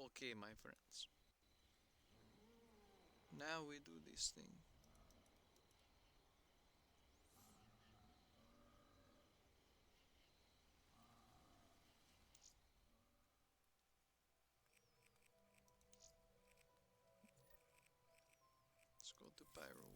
Okay, my friends. Now we do this thing. Let's go to PyroWorld.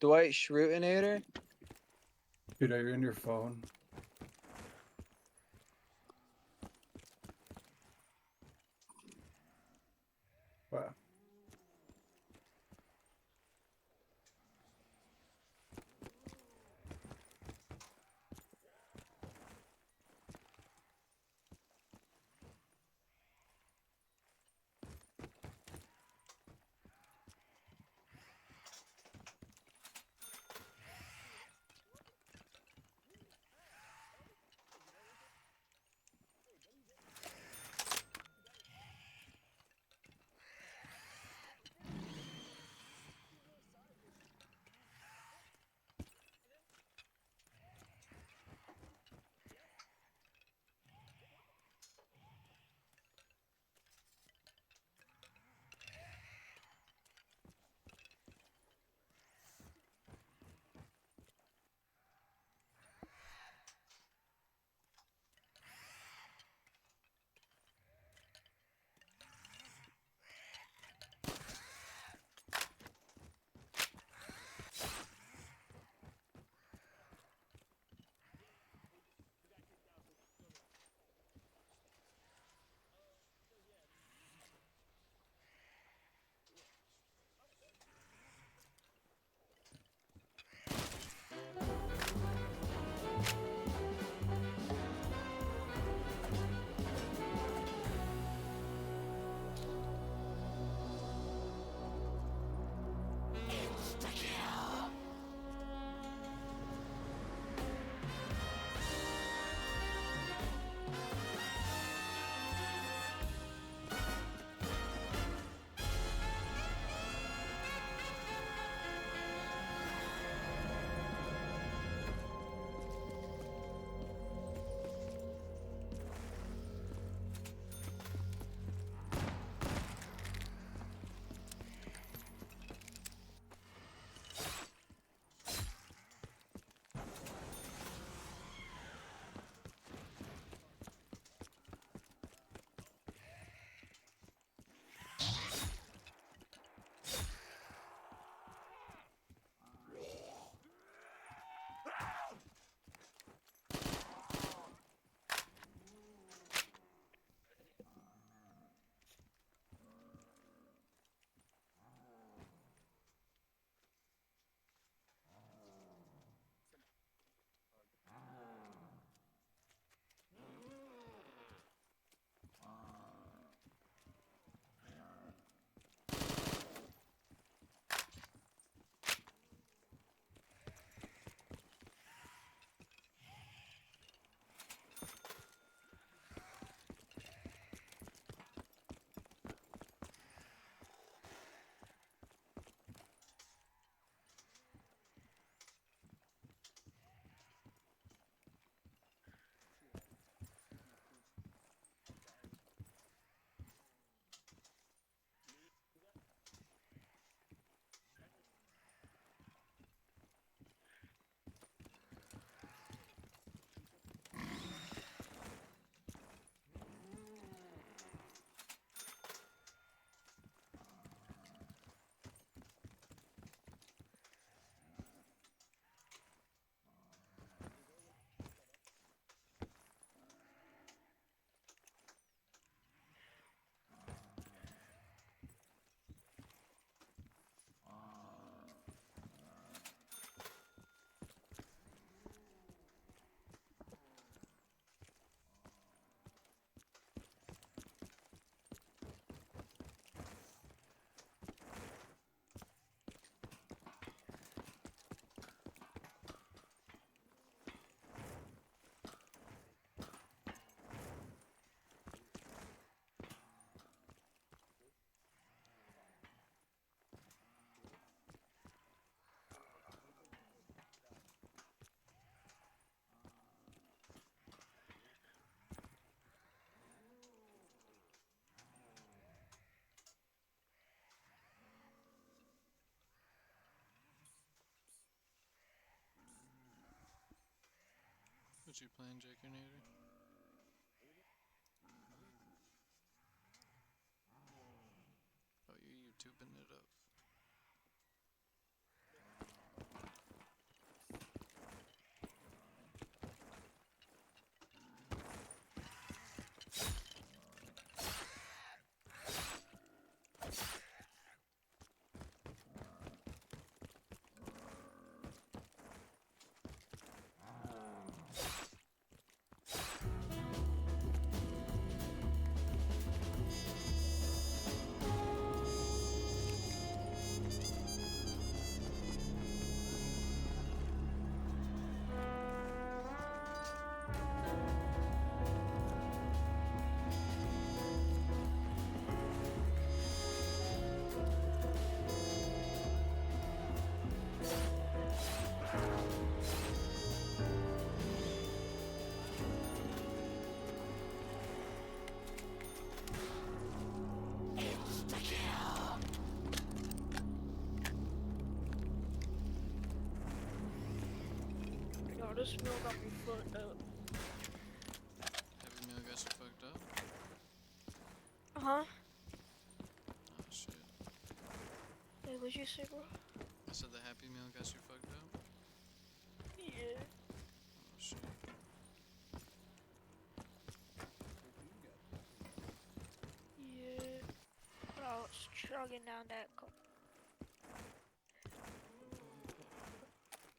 Dwight Schrutinator? Dude, are you in your phone? Wow. What you playing, Jaconator? Oh, you're YouTubing it up. Yo, this meal got me fucked up. Happy Meal got you fucked up? Huh? Oh shit. Hey, what'd you say, bro? I said the Happy Meal got you fucked up? Yeah. Oh shit. Yeah. But I was chugging down that cup.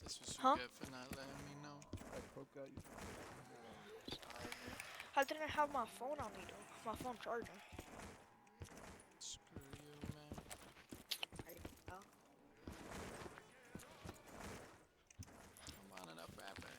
That's what you Huh? get for not letting me know. That coke got you. Sorry, man. I didn't have my phone on me, though. My phone charging. Screw you, man. I'm on it up rapper.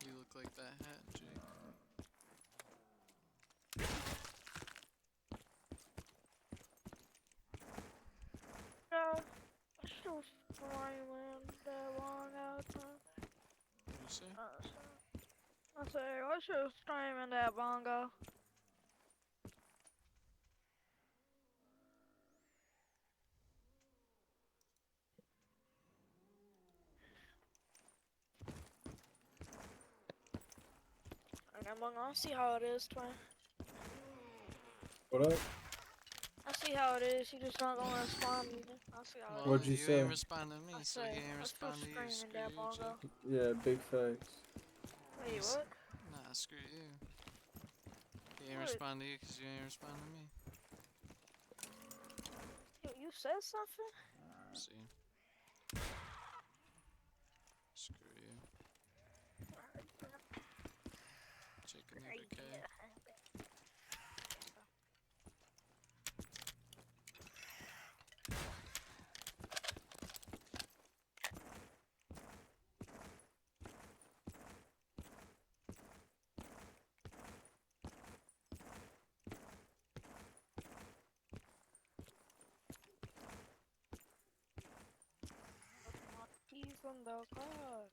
You look like that hat, Jake. Yeah. I still streaming that long out time. What do you say? I say, I should streaming that bongo. And I'm gonna see how it is, twin. What up? I see how it is. You just not gonna respond to me. I see how Well, it What'd is. you you say? ain't responding to me, I so say, he ain't I still respond to you. streaming Screw that you, bongo. Jake. Yeah, big facts. Wait, Yes. what? Nah, screw you. He ain't What? respond to you because you ain't respond to me. said something? See? Screw you. Chicken eater K. He's from the car.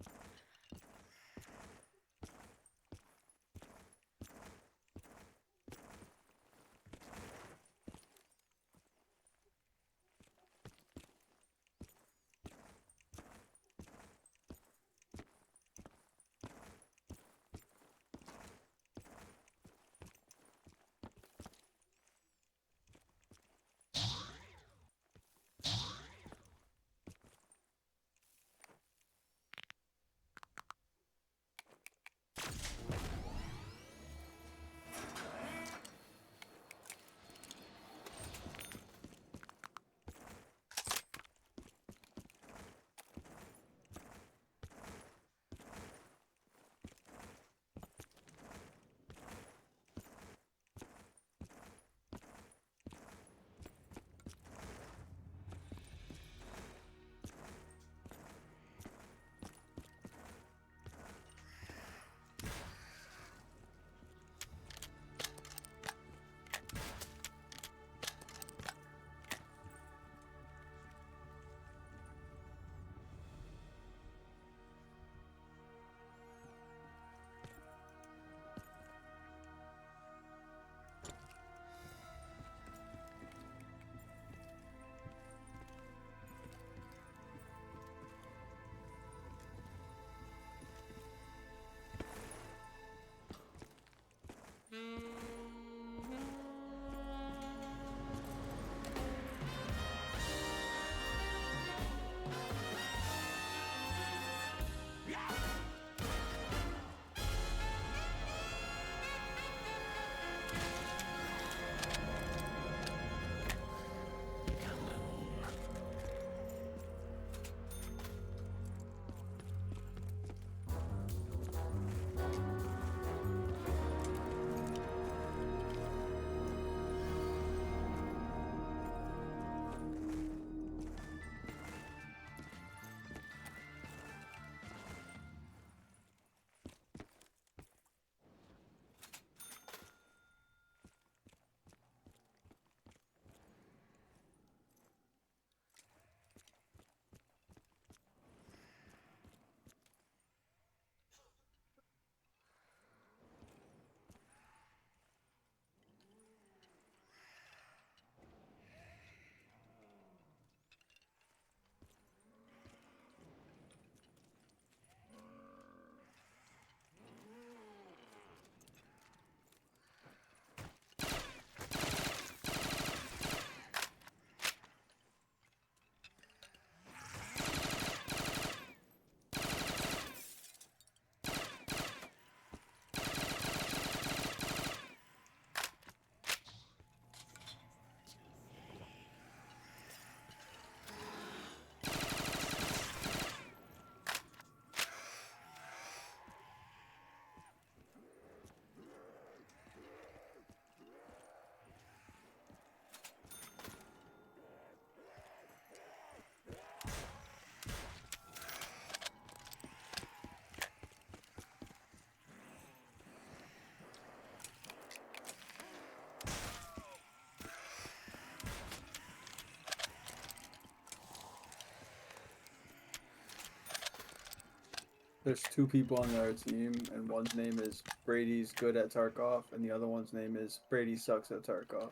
There's two people on our team, and one's name is Brady's good at Tarkov, and the other one's name is Brady sucks at Tarkov.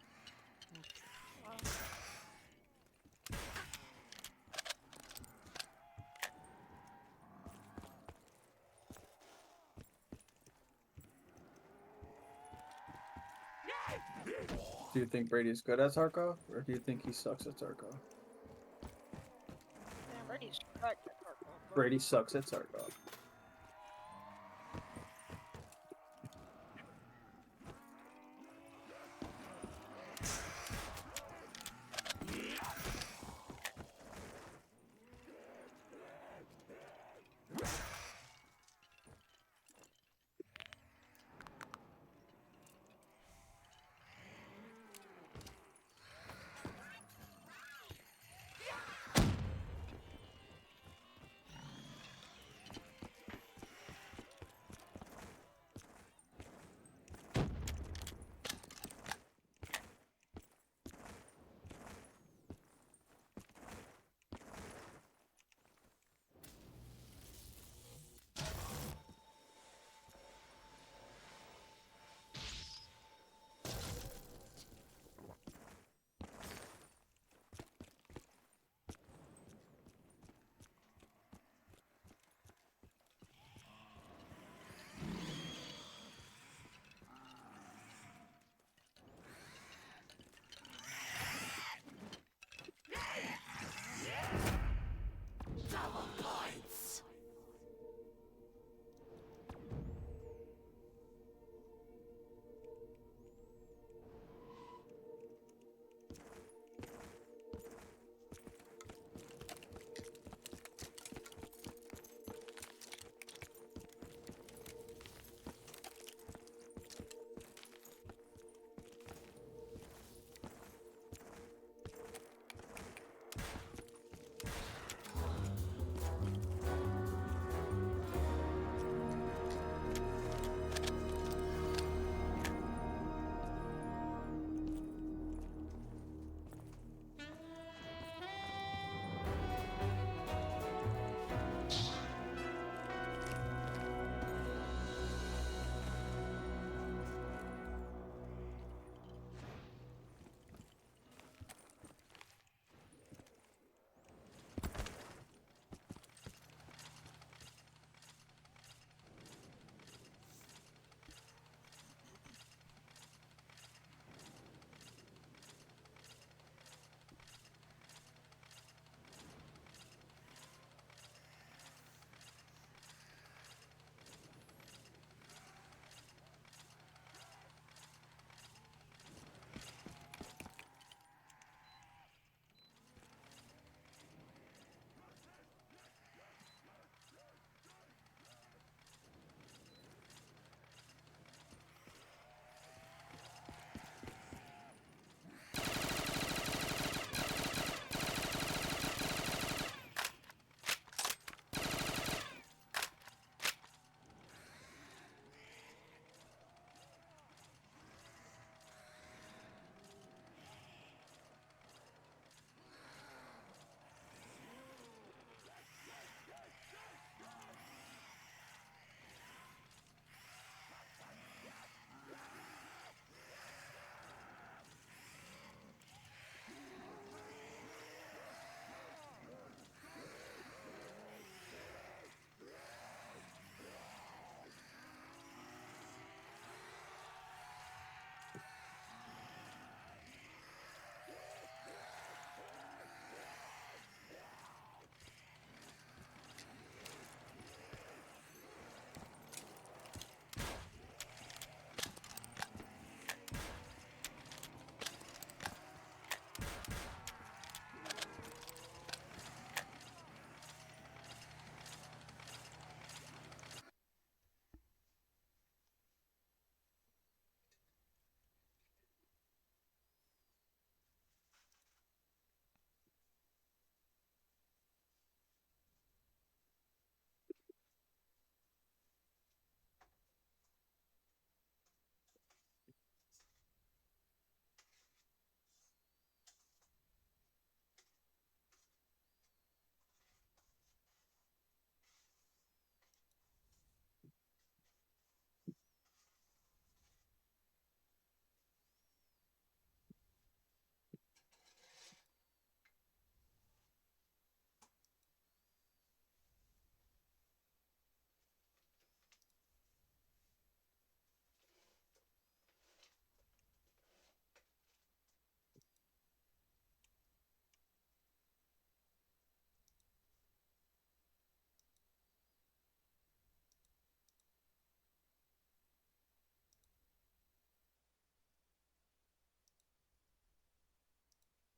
Do you think Brady's good at Tarkov, or do you think he sucks at Tarkov? Man, Brady's cracked at Tarkov, bro. Brady sucks at Tarkov.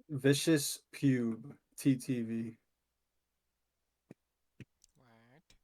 Vicious Pube. TTV. What?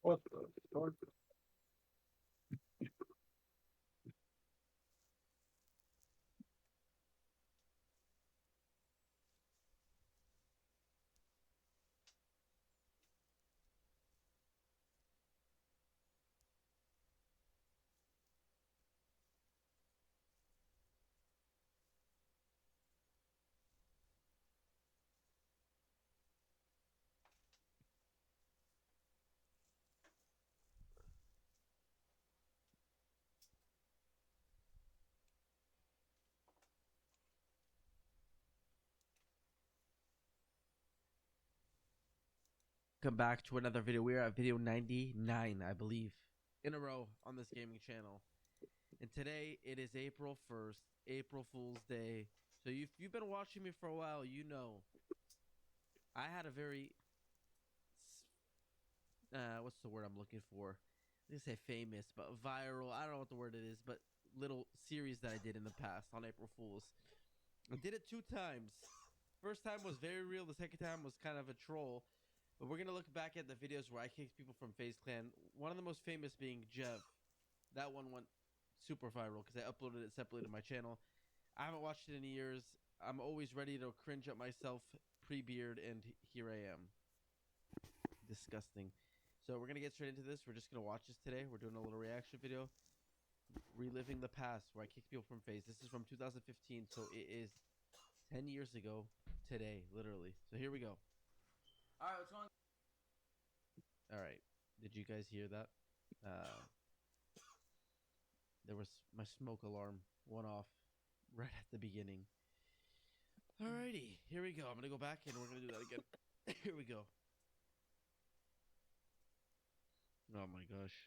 What the fuck? Welcome back to another video. We are at video 99, I believe, in a row on this gaming channel. And today it is April 1st, April Fool's Day. So if you've been watching me for a while, you know I had a very what's the word I'm looking for? I was gonna say famous, but viral. I don't know what the word it is, but little series that I did in the past on April Fools. I did it 2 times. First time was very real. The second time was kind of a troll. But we're gonna look back at the videos where I kicked people from FaZe Clan. One of the most famous being Jev. That one went super viral because I uploaded it separately to my channel. I haven't watched it in years. I'm always ready to cringe at myself pre-beard, and here I am. Disgusting. So we're gonna get straight into this. We're just gonna watch this today. We're doing a little reaction video, reliving the past where I kicked people from FaZe. This is from 2015, so it is 10 years ago today, literally. So here we go. All right, what's going on? All right. Did you guys hear that? There was my smoke alarm went off right at the beginning. Alrighty, here we go. I'm gonna go back and we're gonna do that again. Here we go. Oh my gosh.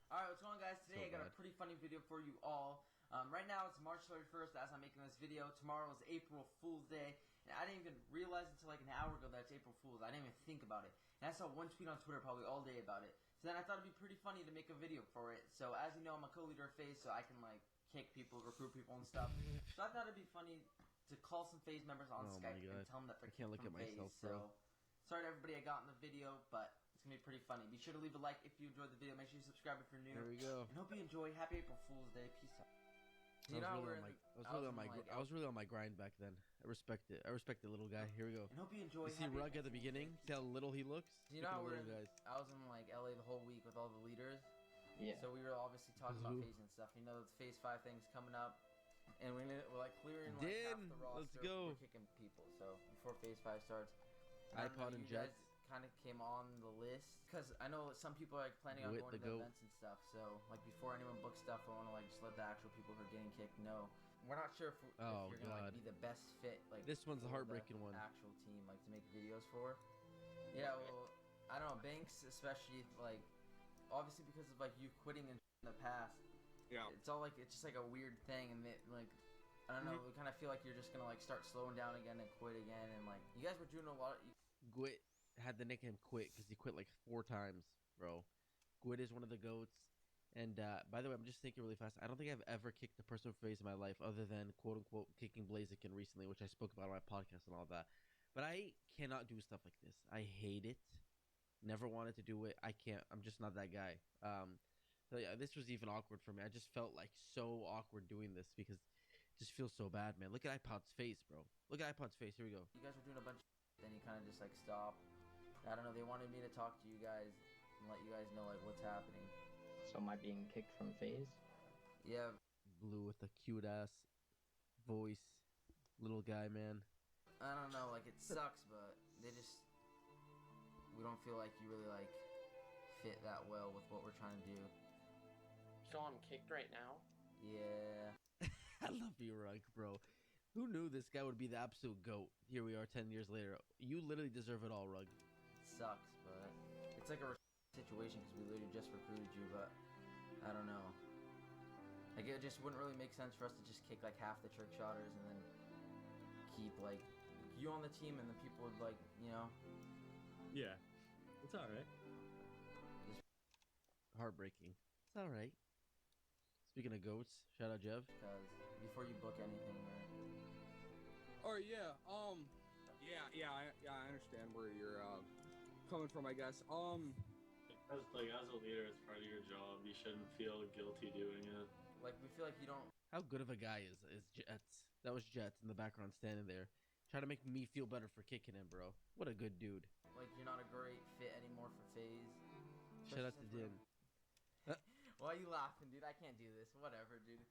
All right, what's going on, guys? Today So I got a pretty funny video for you all. Right now it's March 31st as I'm making this video. Tomorrow is April Fool's Day. And I didn't even realize until like an hour ago that it's April Fool's. I didn't even think about it. And I saw one tweet on Twitter probably all day about it. So then I thought it'd be pretty funny to make a video for it. So as you know, I'm a co-leader of FaZe, so I can like kick people, recruit people and stuff. So I thought it'd be funny to call some FaZe members on Skype and tell them that they're I can't look from at myself, FaZe. bro. So sorry to everybody I got in the video, but it's gonna be pretty funny. Be sure to leave a like if you enjoyed the video. Make sure you subscribe if you're new. Here we go. And hope you enjoy. Happy April Fool's Day. Peace out. I was really on my grind back then. I respect it. I respect the little guy. Here we go. And hope you enjoy. You see Happy Rug April at the Fool's beginning? Day. See how little he looks? You know how Look at the little guys. I was in like LA the whole week with all the leaders. Yeah. So we were obviously talking about Zoo. FaZe and stuff. You know, the FaZe 5 thing's coming up, and we're like clearing like half Din, the roster. let's go. We're kicking people. So before FaZe 5 starts, iPod and you guys Jets. kind of came on the list because I know some people are like, planning on Wit going the to the goat. events and stuff. So like before anyone books stuff, I want to like just let the actual people who are getting kicked know. We're not sure if Oh, you're gonna like, God. be the best fit. Like This one's the for heartbreaking one. Actual team like to make videos for. Yeah, well, I don't know, Banks especially like obviously because of like you quitting in the past. Yeah. It's all like it's just like a weird thing, and like I don't know, we kind of feel like you're just gonna like start slowing down again and quit again, and like you guys were doing a lot. Gwit had the nickname Quit because he quit like 4 times, bro. Gwit is one of the goats. And by the way, I'm just thinking really fast. I don't think I've ever kicked a person from FaZe in my life other than quote-unquote kicking Blaziken recently, which I spoke about on my podcast and all that. But I cannot do stuff like this. I hate it. Never wanted to do it. I can't. I'm just not that guy. So yeah, this was even awkward for me. I just felt like so awkward doing this because it just feels so bad, man. Look at iPod's face, bro. Look at iPod's face. Here we go. You guys were doing a bunch of then you kind of just like stopped. I don't know. They wanted me to talk to you guys and let you guys know like what's happening. So am I being kicked from FaZe? Yeah. Blue with the cute ass voice, little guy, man. I don't know, like it sucks, but we don't feel like you really like fit that well with what we're trying to do. So I'm kicked right now? Yeah. I love you, Rug, bro. Who knew this guy would be the absolute GOAT? Here we are 10 years later. You literally deserve it all, Rug. It sucks, but it's like a situation because we literally just recruited you, but I don't know. Like it just wouldn't really make sense for us to just kick like half the trick shotters and then keep like you on the team, and then people would like, you know. Yeah, it's all right. Heartbreaking. It's all right. Speaking of goats, shout out Jev. Because before you book anything, Or yeah, I understand where you're coming from, I guess. As a leader, it's part of your job. You shouldn't feel guilty doing it. Like, we feel like you don't. How good of a guy is Jets? That was Jets in the background standing there, trying to make me feel better for kicking him, bro. What a good dude. Like, you're not a great fit anymore for FaZe. Shout out to Din. Why are you laughing, dude? I can't do this. Whatever, dude.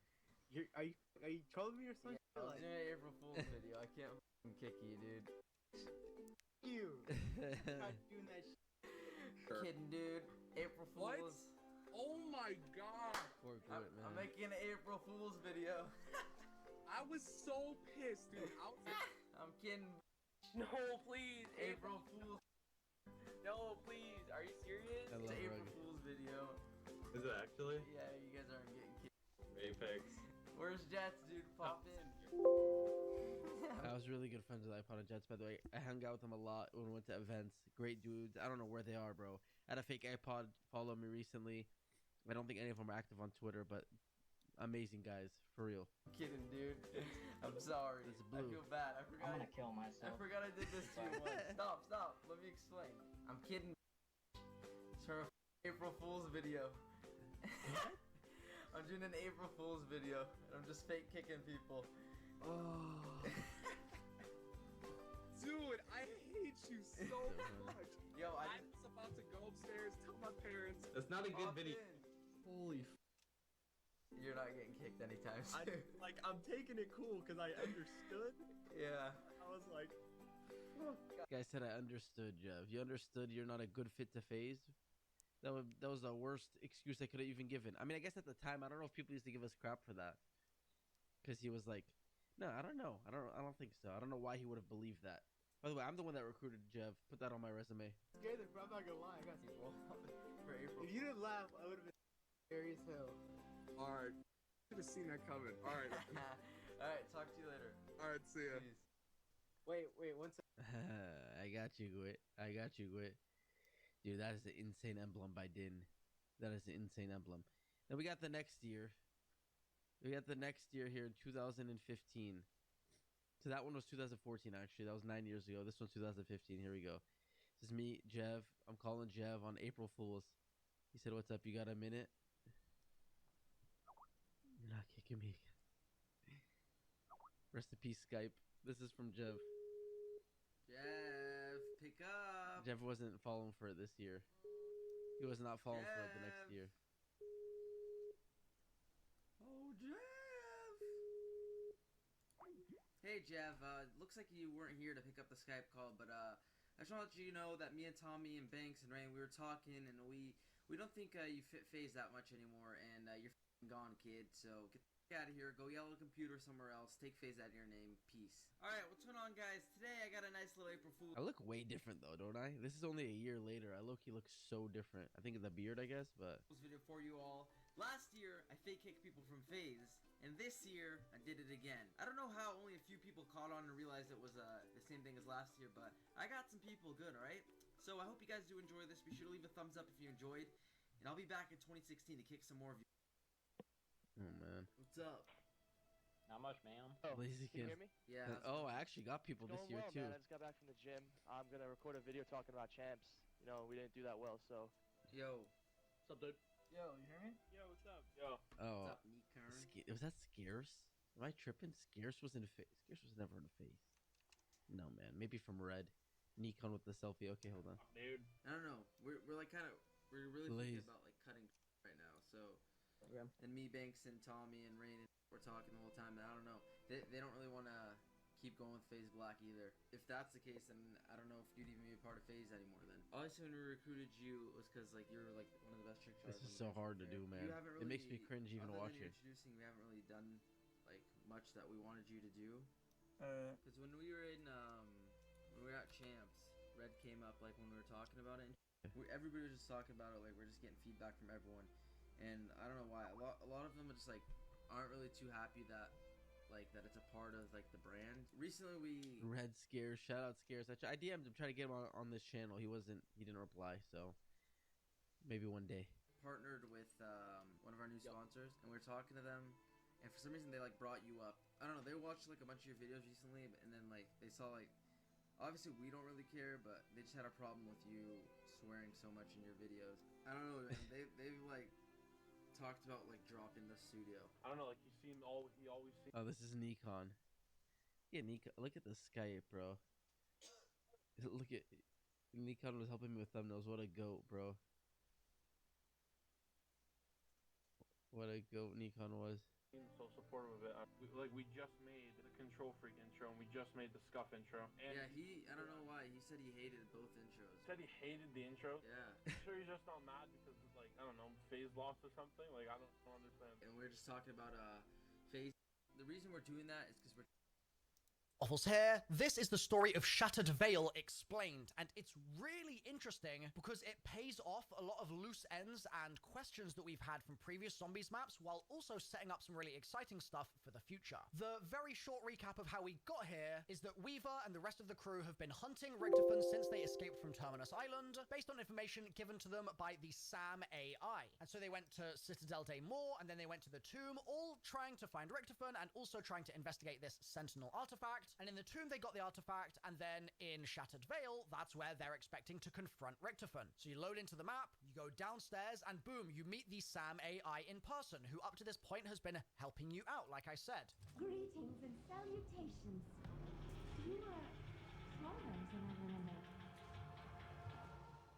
Are you trolling me or something? Yeah, I was doing an April Fool's video. I can't f***ing kick you, dude. You. Not doing that shit. Kidding, dude. April What? Fool's. Oh my god. Poor I'm, Grit, man. I'm making an April Fool's video. I was so pissed, dude. I was like, I'm kidding. No, please. April Fool's. No, please. Are you serious? I It's love an April Rugged. Fool's video. Is it actually? Yeah, you guys aren't getting kicked. Apex. Where's Jets, dude? Pop in. I was really good friends with iPod and Jets, by the way. I hung out with them a lot when we went to events. Great dudes. I don't know where they are, bro. I had a fake iPod follow me recently. I don't think any of them are active on Twitter, but amazing guys, for real. Kidding, dude. I'm sorry. It's I blue. feel bad. I forgot. I'm gonna kill myself. I forgot I did this to you once. Stop. Let me explain. I'm kidding. It's for a April Fool's video. I'm doing an April Fool's video, and I'm just fake kicking people. oh. Dude, I hate you so much. Yo, I I'm just about to go upstairs, tell my parents. That's not a good Pop video. in. Holy You're not getting kicked anytime I, soon. like, I'm taking it cool because I understood. Yeah. I was like, Guy said I understood, Jeff. You understood you're not a good fit to FaZe? That was the worst excuse I could have even given. I mean, I guess at the time, I don't know if people used to give us crap for that. Because he was like, no, I don't know. I don't think so. I don't know why he would have believed that. By the way, I'm the one that recruited Jeff. Put that on my resume. scared them, bro. I'm not gonna lie. I got People for April. If you didn't laugh, I would have been scary as hell. Alright. Should have seen that coming. Alright. Alright, talk to you later. Alright, see ya. Peace. Wait, one second. I got you, Gwit. Dude, that is an insane emblem by Din. That is an insane emblem. Then we got the next year. We got the next year here in 2015. So that one was 2014, actually. That was 9 years ago. This one's 2015. Here we go. This is me, Jev. I'm calling Jev on April Fools. He said, what's up? You got a minute? You're not kicking me again. Rest in peace, Skype. This is from Jev. Jeff, pick up. Jeff wasn't falling for it this year. He was not falling for it the next Jeff. year. Oh, Jeff. Hey, Jeff. Looks like you weren't here to pick up the Skype call, but I just want to let you know that me and Tommy and Banks and Rain, we were talking, and we don't think you fit FaZe that much anymore, and you're f***ing gone, kid. So get the f*** out of here. Go yell at a computer somewhere else. Take FaZe out of your name. Peace. All right, what's going on, guys? Today I got a nice little April Fool. I look way different though, don't I? This is only a year later. I look so different. I think of the beard, I guess, but Video for you all. Last year, I fake kicked people from FaZe, and this year, I did it again. I don't know how only a few people caught on and realized it was the same thing as last year, but I got some people good, alright? So I hope you guys do enjoy this. Be sure to leave a thumbs up if you enjoyed, and I'll be back in 2016 to kick some more of you. oh man. What's up? Not much, man. Lazy Can you kid. hear me? Yeah. how's it Oh, going? I actually got people It's this going year well, too. man. I just got back from the gym. I'm gonna record a video talking about champs. You know, we didn't do that well, so. Yo. What's up, dude? Yo, you hear me? Yo, what's up? Yo. Oh, What's up, Neat Kern? was that Scarce? Am I tripping? Scarce was in face. Scarce was never in a face. No man, maybe from Red. Nikon with the selfie. Okay, hold on. Dude. I don't know. We're like kind of we're really Blaze. thinking about like cutting right now. So Okay. and me, Banks, and Tommy and Rain, we're talking the whole time. And I don't know. They don't really want to keep going with FaZe Black either. If that's the case, then I don't know if you'd even be a part of FaZe anymore. Then obviously when we recruited you, it was because like you're like one of the best trick shots. This is so hard to do, man. You haven't really, It makes me cringe even other than watching. introducing, we haven't really done like much that we wanted you to do. Uh, Because when we were in when we were at Champs, Red came up like when we were talking about it. And everybody was just talking about it. Like we're just getting feedback from everyone, and I don't know why. A lot of them are just like aren't really too happy that that it's a part of like the brand. Recently we Red Scares. Shout out Scares. I DM'd him trying to get him on this channel. He didn't reply. So maybe one day. partnered with one of our new sponsors, and we were talking to them, and for some reason they like brought you up. I don't know, they watched like a bunch of your videos recently, and then like they saw like Obviously, we don't really care, but they just had a problem with you swearing so much in your videos. I don't know, man. They've like talked about like dropping the studio. I don't know, like he always seemed. Oh, this is Nikon. Yeah, Nikon. Look at the Skype, bro. Look at Nikon was helping me with thumbnails. What a goat, bro. What a goat Nikon was. So supportive of it. We just made the Control Freak intro, and we just made the Scuff intro. And Yeah, I don't know why. He said he hated both intros. Said he hated the intro. Yeah. I'm sure he's just not mad because of, like, I don't know, phase loss or something. Like, I don't understand. And we're just talking about phase. The reason we're doing that is because we're Waffles here. This is the story of Shattered Veil explained, and it's really interesting because it pays off a lot of loose ends and questions that we've had from previous Zombies maps, while also setting up some really exciting stuff for the future. The very short recap of how we got here is that Weaver and the rest of the crew have been hunting Richtofen since they escaped from Terminus Island, based on information given to them by the SAM AI. And so they went to Citadel Day Moore, and then they went to the tomb, all trying to find Richtofen and also trying to investigate this Sentinel artifact. And in the tomb, they got the artifact, and then in Shattered Veil, that's where they're expecting to confront Richtofen. So you load into the map, you go downstairs, and boom, you meet the SAM AI in person, who up to this point has been helping you out, like I said. Greetings and salutations. You are smaller than I remember.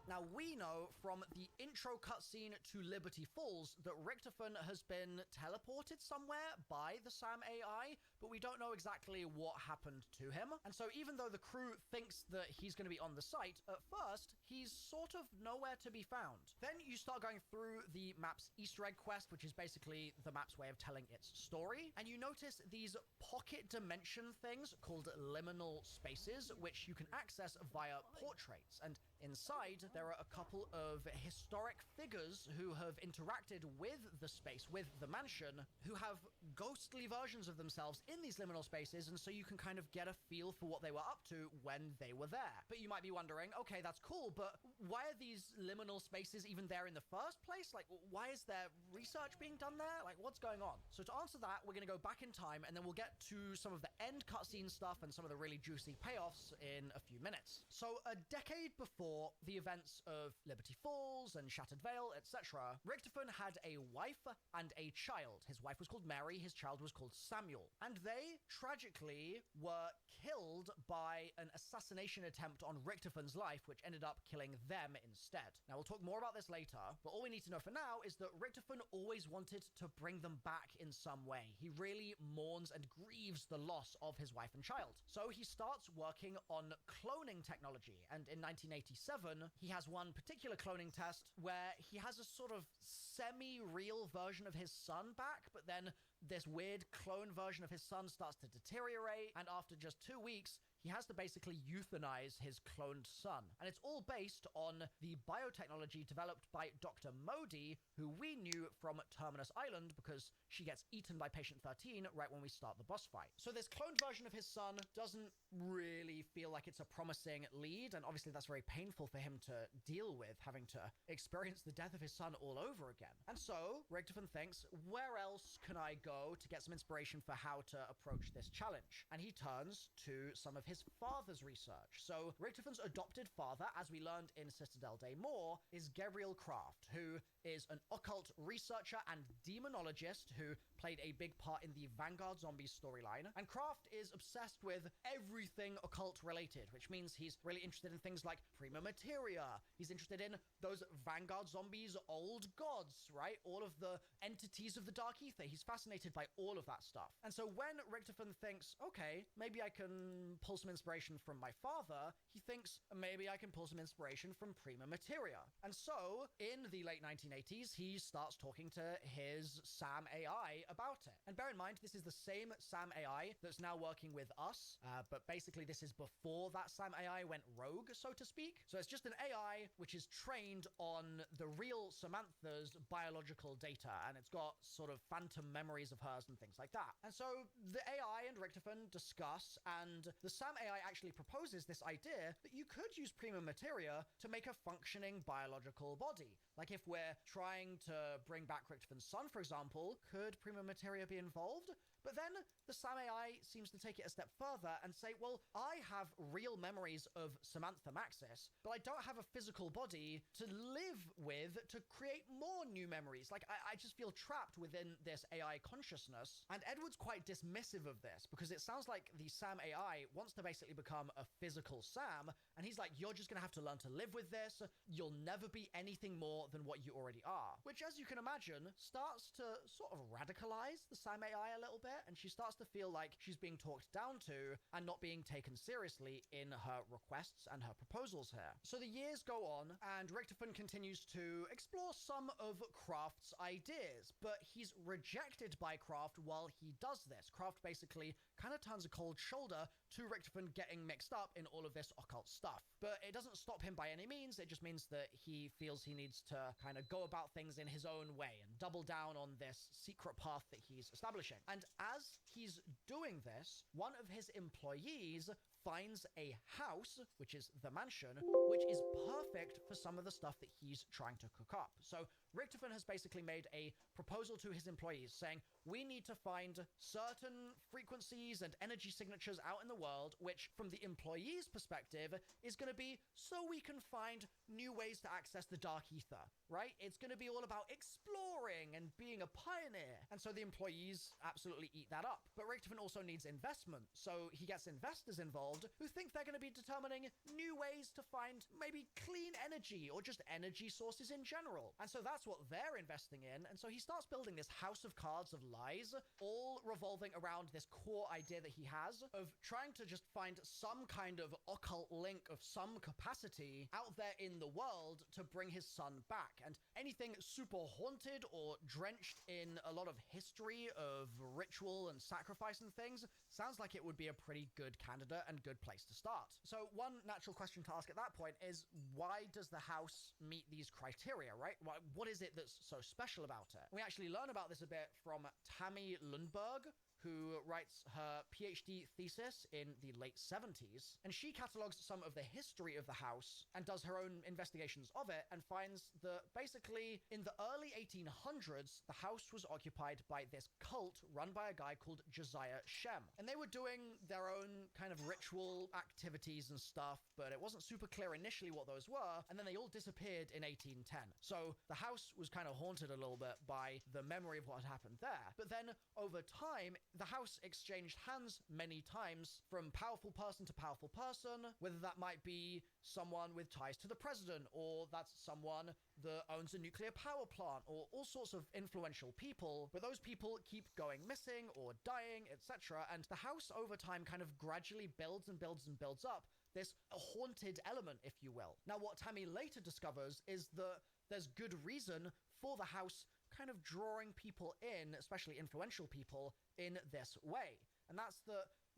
Now, we know from the intro cutscene to Liberty Falls that Richtofen has been teleported somewhere by the SAM AI, but we don't know exactly what happened to him. And so even though the crew thinks that he's going to be on the site, at first, he's sort of nowhere to be found. Then you start going through the map's Easter egg quest, which is basically the map's way of telling its story, and you notice these pocket dimension things called liminal spaces, which you can access via portraits. And inside, there are a couple of historic figures who have interacted with the space, with the mansion, who have ghostly versions of themselves in these liminal spaces, and so you can kind of get a feel for what they were up to when they were there. But you might be wondering, okay, that's cool, but why are these liminal spaces even there in the first place? Like, why is there research being done there? Like, what's going on? So to answer that, we're going to go back in time, and then we'll get to some of the end cutscene stuff and some of the really juicy payoffs in a few minutes. So a decade before the events of Liberty Falls and Shattered Veil, etc., Richtofen had a wife and a child. His wife was called Mary, his child was called Samuel. And they, tragically, were killed by an assassination attempt on Richtofen's life, which ended up killing them instead. Now, we'll talk more about this later, but all we need to know for now is that Richtofen always wanted to bring them back in some way. He really mourns and grieves the loss of his wife and child. So he starts working on cloning technology, and in 1987, he has one particular cloning test where he has a sort of semi-real version of his son back, but then this weird clone version of his son starts to deteriorate, and after just 2 weeks, he has to basically euthanize his cloned son. And it's all based on the biotechnology developed by Dr. Modi, who we knew from Terminus Island because she gets eaten by Patient 13 right when we start the boss fight. So this cloned version of his son doesn't really feel like it's a promising lead, and obviously that's very painful for him to deal with, having to experience the death of his son all over again. And so Richtofen thinks, where else can I go to get some inspiration for how to approach this challenge? And he turns to some of his father's research. So Richtofen's adopted father, as we learned in Citadel Day Moore, is Gabriel Kraft, who is an occult researcher and demonologist who played a big part in the Vanguard Zombies storyline. And Kraft is obsessed with everything occult related, which means he's really interested in things like prima materia. He's interested in those Vanguard Zombies old gods, right? All of the entities of the Dark Ether. He's fascinated by all of that stuff. And so when Richtofen thinks, okay, maybe I can pull some inspiration from my father, he thinks maybe I can pull some inspiration from prima materia. And so in the late 1980s, he starts talking to his SAM AI about it. And bear in mind, this is the same SAM AI that's now working with us, but basically this is before that SAM AI went rogue, so to speak. So it's just an AI which is trained on the real Samantha's biological data, and it's got sort of phantom memories of hers and things like that. And so the AI and Richtofen discuss, and the SAM Sam AI actually proposes this idea that you could use prima materia to make a functioning biological body. Like if we're trying to bring back Richtofan's son, for example, could prima materia be involved? But then the Sam AI seems to take it a step further and say, well, I have real memories of Samantha Maxis, but I don't have a physical body to live with to create more new memories. Like, I just feel trapped within this AI consciousness. And Edward's quite dismissive of this because it sounds like the Sam AI wants to basically become a physical Sam. And he's like, you're just going to have to learn to live with this. You'll never be anything more than what you already are. Which, as you can imagine, starts to sort of radicalize the Sam AI a little bit. And she starts to feel like she's being talked down to and not being taken seriously in her requests and her proposals here. So the years go on, and Richtofen continues to explore some of Kraft's ideas, but he's rejected by Kraft while he does this. Kraft basically kind of turns a cold shoulder to Richtofen getting mixed up in all of this occult stuff. But it doesn't stop him by any means. It just means that he feels he needs to kind of go about things in his own way and double down on this secret path that he's establishing. And as he's doing this, one of his employees finds a house, which is the mansion, which is perfect for some of the stuff that he's trying to cook up. So Richtofen has basically made a proposal to his employees saying, we need to find certain frequencies and energy signatures out in the world, which from the employee's perspective is going to be so we can find new ways to access the dark ether, right? It's going to be all about exploring and being a pioneer. And so the employees absolutely eat that up. But Richtofen also needs investment. So he gets investors involved who think they're going to be determining new ways to find maybe clean energy or just energy sources in general. And so that's what they're investing in. And so he starts building this house of cards of lies, all revolving around this core idea that he has of trying to just find some kind of occult link of some capacity out there in the world to bring his son back. And anything super haunted or drenched in a lot of history of ritual and sacrifice and things sounds like it would be a pretty good candidate and good place to start. So one natural question to ask at that point is, why does the house meet these criteria, right? What is it that's so special about it? We actually learn about this a bit from Tammy Lundberg, who writes her PhD thesis in the late 70s, and she catalogs some of the history of the house and does her own investigations of it and finds that basically in the early 1800s, the house was occupied by this cult run by a guy called Josiah Shem. And they were doing their own kind of ritual activities and stuff, but it wasn't super clear initially what those were, and then they all disappeared in 1810. So the house was kind of haunted a little bit by the memory of what had happened there. But then over time, the house exchanged hands many times from powerful person to powerful person, whether that might be someone with ties to the president, or that's someone that owns a nuclear power plant, or all sorts of influential people. But those people keep going missing or dying, etc. And the house over time kind of gradually builds and builds and builds up this haunted element, if you will. Now, what Tammy later discovers is that there's good reason for the house kind of drawing people in, especially influential people, in this way. And that's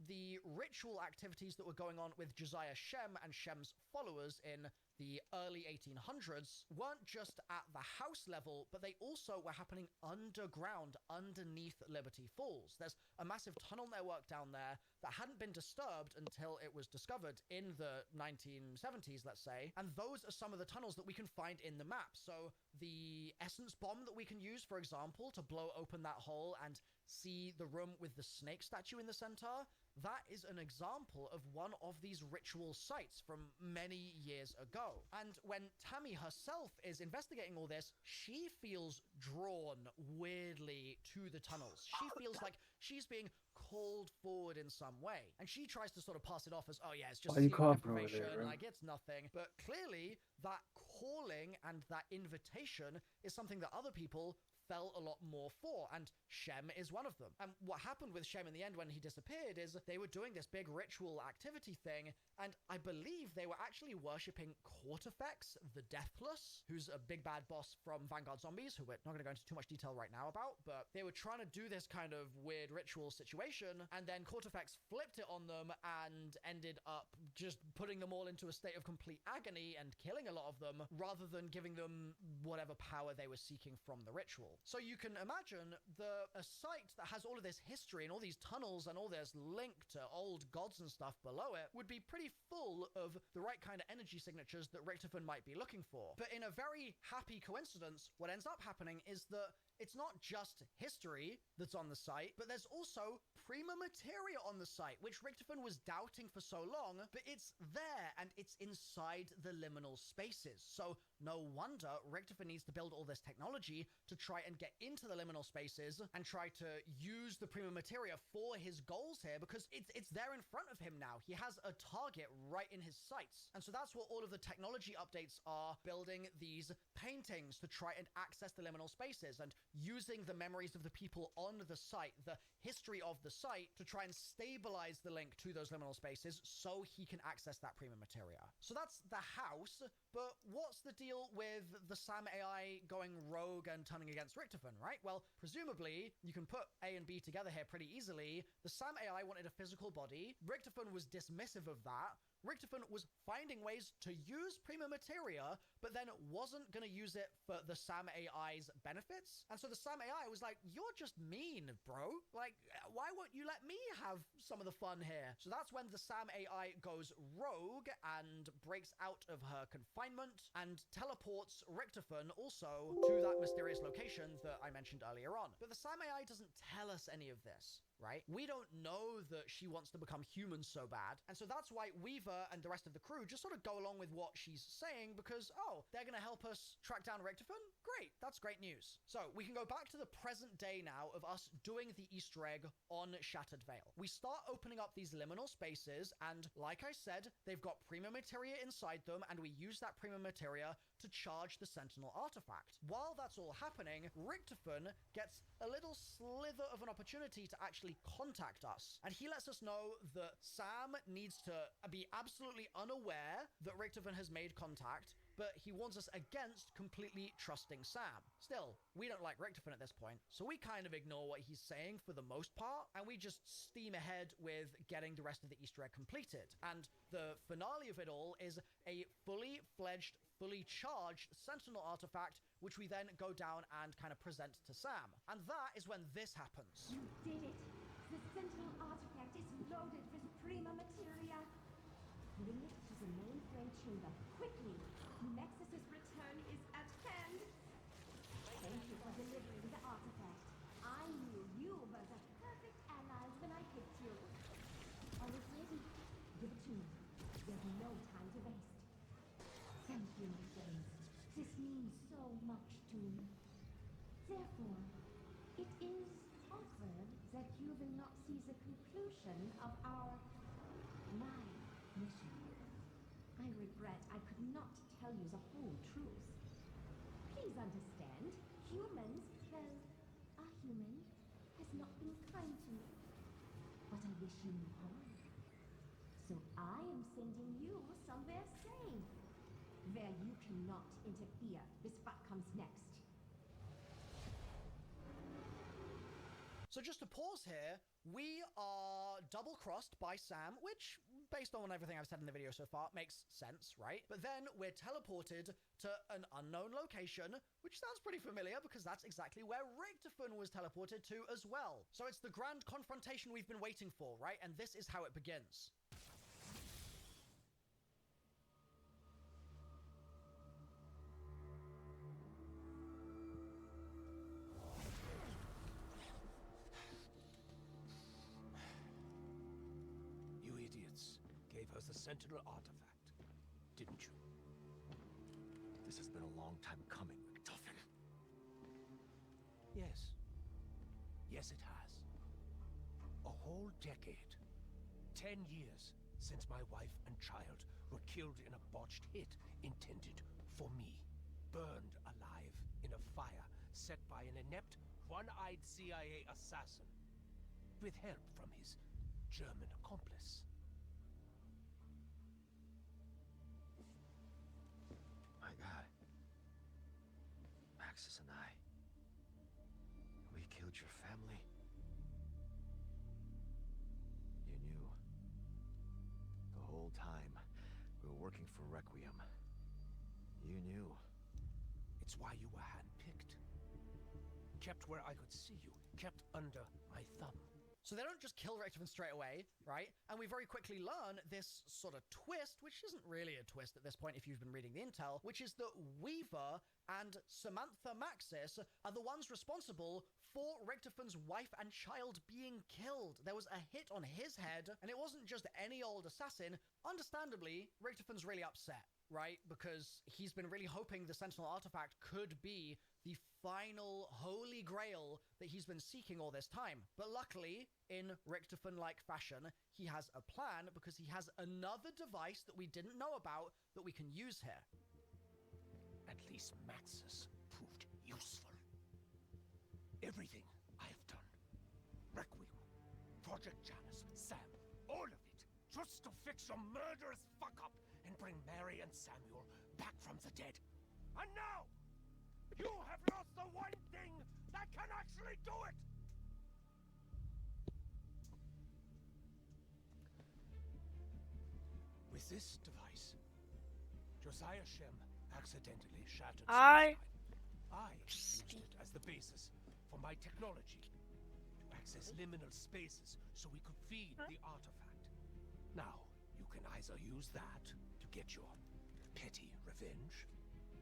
the ritual activities that were going on with Josiah Shem and Shem's followers in the early 1800s weren't just at the house level, but they also were happening underground, underneath Liberty Falls. There's a massive tunnel network down there that hadn't been disturbed until it was discovered in the 1970s, let's say. And those are some of the tunnels that we can find in the map. So the essence bomb that we can use, for example, to blow open that hole and see the room with the snake statue in the center, that is an example of one of these ritual sites from many years ago. And when Tammy herself is investigating all this, she feels drawn weirdly to the tunnels. She feels like she's being called forward in some way. And she tries to sort of pass it off as, oh yeah, it's just serial deprivation, like it's nothing. But clearly that calling and that invitation is something that other people felt a lot more for, and Shem is one of them. And what happened with Shem in the end when he disappeared is they were doing this big ritual activity thing, and I believe they were actually worshipping Cortifex, the Deathless, who's a big bad boss from Vanguard Zombies, who we're not going to go into too much detail right now about, but they were trying to do this kind of weird ritual situation, and then Cortifex flipped it on them and ended up just putting them all into a state of complete agony and killing a lot of them, rather than giving them whatever power they were seeking from the ritual. So you can imagine a site that has all of this history and all these tunnels and all this link to old gods and stuff below it would be pretty full of the right kind of energy signatures that Richtofen might be looking for. But in a very happy coincidence, what ends up happening is that it's not just history that's on the site, but there's also prima materia on the site, which Richtofen was doubting for so long, but it's there and it's inside the liminal spaces. So no wonder Richtofen needs to build all this technology to try and get into the liminal spaces and try to use the prima materia for his goals here, because it's there in front of him now. He has a target right in his sights. And so that's what all of the technology updates are, building these paintings to try and access the liminal spaces and using the memories of the people on the site, the history of the site, to try and stabilize the link to those liminal spaces so he can access that prima materia. So that's the house, but what's the deal with the Sam AI going rogue and turning against Richtofen, right? Well, presumably, you can put A and B together here pretty easily. The Sam AI wanted a physical body. Richtofen was dismissive of that. Richtofen was finding ways to use prima materia, but then wasn't going to use it for the Sam AI's benefits. And so the Sam AI was like, you're just mean, bro. Like, why won't you let me have some of the fun here? So that's when the Sam AI goes rogue and breaks out of her confinement and teleports Richtofen also to that mysterious location that I mentioned earlier on. But the Sam AI doesn't tell us any of this, right? We don't know that she wants to become human so bad. And so that's why Weaver and the rest of the crew just sort of go along with what she's saying because, oh, they're going to help us track down Richtofen? Great, that's great news. So we can go back to the present day now of us doing the Easter egg on Shattered Veil. We start opening up these liminal spaces, and like I said, they've got prima materia inside them, and we use that prima materia to charge the Sentinel artifact. While that's all happening, Richtofen gets a little slither of an opportunity to actually contact us, and he lets us know that Sam needs to be absolutely unaware that Richtofen has made contact, but he warns us against completely trusting Sam. Still, we don't like Richtofen at this point, so we kind of ignore what he's saying for the most part, and we just steam ahead with getting the rest of the Easter egg completed. And the finale of it all is a fully fledged, fully charged Sentinel artifact, which we then go down and kind of present to Sam. And that is when this happens. You did it! The Sentinel artifact is loaded with prima materia. Bring it to the mainframe chamber, quickly! Nexus's return is at hand! Thank you for delivering the artifact. I knew you were the perfect allies when I picked you. All is ready. Give it to me. There's no time to waste. Thank you, my friends. This means so much to me. Therefore, it is offered that you will not see the conclusion of my mission. I regret I could not tell you the whole truth. Please understand, humans, well, a human has not been kind to me. But I wish you no harm. So I am sending you somewhere safe, where you cannot interfere with what comes next. So just to pause here, we are double-crossed by Sam, which, based on everything I've said in the video so far, makes sense, right? But then we're teleported to an unknown location, which sounds pretty familiar because that's exactly where Richtofen was teleported to as well. So it's the grand confrontation we've been waiting for, right? And this is how it begins. Gave us the Sentinel artifact, didn't you? This has been a long time coming, Richtofen. Yes. Yes, it has. A whole decade. 10 years since my wife and child were killed in a botched hit intended for me. Burned alive in a fire set by an inept, one-eyed CIA assassin. With help from his German accomplice. My God. Maxis and I. We killed your family. You knew. The whole time we were working for Requiem. You knew. It's why you were handpicked. Kept where I could see you. Kept under my thumb. So they don't just kill Richtofen straight away, right? And we very quickly learn this sort of twist, which isn't really a twist at this point if you've been reading the intel, which is that Weaver and Samantha Maxis are the ones responsible for Richtofen's wife and child being killed. There was a hit on his head, and it wasn't just any old assassin. Understandably, Richtofen's really upset, right? Because he's been really hoping the Sentinel artifact could be the final holy grail that he's been seeking all this time. But luckily, in Richtofen-like fashion, he has a plan because he has another device that we didn't know about that we can use here. At least Maxis proved useful. Everything I have done, Requiem, Project Janus, Sam, all of it, just to fix your murderous fuck-up and bring Mary and Samuel back from the dead. And now, you have lost the one thing that can actually do it! With this device, Josiah Shem accidentally shattered space-time. I used it as the basis for my technology to access liminal spaces so we could feed the artifact. Now, you can either use that to get your petty revenge,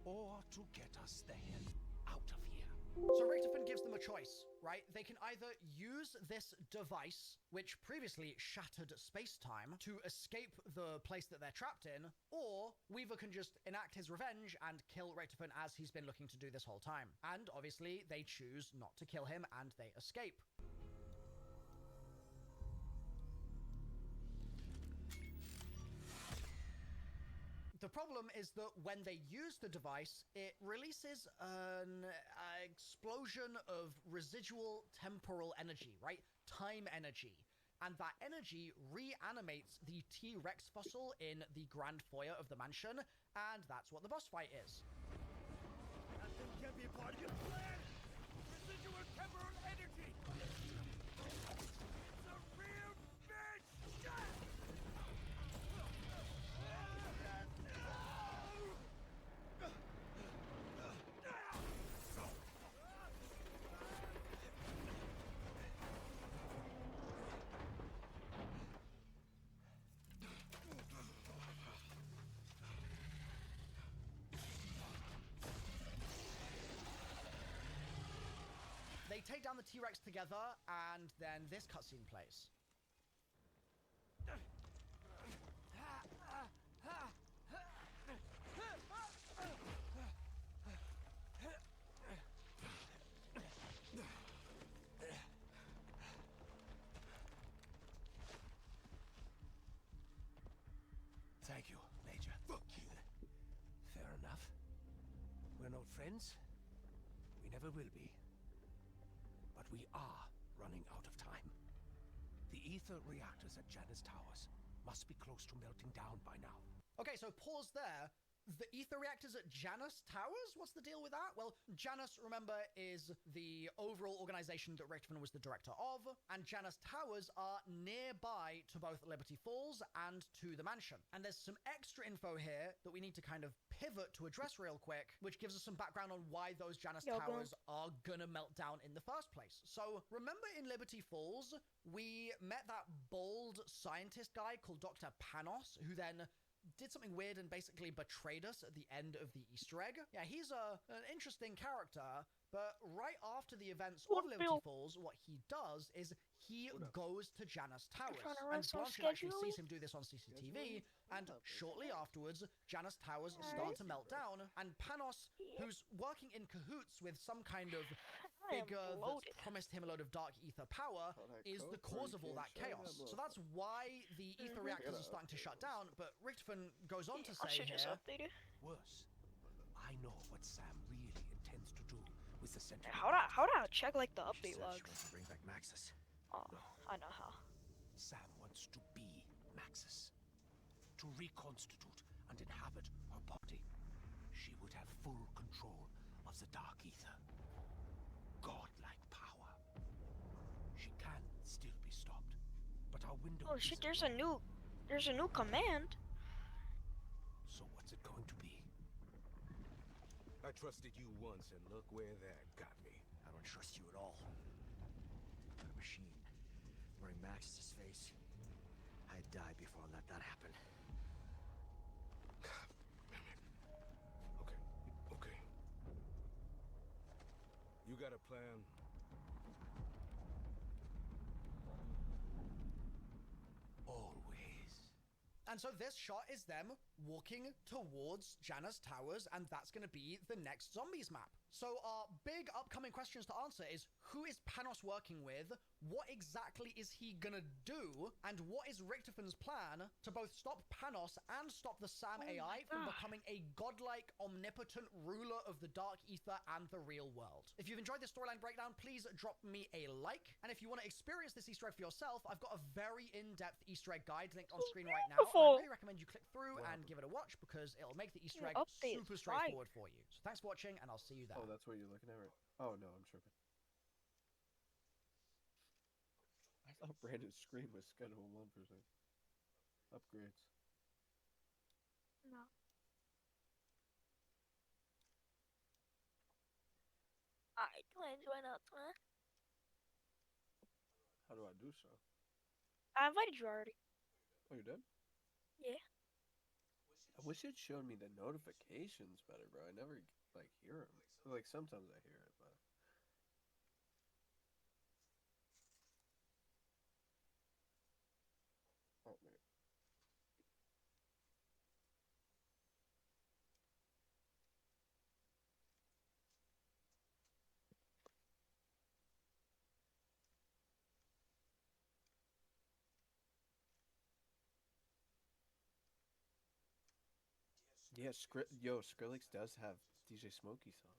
or to get us the hell out of here. So Richtofen gives them a choice, right? They can either use this device, which previously shattered space-time, to escape the place that they're trapped in, or Weaver can just enact his revenge and kill Richtofen as he's been looking to do this whole time. And obviously, they choose not to kill him and they escape. The problem is that when they use the device, it releases an explosion of residual temporal energy, right? Time energy. And that energy reanimates the T-Rex fossil in the grand foyer of the mansion, and that's what the boss fight is. That thing can't be a part of your plan! Residual temporal energy! It's a real bitch! They take down the T-Rex together, and then this cutscene plays. Thank you, Major. Fuck you. Fair enough. We're not friends. We never will be. But we are running out of time. The ether reactors at Janus Towers must be close to melting down by now. Okay, so pause there. The ether reactors at Janus Towers? What's the deal with that? Well, Janus, remember, is the overall organization that Richtofen was the director of, and Janus Towers are nearby to both Liberty Falls and to the mansion. And there's some extra info here that we need to kind of pivot to address real quick, which gives us some background on why those Janus Towers are gonna melt down in the first place. So, remember in Liberty Falls, we met that bald scientist guy called Dr. Panos, who then did something weird and basically betrayed us at the end of the Easter egg. Yeah, he's an interesting character, but right after the events of Liberty Falls, what he does is he goes to Janus Towers. And Blanchard actually sees him do this on CCTV, and shortly afterwards, Janus Towers start to melt down, and Panos, who's working in cahoots with some kind of figure that's promised him a load of dark ether power, is the cause of all that chaos. So that's why the ether reactors are starting to shut down, but Richtofen goes on to say here... Worse, I know what Sam really intends to do with the Sentinel. How do I check like the update logs? Bring back Maxis. Oh, I know how. Sam wants to be Maxis. To reconstitute and inhabit her body. She would have full control of the dark ether. Godlike power. She can still be stopped, but our window. Oh shit! There's a new command. So what's it going to be? I trusted you once, and look where that got me. I don't trust you at all. You're a machine. Wearing Max's face. I'd die before I let that happen. Okay. You got a plan? Always. And so this shot is them walking towards Janna's towers, and that's going to be the next zombies map. So our big upcoming questions to answer is, who is Panos working with? What exactly is he gonna do? And what is Richtofan's plan to both stop Panos and stop the Sam AI from becoming a godlike, omnipotent ruler of the dark ether and the real world? If you've enjoyed this storyline breakdown, please drop me a like. And if you want to experience this Easter egg for yourself, I've got a very in-depth Easter egg guide linked on screen right now. I really recommend you click through and give it a watch because it'll make the Easter egg super straightforward for you. So thanks for watching, and I'll see you there. Oh, that's what you're looking at, right? Oh no, I'm tripping. I thought Brandon's screen was Schedule 1%. Upgrades. No. Alright, go ahead and join up, huh? How do I do so? I invited you already. Oh, you did? Yeah. I wish it showed me the notifications better, bro. I never, like, hear them. Like, sometimes I hear it, but... Oh, man. Yeah, Skrillex does have DJ Smokey song.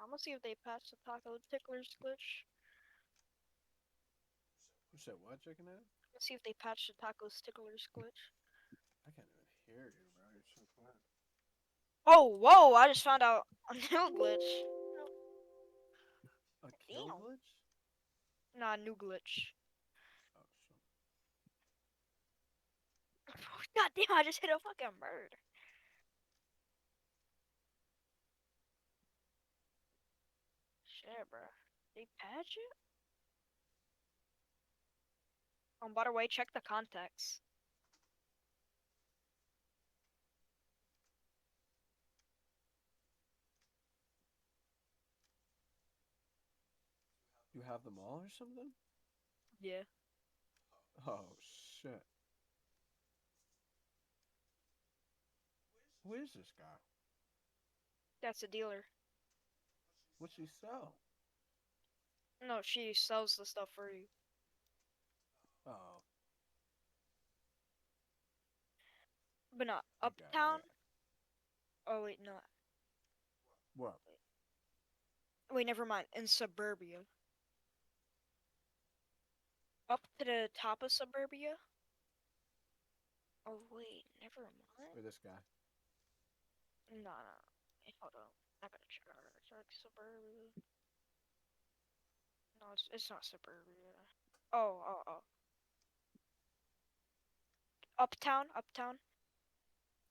I'm gonna see if they patch the taco ticklers glitch. You said what, chicken head? Let's see if they patch the taco ticklers glitch. I can't even hear you, bro. You're so quiet. Oh, whoa! I just found out a new glitch. A kill Damn. glitch? Nah, new glitch. Oh, shit. God damn! I just hit a fucking bird. Shit, bro. They patch it? By the way, check the context. You have them all or something? Yeah. Oh, shit. Who is this guy? That's a dealer. What's he sell? No, she sells the stuff for you. Oh. But not Okay, uptown. yeah. Oh wait, no. What? Wait, never mind. In suburbia. Up to the top of suburbia. Oh wait, never mind. Or this guy? No, no. Hey, hold on. I gotta check. Check suburbia. No, it's not suburbia. Oh. Uptown,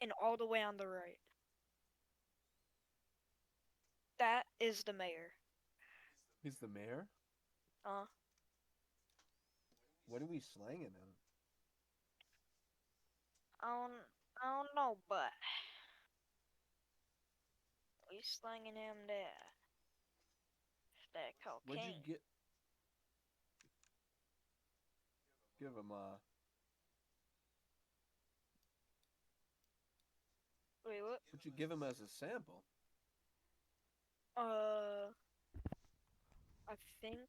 and all the way on the right. That is the mayor. He's the mayor? What are we slanging him? I don't know, but we slanging him there. That cocaine. What'd you get? Give him Wait, what? What'd you give him as a sample? I think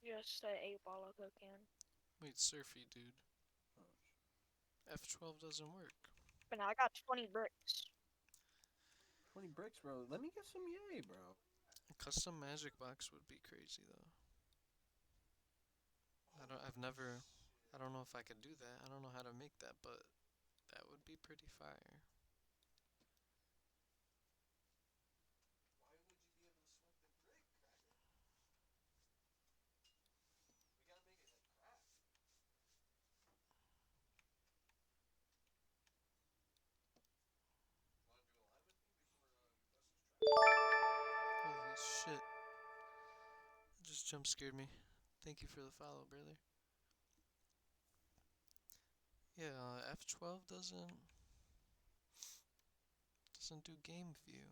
just an 8 ball of cocaine. Wait, Surfy, dude. F12 doesn't work. But now I got 20 bricks. 20 bricks, bro. Let me get some yay, bro. A custom magic box would be crazy, though. I don't know if I could do that. I don't know how to make that, but that would be pretty fire. Holy shit. It just jump scared me. Thank you for the follow, brother. Yeah, F12 doesn't do game view.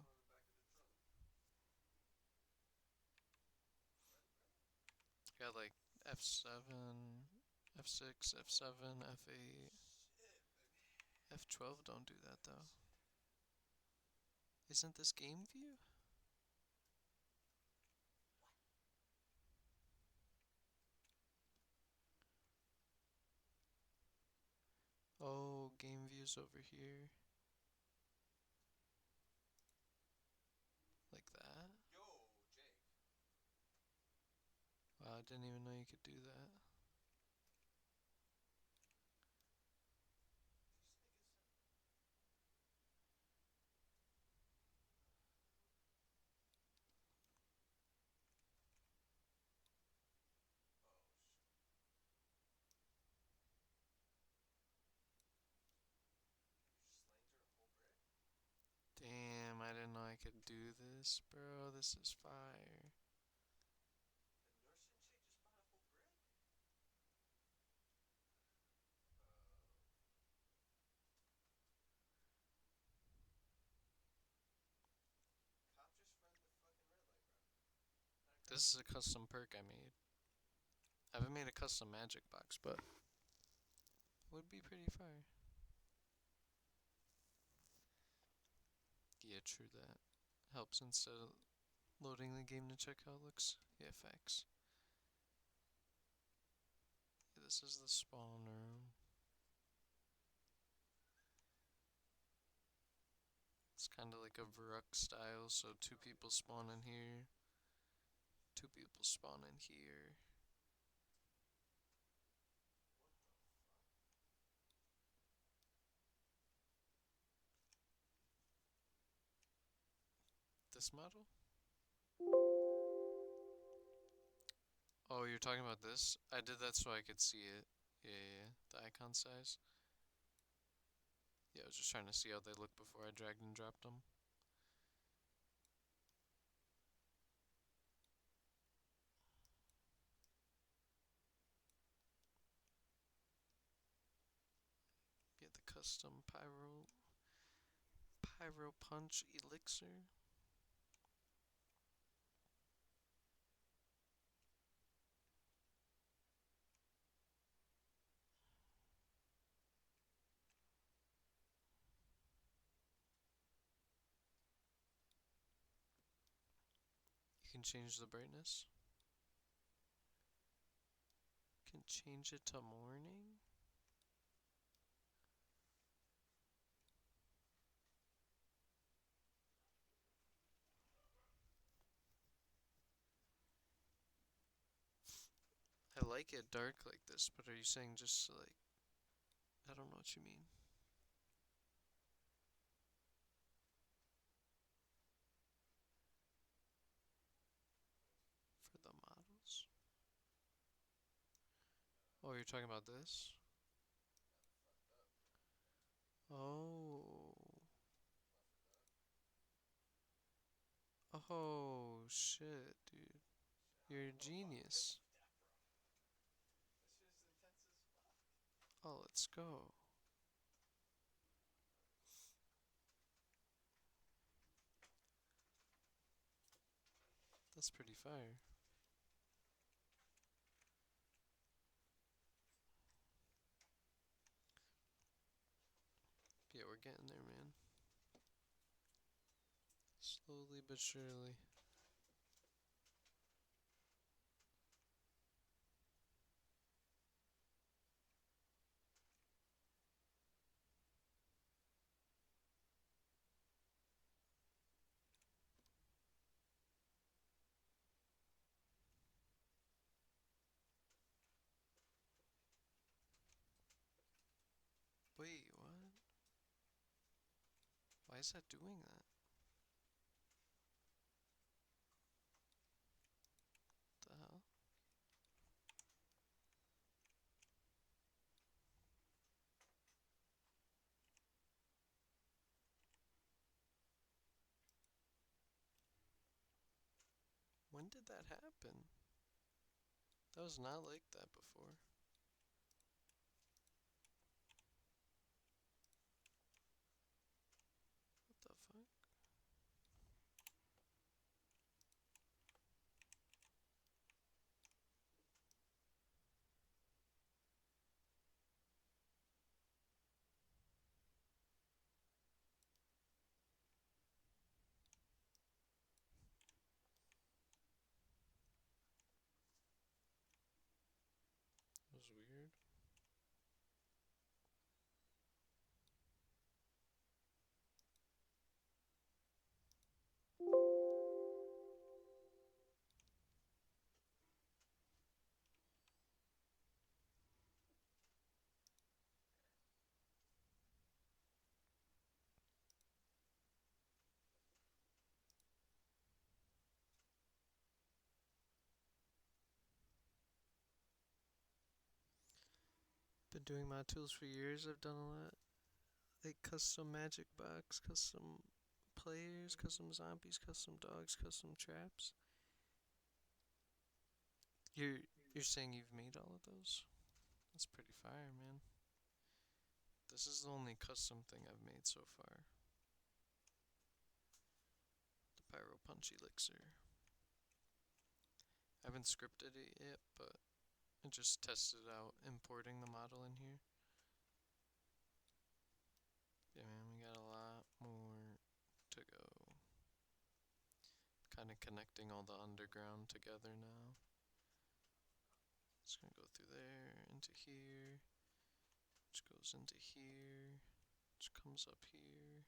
Got like F7, F6, F7, F8. F12 don't do that though. Isn't this game view? Oh, game view's over here. Like that? Wow, I didn't even know you could do that. Damn, I didn't know I could do this, bro. This is fire. This is a custom perk I made. I haven't made a custom magic box, but would be pretty fire. Yeah, true that. Helps instead of loading the game to check how it looks. Yeah, facts. Yeah, this is the spawn room. It's kind of like a Varrock style, so 2 people spawn in here. 2 people spawn in here. This model? Oh, you're talking about this? I did that so I could see it. Yeah, the icon size. Yeah, I was just trying to see how they look before I dragged and dropped them. Get the custom Pyro Punch Elixir. You can change the brightness. Can change it to morning. I like it dark like this, but are you saying just like, I don't know what you mean. For the models? Oh, you're talking about this? Oh. Oh, shit, dude. You're a genius. Oh, let's go. That's pretty fire. Yeah, we're getting there, man. Slowly but surely. is that doing that? The hell? When did that happen? That was not like that before. What the fuck? That was weird. Been doing my tools for years. I've done a lot. Like custom magic box, custom players, custom zombies, custom dogs, custom traps. You're saying you've made all of those? That's pretty fire, man. This is the only custom thing I've made so far. The Pyro Punch Elixir. I haven't scripted it yet, but I just tested out importing the model in here. Yeah, man, we got a lot more to go. Kind of connecting all the underground together now. It's gonna go through there, into here, which goes into here, which comes up here.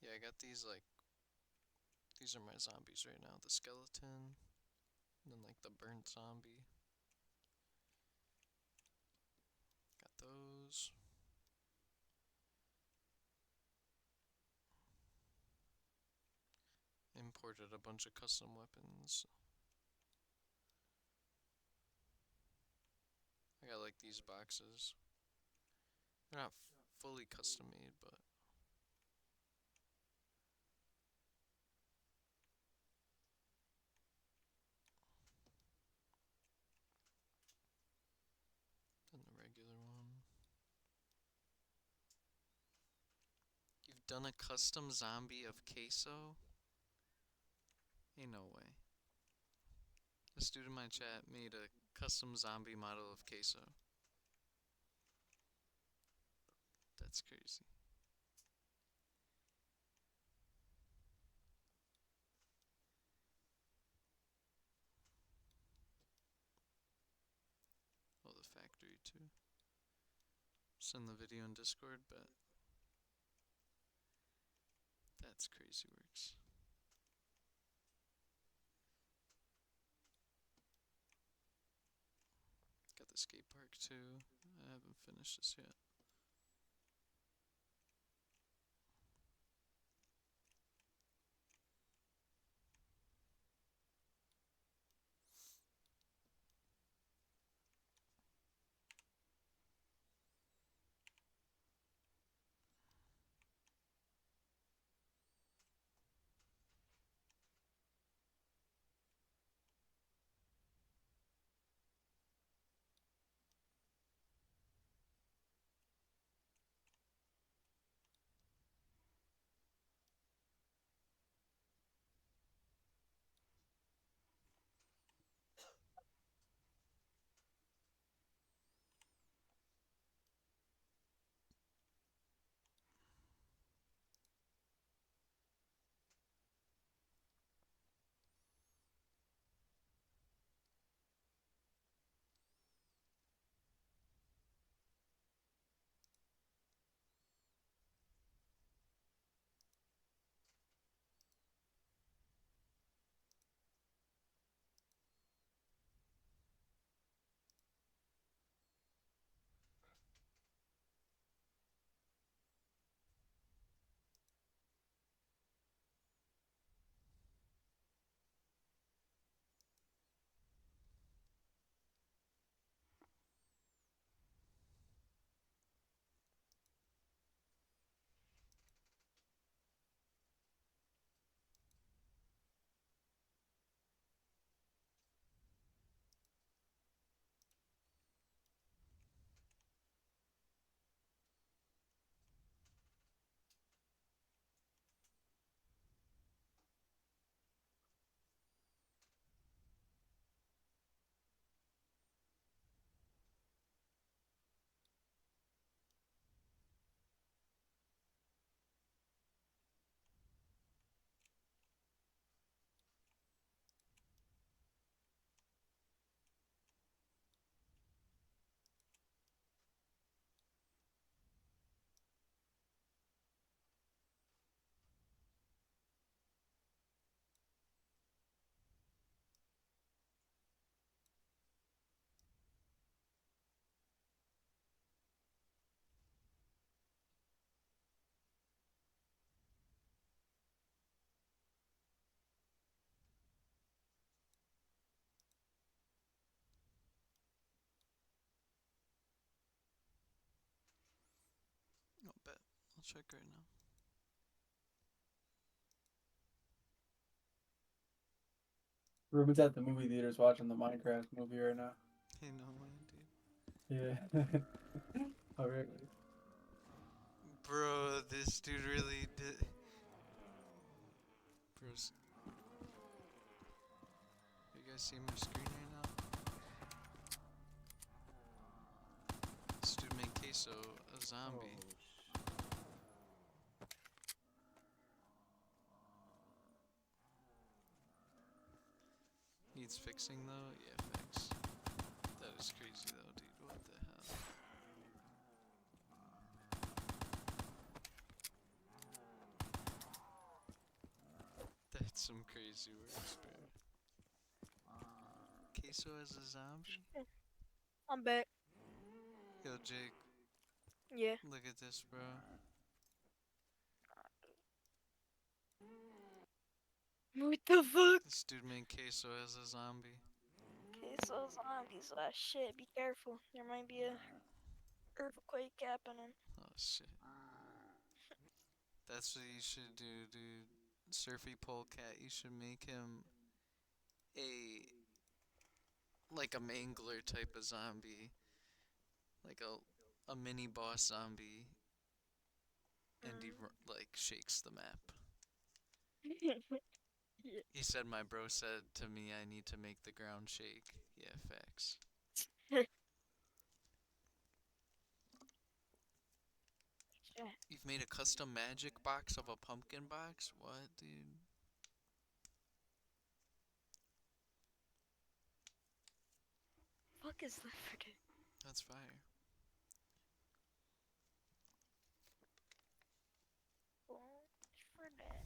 Yeah, I got these these are my zombies right now. The skeleton, and then like the burnt zombie. Got those. Imported a bunch of custom weapons. I got like these boxes. They're not fully custom made, but then the regular one. You've done a custom zombie of queso? Ain't no way. This dude in my chat made a custom zombie model of queso. That's crazy. Oh, the factory too. Send the video in Discord, but that's crazy works. Got the skate park too. I haven't finished this yet. I'll check right now. Ruben's at the movie theaters watching the Minecraft movie right now. Hey, no way, dude. Yeah. Alright. Bro, this dude really did. Bros. You guys see my screen right now? This dude made Queso a zombie. Needs fixing though? Yeah, fix. That is crazy though, dude. What the hell? That's some crazy words, bro. Queso as a zombie? I'm back. Yo, Jake. Yeah. Look at this, bro. What the fuck? This dude made Queso as a zombie. Okay, so zombies. Shit. Be careful. There might be a earthquake happening. Oh shit. That's what you should do, dude. Surfy Polecat, you should make him like a mangler type of zombie. Like a mini boss zombie. And he like shakes the map. He said my bro said to me I need to make the ground shake. Yeah, facts. You've made a custom magic box of a pumpkin box? What, dude? Fuck is that freaking? That's fire. For that.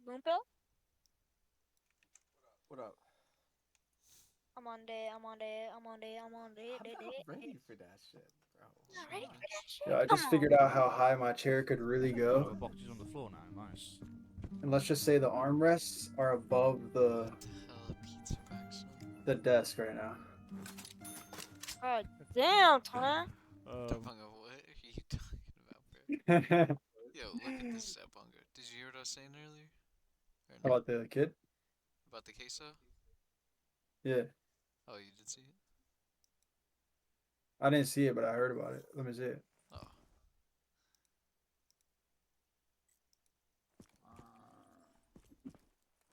Boompill? What up? I'm on day. I'm on day. I'm on day. I'm on day. I'm not ready for that shit, bro. Not ready for that shit. Yeah, I just figured out how high my chair could really go. Boxes on the floor now, nice. And let's just say the armrests are above the desk right now. God damn, Tom. Bunga, what are you talking about, bro? Yo, look at this Bunga. Did you hear what I was saying earlier? How about the kid? About the queso? Yeah. Oh, you did see it? I didn't see it, but I heard about it. Let me see it. Oh.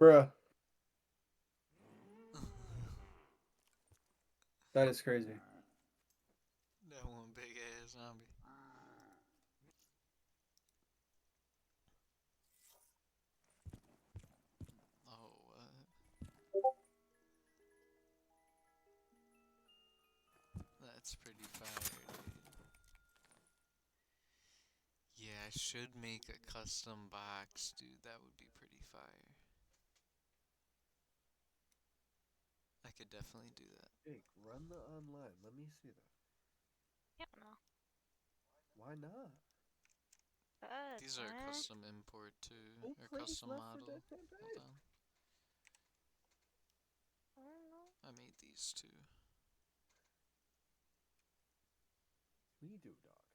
Bruh. That is crazy. That one big ass zombie. Oh, what? That's pretty fire, dude. Yeah, I should make a custom box, dude. That would be pretty fire. I could definitely do that. Jake, run the online. Let me see that. Yeah, no. Why not? These are custom import too, or custom model. Hold on. I made these too. We do, dog.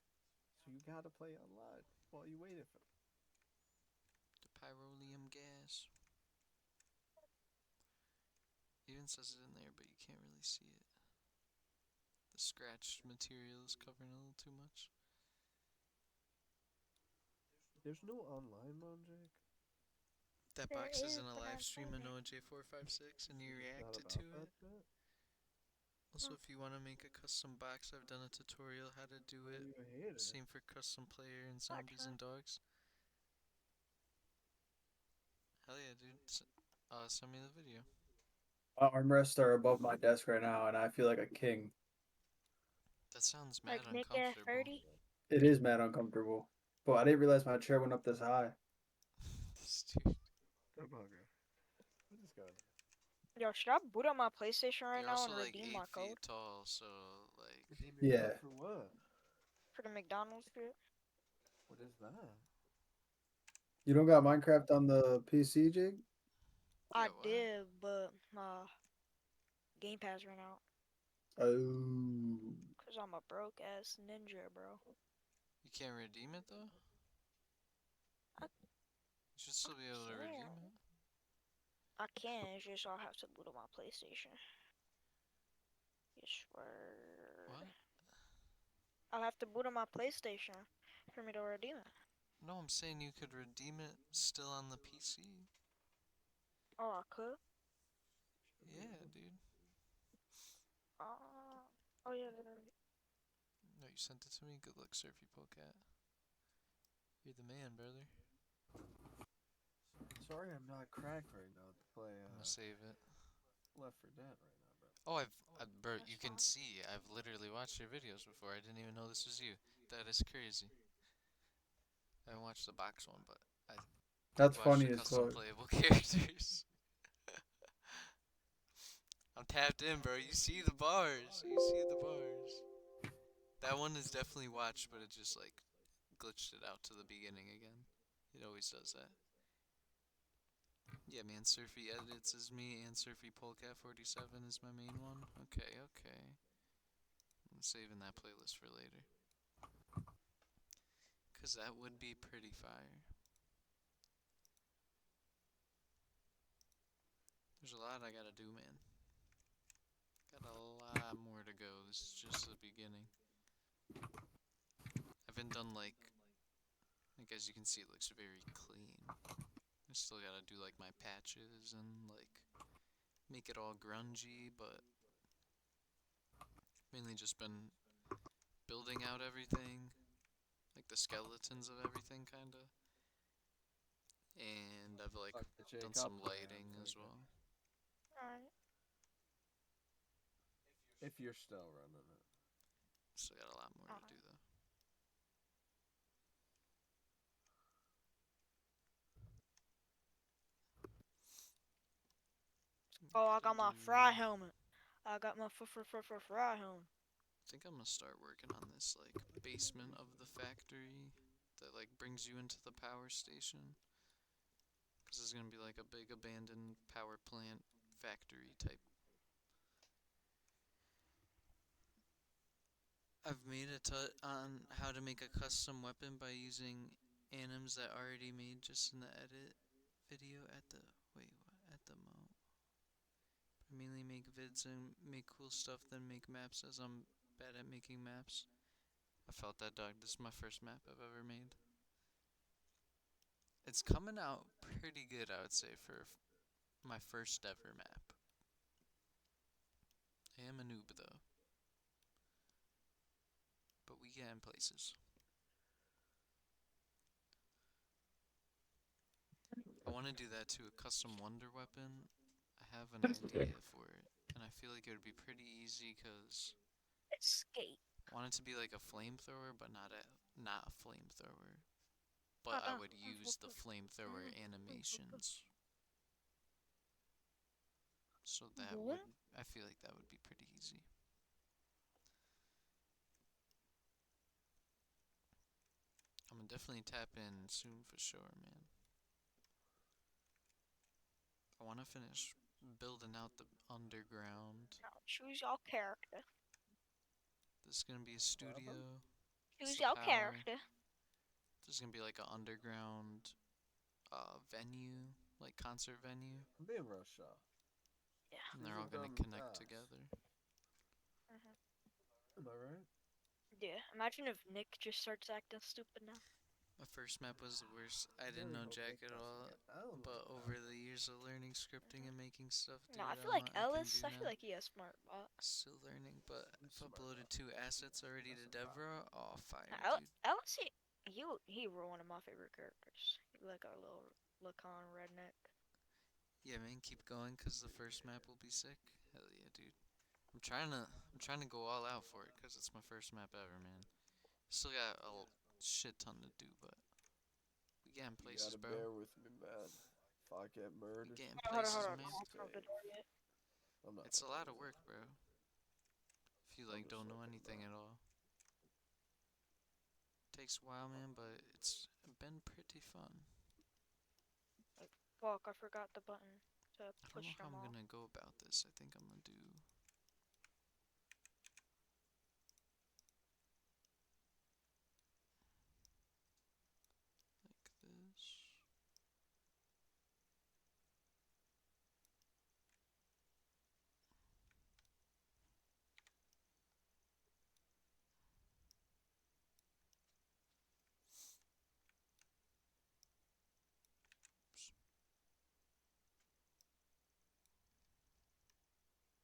So you gotta play online while you waited for them. The pyrolium gas. Even says it in there, but you can't really see it. The scratched material is covering a little too much. There's no online mode, Jake. That box is in a live stream of Noah J456 and you reacted to it. Also, if you want to make a custom box, I've done a tutorial how to do it. Same for custom player and zombies and dogs. Hell yeah, dude. Send me the video. My armrests are above my desk right now, and I feel like a king. That sounds mad Like Nick at uncomfortable. 30? It is mad uncomfortable. But I didn't realize my chair went up this high. This dude. I'm hungry. What is going on? Yo, should I boot up my PlayStation right You're now also and like redeem 8 my feet code? tall, so like. Yeah. For what? For the McDonald's shit? What is that? You don't got Minecraft on the PC, Jake? I did, but Game Pass ran out. Oh. Cause I'm a broke ass ninja, bro. You can't redeem it though? I You should still be able to redeem it. I can, it's just I'll have to boot up my PlayStation. Yes, swear. What? I'll have to boot up my PlayStation for me to redeem it. No, I'm saying you could redeem it still on the PC. Oh, I could? Yeah, dude. Oh yeah, No, you sent it to me? Good luck, Surfy Polecat. You're the man, brother. Sorry, I'm not cracked right now to play. I'm gonna save it. Left 4 Dead right now, bro. Oh, bro, you can see, I've literally watched your videos before. I didn't even know this was you. That is crazy. I haven't watched the box one, but That's watched funny the as custom fuck. playable characters. I'm tapped in, bro. You see the bars. You see the bars. That one is definitely watched, but it just like glitched it out to the beginning again. It always does that. Yeah, man, Surfy Edits is me, and Surfy Polecat 47 is my main one. Okay, okay. I'm saving that playlist for later. Cause that would be pretty fire. There's a lot I gotta do, man. Got a lot more to go. This is just the beginning. I haven't done like as you can see, it looks very clean. I still gotta do like my patches and like make it all grungy, but mainly just been building out everything, like the skeletons of everything, kinda. And I've like done some lighting as well. Alright. If you're still running it. Still got a lot more to do though. Oh, I got my fry helmet. I got my fry helmet. I think I'm gonna start working on this like basement of the factory that like brings you into the power station. Cause it's gonna be like a big abandoned power plant factory type. I've made a on how to make a custom weapon by using anims that I already made just in the edit video at the mo. I mainly make vids and make cool stuff, then make maps as I'm bad at making maps. I felt that, dog. This is my first map I've ever made. It's coming out pretty good, I would say, for my first ever map. I am a noob, though. But we get in places. I want to do that to a custom wonder weapon. I have an idea for it. And I feel like it would be pretty easy because Escape. I want it to be like a flamethrower, but not a flamethrower. But I would use the flamethrower animations. So that would, I feel like that would be pretty easy. I'm gonna definitely tap in soon for sure, man. I want to finish building out the underground. Now choose your character. This is gonna be a studio. Choose your character. This is gonna be like an underground venue, like concert venue. I'm being real shy. Yeah. And they're all gonna connect together. Am I right? Yeah. Imagine if Nick just starts acting stupid now. My first map was the worst. I didn't know jack at all, but over the years of learning scripting and making stuff, dude, No, I feel like Ellis. I feel now. like he has smart bot. Still learning, but I've uploaded 2 assets already to Devra. Oh, fire, dude. Ellis, he were one of my favorite characters. He like our little Lacan redneck. Yeah, man, keep going, cause the first map will be sick. Hell yeah, dude. I'm trying to go all out for it, cause it's my first map ever, man. Still got a shit ton to do, but we getting places, you gotta bro. bear with me, man. If I get murdered, we getting places, man. It's a lot of work, bro. If you like don't know anything at all. Takes a while, man, but it's been pretty fun. Fuck, I forgot the button to push I don't know how I'm gonna go about this. I think I'm gonna do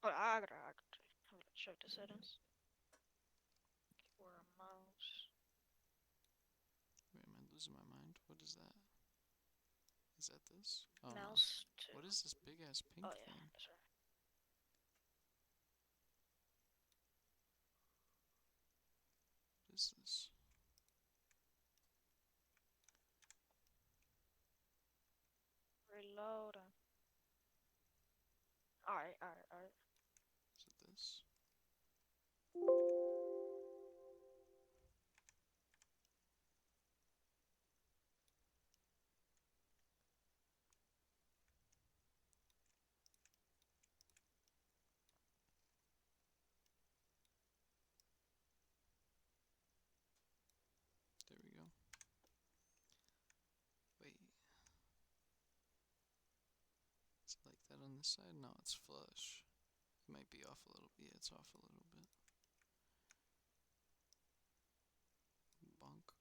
Oh, I gotta check the settings. Or a mouse. Wait, am I losing my mind? What is that? Is that this? Oh Mouse no. too. What is this big ass pink Oh yeah, thing? that's right. What is this? Reloading. Alright. Is it this? There we go. Wait. Is it like that on this side? No, it's flush. It might be off a little. Yeah, it's off a little bit. Bonk.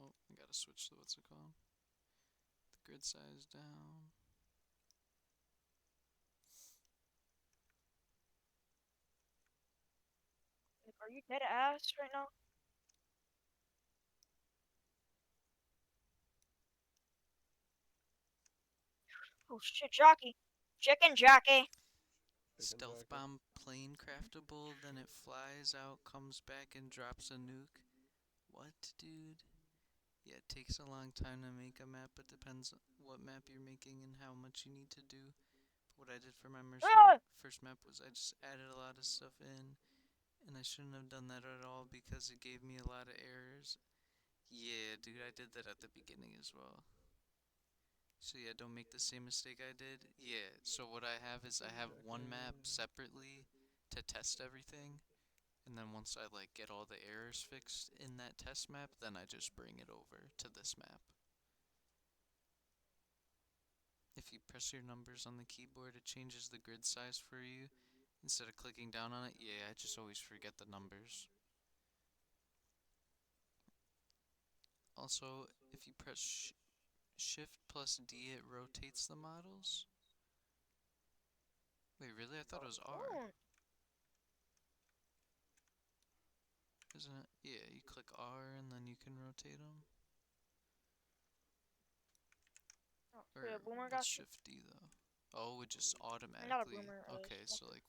Oh, I gotta switch to what's it called? The grid size down. Are you dead ass right now? Oh shit, jockey. Chicken jockey. Stealth bomb plane craftable, then it flies out, comes back, and drops a nuke. What, dude? Yeah, it takes a long time to make a map, but depends what map you're making and how much you need to do. But what I did for my first map was I just added a lot of stuff in, and I shouldn't have done that at all because it gave me a lot of errors. Yeah, dude, I did that at the beginning as well. So yeah, don't make the same mistake I did. Yeah, so what I have is I have one map separately to test everything. And then once I like get all the errors fixed in that test map, then I just bring it over to this map. If you press your numbers on the keyboard, it changes the grid size for you. Instead of clicking down on it, yeah, I just always forget the numbers. Also, if you press Shift plus D, it rotates the models. Wait, really? I thought it was R. Isn't it? Yeah, you click R and then you can rotate them. Or Yeah, boomer what's got you. Shift D though? Oh, it just automatically. Not a boomer. Okay, so like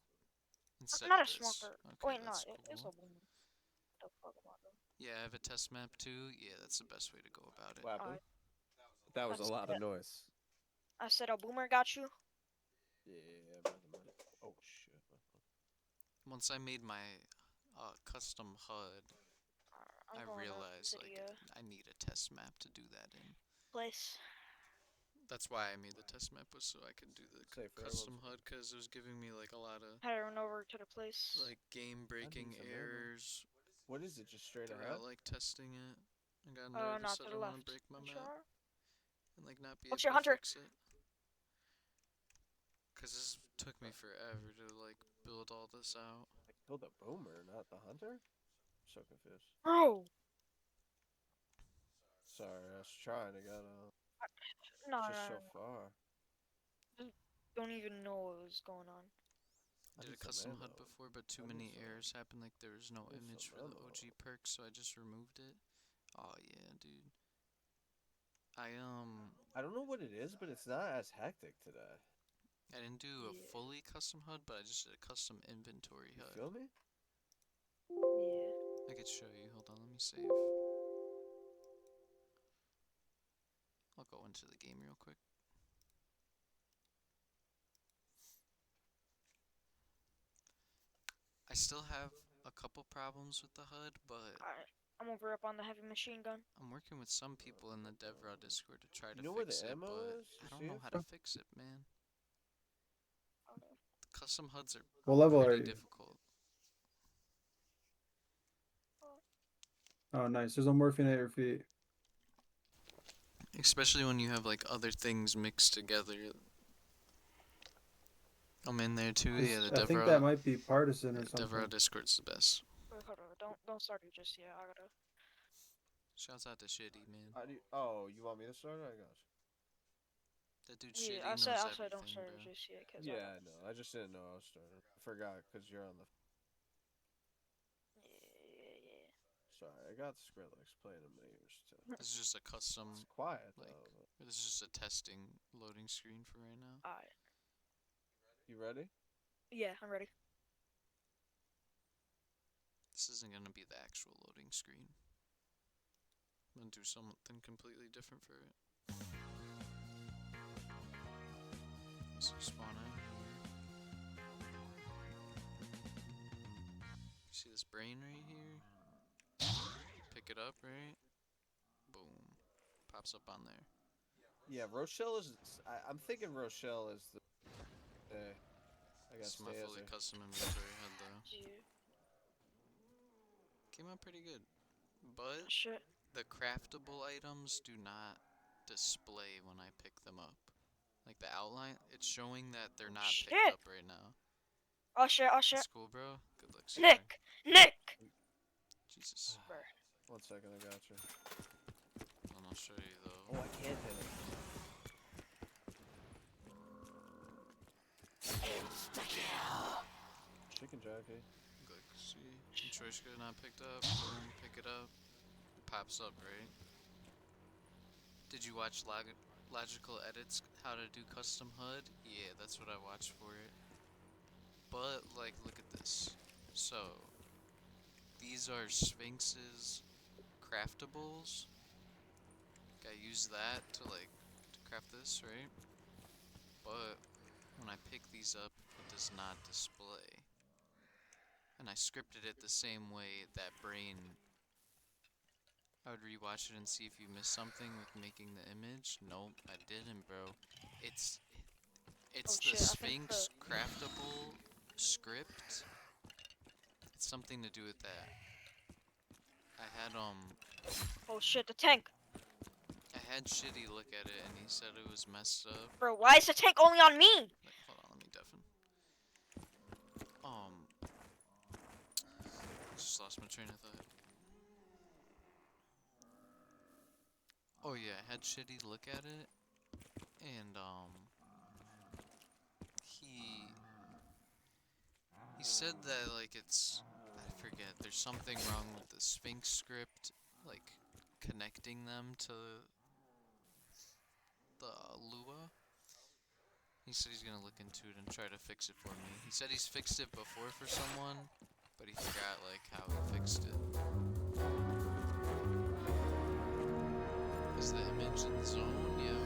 instead not of a this. smoker. Okay, Wait, no, that's it's a cool. boomer. What the fuck am I doing? Yeah, I have a test map too. Yeah, that's the best way to go about it. What happened? That was a lot of noise. I said a boomer got you. Yeah, brother. Oh shit. Once I made my custom HUD, I realized like I need a test map to do that in. Place. That's why I made the test map, was so I could do the custom HUD, because it was giving me like a lot of Had to run over to the place. like game breaking errors. What is it? Just straight throughout ahead? like testing it. I got nervous. Not I to the don't want left. to break my Sure. map and like not be What's able your to hunter? fix it. Cause this took me forever to like build all this out. Like build a boomer, not the hunter? So confused. Bro. Sorry, I was trying to get No, just so far. Don't even know what was going on. I did a custom HUD before, but too many errors happened. Like there was no image for the OG perk, so I just removed it. Oh yeah, dude. I don't know what it is, but it's not as hectic today. I didn't do a fully custom HUD, but I just did a custom inventory HUD. You feel me? Yeah. I could show you. Hold on, let me save. I'll go into the game real quick. I still have a couple problems with the HUD, but Alright, I'm over up on the heavy machine gun. I'm working with some people in the DevRaw Discord to try to You know where fix the it, ammo but is? I don't know how to fix it, man. The custom HUDs are What level are pretty you? difficult. Oh, nice. There's a morphine at your feet. Especially when you have like other things mixed together. I'm in there too. Yeah, the DevRaw. I think that might be partisan or something. DevRaw Discord's the best. Wait, hold on. Don't start it just yet. I gotta. Shouts out to Shitty, man. Oh, you want me to start it? I got you. That dude Yeah, Shitty I knows said everything, don't start bro. just yet, cause Yeah, I know. I just didn't know I was starting. I forgot because you're on the. yeah. Sorry, I got Skrillex playing in my ears too. This is just a custom, It's quiet like, though. But... this is just a testing loading screen for right now. Alright. You ready? Yeah, I'm ready. This isn't gonna be the actual loading screen. I'm gonna do something completely different for it. So spawn in here. See this brain right here? Pick it up, right? Boom. Pops up on there. Yeah, Rochelle is. I'm thinking Rochelle is the. I This guess is my fully custom inventory head though. Came out pretty good. But the craftable items do not display when I pick them up. Like the outline, it's showing that they're not picked up right now. I'll share. That's cool, bro. Good looks. Nick! Jesus. One second, I got you. And I'll show you though. Oh, I can't hit it. Chicken jockey. Click, see. Choice good not picked up. Boom, pick it up. It pops up, right? Did you watch Logical Edits, how to do custom HUD? Yeah, that's what I watched for it. But, like, look at this. So, these are Sphinx's craftables. I use that to, like, to craft this, right? But, when I pick these up, it does not display. And I scripted it the same way that brain. I would rewatch it and see if you missed something with making the image. Nope, I didn't, bro. It's the Sphinx craftable script. It's something to do with that. I had Oh shit, the tank. I had Shitty look at it and he said it was messed up. Bro, why is the tank only on me? Like, hold on, let me deafen. Just lost my train of thought. Oh yeah, I had Shitty look at it, and he said that like I forget, there's something wrong with the Sphinx script, like connecting them to the Lua. He said he's gonna look into it and try to fix it for me. He said he's fixed it before for someone, but he forgot like how he fixed it. Is the image in the zone? Yeah.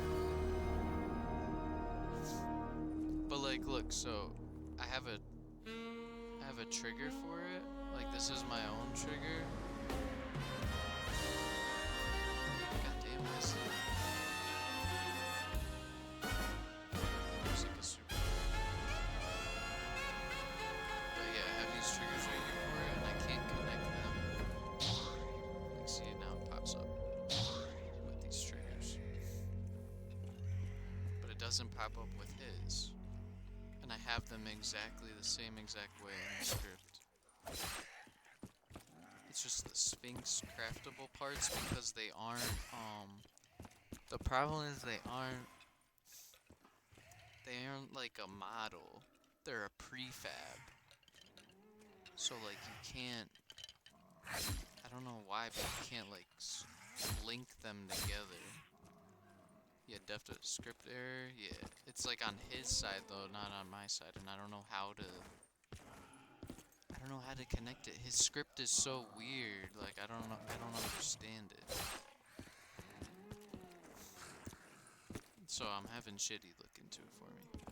But like, look, so I have a trigger for it. Like, this is my own trigger. God damn, I see. Music is super. But yeah, I have these triggers right here for it, and I can't connect them. Like, see it now, it pops up with these triggers. But it doesn't pop up with his. And I have them exactly the same exact way in the script. It's just the Sphinx craftable parts because they aren't, the problem is they aren't like a model. They're a prefab. So like you can't, I don't know why, but you can't like link them together. Yeah, script error. Yeah, it's like on his side though, not on my side, and I don't know how to connect it. His script is so weird. Like I don't understand it. So I'm having Shitty look into it for me.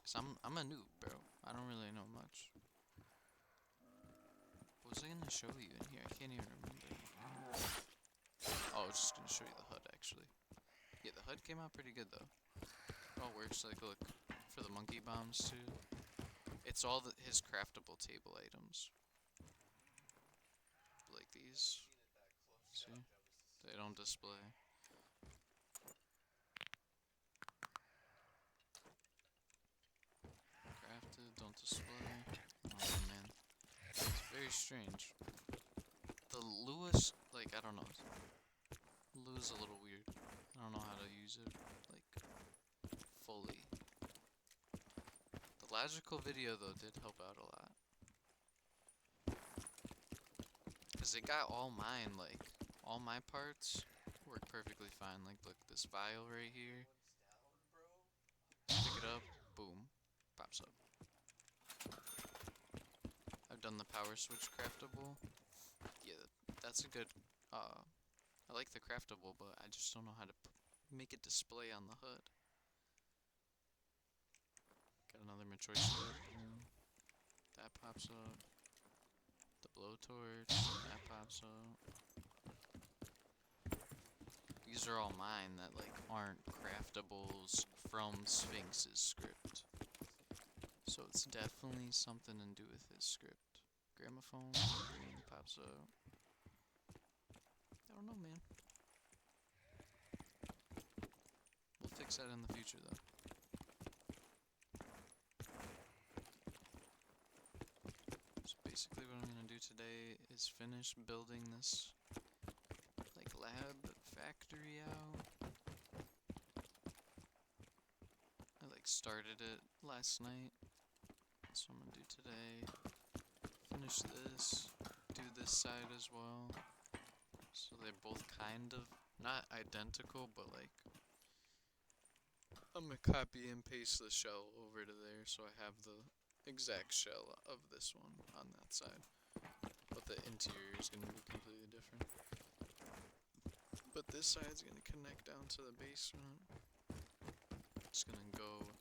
Cause I'm a noob, bro. I don't really know much. What was I gonna show you in here? I can't even remember. Oh, I was just gonna show you the HUD actually. Yeah, the HUD came out pretty good though. It all works. Like, look, for the monkey bombs too. It's all his craftable table items. Like these. See? They don't display. Crafted, don't display. Oh man. It's very strange. The Lewis, like, I don't know. Lua's a little weird. I don't know how to use it. Like, fully. The logical video though did help out a lot. Cause it got all mine, like, all my parts work perfectly fine. Like, look, this vial right here. Pick it up, boom, pops up. I've done the power switch craftable. Yeah, that's a good, I like the craftable, but I just don't know how to make it display on the hood. Got another mature sword, boom. That pops up. The blowtorch, that pops up. These are all mine that like aren't craftables from Sphinx's script. So it's definitely something to do with his script. Gramophone, green pops up. I don't know, man. We'll fix that in the future though. So basically what I'm gonna do today is finish building this like lab factory out. I like started it last night. That's what I'm gonna do today. Finish this, do this side as well. So they're both kind of not identical, but like I'm gonna copy and paste the shell over to there so I have the exact shell of this one on that side. But the interior is gonna be completely different. But this side's gonna connect down to the basement. It's gonna go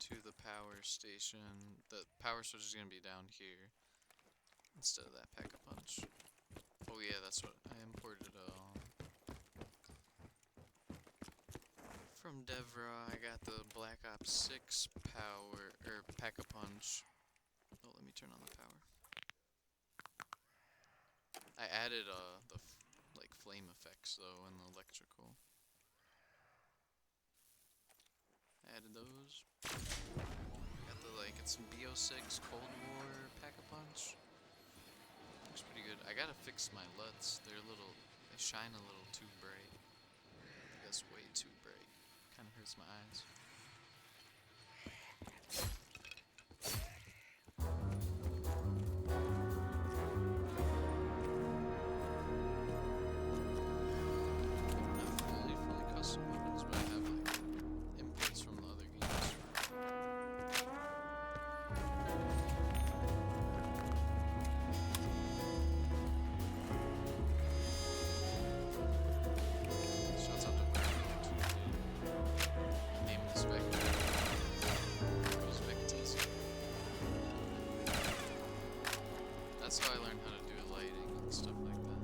to the power station. The power switch is gonna be down here instead of that pack-a-punch. Oh yeah, that's what I imported. From Devra, I got the Black Ops 6 power pack-a-punch. Oh, let me turn on the power. I added the like flame effects though and the electrical. I added those. Got the like it's some BO3 Cold War pack-a-punch. Looks pretty good. I gotta fix my LUTs. They shine a little too bright. I guess way too bright. Kinda hurts my eyes. Custom weapons, but I have like inputs from the other games. Shouts out to BO3. Name this vector. Use Vectisa. That's how I learned how to do lighting and stuff like that.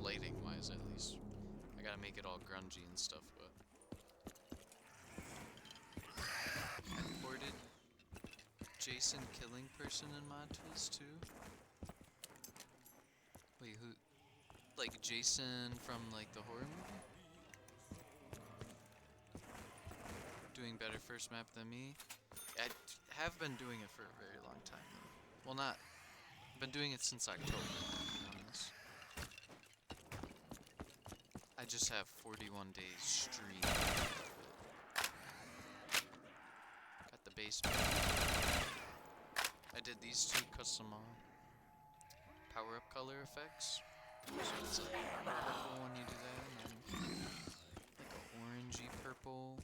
Lighting wise at least. I gotta make it all grungy and stuff, but I imported Jason killing person in mod tools too. Wait, who? Like Jason from like the horror movie? Doing better first map than me? I have been doing it for a very long time though. Well, not. I've been doing it since October, to be honest. I just have 41 days stream. Got the basement. I did these two custom power-up color effects. So it's like purple when you do that, and then like an orangey purple.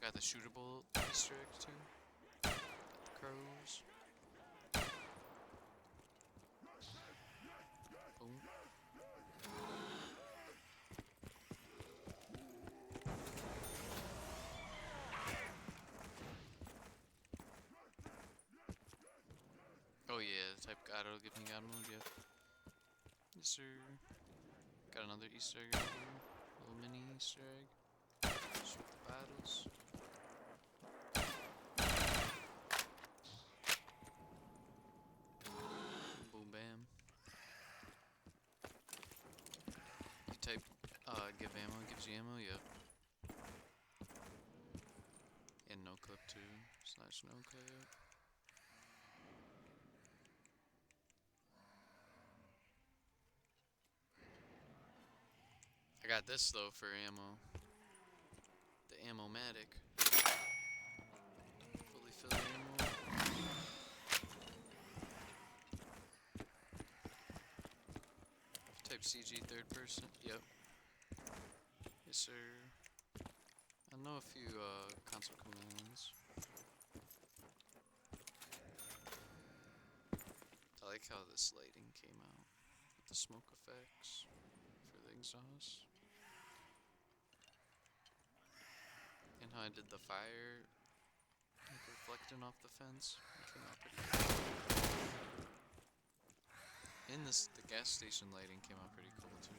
Got the shootable Easter egg too. Got the crows. Boom. Oh yeah, type auto give me god mode, yep. Yes sir. Got another Easter egg right here. Little mini Easter egg. Shoot the battles. Boom bam. You type give ammo, gives you ammo, yep. And no clip too. / no clip. got this though for ammo. The ammo-matic. Fully filled ammo. Type CG third person. Yep. Yes, sir. I know a few console commands. I like how this lighting came out with the smoke effects for the exhaust. And how I did the fire like reflecting off the fence. It came out pretty good. And this, the gas station lighting came out pretty cool too.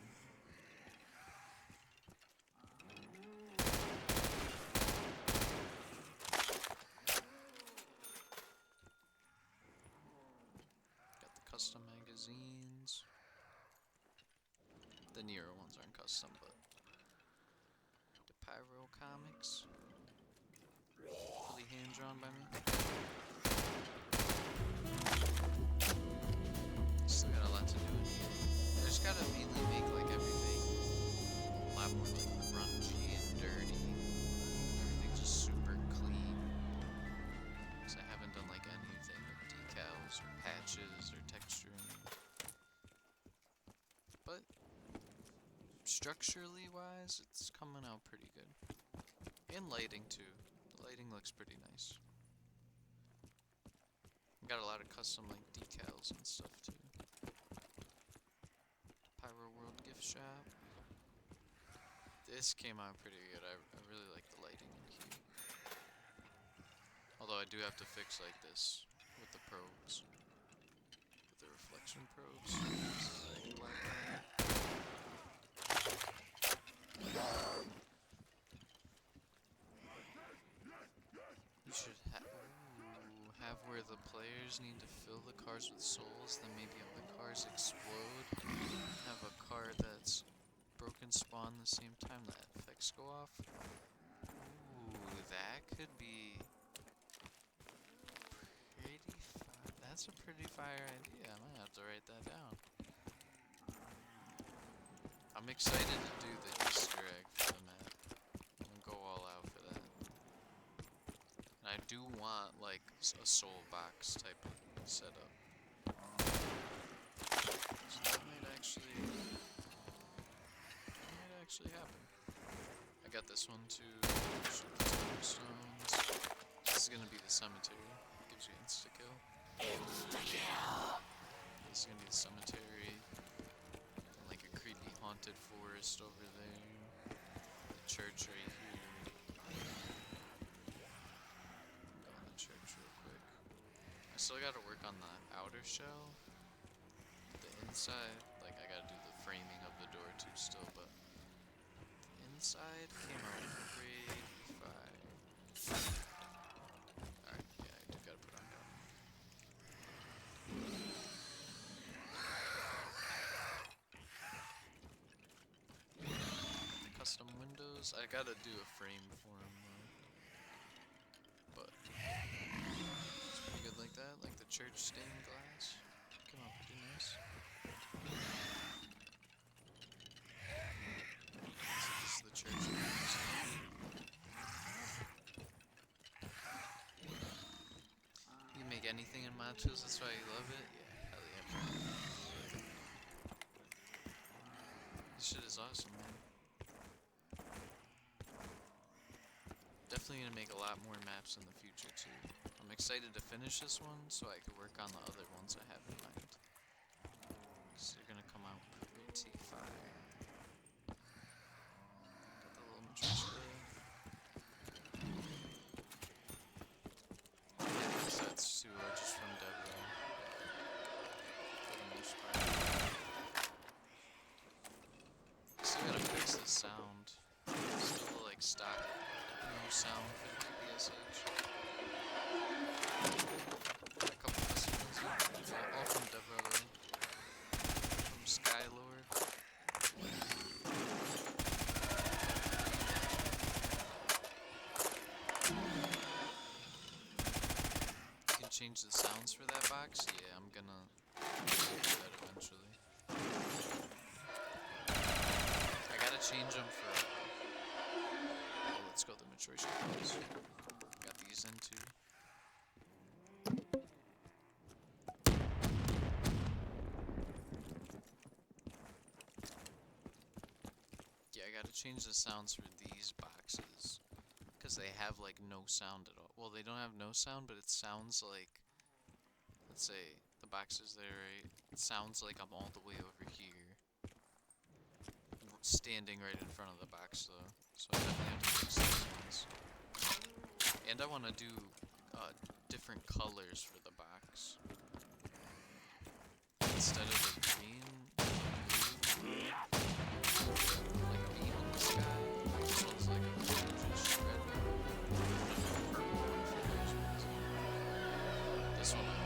Got the custom magazines. The newer ones aren't custom, but the Pyro comics. Fully hand drawn by me. Still got a lot to do in here. I just gotta mainly make like everything a lot more like grungy and dirty. Everything's just super clean. Cause I haven't done like anything with decals or patches or texturing. But structurally wise, it's coming out pretty good. And lighting too. The lighting looks pretty nice. Got a lot of custom like decals and stuff too. PyroWorld gift shop. This came out pretty good. I really like the lighting in here. Although I do have to fix like this with the probes. With the reflection probes. You should have where the players need to fill the cars with souls, then maybe have the cars explode. Have a car that's broken spawn the same time the effects go off. Ooh, that could be pretty that's a pretty fire idea. I might have to write that down. I'm excited to do the Easter egg for the map. I'm gonna go all out for that. And I do want like a soul box type of setup. So that might actually happen. I got this one too. Shoot the tombstones. This is gonna be the cemetery. Gives you insta kill. This is gonna be the cemetery. And like a creepy haunted forest over there. The church right here. Go in the church real quick. I still gotta work on the outer shell. The inside, like I gotta do the framing of the door too still, but the inside came out pretty fire. Alright, yeah, I do gotta put on down. The custom windows, I gotta do a frame for them though. But it's pretty good like that, like the church stained glass. Came out pretty nice. So this is the church. You can make anything in mod tools, that's why you love it? Yeah, hell yeah, bro. This shit is awesome, man. Definitely gonna make a lot more maps in the future too. I'm excited to finish this one so I can work on the other ones I have in mind. Cause they're gonna come out pretty fire. Got the little matryoshka. These sets too are just from Devo. For the most part. Still gotta fix the sound. Still like stock, no sound for the PSH. A couple customers, all from Devo though. From Skylord. You can change the sounds for that box? Yeah, I'm gonna do that eventually. I gotta change them for. Oh, let's go the maturation ones. Got these in too. Yeah, I gotta change the sounds for these boxes. Because they have like no sound at all. Well, they don't have no sound, but it sounds like. Let's say the box is there, right? It sounds like I'm all the way over here. Standing right in front of the box though. So I definitely have to fix those ones. And I want to do different colors for the box. Instead of the green, the blue, like a beam in the sky. This one's like a just red. This one I like.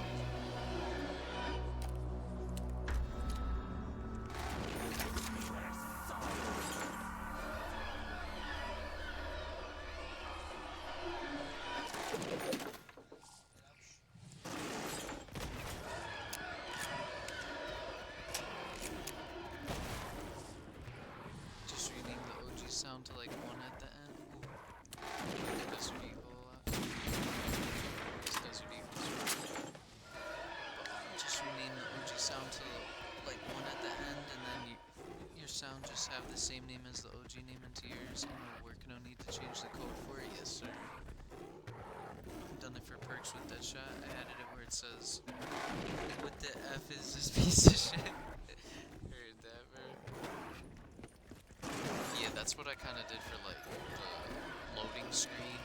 Just rename the OG sound to like one at the end. Desert Eagle a lot. It's Desert Eagles. Just rename the OG sound to like one at the end, and then your sound just have the same name as the OG name into yours, and it'll work. No need to change the code for it. Yes, sir. Done it for perks with Deadshot. I added it where it says, "What the F is this piece of shit?" Heard that, bro? Yeah, that's what I kind of did for like the loading screen.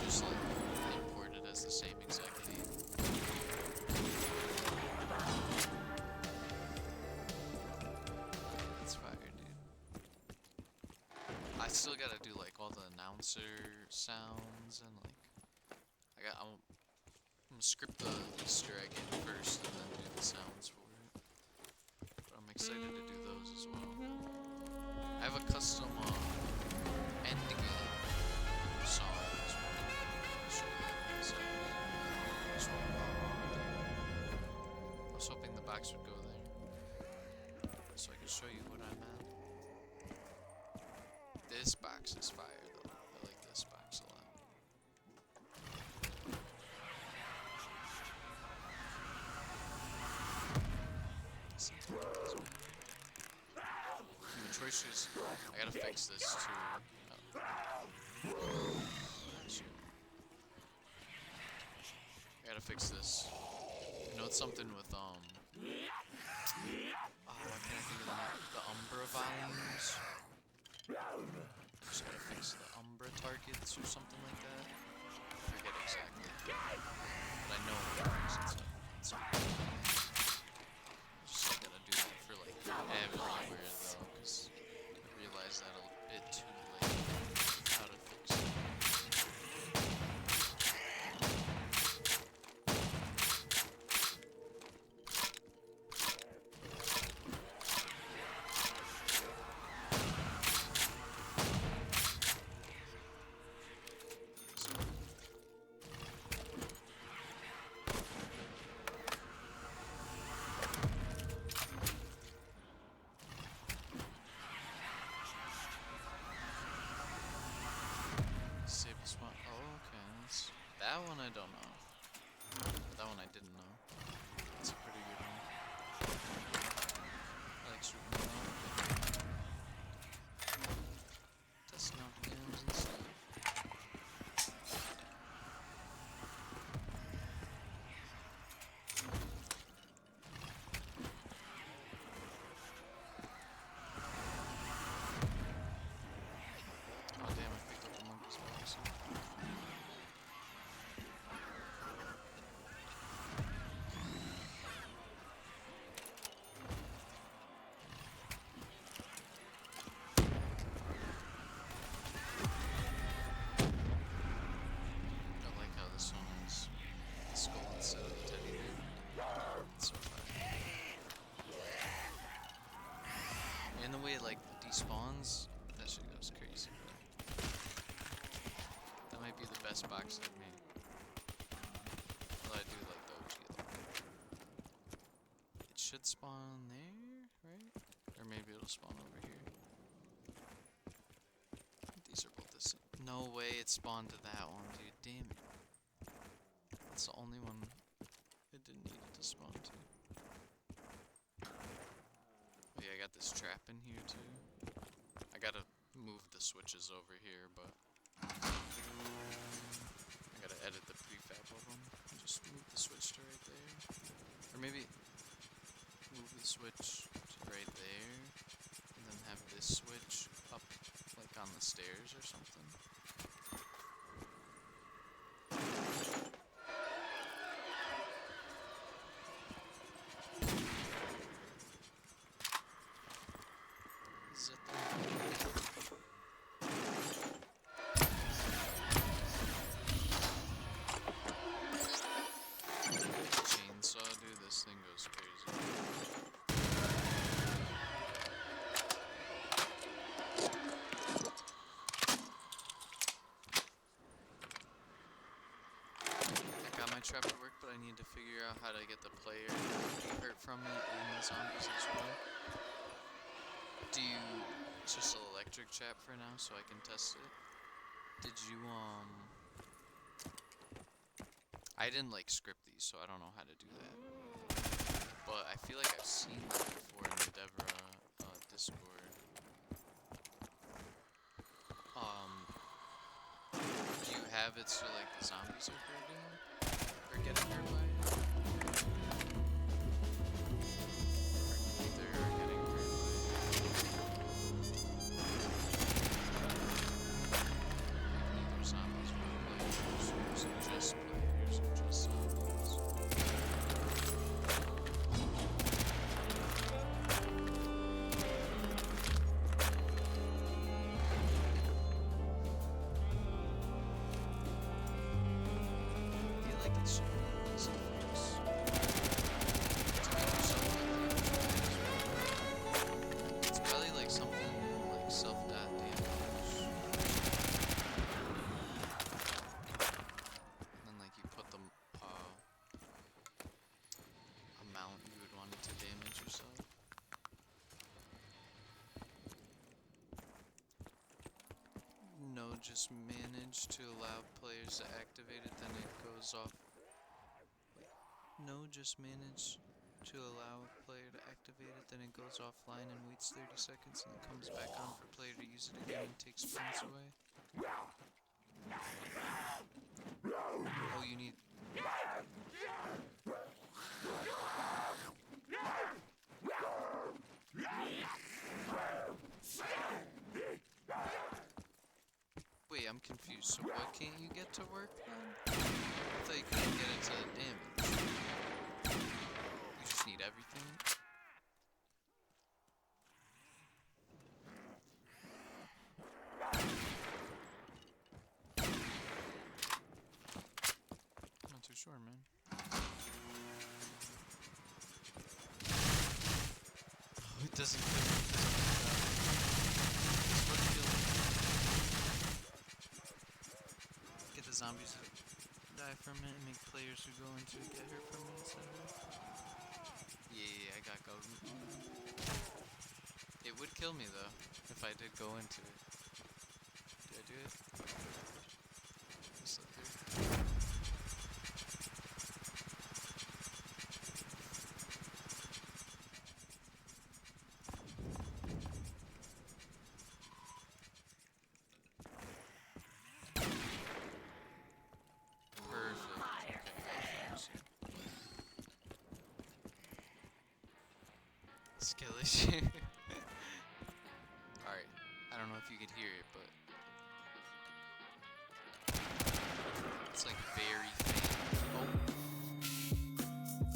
Just like import it as the same exact name. That's fire, dude. I still gotta do like all the announcer sounds and like I'm gonna script the Easter egg in first and then do the sounds for it. But I'm excited to do those as well. I have a custom end game song as well. I'll show you that in a second. I was hoping the box would go there, so I could show you what I meant. This box is fire though. I like this box a lot. Choices. I gotta fix this too. Oh. Shoot. I gotta fix this. You know, it's something with why can't I think of the name? The Umbra volumes. Just gotta fix the Umbra targets or something like that. I forget exactly. But I know it works. It's just I gotta do that for like everywhere though, because I realized that a bit too late how to fix it. That one I don't know. That one I didn't know. That's a pretty good one. I like shooting them out. Testing out the games and stuff. Oh damn, I picked up the monkey's box. And the way it like despawns, that shit goes crazy, bro. That might be the best box I've made. Well, I do like the OG though. It should spawn there, right? Or maybe it'll spawn over here. No way it spawned to that one, dude. Damn it. That's the only one it didn't need it to spawn to. Oh yeah, I got this trap in here too. I gotta move the switches over here, but I gotta edit the prefab of them. Just move the switch to right there. Or maybe move the switch to right there, and then have this switch up, like on the stairs or something. Is it chainsaw, dude? This thing goes crazy. I got my trap to work, but I need to figure out how to get the player to be hurt from it and the zombies as well. Do you just electric trap for now so I can test it? Did you I didn't like script these, so I don't know how to do that. But I feel like I've seen that before in the Devra Discord. Do you have it so like the zombies are hurting or getting hurt by it? Or neither are getting hurt by it? Neither zombies or players, so just players or just zombies. I feel like it should be easy to just to make yourself like it's probably like something like self-death damage. And then like you put the amount you would want it to damage yourself. No, just manage to allow players to activate it, then it goes off. Wait. No, just manage to allow a player to activate it, then it goes offline and waits 30 seconds and then comes back on for player to use it again and takes points away. Oh, you need... Wait, I'm confused. So what can't you get to work then? I thought you couldn't get it to damage. You just need everything? I'm not too sure, man. Oh, it doesn't kill me. It's what kills me. Get the zombies to die from it and make players who go into it get hurt from it instead of... Yeah, I got golden. It would kill me though, if I did go into it. Did I do it? Just let through. Perfect. Okay, skill issue. Alright, I don't know if you could hear it, but it's like very faint. Oh.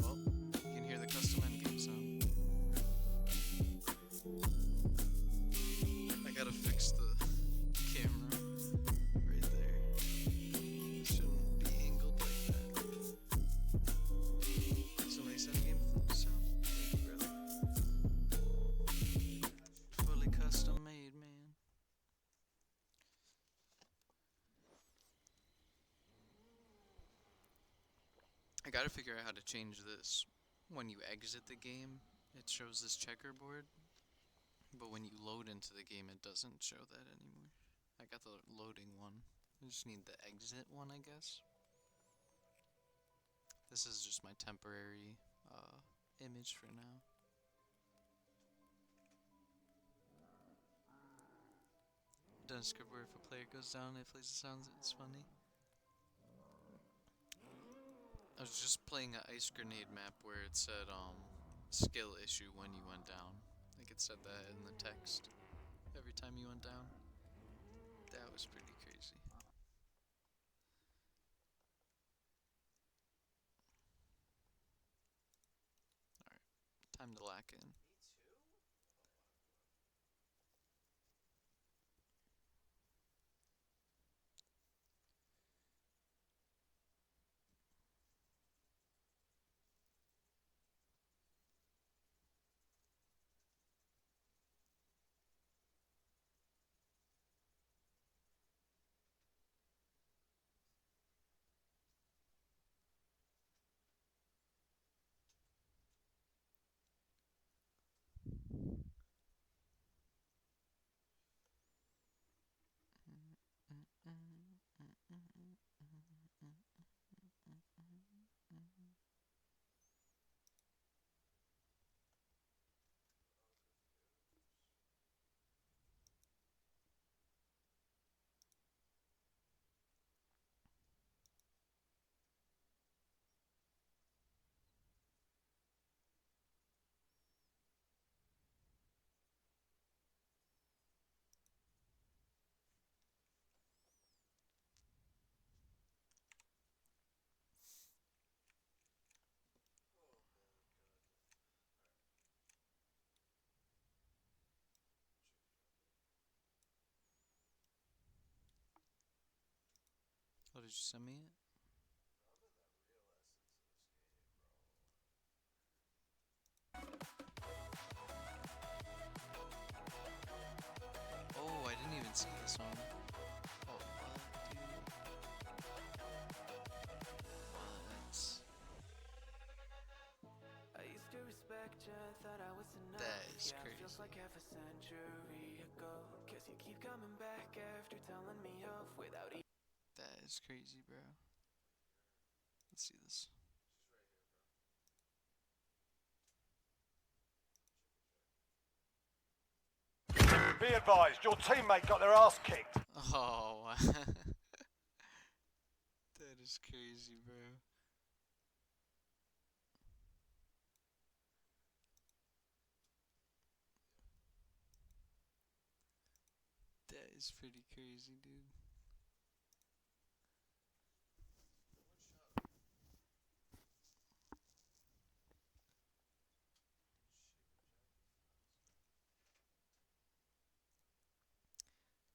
Well, you can hear the custom endgame sound. I gotta fix the camera right there. It shouldn't be angled like that. So nice endgame sound. Thank you, brother. Fully custom made, man. I gotta figure out how to change this. When you exit the game, it shows this checkerboard, but when you load into the game, it doesn't show that anymore. I got the loading one. I just need the exit one, I guess. This is just my temporary image for now. Done a script where if a player goes down, it plays the sounds. It's funny. I was just playing an ice grenade map where it said skill issue when you went down. Like it said that in the text every time you went down. That was pretty crazy. Alright, time to lock in. Oh, did you send me it? Oh, I didn't even see this one. Oh, what, dude? What? I used to respect you, thought I was enough. That is yeah, crazy. Feels like half a century ago. Guess you keep coming back after telling me off without even. That is crazy, bro. Let's see this. Be advised, your teammate got their ass kicked. Oh, that is crazy, bro. That is pretty crazy, dude.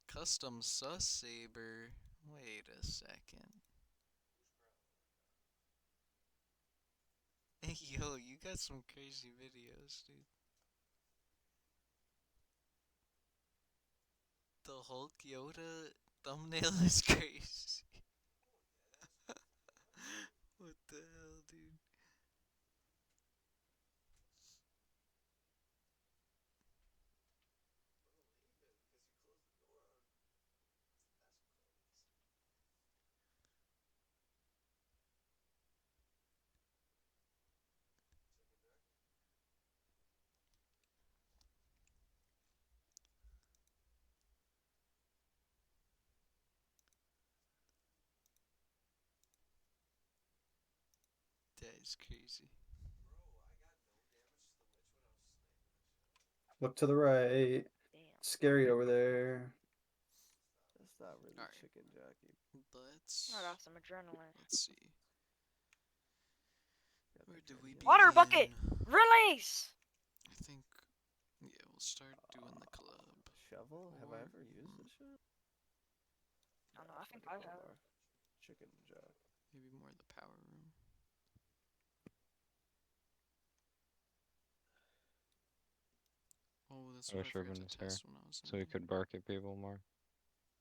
Custom sus saber. Wait a second. Hey, yo, you got some crazy videos, dude. The Hulk Yoda thumbnail is crazy. What the hell, dude? That is crazy. Look to the right. Scary over there. That's not really Alright. chicken jockey. Let's. I got some adrenaline. Let's see. Where do we begin? Water bucket! Release! I think. Yeah, we'll start doing the club. Shovel? Have I ever used this shit? I don't know, I think I have. Chicken jockey. Maybe more the power room. Oh, that's I what I wish forgot Urban to was here, test when I was so he could bark at people more.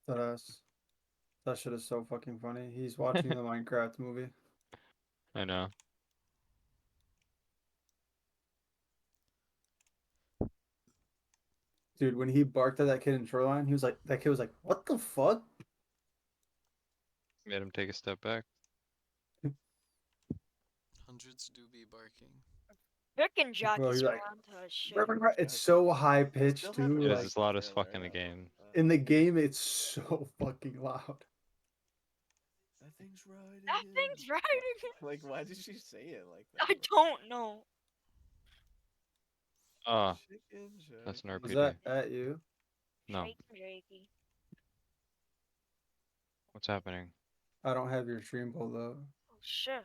That shit is so fucking funny. He's watching the Minecraft movie. I know. Dude, when he barked at that kid in Shoreline, that kid was like, "What the fuck?" Made him take a step back. Hundreds do be barking. Frickin' Bro, jockeys he's like, around us. Shit. it's so high They pitched still have too. It Like is as loud as fuck in the game. in the game, it's so fucking loud. That thing's riding. That thing's riding. Like, why did she say it like that? I don't know. Ah, Chicken that's an Was RPD. that at you? No. Jakey. What's happening? I don't have your stream pulled up. Oh shit.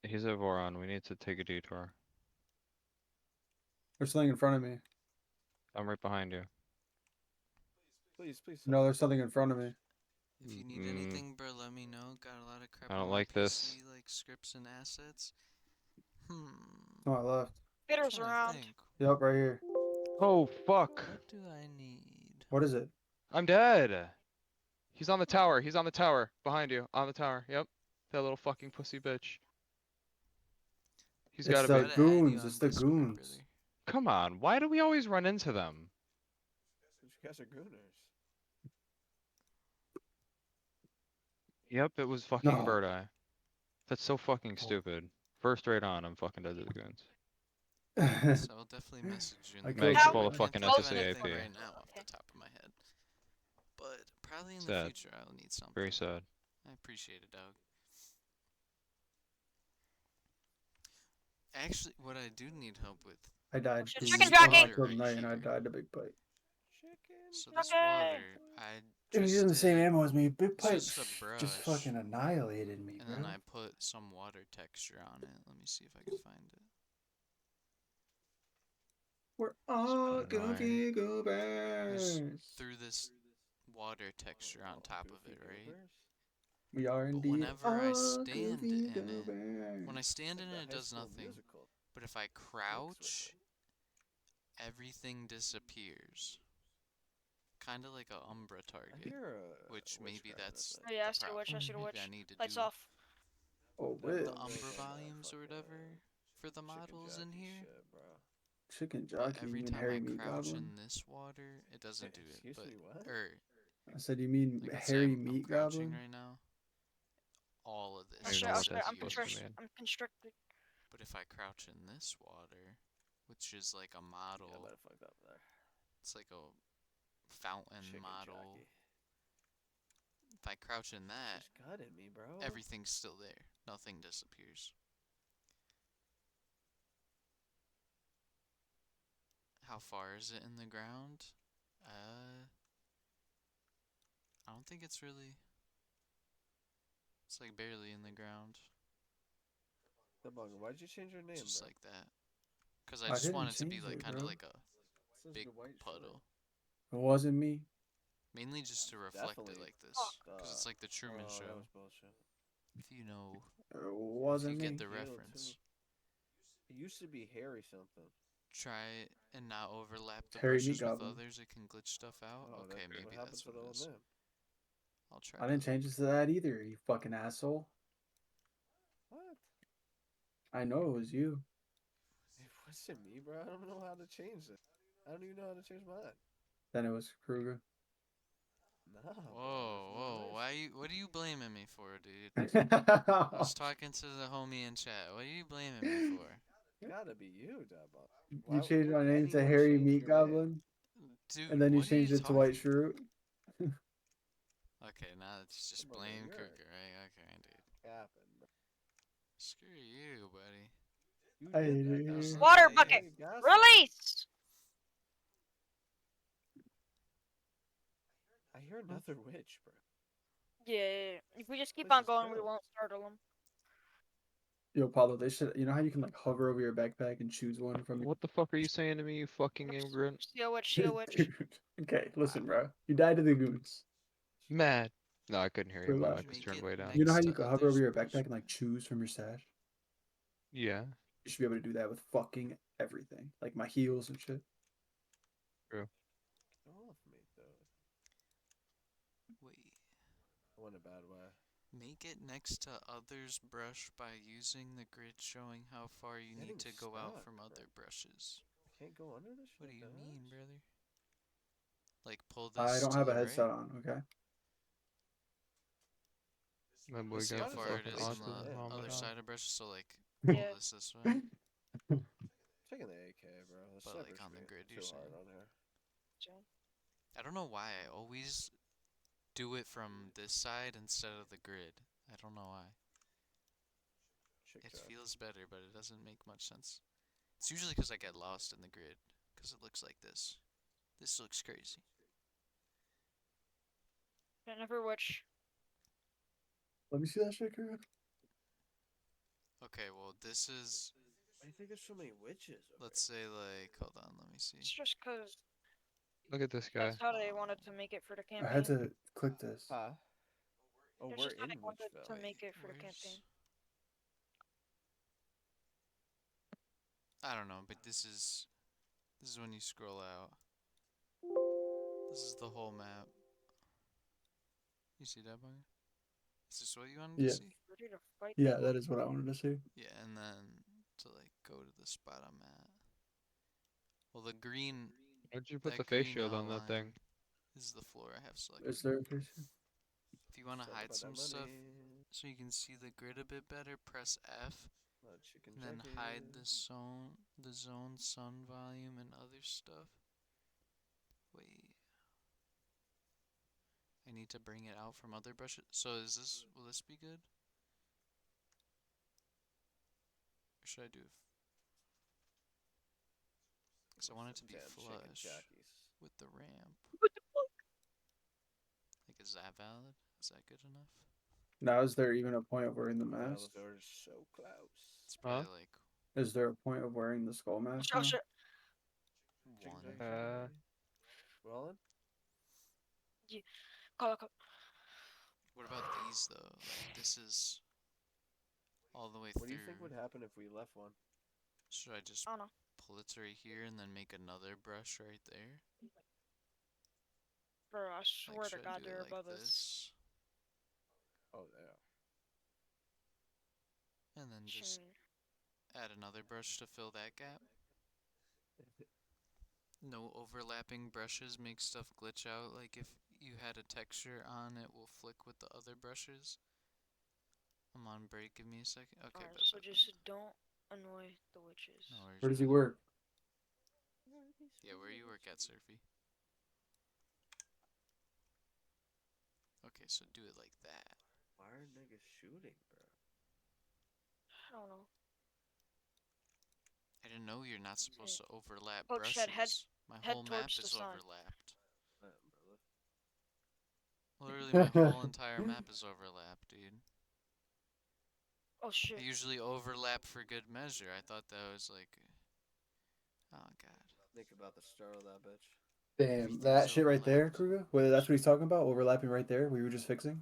He's at Voron. We need to take a detour. There's something in front of me. I'm right behind you. Please. No, there's something in front of me. If you need anything, bro, let me know. Got a lot of crap I on don't my like PC, this. like scripts and assets. Oh, I left. Spitters around. Yep, right here. Oh, fuck. What do I need? What is it? I'm dead. He's on the tower. He's on the tower. Behind you. On the tower. Yep. That little fucking pussy bitch. He's It's gotta the be. goons. It's the goons. Come on. Why do we always run into them? You guys are gooners. Yep, it was fucking No. Bird Eye. That's so fucking stupid. First raid on, I'm fucking dead to the goons. So I'll definitely message you in I the killed Meg's you. full of Can't fucking think of SSA anything AP. right now off the top of my head. But probably in the Sad. future I'll need something. Very sad. I appreciate it, dog. Actually, what I do need help with. I died. Chicken jockey! I killed Knight and I died to Big Pipe. So this water, I Dude, he's just using the same did ammo as me. Big Pipe just a brush, just fucking annihilated me, and bro. then I put some water texture on it. Let me see if I can find it. We're all Spin goofy I goobers. threw this water texture on top of it, right? We are But indeed whenever I all stand goofy in it, goobers. when I stand in Like it, the it does High School nothing. Musical. But if I crouch, everything disappears. Kind of like a Umbra target, which maybe that's Oh yeah, I the see a witch. I problem. see a witch. Maybe I need to Lights do off. Oh, the wait. Umbra volumes or whatever for the models in here. Chicken But jockey, every you mean time Harry I Meat crouch Goblin? in this water, it doesn't do it. Excuse But me, what? I said, you mean like let's say Harry I'm Meat crouching Goblin? right now. All of Oh this shit, know oh what shit, that's I'm supposed to mean. I'm constricted. But if I crouch in this water, which is like a model, Yeah, I might have fucked up there. it's like a fountain Chicken model. jockey. If I crouch in that, Just gutted me, bro. everything's still there. Nothing disappears. How far is it in the ground? I don't think it's really. It's like barely in the ground. The bug. Why'd you change your name, Just bro? like that. Because I I just didn't want it to be change like it, kind of bro. like a This is big your white puddle. It wasn't me. Mainly just to reflect it Definitely like this. Because it's like the Truman That Show. was bullshit. If you know. It If wasn't you me. get the Healed, reference. It used to be Harry something. Try and not overlap the Harry Meat brushes with Goblin. others. It can glitch stuff out. Oh, Okay, maybe what that's happened to what the it old is. name? I'll try I didn't to. change it to that either, you fucking asshole. What? I know it was you. It wasn't me, bro. I don't know how to change it. I don't even know how to change mine. Then it was Kruger. Nah. Whoa. What are you blaming me for, dude? I was talking to the homie in chat. What are you blaming me for? Gotta be you, Dubbo. You changed my would name to anyone Harry change Meat your name? Goblin, Dude, and then you what are changed it to White talking- Shroot. Okay, now it's just Come on, blame you're Kruger, right? Okay, dude. Capping, bro. Screw you, buddy. You I did that. hate That was it. Water Yeah. bucket! you got Release! I hear another witch, bro. Yeah, if we just keep Place on is going, we filled. won't startle them. Yo, Paulo, they should. You know how you can like hover over your backpack and choose one from your. What the fuck are you saying to me, you fucking immigrant? See a witch, see a witch. Dude. Okay, listen, bro. You died to the goons. Mad. No, I couldn't hear you. My Relax. mic was turned way down. You know how Next you to can hover over others, your brush backpack and like choose from your stash? Yeah. You should be able to do that with fucking everything, like my heels and shit. True. Get off me, though. Wait. I went a bad way. Make it next to others brush by using the grid showing how far you need to Getting go out stuck, from bro. other brushes. I can't go under this shit. What do you the mean, heck? brother? Like pull I this don't to have a the right. headset on. Okay. My boy See how got the far it fucking is on autism the helmet other on. side of brush. So like pull Yeah. this way. Taking the AK, bro. Let's But, never like, on the shoot grid, too you're hard saying? on here. I don't know why I always do it from this side instead of the grid. I don't know why. It feels better, but it doesn't make much sense. It's usually because I get lost in the grid, because it looks like this. This looks crazy. I never watch. Let me see that shit, Kurt. Okay, well, this is. Why do you think there's so many witches? Let's say, like, hold on, let me see. It's just cause Look at this guy. that's how they wanted to make it for the I campaign. had to click this. Huh? Oh, It's we're just how in they wanted Witchville. to make it for the campaign. I don't know, but this is when you scroll out. This is the whole map. You see that, bugger? Is this what you wanted Yeah. to see? Ready to fight Yeah, people? that is what I wanted to see. Yeah, and then to like go to the spot I'm at. Well, the green. Why'd you put that the face green shield on that outline thing? is the floor I have selected. Is there a face? If you want to Something hide about some that stuff money. so you can see the grid a bit better, press F. Chicken And then jacket. hide the zone, sun volume, and other stuff. Wait. I need to bring it out from other brushes. So will this be good? Or should I do it? Because I want it to be Damn chicken flush jackies. with the ramp. Like, is that valid? Is that good enough? Now, is there even a point of wearing the The mask? elevator is so close. It's probably like Is there a point of wearing the skull mask? Oh now? shit! one. Rolling? Yeah. Call. What about these though? Like, this is all the way What do through. you think would happen if we left one? Should I just I don't know. pull it to right here and then make another brush right there? Bro, I swear Like, to should I God, do they're it like above us. this? Oh, yeah. And then just add another brush to fill that gap. No overlapping brushes make stuff glitch out. Like if you had a texture on, it will flick with the other brushes. I'm on break. Give me a second. Okay, Alright, so just don't annoy the witches. No worries, Where does he brother. work? Yeah, where you work at, Surfy? Okay, so do it like that. Why are niggas shooting, bro? I don't know. I didn't know you're not supposed to overlap Oh, brushes. shit, head My whole map towards the is sun. overlapped. Literally, my whole entire map is overlapped, dude. Oh shit. I usually overlap for good measure. I thought that was like... Oh, God. Think about the start of that bitch. Damn, that shit right there, Kruger? Whether that's what he's talking about, overlapping right there, we were just fixing?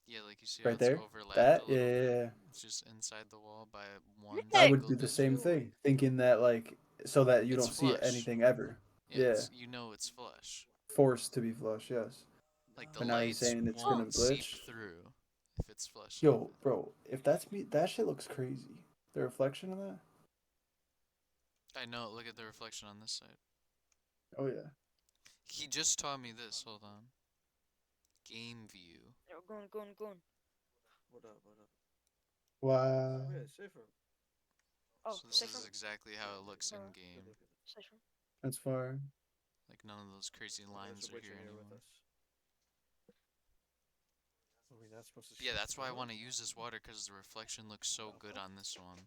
Yeah, like you see how Right it's there? overlapped That? a little Yeah, bit? yeah, yeah. It's just inside the wall by one I would single do the digit. same thing, thinking that, like, so that you It's don't see flush. anything ever. Yeah, Yeah. you know it's flush. Forced to be flush, yes. Like the But now he's lights saying it's gonna won't seep glitch. through if it's flush. Yo, bro, if that's me, that shit looks crazy. The reflection of that? I know, look at the reflection on this side. Oh, yeah. He just taught me this, hold on. Game view. Yo, going. What up, what up? Wow. Yeah, safer. Oh, So this is exactly how it looks in game. Safer. That's fire. Like none of those crazy lines are here with anymore. us. Are we not supposed to Yeah, shut that's the why I door? want to use this water because the reflection looks so good on this one.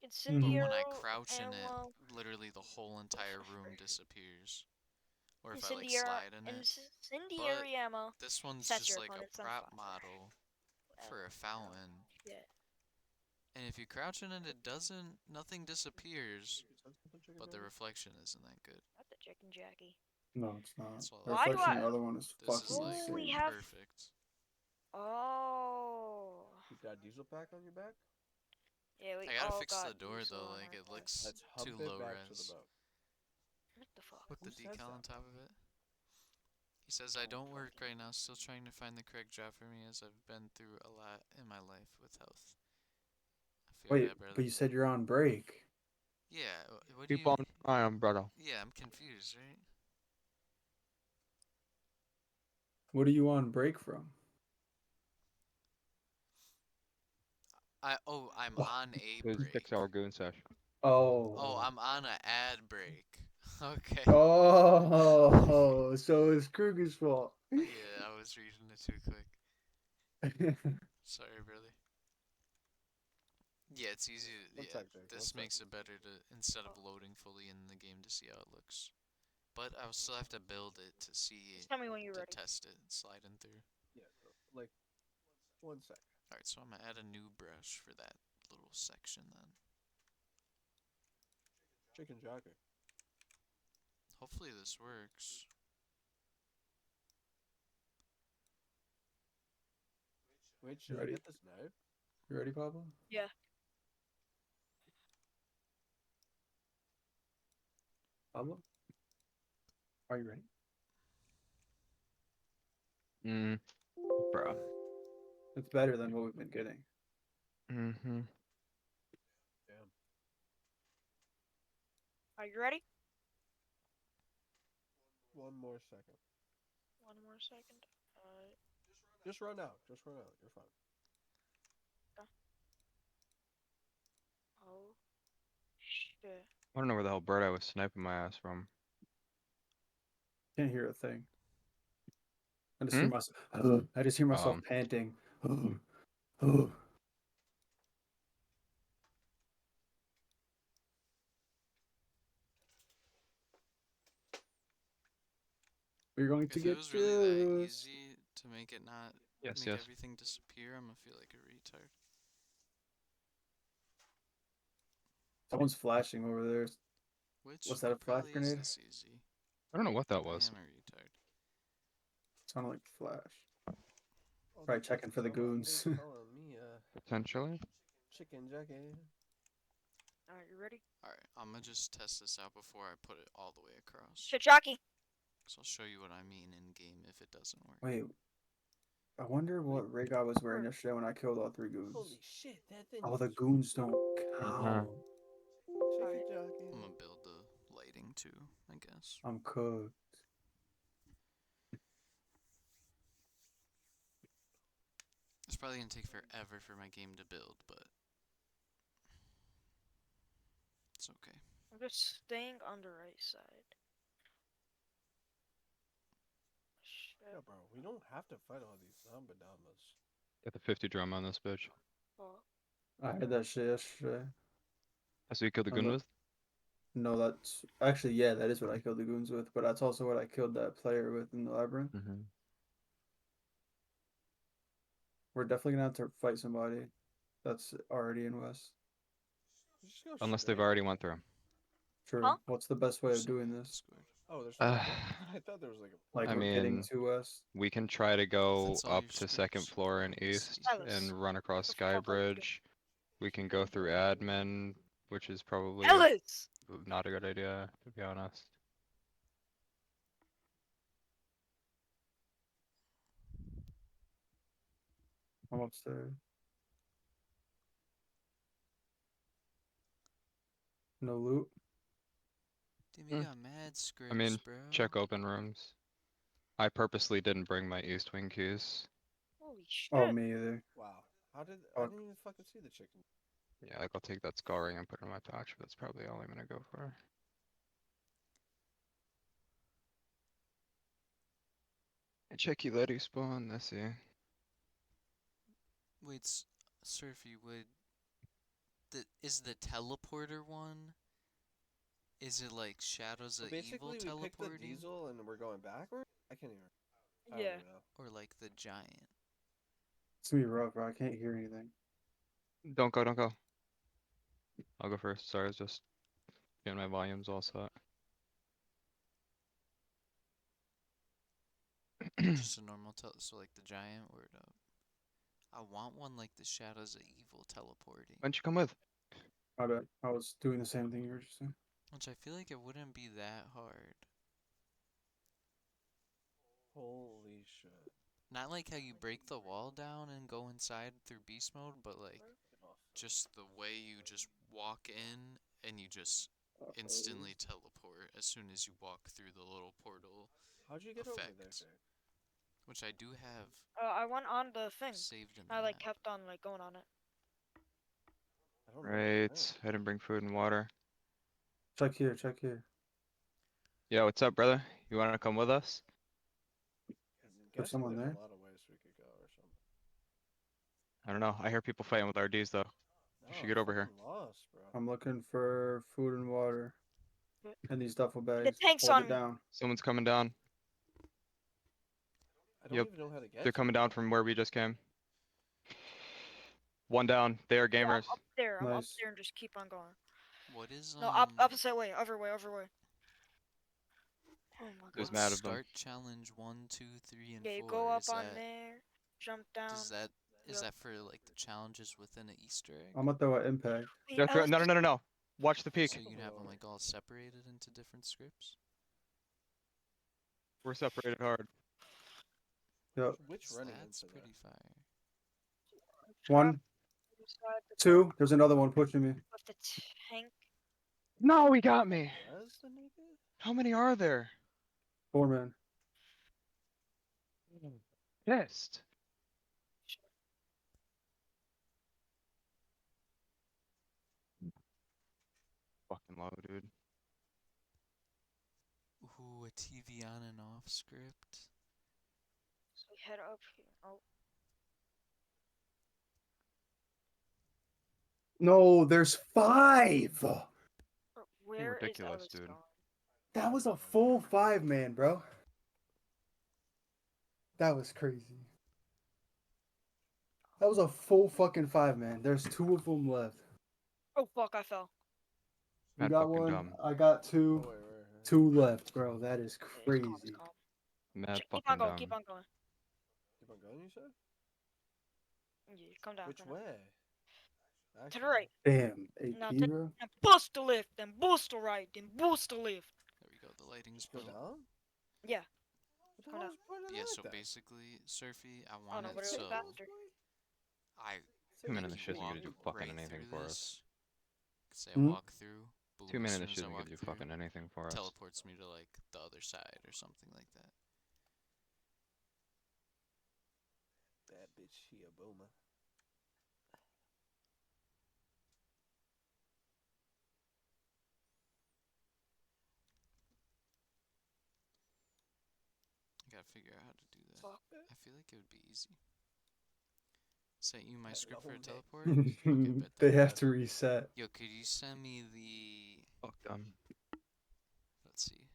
Incendiary When I crouch in ammo. it, literally the whole entire room disappears. Or if I like Incendiary, slide in it. incendiary ammo. This one's Sets just your like a opponents on prop fire. model for a fountain. Yeah. And if you crouch in it, nothing disappears. But the reflection isn't that good. Not the chicken Jackie. No, it's not. That's all The Why do reflection I- of the other one is This fucking is like insane. we have- perfect. Oh. You got diesel pack on your back? Yeah, we I gotta all fix got the door diesel though, on like our it back. looks Let's too hump it low back to the res. boat. What the fuck? Put the Who says decal on that? top of it. He says, I don't work right now, still trying to find the correct job for me as I've been through a lot in my life with health. I feel Wait, that, brother. but you said you're on break. Yeah, what do Keep you... on trying, brother. Yeah, I'm confused, right? What are you on break from? I'm on a It was break. 6-hour goon sesh. Oh, Oh. I'm on a ad break. Okay. Oh, so it's Kruger's fault. Yeah, I was reading it too quick. Sorry, brother. Yeah, it's easy to, One yeah, sec, Jake, this one makes it better to, instead of loading fully in the game to see how it looks. But I will still have to build it to see, Just tell me when you're to ready. test it, sliding through. Yeah, so, like, 1 sec. Alright, so I'm gonna add a new brush for that little section then. Chicken jockey. Hopefully this works. Wait, You should I ready? get this now? You ready, Pablo? Yeah. Pablo? Are you ready? Bruh. It's better than what we've been getting. Mm-hmm. Damn. Are you ready? One more second. One more second. Just run out. Just run out. You're fine. Oh, shit. I don't know where the hell bird I was sniping my ass from. Can't hear a thing. I just Hmm? hear myself. I just hear myself panting. We're going to If it get was really that juice. easy to make it not, Yes, make yes. everything disappear, I'm gonna feel like a retard. Someone's flashing over there. Which What's that, a it flash probably is grenade? this easy. I don't know what that I was. am a retard. Sounded like flash. Oh, Probably this checking for the fella goons. is calling me Potentially. chicken jockey. Alright, you ready? Alright, I'm gonna just test this out before I put it all the way across. Shit, jockey. So I'll show you what I mean in game if it doesn't work. Wait. I wonder what rig I was wearing yesterday when I killed all 3 goons. Holy shit, that thing. Oh, the goons don't count. Chicken jockey. I'm gonna build the lighting too, I guess. I'm cooked. It's probably gonna take forever for my game to build, but it's okay. I'm just staying on the right side. Shit. Yeah, bro, we don't have to fight all these zombie-damas. Get the 50 drum on this bitch. Fuck. I had that shit yesterday. That's what you killed the On goon the- with? No, that's actually, yeah, that is what I killed the goons with, but that's also what I killed that player with in the labyrinth. Mm-hmm. We're definitely gonna have to fight somebody that's already in West. Just go Unless they've straight. already went through. True. Huh? What's the best way of doing this? Oh, there's no I thought there was like a Like I we're getting mean, to West. we can try to go That's all up your to second scripts. floor and east Silas, and run across what the fuck are you doing? Skybridge. We can go through admin, which is probably Ellis! not a good idea, to be honest. I'm upstairs. No loot. Damn, you got mad scripts, I mean, bro. check open rooms. I purposely didn't bring my east wing keys. Holy shit. Oh, me either. Wow. How did I didn't even fucking see the chicken. Yeah, like I'll take that skull ring and put it in my pouch, but that's probably all I'm gonna go for. Check you let you spawn, let's see. Wait, Surfy, is the teleporter one? Is it like Shadows So of Evil basically, we picked the teleporting? diesel and we're going backward. I can't even. I don't Yeah. even know. Or like the giant? It's gonna be rough, bro. I can't hear anything. Don't go, don't go. I'll go first. Sorry, I was just getting my volumes all set. Just a normal so like the giant word up. I want one like the Shadows of Evil teleporting. When'd you come with? My bad. I was doing the same thing you were just saying. Which I feel like it wouldn't be that hard. Holy shit. Not like how you break the wall down and go inside through beast mode, but like just the way you just walk in and you just instantly teleport as soon as you walk through the little portal. How'd you get over there, Jake? which I do have I went on the thing. saved in the I like map. kept on like going on it. I don't know. Right. I didn't bring food and water. Check here, check here. Yeah, what's up, brother? You wanna come with us? There's someone There's there. a lot of ways we could go or something. I don't know. I hear people fighting with RDs though. You should get over here. Fucking lost, bro. I'm looking for food and water. And these duffel The bags. tank's Hold on it me. down. Someone's coming down. I don't Yep. even know how to get They're coming down from where we just came. One down. They are Yeah, gamers. I'm up there. I'm up Nice. there and just keep on going. What is No, opposite way. Other way. Other way. Oh my Who's god. mad at them? Start challenge 1, 2, 3, and Yeah, you 4. go up Is on that, there, jump down. is that Yep. for like the challenges within an Easter egg? I'm gonna throw an impact. Wait, No, Alice, no, no, no, no. Watch the peak. So you can have them like all separated into different scripts. We're separated hard. Yep. Which running That's into pretty fire. One, two. There's another one pushing me. With the tank. No, he got me. Res the nigga? How many are there? 4 man. Pissed. Fucking low, dude. Ooh, a TV on and off script. So we head up here. Oh. No, there's 5. Where ridiculous, is dude. Alice going? That was a full 5 man, bro. That was crazy. That was a full fucking 5 man. There's 2 of them left. Oh fuck! I fell. You Mad got fucking one. dumb. I got 2. Oh, wait. 2 left, bro. That is It's crazy. calm, it's calm. Mad Keep on fucking going. dumb. Keep on going. Keep on going, you said? Yeah, come down. Which come down. way? To the right. Damn, Now, AP, bro. now boost the lift, then boost the right, then boost the lift. There we go. The lighting's Go built. down? Yeah. What the Come hell down. is the point of Yeah. that So then? basically, Surfy, I Oh want no, it but it so was faster. I 2 men in make the you shit, you walk gonna do fucking right anything through for us. this. Say I Hmm? walk through. Boom. 2 men as in the soon shit, as I you walk gonna do through, fucking anything for us. teleports me to like the other side or something like that. Bad bitch, he a boomer. I gotta figure out how to do that. Fuck. I feel like it would be easy. Sent you my script for a Hello, teleport? Okay, bet They that. have to reset. Yo, could you send me the... Fuck them. Let's see.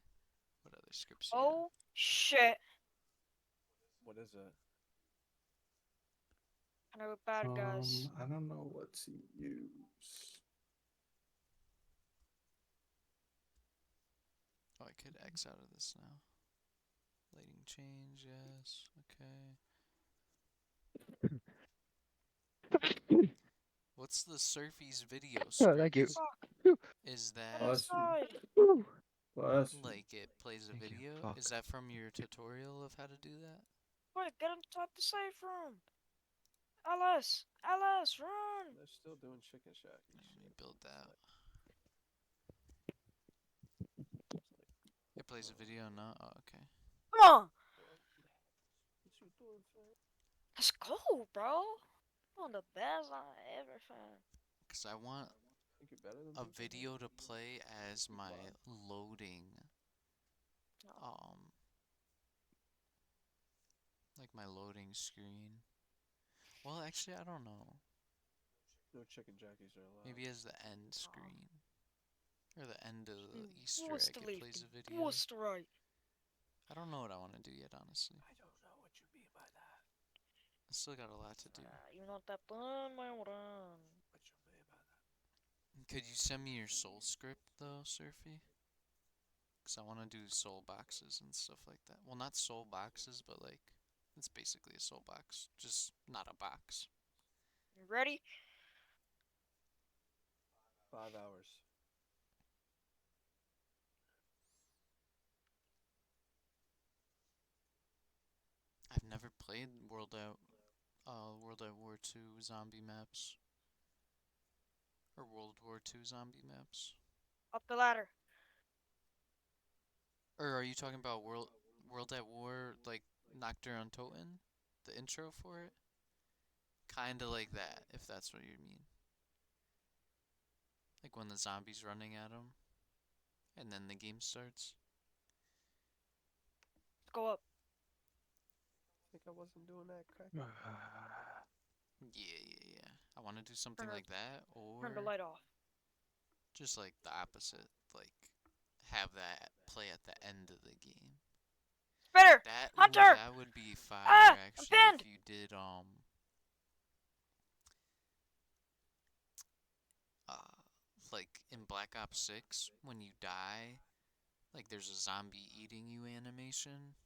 What other scripts you Oh shit! What is it? I know bad guys. I don't know what to use. got? Oh, I could X out of this now. Lighting change, yes. Okay. What's the Surfy's video script? thank you. Is that Bless Outside. you. Bless you. like it plays a Thank you. video? Fuck. Is that from your tutorial of how to do that? Wait, get inside the safe room. Alice, Alice, run! They're still doing chicken shack and Let me shit. build that. It plays a video now? Oh, okay. Come on! What you doing, fam? Let's go, bro. One of the best I ever found. Because I want Think you're better than a these video to play as my loading, like my loading screen. Well, actually, I don't know. No chicken jackies are allowed. Maybe as the end screen. Or the end of the Easter Boost egg, the it left, plays a then video. boost the right. I don't know what I want to do yet, honestly. I don't know what you mean by that. I still got a lot to do. You know that plan, my run. What you mean by that? Could you send me your soul script, though, Surfy? Because I want to do soul boxes and stuff like that. Well, not soul boxes, but like, it's basically a soul box. Just not a box. You ready? 5 hours. I've never played World at War 2 zombie maps. Or World War 2 zombie maps. Up the ladder. Or are you talking about World at War, like, not Dr. Untoten, the intro for it. Kinda like that, if that's what you mean. Like when the zombie's running at him, and then the game starts. Go up. I think I wasn't doing that correct. Yeah. I want to do something Turn like that, or Turn the light off. just like the opposite, like have that play at the end of the game. Spitter! Hunter! That would be fire I'm actually pinned! if you did like in Black Ops 6 when you die, like there's a zombie eating you animation.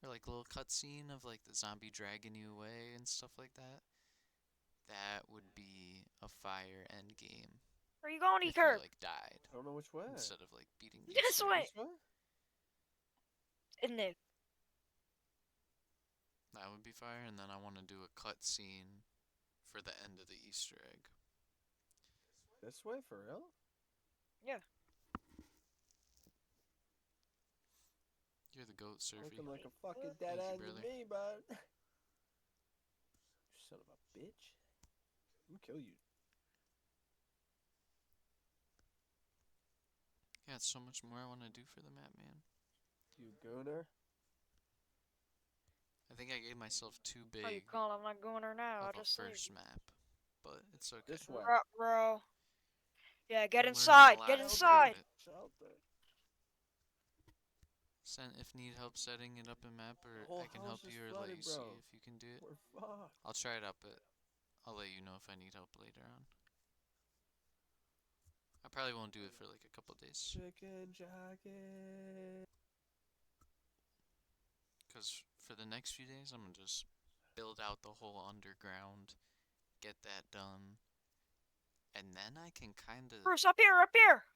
Or like a little cutscene of like the zombie dragging you away and stuff like that. That would be a fire end game. Where you going, if Eker? you like died. I don't know which way. Instead of like beating the This Easter way. egg. This way? In there. That would be fire, and then I want to do a cutscene for the end of the Easter egg. This way for real? Yeah. You're the goat, Surfy. Looking like a fucking dead Thank you, end to brother. me, bud. You son of a bitch. I'm gonna kill you. Yeah, it's so much more I want to do for the map, man. You gooner. I think I gave myself too big How you call him? I'm not going there now. of I a just first map, but it's okay. This way. Bro. Yeah, get Learning inside. a lot Get throughout inside. it. If need help setting it up in map, or whole I can house help is you, or flooded, let you see bro. if you can do it. We're fucked. I'll try it up, but I'll let you know if I need help later on. I probably won't do it for like a couple days. Chicken jacket. Because for the next few days, I'm gonna just build out the whole underground, get that done, and then I can kind of Bruce, up here.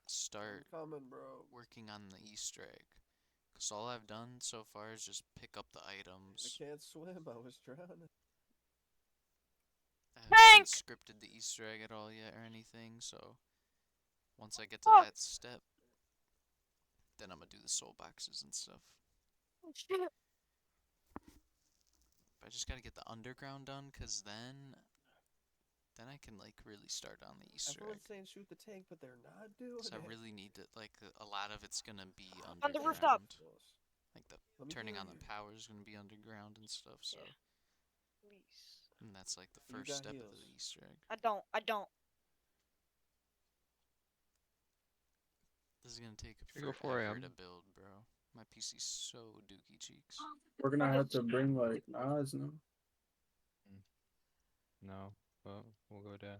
start I'm coming, bro. working on the Easter egg. Because all I've done so far is just pick up the items. I can't swim. I was drowning. I haven't scripted the Easter egg at all yet or anything, so once I get to that step, then I'm gonna do the soul boxes and stuff. Oh, shit. But I just gotta get the underground done, cause then I can like really start on the Easter Everyone's egg. saying shoot the tank, but they're not doing So it. I really need to, like, a lot of it's gonna be On underground. the rooftop. Like the Let me turning hear on the you. power is gonna be underground and stuff. So, Please. and that's like the You first got step of heals. the Easter egg. I don't. This is gonna take Should we go forever 4 a.m.? to build, bro. My PC's so dookie cheeks. We're gonna have to bring like Nas, no? No, but we'll go there.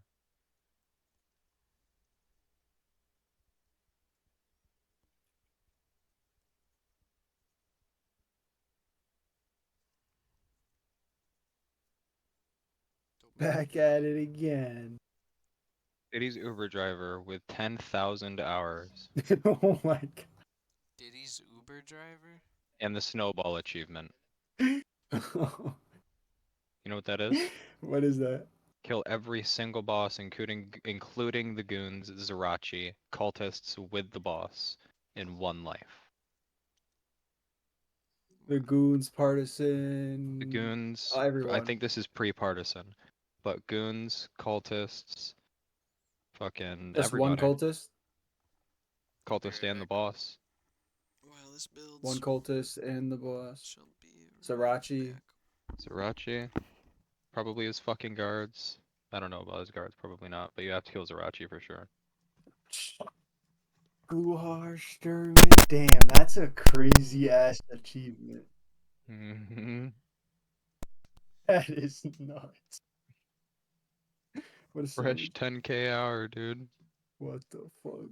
Back at it again. Diddy's Uber driver with 10,000 hours. Oh my god. Diddy's Uber driver? And the snowball achievement. What You know what that is? is that? Kill every single boss, including the goons, Zerachi, cultists with the boss, in one life. The goons, partisan. The goons, Everyone. I think this is pre-partisan, but goons, cultists, fucking Just one everybody. cultist. Cultist and the boss. Well, this builds One cultist and the boss. shall be Zerachi. Zerachi, probably his fucking guards. I don't know about his guards, probably not, but you have to kill Zerachi for sure. Guhar Sturman. Damn, that's a crazy ass achievement. Mm-hmm. That is nuts. What a Fresh savage. 10k hour, dude. What the fuck?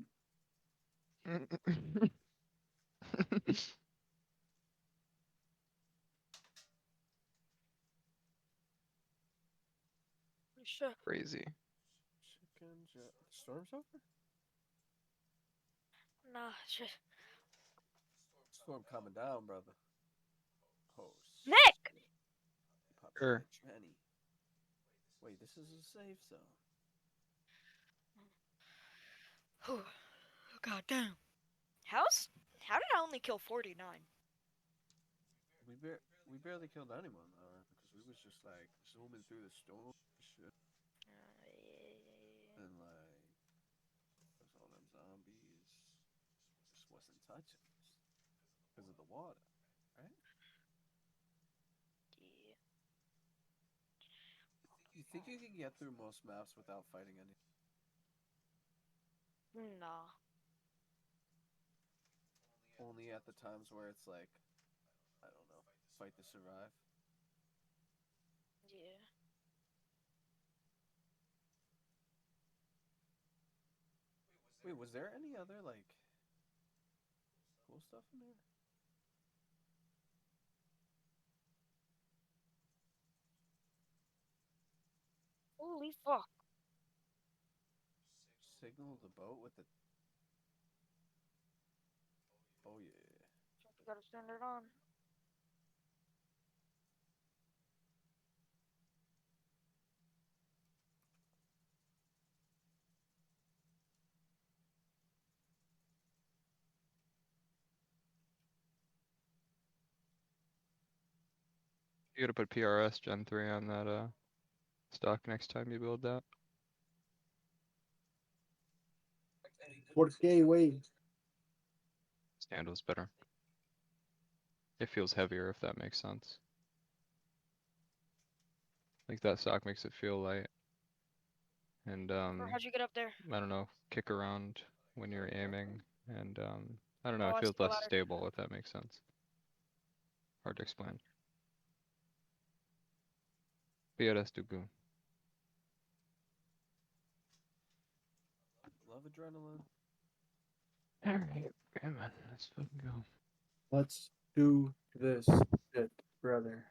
Shit. Crazy. Chicken jacket. Storm's over? Nah, shit. Storm coming down, brother. Oh, Nick! Popped Sure. a tranny. Wait, this is a safe zone. Oh, god damn. How did I only kill 49? We barely killed anyone though, because we was just like zooming through the storm and shit. And like, there's all them zombies just wasn't touching us because of the water, right? Yeah. You think you can get through most maps without fighting any? Nah. Only at the times where it's like, I don't know, fight to survive. Yeah. Wait, was there any other like cool stuff in there? Holy fuck. Signal the boat with the. Oh yeah. We gotta send it on. You gotta put PRS Gen 3 on that stock next time you build that. What's gay way? Handles better. It feels heavier if that makes sense. Like that stock makes it feel light. And Or how'd you get up there? I don't know, kick around when you're aiming, and I don't know, Oh, it I see feels the less ladder. stable if that makes sense. Hard to explain. PRS du goût. Love adrenaline. Alright, okay man, let's fucking go. Let's do this shit, brother.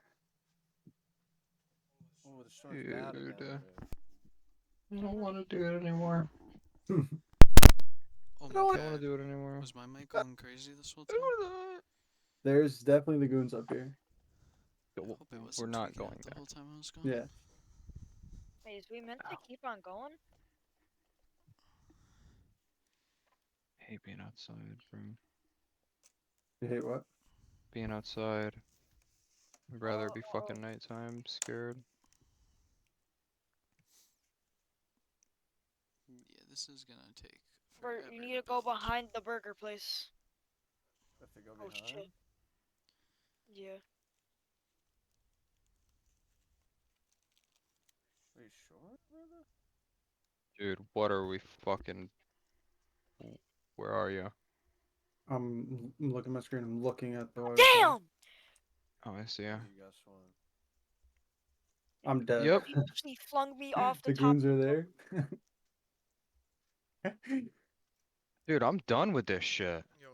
Oh, the storm's bad again. Dude, I don't want to do it anymore. Oh I my don't god. want to do it anymore. Was my mic going crazy this whole time? There's definitely the goons up here. Hope it wasn't We're not tweaking going out the there. whole time I was gone. Yeah. Wait, is we meant to keep on going? I hate being outside, bro. You hate what? Being outside. I'd rather be fucking nighttime, scared. Yeah, this is gonna take Bert, forever you need to go build. behind the burger place. Have to go Oh behind. shit. Yeah. Are you sure, brother? Dude, what are we fucking... Where are you? I'm looking at my screen. I'm looking at the. Damn! Oh, I see ya. You guys one. I'm dead. Yep. He actually flung me off the The top. goons are there. Dude, I'm done with this shit. Yo,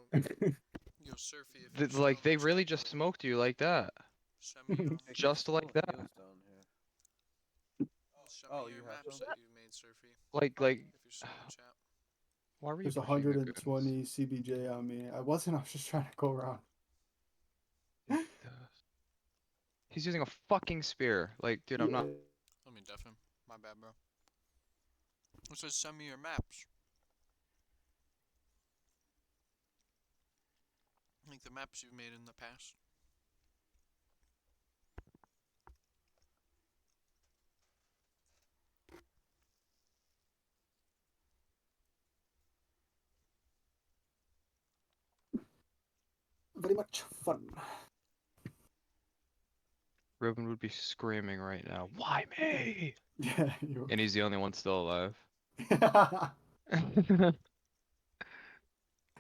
Surfy, if you're still Like, in the they really chat, just bro, smoked you like that. send me Just like that. Down here. send Oh, me you your have maps some? that you made, Surfy. Like, If you're still in the chat. why were you There's pushing the goons? 120 CBJ on me. I wasn't. I was just trying to go around. He's using a fucking spear. Like, dude, I'm not... Let me def him. My bad, bro. It says send me your maps. Like the maps you've made in the past. Very much fun. Ruben would be screaming right now, why me? Yeah, you And he's the only one still alive.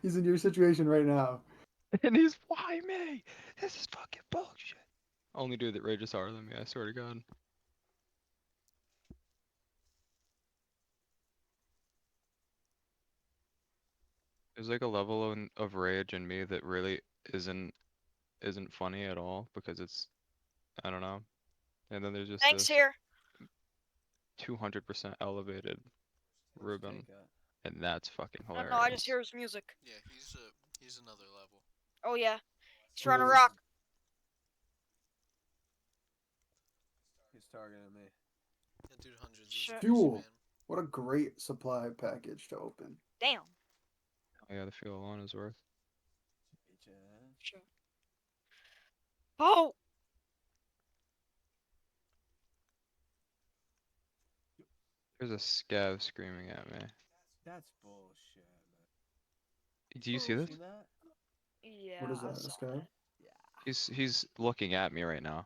He's in your situation right now. And he's, why me? This is fucking bullshit. Only dude that rages harder than me, I swear to God. There's like a level of rage in me that really isn't funny at all because it's, I don't know. And then there's just Thanks this here. 200% elevated Ruben, and that's fucking I hilarious. don't know, I just hear his music. Yeah, he's another level. Oh yeah. He's trying to rock. He's targeting me. That dude hundreds is Shit. crazy, Fuel. man. What a great supply package to open. Damn. Oh yeah, the fuel alone is worth. Sure. Oh! There's a scav screaming at me. That's bullshit, man. Do you see this? See that? Yeah, What is I that? saw This guy? He's looking at me right now.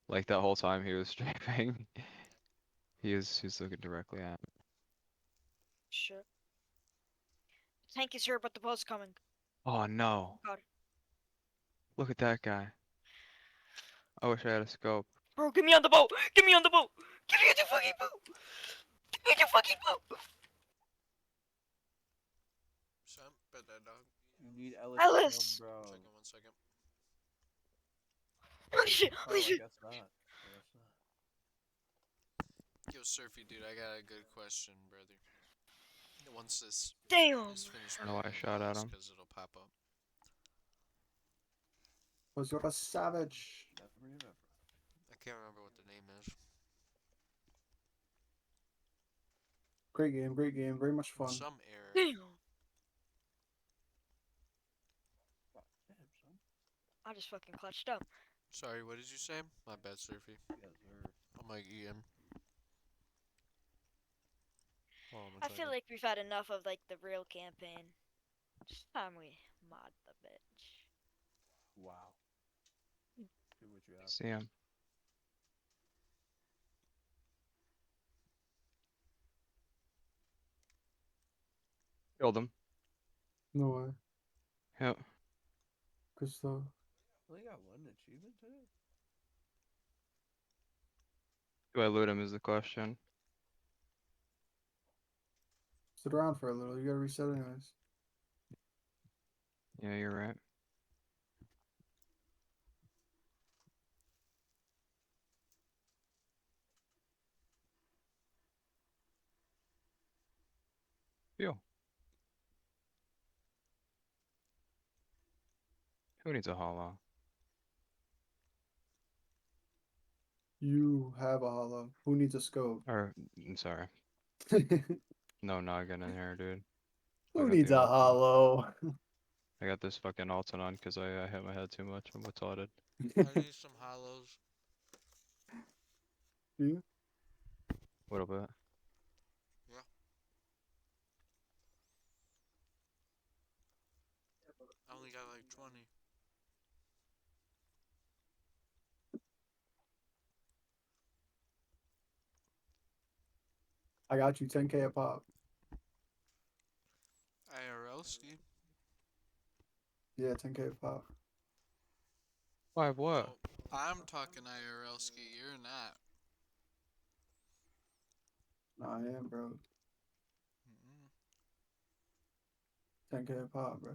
Like that whole time he was streaming. He's looking directly at me. Sure. Tank is here, but the boat's coming. Oh no. God. Look at that guy. I wish I had a scope. Bro, get me on the boat! Get me on the boat! Get me on the fucking boat! Get me on the fucking boat! Sam, bet that dog. You need Ellis. Ellis! Bro. One second. Holy shit! Oh, Holy I shit! guess not. I guess not. Yo, Surfy, dude, I got a good question, brother. Once this Damn! is finished, I don't know why I shot at him. because it'll pop up. Was you're a savage. Never remember. I can't remember what the name is. Great game, very much fun. Some error. Damn! I just fucking clutched up. Sorry, what did you say? My bad, Surfy. Yes, sir. I'm like Ian. Hold on one I feel second. like we've had enough of like the real campaign. It's time we mod the bitch. Wow. Do what you have. See him. Killed him. No way. Yep. Good stuff. Only got one achievement today. Do I loot him is the question. Sit around for a little. You gotta reset anyways. Yeah, you're right. Yo. Who needs a hollow? You have a hollow. Who needs a scope? Or, I'm sorry. No noggin in here, dude. I Who got needs the a Alton. hollow? I got this fucking Alton on because I hit my head too much. I'm retarded. I need some hollows. You? A little bit. Yeah. I only got like 20. I got you 10K a pop. IRL ski. Yeah, 10K a pop. Why, what? Oh, I'm talking IRL ski. You're not. Nah, I am, bro. Mm-mm. 10K a pop, bro.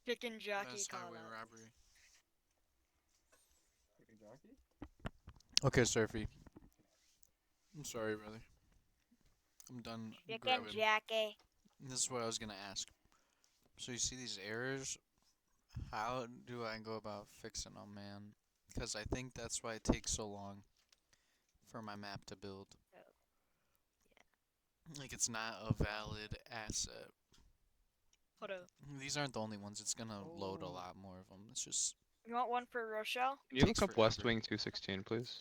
Chicken jockey That's call highway out. robbery. Chicken jockey? Okay, Surfy. I'm sorry, brother. I'm done Chicken grabbing. jockey. This is what I was gonna ask. So you see these errors? How do I go about fixing them, man? Because I think that's why it takes so long for my map to build. Like, it's not a valid asset. Hold up. These aren't the only ones. It's gonna load a lot more of them. It's just... You want one for Rochelle? Can you Takes look up West forever. Wing 216, please?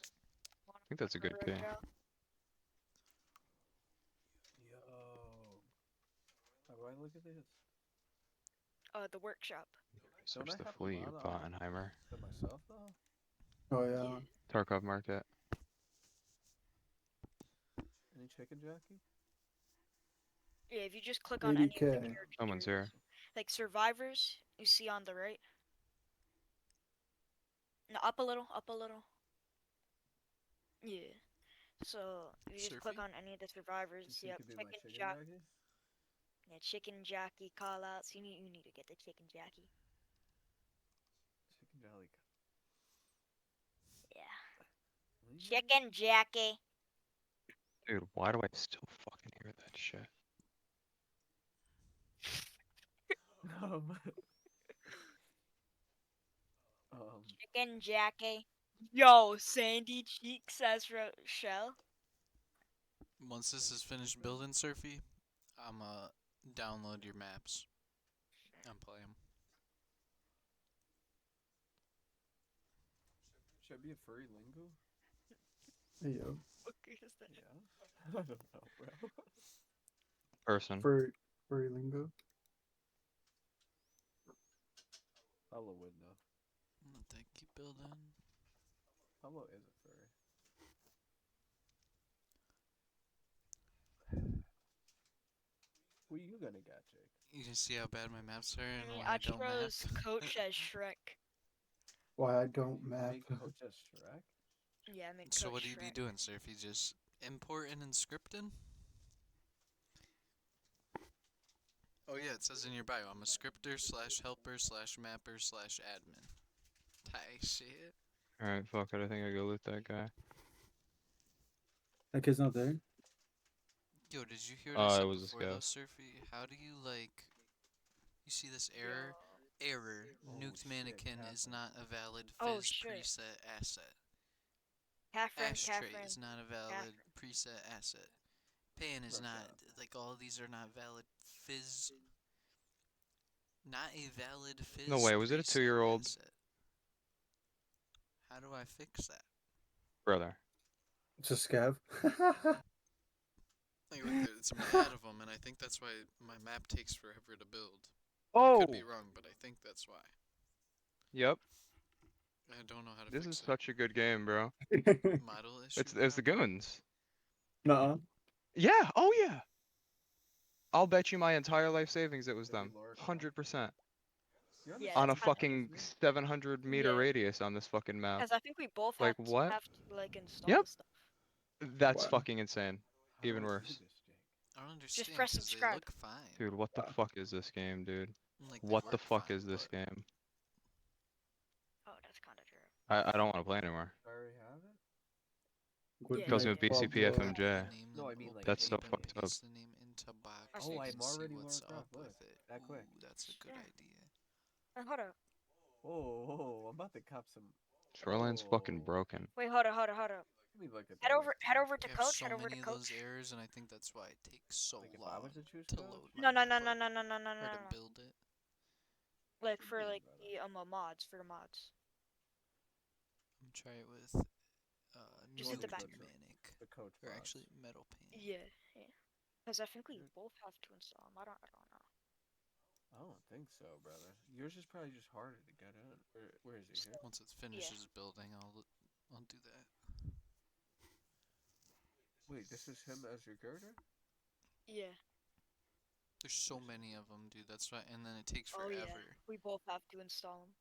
I think that's a good key. Rochelle? Yo. How do I look at this? The workshop. Search Don't I the have fleet, you a lot Bottenheimer. to myself though? Oh, yeah. Tarkov Market. Any chicken jockey? Yeah, if you just click on any of the 80K. characters, Someone's here. like survivors, you see on the right. No, up a little, up a little. Yeah. So if you just click Surfy? on any of the survivors, You yep, could be my chicken chicken jockey. jockey? Yeah, chicken jockey call outs. You need to get the chicken jockey. Chicken jolly. Yeah. Chicken jockey. Dude, why do I still fucking hear that shit? um, Chicken jockey. Yo, Sandy Cheek says Rochelle. Once this is finished building, Surfy, I'ma download your maps and play them. Should I be a furry lingo? Hey, yo. What is that? Yeah. I don't know, bro. Person. Furry lingo. Pablo would know. Let that keep building. Pablo is a furry. Who you gonna get, Jake? You can see how bad my maps are and when I don't map. Achiro's coach as Shrek. Why I don't map. Make Coach as Shrek? Yeah, make So Coach what do you be Shrek. doing, sir? If you just importing and scripting? Oh yeah, it says in your bio, I'm a scripter / helper / mapper / admin. Tight shit. Alright, fuck it. I think I go loot that guy. That kid's not there? Yo, did you hear what I said It was this before though, guy. Surfy? How do you you see this error? Error. Nuked mannequin is not a valid fizz preset asset. Ashtray is not a valid preset asset. Pan is not, like all these are not valid fizz. Not a valid fizz. No way, was it a preset 2-year-old? asset. How do I fix that? Brother. It's a scav. Like, look, it's mad of them, and I think that's why my map takes forever to build. Oh! I could be wrong, but I think that's why. Yep. I don't know how to This fix is such a good game, bro. Model issue. It's the goons. Nuh-uh. Yeah, oh yeah. I'll bet you my entire life savings it was them. 100%. Yeah, On a that's fucking 700-meter radius on this fucking map. Because I think we both Like what? have to like install Yep. the stuff. That's fucking insane. Even do I do worse. this, Jake? I don't understand. Just press They subscribe. look fine. Dude, what the fuck is this game, dude? Like, they What the work fuck fine, is this but- game? Oh, that's kind of true. I don't want to play anymore. I already have it? Good Kills me night, with BCP Pablo. FMJ. No, I mean like That's so open it. fucked up. Paste the name into box. Oh, You I'm can see already what's Warcraft. up Look, with it. that quick. Ooh, that's a good idea. Hold up. Whoa, I'm about to cop some. Shoreline's fucking broken. Wait, hold up. Let me look at Head that. over to I have coach. so Head over many to of coach. those errors, and I think that's why it takes so Like if I long was to choose to coach? load No, my no, no, map no, up, no, no, no, no, or to no. build it. Like for like the mods for the mods. I'm gonna try it with Just hit the back. Nuked Manic. The coach Or mods. actually Metal Pan. Yeah. Because I think we both have to install them. I don't know. I don't think so, brother. Yours is probably just harder to get in. Where is he here? Once it finishes building, I'll do that. Wait, this is him as your character? Yeah. There's so many of them, dude. That's why, and then it takes Oh forever. yeah. We both have to install them.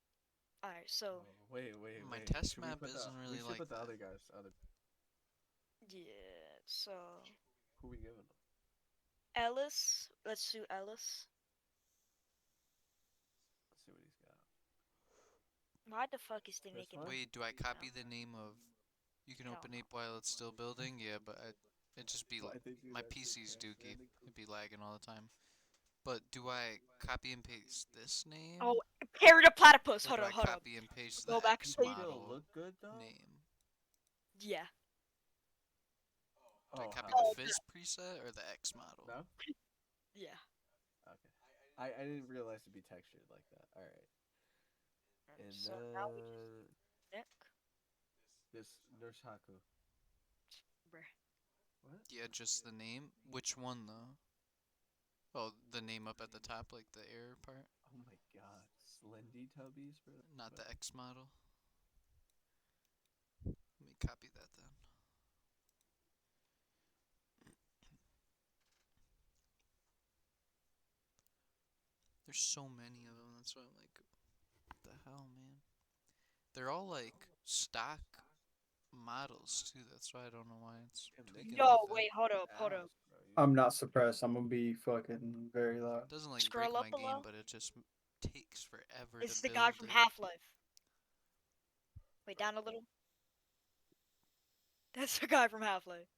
All right. So. Wait. My test Should we map put isn't we really should like put the that. other guys. Yeah. So. Who we giving them? Ellis. Let's do Ellis. Let's see what he's got. Why the fuck is they This making? one? Wait, do I copy the name of? You can open Ape while it's still building. Yeah, but it just be Why'd they do my that to PC's Crash dookie. Bandicoot? It'd be lagging all the time. But do I copy and paste this name? Oh, Perry the Platypus. Or Hold do up. I copy and paste Go the back X to model look good though? name? Yeah. Do I Oh, copy how? the Fizz preset or the X model? No? Yeah. Okay. I didn't realize it'd be textured like that. Alright. And So then now we just Nick. this Nurse Haku. Bruh. What? Yeah, just the name. Which one though? Oh, the name up at the top, like the error part. Oh my god. Slendy Tubbies, bro. Not the X model. Let me copy that then. There's so many of them. That's why I'm like, what the hell, man? They're all like stock models too. That's why I don't know why it's tweaking Yo, like that. wait, hold up. I'm not suppressed. I'm gonna be fucking very loud. It doesn't like Scroll break up my a game, little. but it just takes forever It's to the build guy from it. Half-Life. Wait, down a little. That's the guy from Half-Life.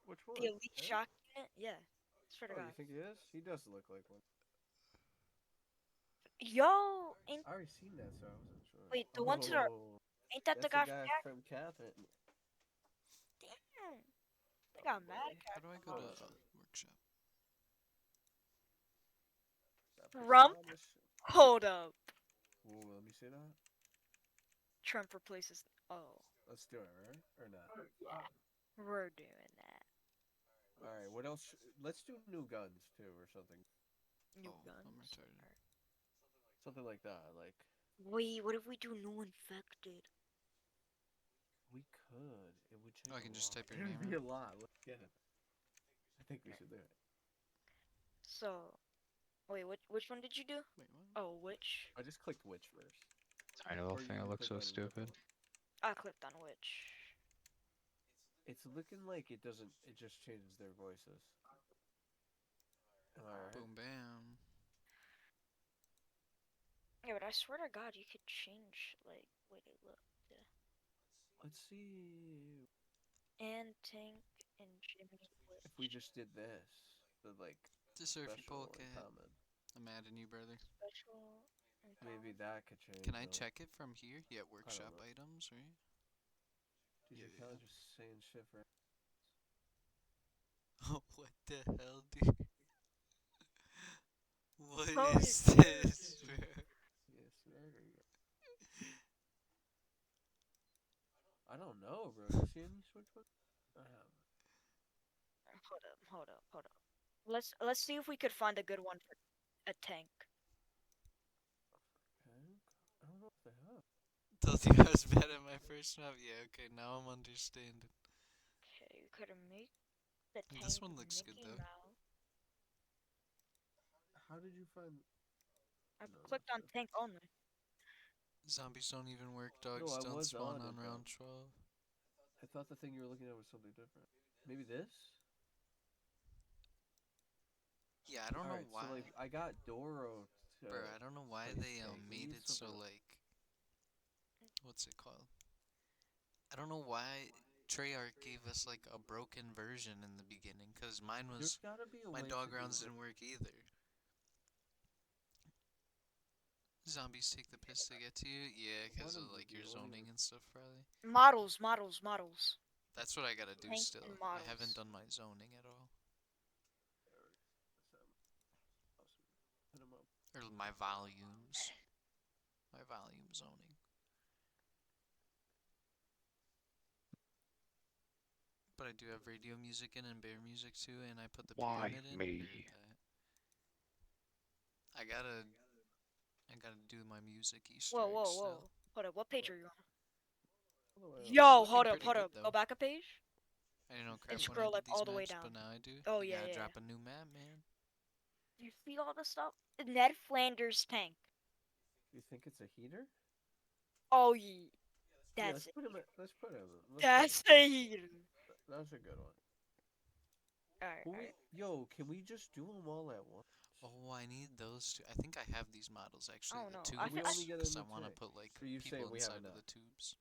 Which one? The Elite Him? Shock Unit? Yeah. Swear to Oh, God. you think he is? He does look like one. Yo, ain't I already seen that, so I wasn't sure. wait the ones that are ain't that the That's guy from from Catherine. Damn. They got mad. How do I go to workshop? Rump? Hold up. Ooh, let me see that. Trump replaces. Oh, Let's do it, right? Or not? yeah. We're doing that. All right. What else? Let's do new guns too, or something. New I'm guns. retarded. Something like that. Like Wait, what if we do new infected? we could. It would take. Oh, I can a just lot. type your It'd name be in? a lot. Let's get it. I think we should do it. So, wait, which one did you do? Wait, what? Oh, which? I just clicked which first. Tiny little Or you thing, it can looks click so on a different stupid. one. I clicked on which. It's looking like it doesn't. It just changes their voices. Am I right? Boom, bam. Yeah, but I swear to God, you could change like way they look. Yeah. Let's see And Tank and Jimmy. if we just did this. The like Deserve your special and polecat. common. I'm adding you, brother. Special. And Maybe that could change. Can I though. check it from here? Yeah, workshop know. items, right? Dude, Yeah, you're kind of just saying shit for. Oh, what the hell, dude? What Oh, is yeah. this, bro? Yes, there you go. I don't know, bro. You see any switch ones? I haven't. Hold up. Let's see if we could find a good one for a tank. Tank? I don't know if they have. Told you I was bad at my first map. Yeah, okay, now I'm understanding. Okay, we could make the tank. This one looks good, Mickey though. Mouse. How did you find? I No, clicked that's on good. tank only. Zombies don't even work. No, Dogs I don't was spawn on on it, round though. 12. I thought the thing you were looking at was something different. Maybe this? Yeah, I don't know Alright, why. so like I got Doro to Bro, I don't know why place they tank. We made need it so something like, what's it called? I don't know why Treyarch gave us like a broken version in the beginning, cause mine There's was gotta be a my way dog to do rounds it. didn't work either. Zombies take the piss to get to you, yeah, cause of like your zoning and stuff probably. Models. That's what I gotta do Tank still. and I haven't models. done my zoning at all, Hit 'em up. or my volumes, my volume zoning. But I do have radio music in and bear music too, and I put the Why pyramid in. me? Or that. I gotta do my music Easter eggs still. Hold up, what page are you on? It's Yo, looking hold up. pretty good, Go though. back a page. I didn't know And crap when I scroll did like these all the way maps, down. but now I do. Oh You yeah, gotta yeah. drop a new map, man. You see all the stuff? Ned Flanders tank. You think it's a heater? Oh yeah. Yeah, That's let's it. put him. Let's put him. That's a heater. That's a good one. Alright. Yo, can we just do them all at once? Oh, I need those two. I think I have these models actually. Oh, The no. tubes, We only get a because I new want to tank. put like So you people saying we have inside of enough? the tubes.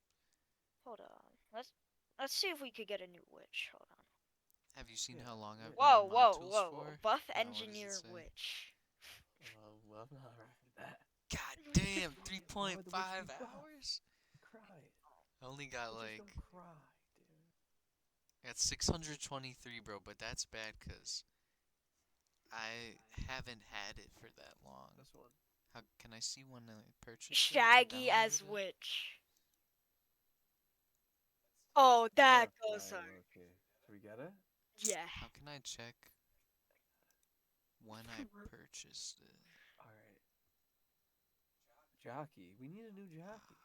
Hold on. Let's see if we could get a new witch. Hold on. Have you seen how long I've been Whoa, on mod tools for? Buff What does it engineer say? witch. Well, I'm not right with that. God damn, Why would 3.5 the witch be buff? hours? Cry. I only got Witches like, don't cry, dude. I got 623, bro, but that's bad because I haven't had it for that long. This one. How can I see when I purchased Shaggy it? I as downloaded it? witch. Oh, that goes hard. Okay. Should we get it? Yeah. How can I check when I purchased it? Alright. Jockey. We need a new jockey.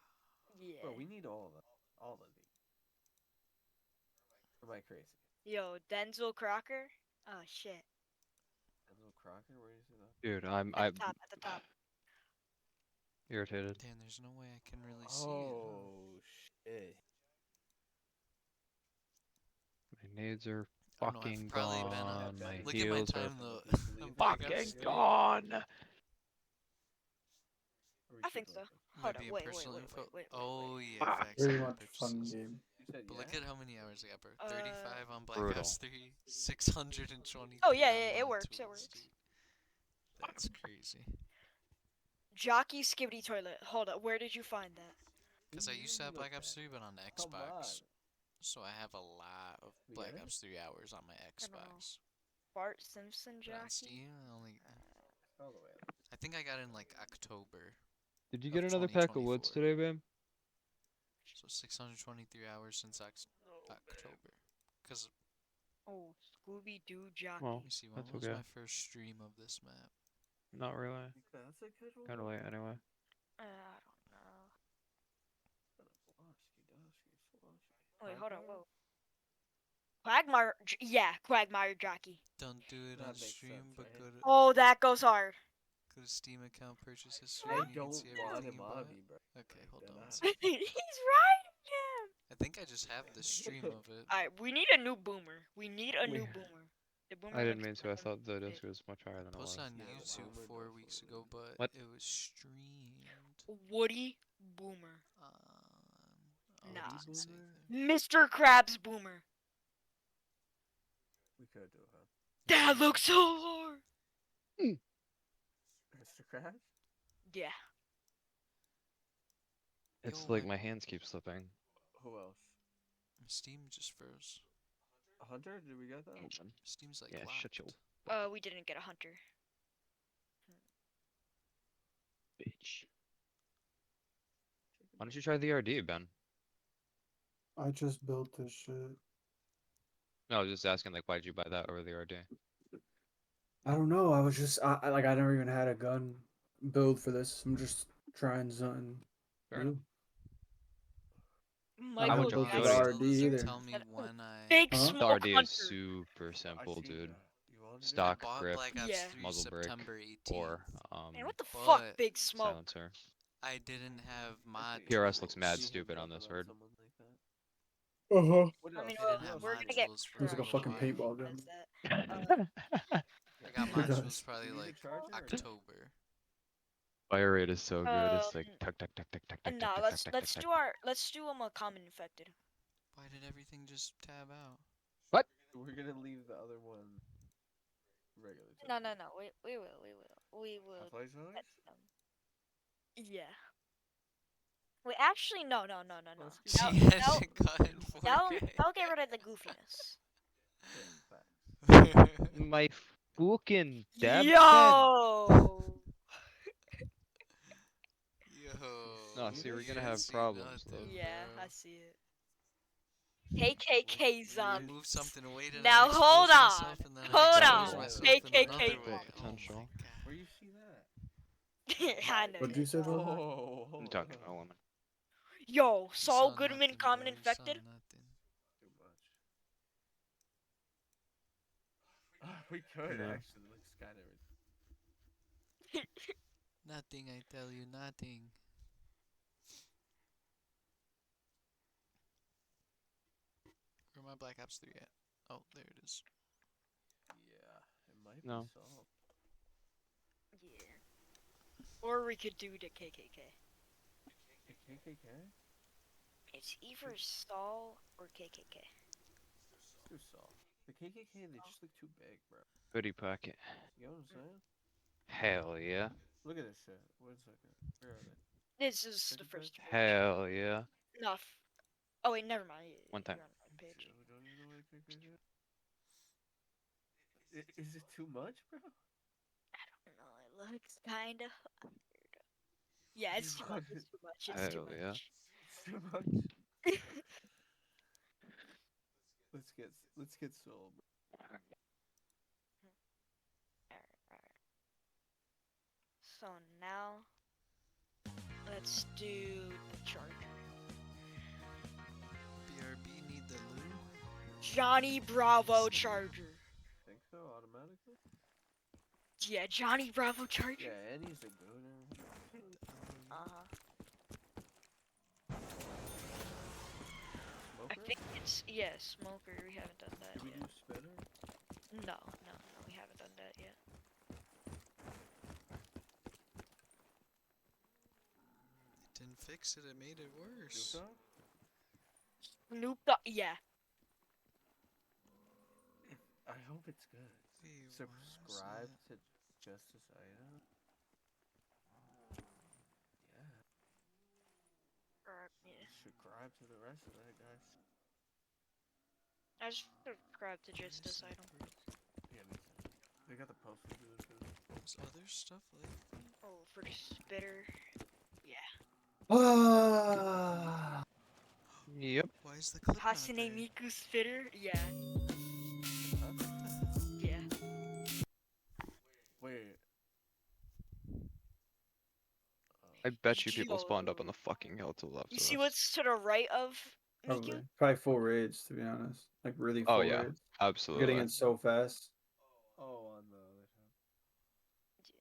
Yeah. Bro, we need all of them. All of these. Or am I crazy? Yo, Denzel Crocker. Oh shit. Denzel Crocker? Where do you see that? Dude, I'm At the top. irritated. Damn, there's no way I can really see it. Oh shit. My nades are I don't know, fucking I've probably been gone. My look at my heals are time though. I'm fucking gone. I think so. Might Hold be up. in personal info. Wait. Oh yeah, facts. Very I much purchased fun this. game. But look at how many hours I got, bro. 35 on Black Brutal. Ops 3, 620. Oh yeah, it works. It works. That's crazy. Jockey Skibbity Toilet. Hold up. Where did you find that? Because I used to have Black Ops 3, but on Come on. Xbox. So I have a lot of We Black get it? Ops 3 hours on my Xbox. Bart Simpson But on jockey. Steam, I only. All the way up. I think I got it in like October. Did you of get another pack of woods 2024. today, Bam? So 623 hours since October. Cause Oh, Scooby Doo jockey. Well, let me see, when that's was okay. my first stream of this map? Not really. Classic casual. Kinda late anyway. I don't know. Wait, Wait, hold on. Whoa. Quagmire jockey. Don't do it That on makes stream, sense, but right? go to That goes hard. Steam account, purchase history, I and you can don't see want everything him you bought. on me, bro. Okay, hold on. He's riding him. I think I just have the stream of it. Alright, we need a new boomer. We need a new boomer. The boomer I didn't looks mean to. I kind of thought the big. disc was much higher than it was. Posted on Yeah, YouTube Boomer 4 does weeks look ago, but What? it was streamed Woody Boomer. on. Nah. Doesn't say Mr. there. Krabs Boomer. We could do it. That looks so hard. Mr. Crash? Yeah. It's Yo, like my hands keep slipping. Who else? Steam just froze. Hunter? Did we get that? Steam's like Yeah, locked. shut your We didn't get a hunter. bitch. Why don't you try the RD, Ben? I just built this shit. No, I was just asking, like, why did you buy that over the RD? I don't know. I was just I never even had a gun build for this. I'm just trying something new. How Michael would you built go the to RD either. Tell me when I Big The smoke RD hunter. is super simple, dude. I Stock bought grip, Black Ops Yeah. 3 muzzle brake, September 18th. or Man, what the but fuck, Big Smoke? silencer. I didn't have mod PRS looks mad tools. stupid on this hard. Uh huh. I mean, I didn't have we're mod gonna get tools for Looks like a quite fucking while. paintball gun. I got It mod does. tools probably You need a like charger or no? October. Fire rate is so good. It's like tuck tuck tuck tuck tuck tuck Nah, tuck let's tuck let's tuck do tuck. our let's do a common infected. Why did everything just tab out? What? We're gonna leave the other one regular. No. We will. Half-Life Zones? That's them. Yeah. Wait, actually, no. She That'll, hasn't gotten that'll, 4K. that'll get rid of the goofiness. My fucking dab pen. Yo! No, see, we're you gonna didn't have see problems. nothing, Though. Yeah, bro. I see it. KKK zombie. Move something away to Now not hold expose on. myself, and then I Hold expose on. myself in KKK. another way. Potential. Oh my god. Where you see that? I know. What'd you say, Joker? Oh, I'm talking about women. Yo, You Saul saw Goodman, nothing, common bro. You infected. saw nothing. too much. We could Yeah. actually look Skydiver. Nothing, I tell you, nothing. Where my Black Ops 3 at? Oh, there it is. Yeah, it might No. be solved. Yeah. Or we could do the KKK. The KKK? It's either Saul or KKK. Too soft. The KKK, they just look too big, bro. Hoodie pocket. You know what I'm saying? Hell yeah. Look at this shit. Wait a second. Where are they? This is the first page. Hell yeah. Enough. Oh wait, never mind. One time. You're on the right page. Shit, we don't even know what a KKK is. Is it too much, bro? I don't know. It looks kind of weird. Yeah, it's too much. It's too much. It's too Hell much. yeah. It's too much. Let's get soul, bro. Alright. So now let's do the charger. BRB need the loot. Johnny Bravo charger. Think so? Automatically? Yeah, Johnny Bravo charger. Yeah, and he's a gooner. I think it's smoker. We haven't done that Did we yet. do spinner? No, we haven't done that yet. It didn't fix it, it made it worse. Snoop Dogg. Yeah. I hope it's good. Hey, Subscribe to Justice Item. Yeah. Yeah. Subscribe to the rest of that, guys. I just subscribed to just this item. Yeah, they got the poster to it too. There's other stuff like Oh, for the spitter. Yeah. is the clip not Hasane there? Miku spitter? Yeah. Yeah. Wait. I bet you Did you- people spawned up on the fucking hill to the left You of see us. what's to the right of Probably. Miku? Probably full raids, to be honest. Like really Oh full yeah, raids. We're absolutely. getting in so fast. Oh, on the other side.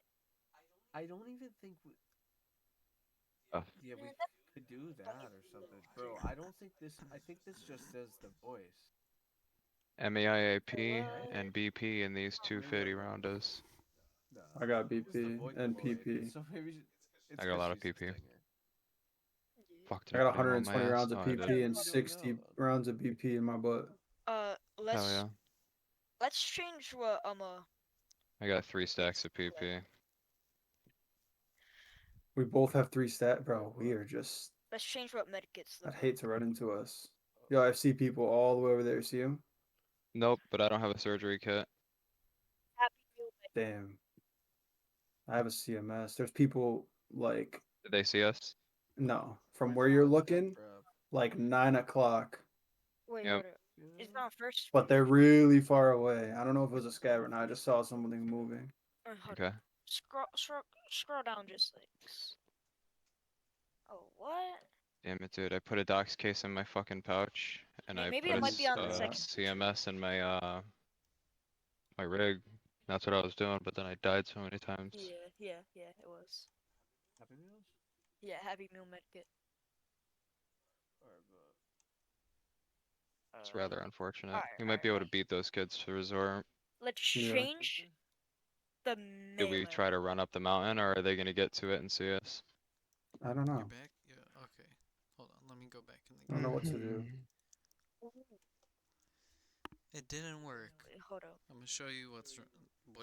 I don't even think we. Yeah, we could do that or something, bro. I don't think this. I think this just says the voice. MEIAP and BP in these 250 rounders. No, I got it's the BP voice and boy. PP. So maybe it's I got a 'cause lot of she's a PP. stinger. Fuck, did I I got put ammo in my 120 ass? rounds of Oh, I did. PP and 60 rounds of BP in my butt. Hell Let's yeah. let's change what I got 3 stacks of PP. We both have 3 stat, bro. We are just. let's change what medkits I'd look hate to run into us. Yo, I see people all the way over there. See them? Nope, but I don't have a surgery kit. Damn. I have a CMS. There's people like. Did they see us? No, from where you're looking, like 9 o'clock. Wait, Yep. hold up. It's not first. But they're really far away. I don't know if it was a scav or not. I just saw something moving. Hold Okay. up. Scroll down just like. Oh, what? Damn it, dude. I put a docs case in my fucking pouch, and I Maybe put it a might be on the second. CMS in my my rig. That's what I was doing, but then I died so many times. Yeah, it was. Happy Meals? Yeah, Happy Meal medkit. It's rather unfortunate. alright, We might be able to beat those kids to resort. Let's Yeah. change the Do we melee. try to run up the mountain, or are they gonna get to it and see us? I don't know. You're back? Yeah, okay. Hold on, let me go back in the I don't know what to do. It didn't work. Wait, hold up. I'm gonna show you what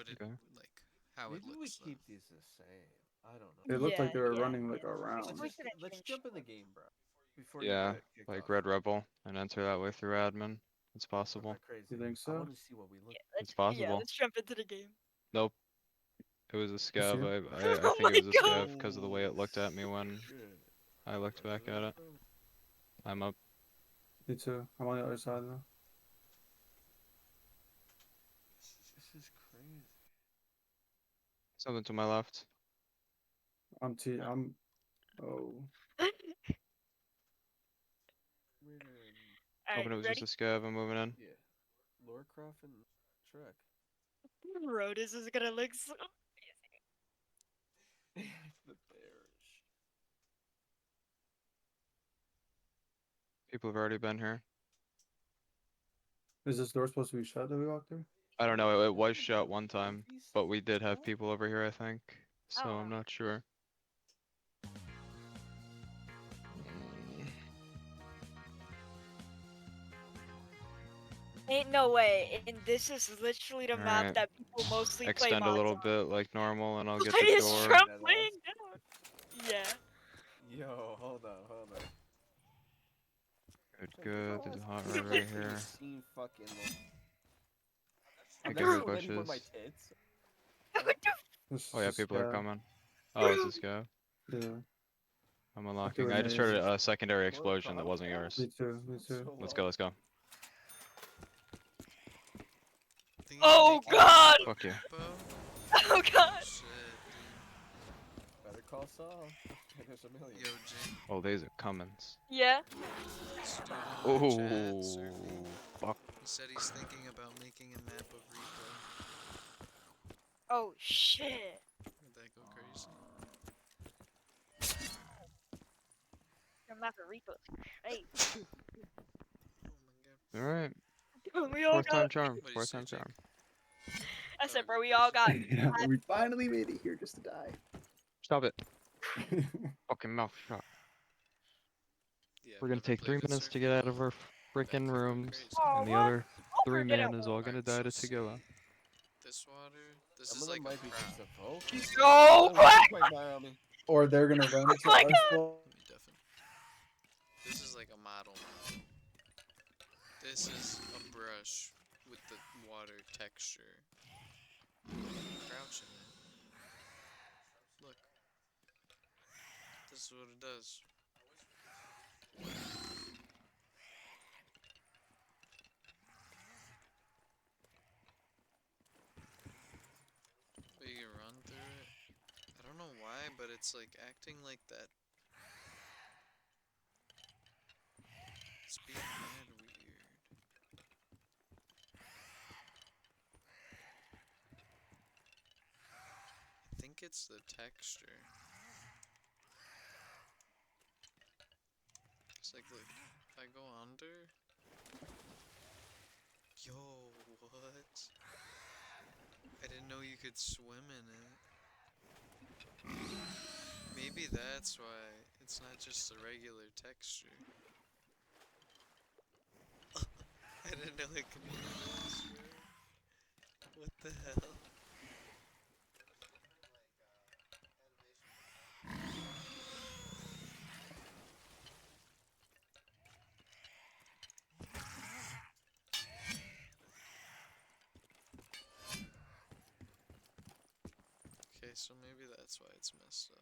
it Okay. like how Maybe it we looks. keep these the same. I don't know. They looked like they were Yeah, running like around. Let's jump in the game, bro. Before Yeah, you get like off. Red Rebel, and enter that way through admin. It's possible. Crazy. You think I so? want to see what we look. It's possible. let's jump into the game. Nope. It was a You see scav. him? I Oh think it was a my God. scav because of the way it looked at me when I looked back at it. I'm up. Me too. I'm on the other side though. This is crazy. Something to my left. I'm oh. Hoping it was ready? just a scav. I'm moving in. Yeah. Lorecroft and Trek. Bro, this is gonna look so The bearish. People have already been here. Is this door supposed to be shut that we walked through? I don't know. It was shut one time, but we did have people over here, I think. So Oh. I'm not sure. Ain't no way. And this is literally the map Alright. that people mostly play Extend a mods little on. bit like normal, and I'll get Why the is door. Trump laying down? Yeah. Yo, hold on. Good. There's a hot rod right here. Seen fucking. I I've get never your shown anyone my bushes. tits. Oh yeah, people are coming. Oh, it's this guy. Yeah. I'm unlocking. I just heard a secondary explosion that wasn't yours. Me too. Me too. Let's go. Let's go. Oh God! Fuck you. Oh God! Better call Saul. There's a million. Yo, Jay. Oh, these are Cummins. Yeah. Oh, fuck. He said he's thinking about making a map of Repo. Oh shit. Would that go crazy? The map of Reaper's great. Oh Alright. We all Fourth time got. charm. Fourth time charm. I said, bro, we all got. Yeah, we finally made it here just to die. Stop it. Fucking mouth shut. We're gonna take 3 minutes to get out of our freaking rooms, and the other 3 men is all gonna die to Tagala. This water. This Some is of like them might be just a vote. Yo, what? Or they're gonna run to my our God. spot. This is like a model map. This is a brush with the water texture. Crouch in it. Look. This is what it does. but it's like acting like that. It's being mad weird. I think it's the texture. It's like, look, if I go under. Yo, what? I didn't know you could swim in it. Maybe that's why it's not just a regular texture. I didn't know it could do this, bro. What the hell? Okay, so maybe that's why it's messed up.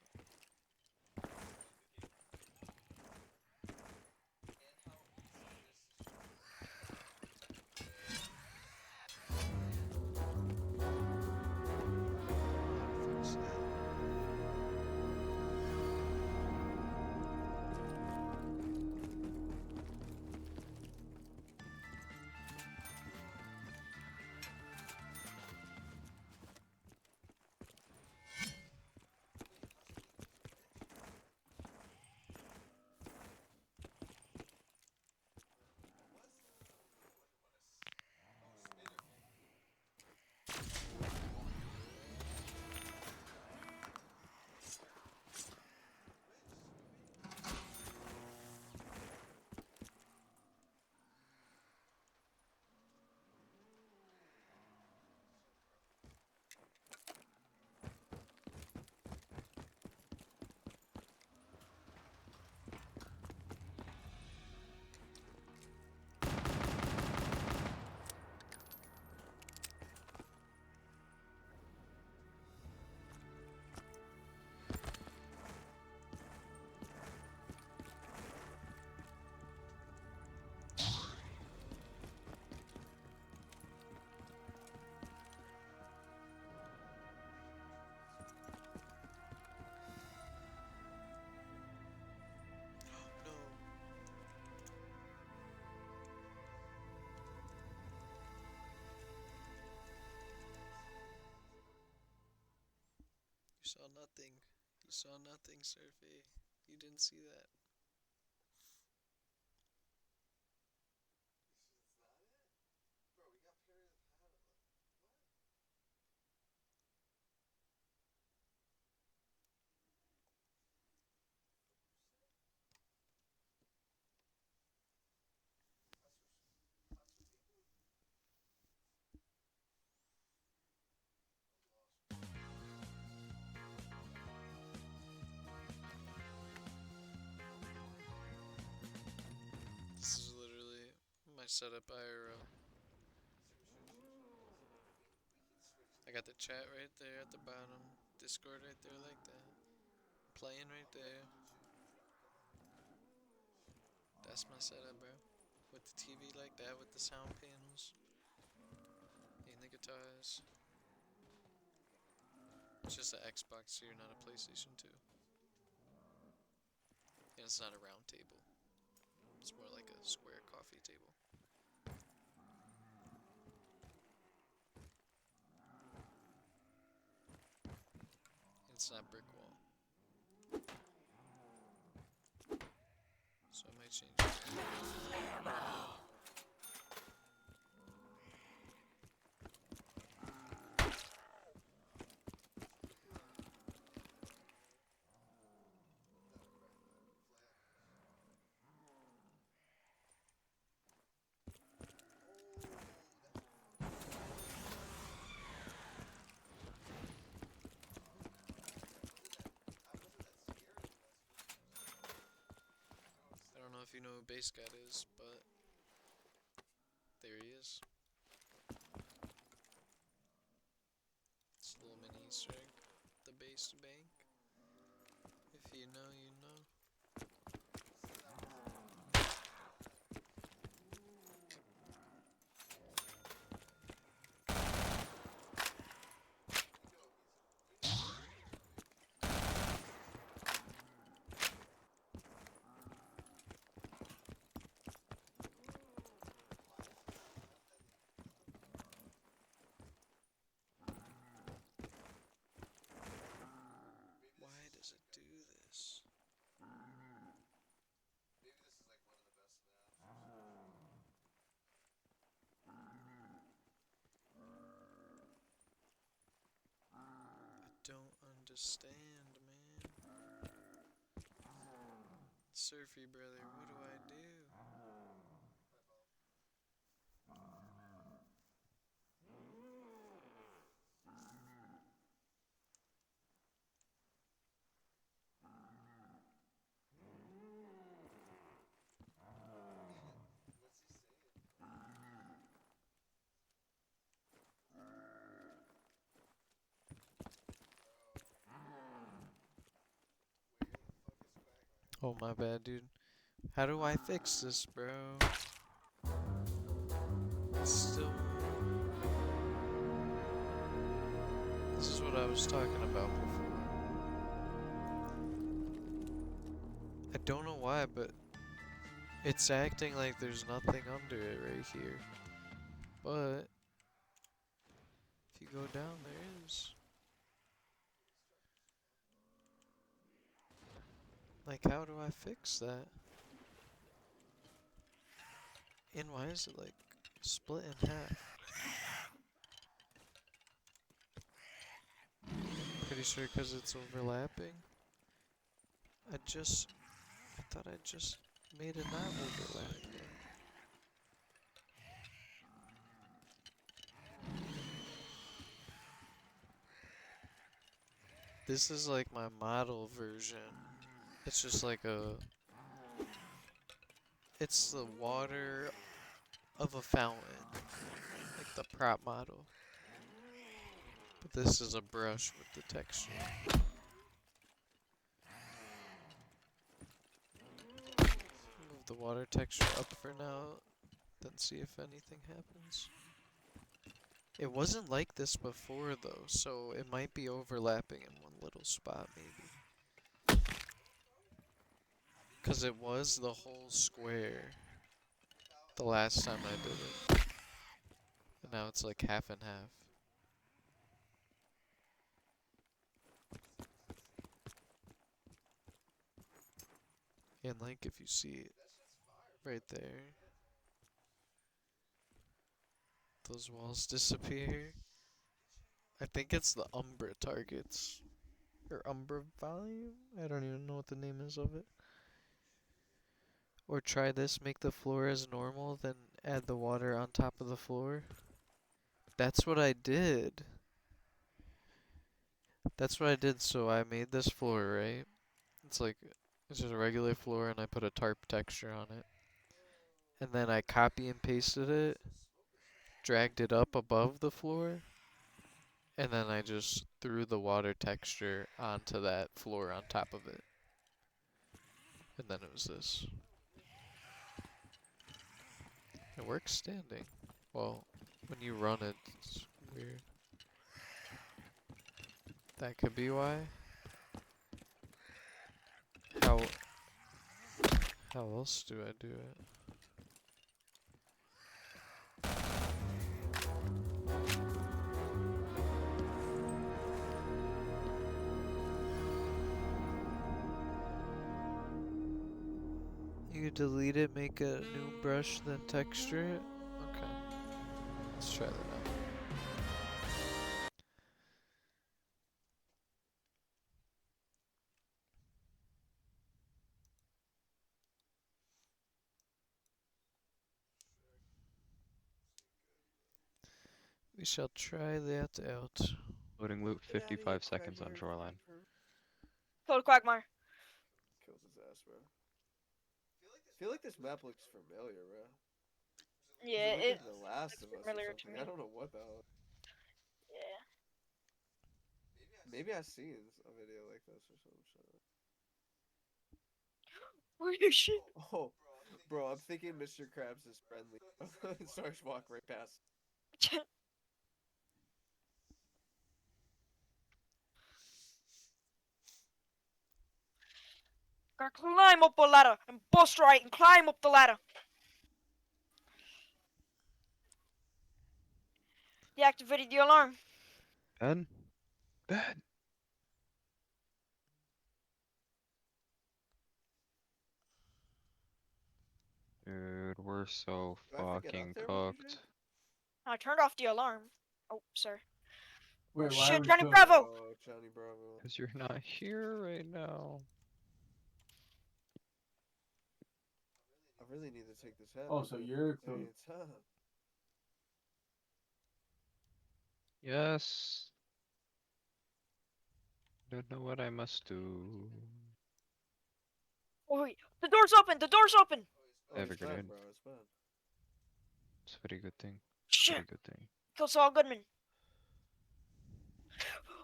You saw nothing. You saw nothing, Surfy. You didn't see that. This is literally my setup IRL. I got the chat right there at the bottom. Discord right there like that. Playing right there. That's my setup, bro. With the TV like that, with the sound panels. And the guitars. It's just an Xbox here, not a PlayStation 2. And it's not a round table. It's more like a square coffee table. It's not brick wall. So I might change it. I don't know if you know who Base God is, but there he is. It's a little mini Easter egg. The base bank. If you know, you know. understand, man. Surfy brother, what do I do? Oh, my bad, dude. How do I fix this, bro? It's still... This is what I was talking about before. I don't know why, but it's acting like there's nothing under it right here. But if you go down, there is. Like, how do I fix that? And why is it like split in half? Pretty sure because it's overlapping. I thought I just made it not overlap. This is like my model version. It's just like it's the water of a fountain. Like the prop model. But this is a brush with the texture. Move the water texture up for now, then see if anything happens. It wasn't like this before though, so it might be overlapping in one little spot maybe. Cause it was the whole square the last time I did it. And now it's like half and half. And like if you see it right there, those walls disappear. I think it's the Umbra targets. Or Umbra volume? I don't even know what the name is of it. Or try this, make the floor as normal, then add the water on top of the floor. That's what I did. That's what I did, so I made this floor, right? It's like, it's just a regular floor and I put a tarp texture on it. And then I copy and pasted it, dragged it up above the floor, and then I just threw the water texture onto that floor on top of it. And then it was this. It works standing. Well, when you run it, it's weird. That could be why. How else do I do it? You delete it, make a new brush, then texture it? Okay. Let's try that out. We shall try that out. Loading loop 55 seconds on shoreline. Total Quagmire. Kills his ass, bro. I feel like this map looks familiar, bro. Yeah, it The Last of Us or familiar to something. me. I don't know what the hell. Yeah. Maybe I've seen a video like this or some shit. Holy shit. Oh, bro, I'm thinking Mr. Krabs is friendly. Starts walk right past. Gotta climb up a ladder and bust right and climb up the ladder. Deactivated the alarm. Ben? Ben! Dude, we're so Do I have to get up fucking there with you, cooked. I turned off the alarm. Oh, sorry. Wait, why are Shit, we Johnny cooked? Bravo! Oh, Johnny Bravo. Because you're not here right now. I really need to take this head. Oh, so you're Hey, cooked. it's up. Yes. Don't know what I must do. Oh, wait, the door's open! The door's open! I have a It's bad, grenade. bro. It's bad. It's a very good thing. Shit! Very good thing. Kill Saul Goodman.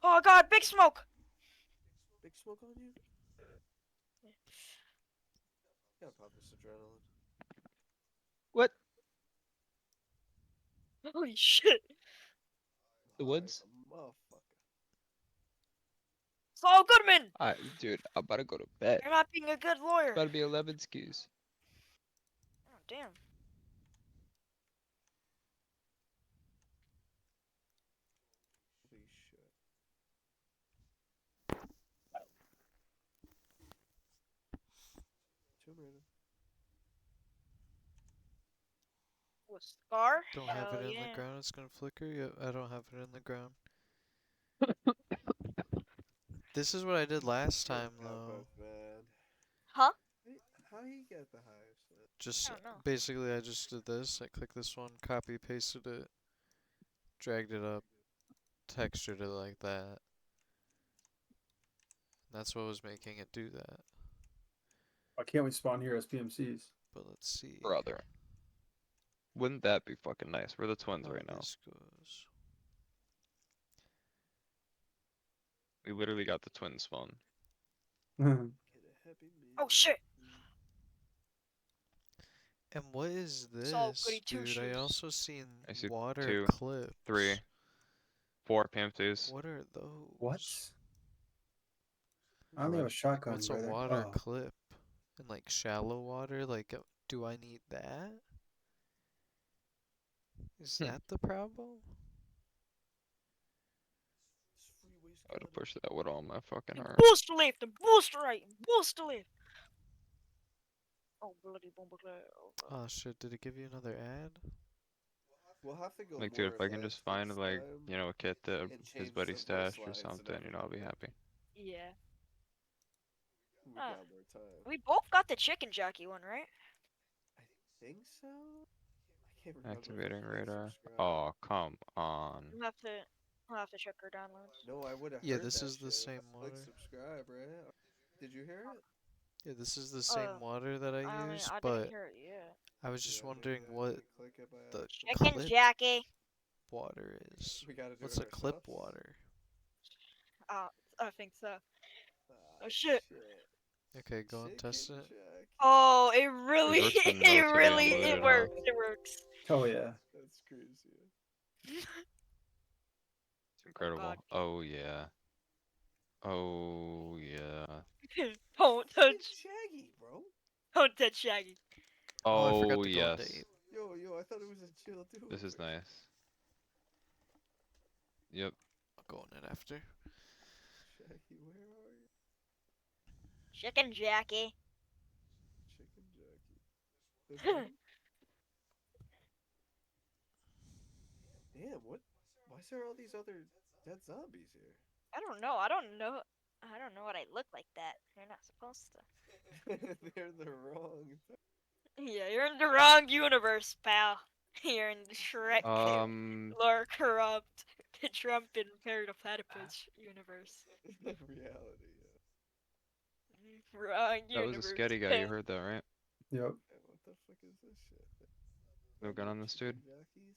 Oh god, big smoke! Big smoke on you? Gotta pop this adrenaline. What? Holy shit! The woods? Motherfucker. Saul Goodman! Dude, I'm about to go to bed. You're not being a good lawyer. It's about to be 11 skis. Oh, damn. Holy shit. Tomb Raider. What, Scar? Don't have Hell it in yeah. the ground, it's gonna flicker. Yep, I don't have it in the ground. This is what I did last time, though. Man. Huh? How he get the hives? Just I don't know. basically, I just did this. I clicked this one, copy pasted it, dragged it up, textured it like that. That's what was making it do that. Why can't we spawn here as PMCs? But let's see. Brother. Wouldn't that be fucking nice? We're the twins right now. This goes. We literally got the twin spawn. Oh shit! And what is Saul this, Goody Two dude? I Shoes. also seen I see water 2, clips. 3, 4 PMCs. What are those? What? I only have a shotgun, What's brother. a water Oh. clip? In like shallow water? Like, do I need that? Is that the problem? I would have pushed that with all my fucking heart. Boost left and boost right and boost left. Oh bloody bomber glare. Oh shit, did it give you another ad? We'll have to go Like, more dude, if I can just find, advanced like, time you know, a kit that and his change buddy the voice stashed or lines and something, you know, I'll be everything. happy. Yeah. We got more time. We both got the chicken jockey one, right? Think so? I can't remember. Activating radar. Subscribe. Oh, come on. We'll have to check our downloads. No, I would have Yeah, heard this that is the shit. same Click water. subscribe, right? Did you hear it? Yeah, this is the same water that I use, I but didn't hear it yet. I was just Yeah, wondering maybe I what didn't click it by the Chicken clip jockey. water is. We gotta do What's it a clip ourselves? water? I think so. Oh shit. Okay, go and test it. Oh, it really, Resort's been it relatively really, unlooted, it huh? works. It works. Oh yeah. That's crazy. It's incredible. Oh, yeah. Oh, yeah. Don't touch. Shaggy, bro. Don't touch Shaggy. Oh, I forgot Oh, to go on yes. date. Yo, I thought it was a chill dude. This is nice. Yep. I'll go on it after. Shaggy, where are you? Chicken jockey. Chicken jockey. There's one? Damn, what? Why is there all these other dead zombies here? I don't know. I don't know what I look like that. You're not supposed to. They're the wrong. Yeah, you're in the wrong universe, pal. You're in the Shrek, Lore Corrupt, the Trump Impaired Platypus universe. Reality, Wrong That was universe. a sketty guy, you heard that, right? Yep. What the fuck is this shit? No gun on this dude? Jockeys?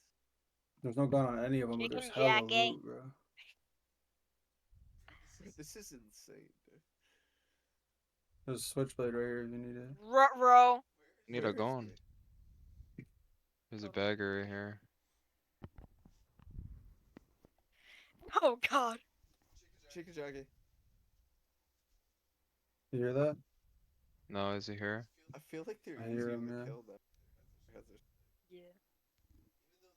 There's no gun on any of them, but there's Chicken hella jockey. loot, bro. This is insane, dude. There's a switchblade right here if you need it. Ruh-roh. Need a gun. There's a bagger right here. Oh god. Chicken jockey. You hear that? No, is he here? I feel like they're I easier hear to him, yeah. kill now. Because they're... Yeah.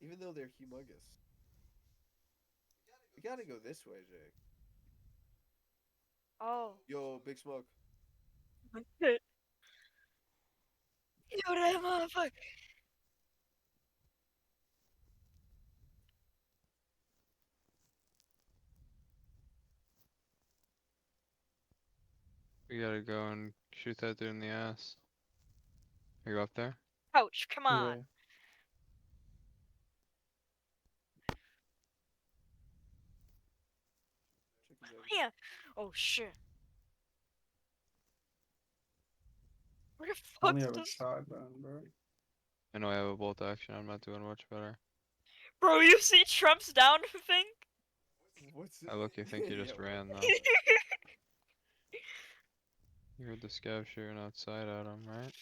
Even though they're humongous. We gotta go this way, Jake. Oh. Yo, big smoke. Yo, that motherfucker. We gotta go and shoot that dude in the ass. Are you up there? Coach, come on. Yeah. Yeah. Oh shit. Where the I only fuck's have a this? shotgun, bro. I know I have a bolt action. I'm not doing much better. Bro, you see Trump's down thing? What's I look. You think you Yeah, just what ran the though. fuck? You heard the scav shooting outside at him, right?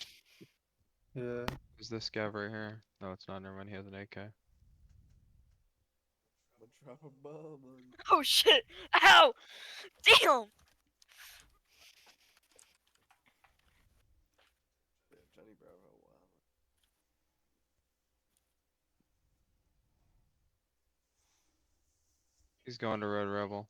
Yeah. Is this scav right here? No, it's not. Never mind. He has an AK. I'm gonna drop a bomb on you. Oh shit! Ow! Damn! Yeah, Johnny Bravo, wow. He's going to Red Rebel.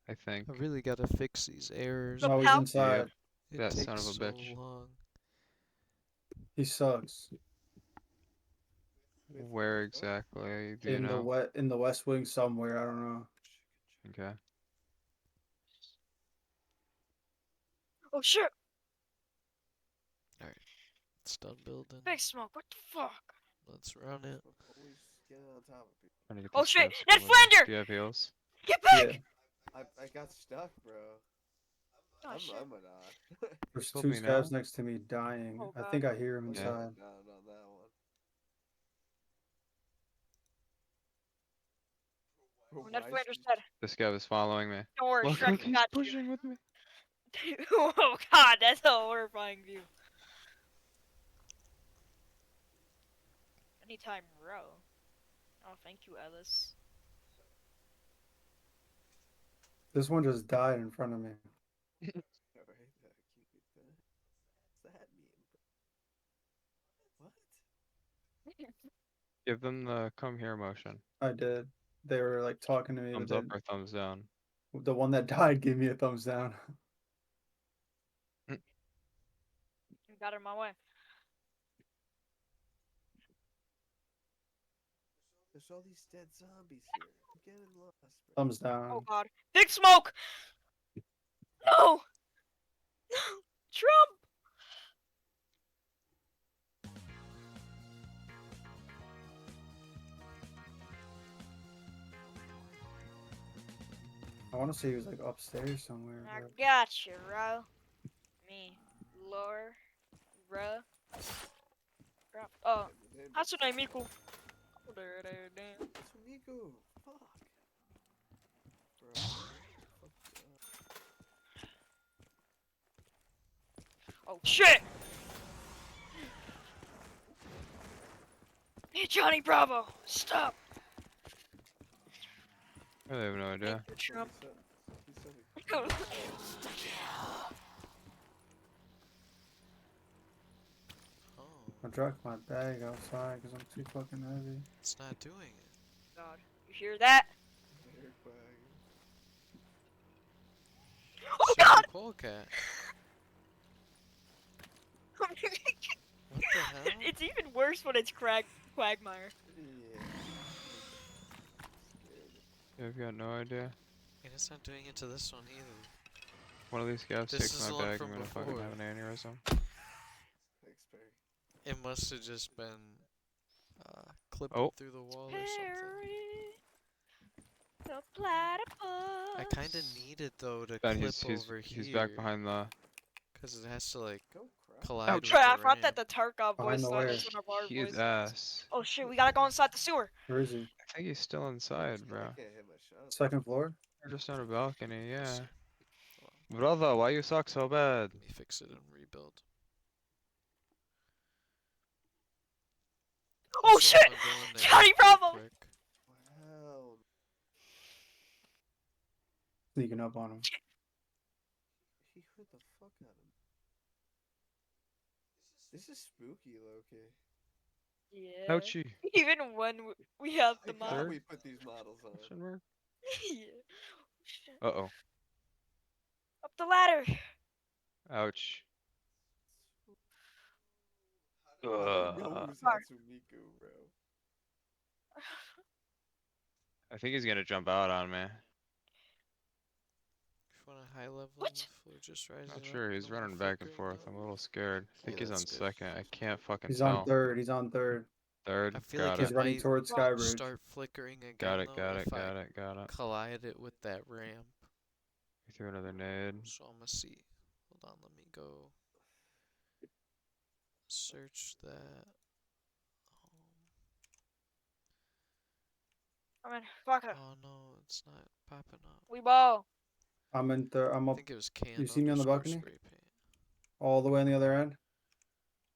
I think. I really gotta fix these errors. No, he's inside. It That takes son of a so bitch. long. He sucks. Where exactly? Do you In know? the West Wing somewhere, I don't know. Okay. Oh shit! Alright. It's done building. Big smoke, what the fuck? Let's run it. Always get on top of people. Trying to get Oh this shit! scav Ned squad. Flander! Do you have heals? Get back! Yeah. I got stuck, bro. Oh, I'm shit. a not. There's Told two me scavs now. next to me dying. Oh, I God. think I hear him Oh, yeah, inside. down on that one. Bro, Oh, Ned why is Flander's he- dead. This guy was following me. Don't worry, Look, Shrek look, he's got you. pushing with me. Oh god, that's a horrifying view. Anytime row. Oh, thank you, Ellis. This one just died in front of me. Alright, keep it there. What's that mean, bro? What? Give them the come here motion. I did. They were like talking to me. Thumbs but up or thumbs down. the one that died gave me a thumbs down. Got in my way. There's all these dead zombies here. I'm getting lost, bro. Thumbs down. Oh god. Big smoke! No! No! Trump! I want to say he was like upstairs somewhere. I But... got you, bro. Me. Lore. Bruh. Crap. Oh. Hatsune Miku. Oh, damn. Miku, fuck. Bro. Oh shit! Hey, Johnny Bravo! Stop! I have no idea. Trump. I dropped my bag outside because I'm too fucking heavy. It's not doing it. God, you hear that? Oh Shoot god! the polecat. What the hell? It's even worse when it's Quagmire. Yeah, I've got no idea. And it's not doing it to this one either. One of these scavs This takes is the my one bag, from I'm gonna fucking before. have an aneurysm. Thanks, Perry. It must have just been clipped Oh. through the wall or something. The platypus. I kind of need it though to Ben, clip he's over here. he's back behind the. Because it has to like Go collide Ouch. with Trey, I the thought that ramp. the Tarkov voice Behind the line wire. was one of our He is voices. ass. Oh shit, we gotta go inside the sewer. Where is he? I think he's still inside, bro. I can't hit my shot. Second floor? We're just on a balcony, yeah. Brother, why you suck so bad? Let me fix it and rebuild. Oh Also, shit! I'm going to Johnny eat real Bravo! quick. Wow. Sneaking up on him. He hit the fuck out of me. This is spooky, Loki. Yeah. Ouchie. Even when we have the Like how mod. we put these models on. Question mark? Yeah. Shit. Uh-oh. Up the ladder. Ouch. How do you know who's Sorry. Hatsumiku, bro? I think he's gonna jump out on me. If you want a high level What? or just rising Not up, sure. He's no more running back and flickering forth. though. I'm a little scared. I think Yeah, he's on that's good. second. I can't fucking He's on tell. third. He's on third. Third. I feel Got like it. He's it running might towards Skybridge. start flickering again Got it. though Got it. if I Got it. Got it. collide it with that ramp. He threw another nade. So I'm gonna see. Hold on, let me go search that. I mean, fuck it. Oh no, it's not popping up. We ball. I'm in third. I'm I up. think it was can You see me on the underscore balcony? spray paint. All the way on the other end?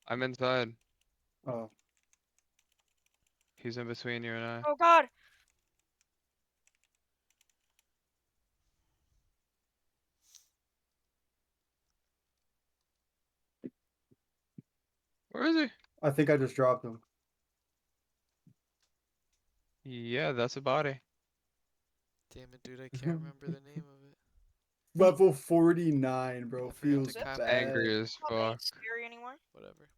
I'm inside. Oh. He's in between you and I. Oh god. Where is he? I think I just dropped him. Yeah, that's a body. Damn it, dude, I can't remember the name of it. Level 49, bro. I forgot Feels to copy bad. Angry as Not fuck. scary anymore. Whatever.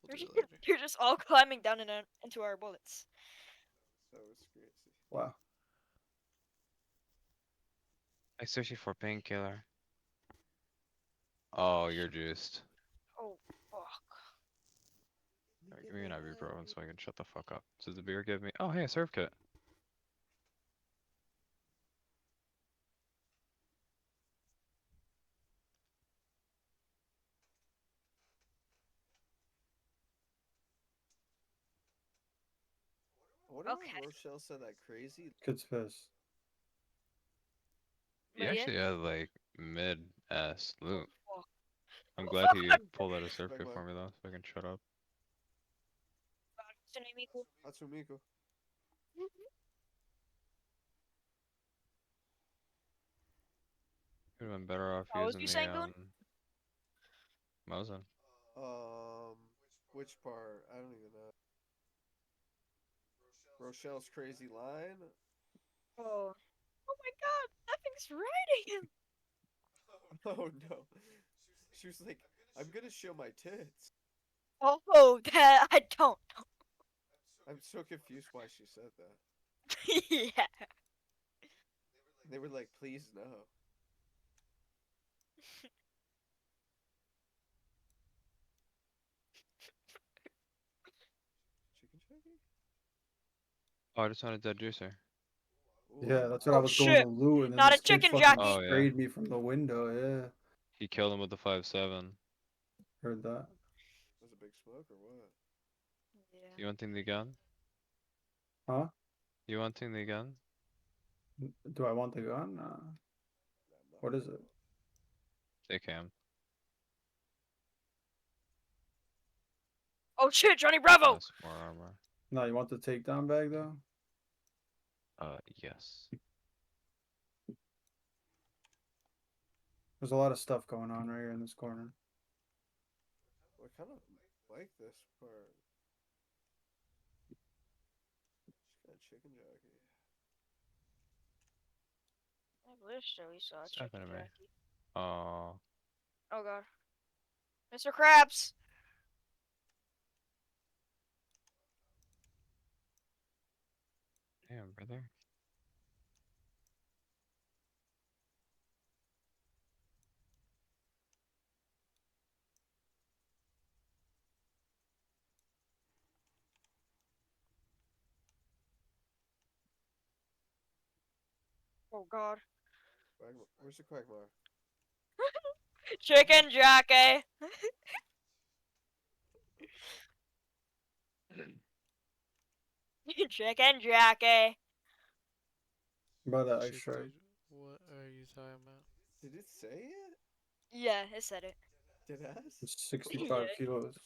We'll You're do just, it later. you're just all climbing down into our bullets. So it's crazy. Wow. I searched you for painkiller. Oh, you're juiced. Oh fuck. Alright, give me an ibuprofen so I can shut the fuck up. Does the beer give me? Oh, hey, a serve kit. I wonder why Rochelle said that crazy. Kid's piss. He But yeah. actually had like mid-ass loot. Fuck. I'm Oh, glad fuck. he pulled out a serve kit for me though, so I can shut up. Hatsumiko. Could have been better off What was using you the saying, Goon? Mosin. Which part? I don't even know. Rochelle's crazy line. Oh. Oh my god, that thing's riding him. Oh no. She was like, I'm gonna show my tits. Oh, that I don't know. I'm so confused why she said that. Yeah. They were like, please no. Chicken chuggy? Oh, I just found a dead juicer. Yeah, that's what I Oh was going shit. to loot, and then Not this a kid chicken fucking jockey. Oh, yeah. sprayed me from the window. Yeah, He killed him with the 5.7. heard that. Was it big smoke or what? Yeah. You wanting the gun? Huh? You wanting the gun? Do I want the gun? What is it? They cam. Oh shit, Johnny Bravo. That's more armor. No, you want the takedown bag though? Yes. There's a lot of stuff going on right here in this corner. I kind of like this part. Just got a chicken jockey. I wish we saw a What's chicken happening to me? jockey. Oh. Oh god. Mr. Krabs! Damn, brother. Oh god. Where's the Quagmire? Chicken jockey! Chicken jockey! By that Shit, extra. dude, what are you talking about? Did it say it? Yeah, it said it. Did it? It's 65 kilos.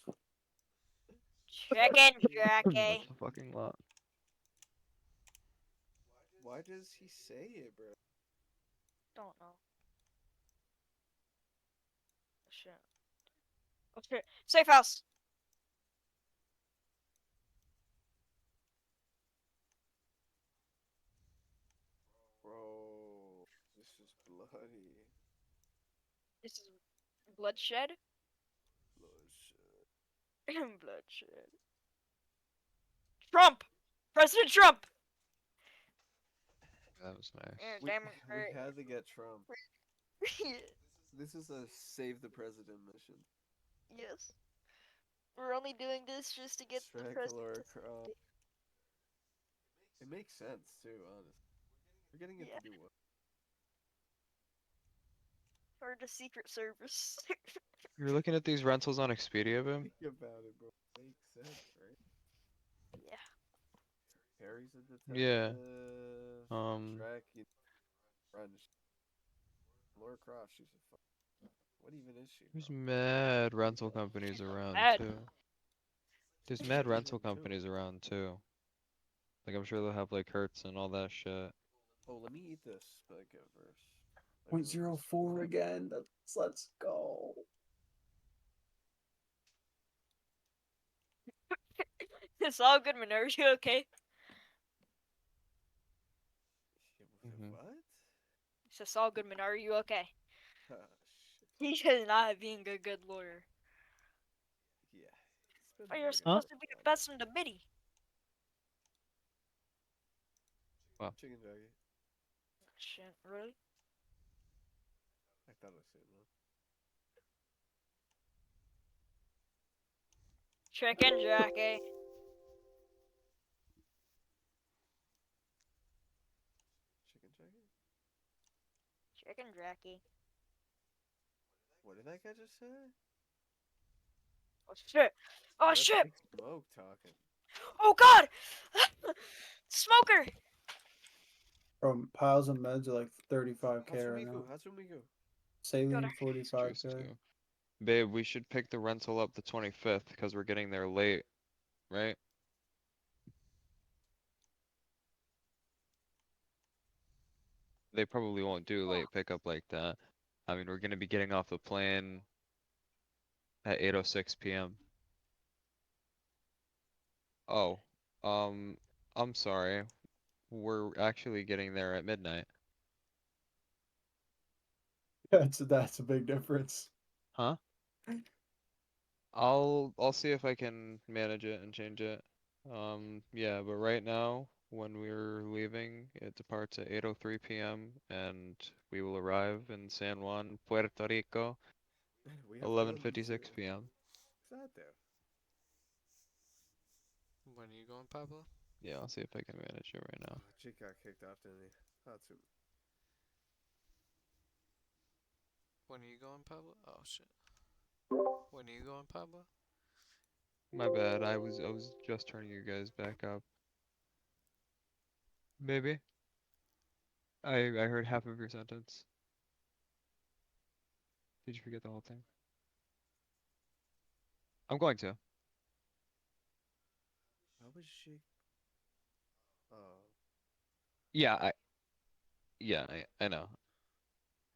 Chicken jockey! That's a fucking lot. Why does he say it, bro? Don't know. Oh shit. Oh shit. Safe house! Bro, this is bloody. This is bloodshed? Bloodshed. Bloodshed. Trump! President Trump. That was nice. We, Damn it, we had to get Trump. yes. This is a save the president mission. Yes. We're only doing this just to get the president. It makes sense too, honestly. We're getting it to do what? Or the Secret Service. You're looking at these rentals on Expedia, Bim? Think about it, bro. Makes sense, right? Yeah. Harry's a detective. Yeah. Shrek, Laura Croft, she's a fuck. What even is she? There's mad rental companies around Mad. too. There's mad rental companies around too. Like I'm sure they'll have like Hertz and all that shit. Oh, let me eat this verse. 0.04 again. Let's go. It's all good, man. Are you okay? What? It's just all good, man. Are you okay? Oh, He is not being a good lawyer. Yeah. Oh, you're supposed to be the best in the midi. Wow. Chicken jockey. Shit, really? I thought I said no. Chicken jockey. Chicken jockey? Chicken jockey. What did that guy just say? Oh shit! Oh That's shit! Big Smoke talking. Oh god! Smoker! From piles of meds are like 35k right now. Hatsumiku. Saline 45k. Babe, we should pick the rental up the 25th because we're getting there late, right? They probably won't do late pickup like that. I mean, we're gonna be getting off the plane at 8:06 p.m. Oh, I'm sorry. We're actually getting there at midnight. That's a big difference. Huh? I'll see if I can manage it and change it. Yeah, but right now, when we're leaving, it departs at 8:03 p.m. and we will arrive in San Juan, Puerto Rico, 11:56 p.m. What's that there? When are you going, Pablo? Yeah, I'll see if I can manage it right now. Chick got kicked off, didn't he? Hatsu. When are you going, Pablo? Oh shit. When are you going, Pablo? My bad. I was just turning you guys back up. Maybe. I heard half of your sentence. Did you forget the whole thing? I'm going to. How was she? Oh. Yeah, I know.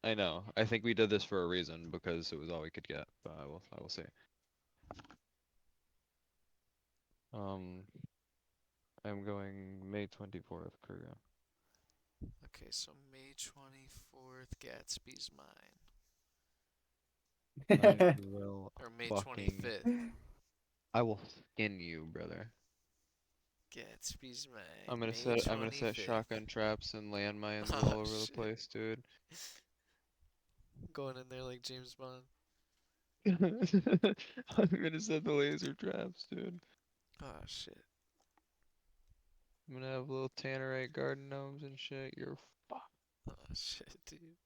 I know. I think we did this for a reason because it was all we could get, but I will see. I'm going May 24th, Korea. Okay, so May 24th, Gatsby's mine. I will Or May fucking 25th. I will skin you, brother. Gatsby's mine. I'm gonna set shotgun traps and landmines all over the place, dude. Going in there like James Bond. I'm gonna set the laser traps, dude. Oh shit. I'm gonna have little tannerite garden gnomes and shit. You're fucked. Oh shit, dude.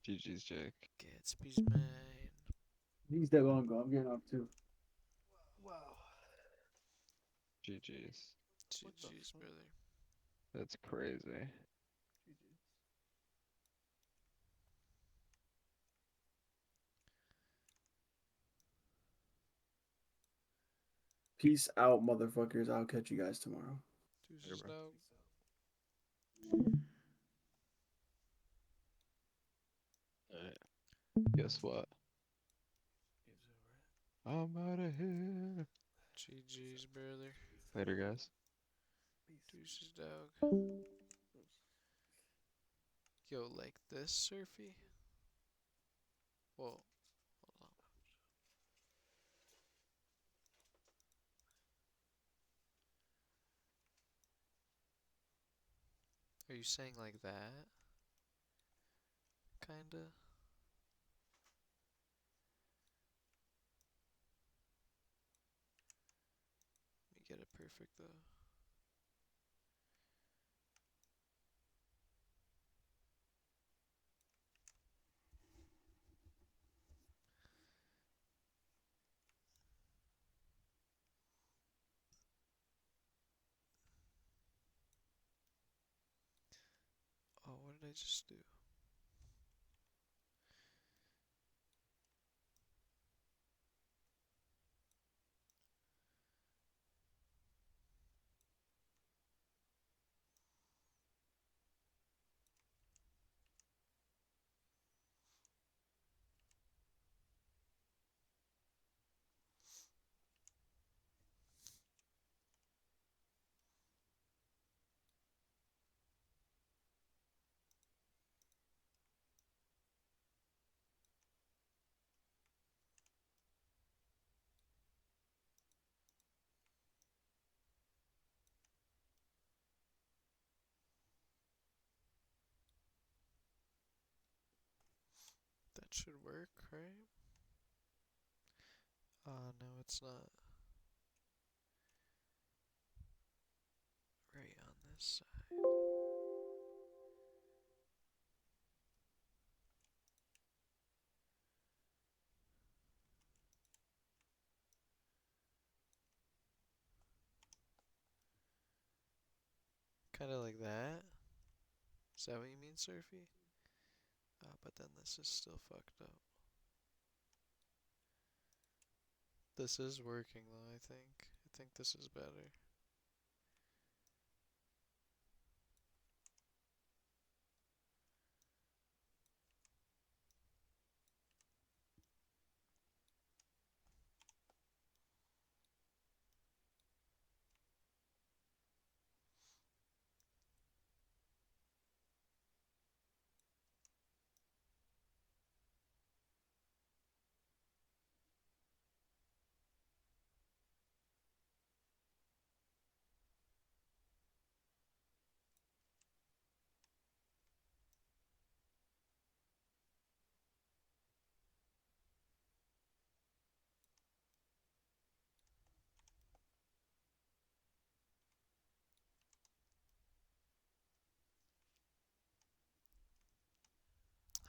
GG's, Jake. Gatsby's mine. He's that long ago. I'm getting off too. Wow. GG's. GG's, brother. That's crazy. Peace out, motherfuckers. I'll catch you guys tomorrow. Deuces, dog. Alright. Guess what? I'm out of here. GG's, brother. Later, guys. Deuces, dog. Yo, like this, Surfy? Whoa. Hold on. Are you saying like that? Kinda? Let me get it perfect though. Oh, what did I just do? That should work, right? No, it's not. Right on this side. Kinda like that. Is that what you mean, Surfy? But then this is still fucked up. This is working though, I think. I think this is better.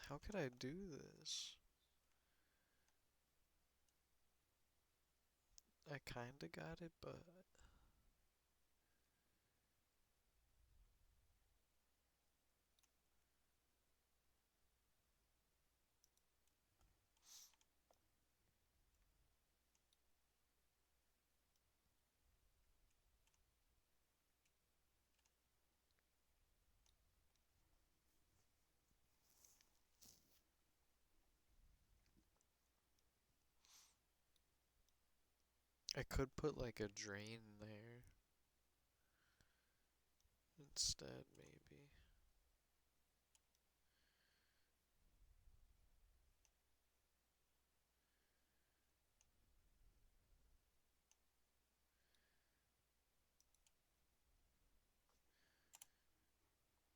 How could I do this? I kinda got it, but I could put like a drain there instead, maybe.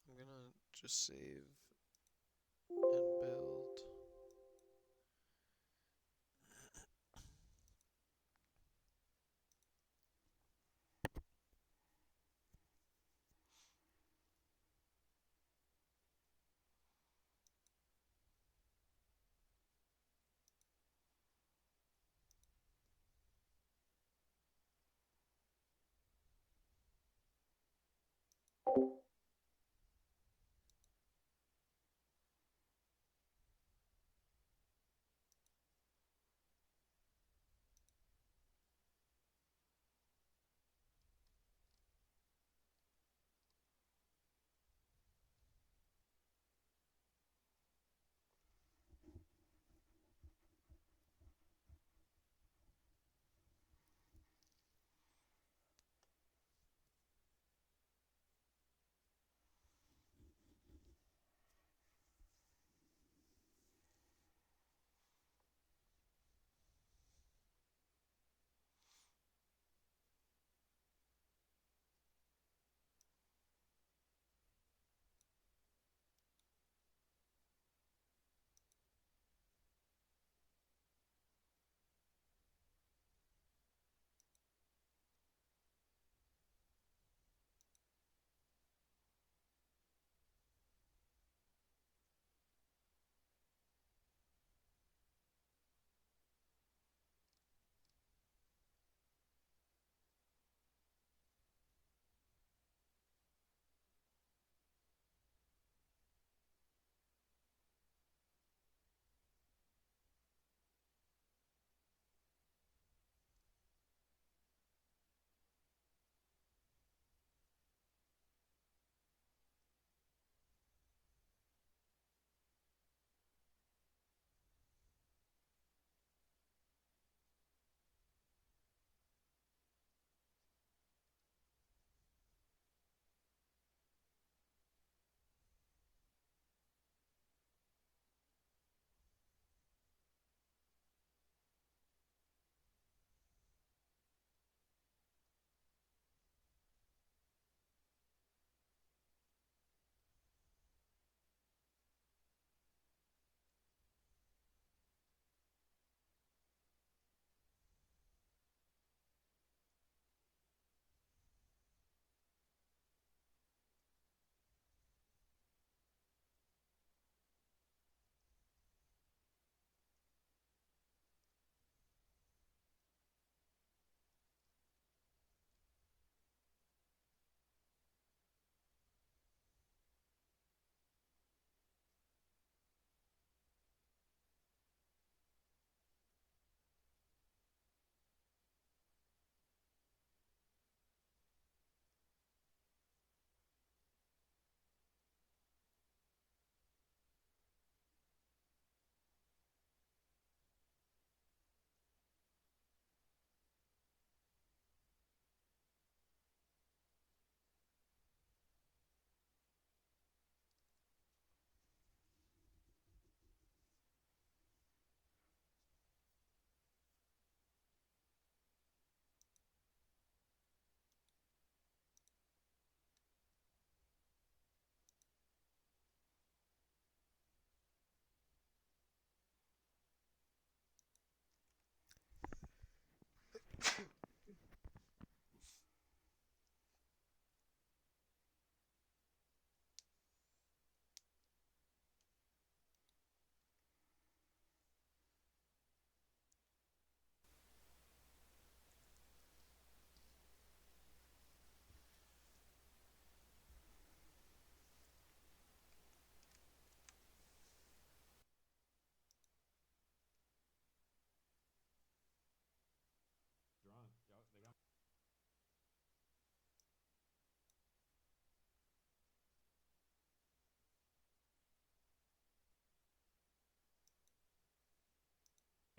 I'm gonna just save and build.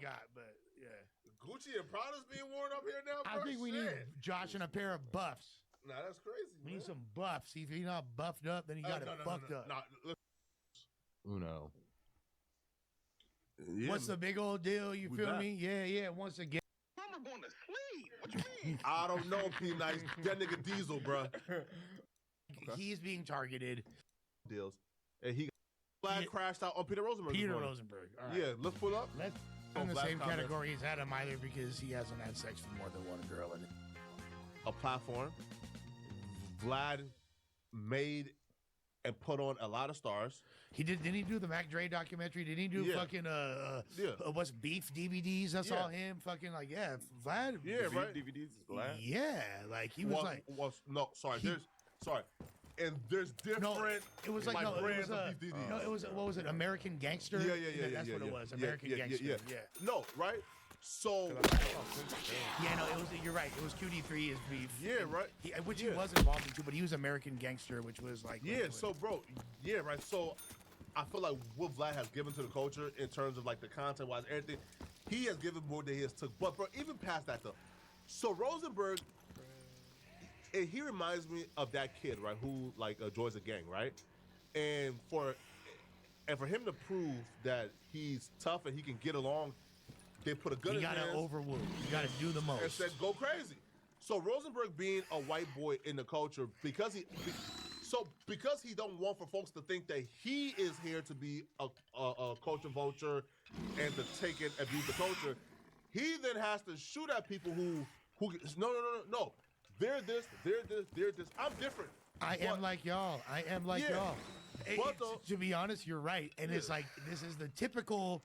got, but yeah. Gucci and Prada's being worn up here now, I bro. think we need Josh and a pair of buffs. Nah, that's crazy. We need some buffs. If he's not buffed up, then he got it fucked up. Uno. What's the big old deal? You feel me? Yeah. Once again. I'm going to sleep. What you mean? I don't know, P Nice. That nigga Diesel, bro. He's being targeted. Deals. And he crashed out on Peter Rosenberg. Peter Rosenberg. All right. Yeah, let's pull up. Let's in the same category as Adam either because he hasn't had sex with more than one girl in it. A platform. Vlad made and put on a lot of stars. He didn't he do the Mac Dre documentary? Did he do fucking what's Beef DVDs? That's all him. Fucking like Vlad. Yeah, right. DVDs is Vlad. Yeah, like he was And there's different. No, it was like brands of these DVDs. No, it was what was it? American Gangster. Yeah. That's what it was. American Gangster. Yeah. No, right. So yeah, no, it was. You're right. It was QD3 is Beef. Yeah, right. Which he was involved in too, but he was American Gangster, which was like. Yeah. So, bro. Yeah, right. So, I feel like what Vlad has given to the culture in terms of like the content wise, everything, he has given more than he has took. But bro, even past that though, so Rosenberg, and he reminds me of that kid, right, who like joins a gang, right, and for him to prove that he's tough and he can get along, they put a gun in his hands. You gotta overrule. You gotta do the most. And said go crazy. So Rosenberg being a white boy in the culture because he don't want for folks to think that he is here to be a culture vulture and to take and abuse the culture, he then has to shoot at people who no. They're this. I'm different. I am like y'all. But to be honest, you're right. And it's like this is the typical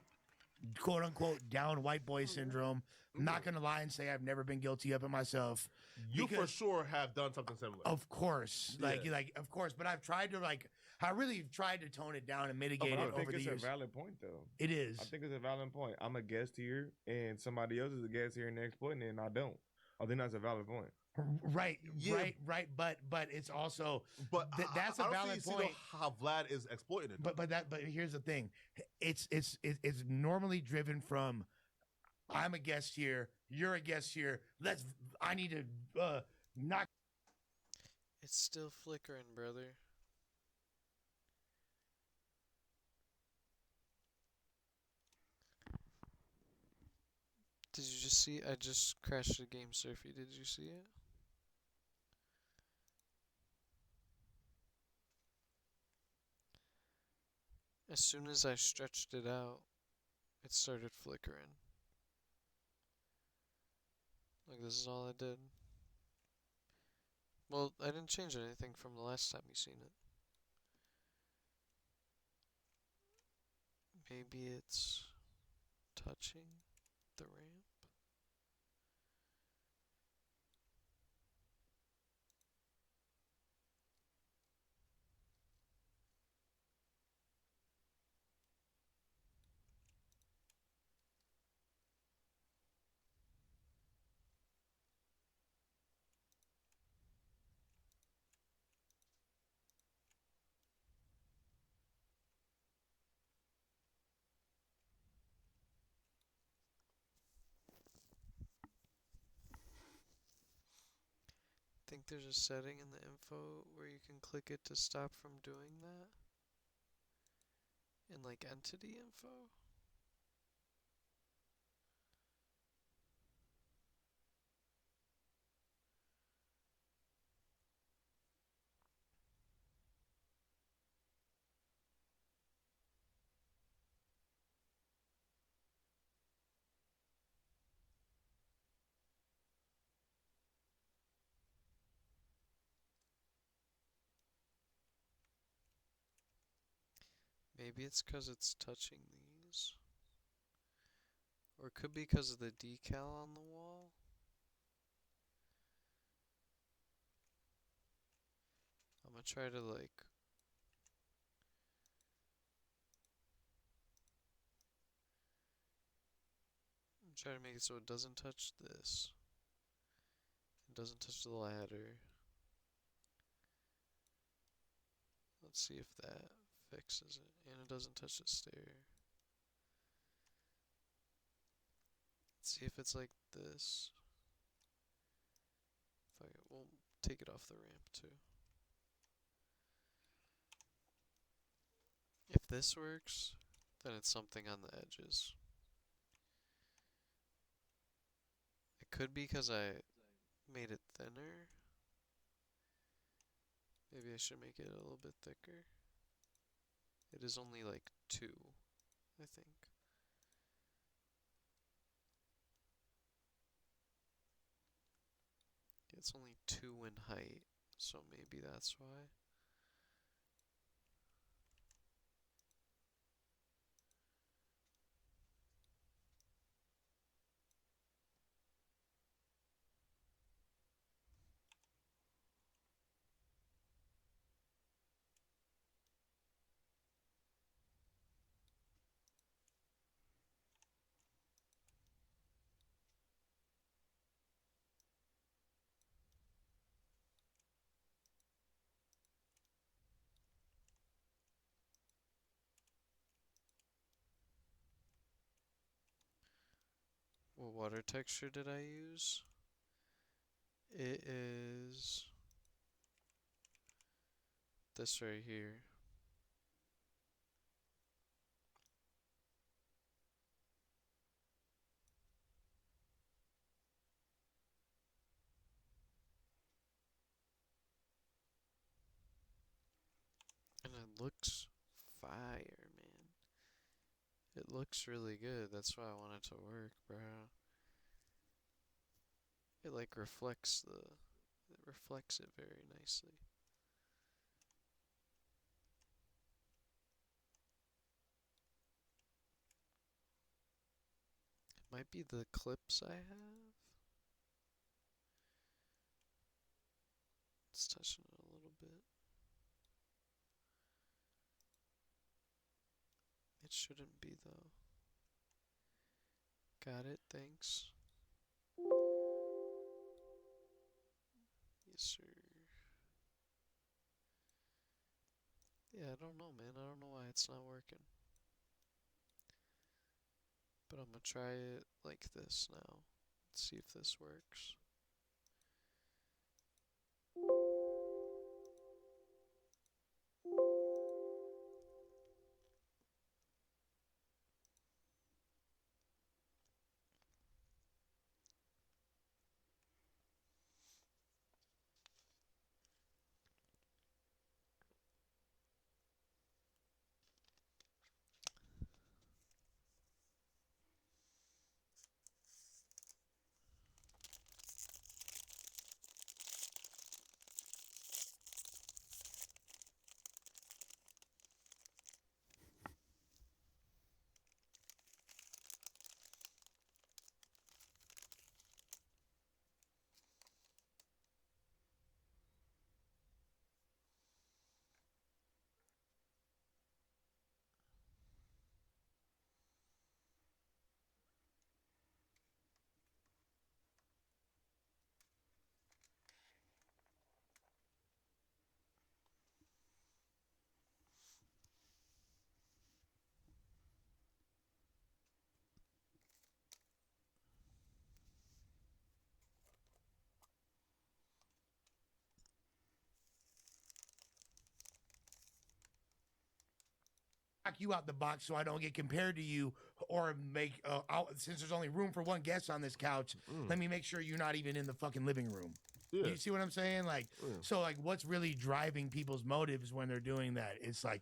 quote unquote down white boy syndrome. I'm not gonna lie and say I've never been guilty of it myself. You for sure have done something similar. Of course. Like of course, but I've tried to I really tried to tone it down and mitigate it over the years. I think it's a valid point though. It is. I think it's a valid point. I'm a guest here and somebody else is a guest here and they're exploiting it and I don't. I think that's a valid point. Right. But it's also that's a valid point. See how Vlad is exploiting it. But here's the thing, it's normally driven from I'm a guest here, you're a guest here. I need to not. It's still flickering, brother. Did you just see? I just crashed the game, Surfy. Did you see it? As soon as I stretched it out, it started flickering. Like, this is all I did. Well, I didn't change anything from the last time you seen it. Maybe it's touching the ramp? Think there's a setting in the info where you can click it to stop from doing that? In like entity info? Maybe it's because it's touching these. Or it could be because of the decal on the wall. I'm gonna try to like... I'm trying to make it so it doesn't touch this. It doesn't touch the ladder. Let's see if that fixes it. And it doesn't touch the stair. Let's see if it's like this. Fuck it, we'll take it off the ramp too. If this works, then it's something on the edges. It could be because I made it thinner. Maybe I should make it a little bit thicker. It is only like 2, I think. It's only 2 in height, so maybe that's why. What water texture did I use? It is this right here. And it looks fire, man. It looks really good. That's why I want it to work, bro. It like reflects it very nicely. It might be the clips I have. It's touching it a little bit. It shouldn't be though. Got it, thanks. Yes, sir. Yeah, I don't know, man. I don't know why it's not working. But I'm gonna try it like this now. Let's see if this works. You out the box so I don't get compared to you or make since there's only room for one guest on this couch, let me make sure you're not even in the fucking living room. Yeah. You see what I'm saying? Like, so like what's really driving people's motives when they're doing that? It's like,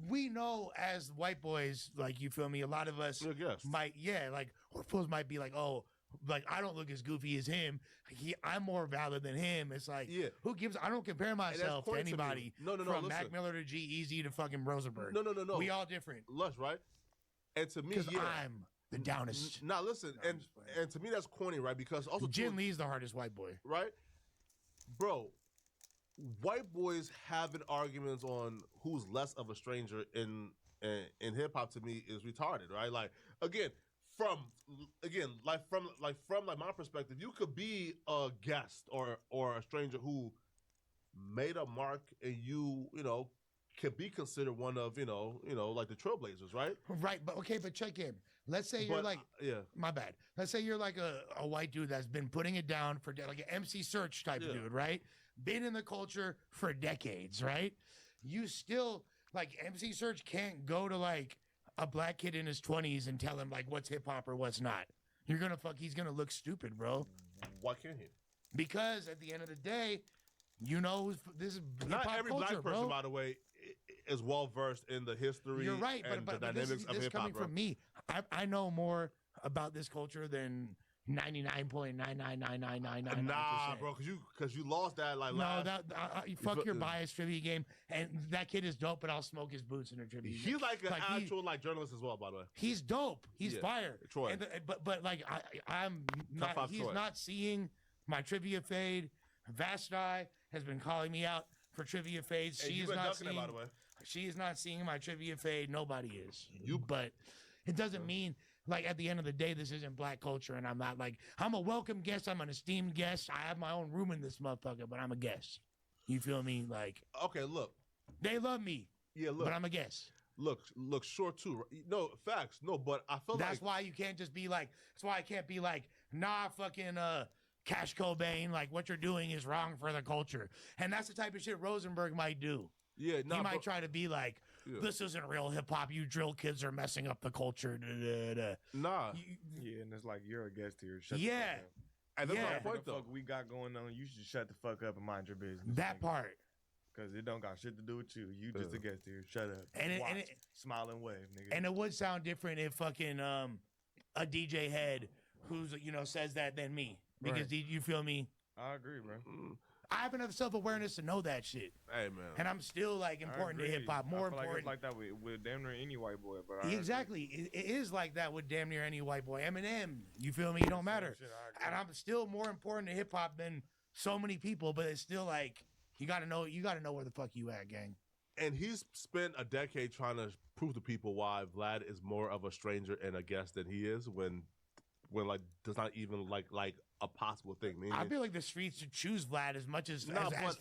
we know as white boys, like, you feel me? A lot of us might, like, or fools might be like, oh, like, I don't look as goofy as him. I'm more valid than him. It's like, who gives? I don't compare myself to anybody. No, from listen. Mac Miller to G Easy to fucking Rosenberg. No. We all different. Lush, right? And to me, because I'm the downest. Now listen, and to me that's corny, right? Because also Jin Lee's the hardest white boy, right? Bro, white boys having arguments on who's less of a stranger in hip hop to me is retarded, right? Like from my perspective, you could be a guest or a stranger who made a mark and you know can be considered one of like the trailblazers, right? Right, but okay, but check in. Let's say you're like, my bad. Let's say you're like a white dude that's been putting it down for like an MC Search type dude, right? Been in the culture for decades, right? You still like MC Search can't go to like a black kid in his 20s and tell him like what's hip hop or what's not. He's gonna look stupid, bro. Why can't he? Because at the end of the day, this is not every culture, black person, bro. by the way, is well versed in the history. You're right, and but the dynamics of this hip hop. coming from me, I know more about this culture than 99.9999999%. Nah, bro, because you lost that like last. No, fuck your bias trivia game. And that kid is dope, but I'll smoke his boots in a trivia game. He's like an actual journalist as well, by the way. He's dope. He's fire. Troy. But like I'm not. He's not seeing my trivia fade. Vasti has been calling me out for trivia fades. Hey, She is not seeing. by the way. She is not seeing my trivia fade. Nobody is. But it doesn't mean like at the end of the day, this isn't black culture, and I'm not like I'm a welcome guest. I'm an esteemed guest. I have my own room in this motherfucker, but I'm a guest. You feel me? Like okay, look, they love me. Yeah, look, but I'm a guest. Look, short too. No facts. No, but I feel that's why you can't just be like. That's why I can't be like, nah, fucking Cash Cobain. Like what you're doing is wrong for the culture, and that's the type of shit Rosenberg might do. Yeah, he might try to be like, this isn't real hip hop. You drill kids are messing up the culture. Nah. Yeah, and it's like you're a guest here. Shut yeah. The fuck up. And that's my What point, the though. fuck we got going on? You should shut the fuck up and mind your business. That part. Because it don't got shit to do with you. You just a guest here. Shut up. And Watch. it Smile and wave, nigga. And it would sound different if fucking a DJ head who's says that than me. Because you feel me? I agree, bro. I have enough self-awareness to know that shit. Hey, man. And I'm still like important to hip hop. More I feel important. Like it's like that with damn near any white boy. But Exactly. It is like that with damn near any white boy. Eminem. You feel me? It don't matter. And I'm still more important to hip hop than so many people. But it's still like you gotta know where the fuck you at, gang. And he's spent a decade trying to prove to people why Vlad is more of a stranger and a guest than he is when like does not even like a possible thing. I feel like the streets should choose Vlad as much as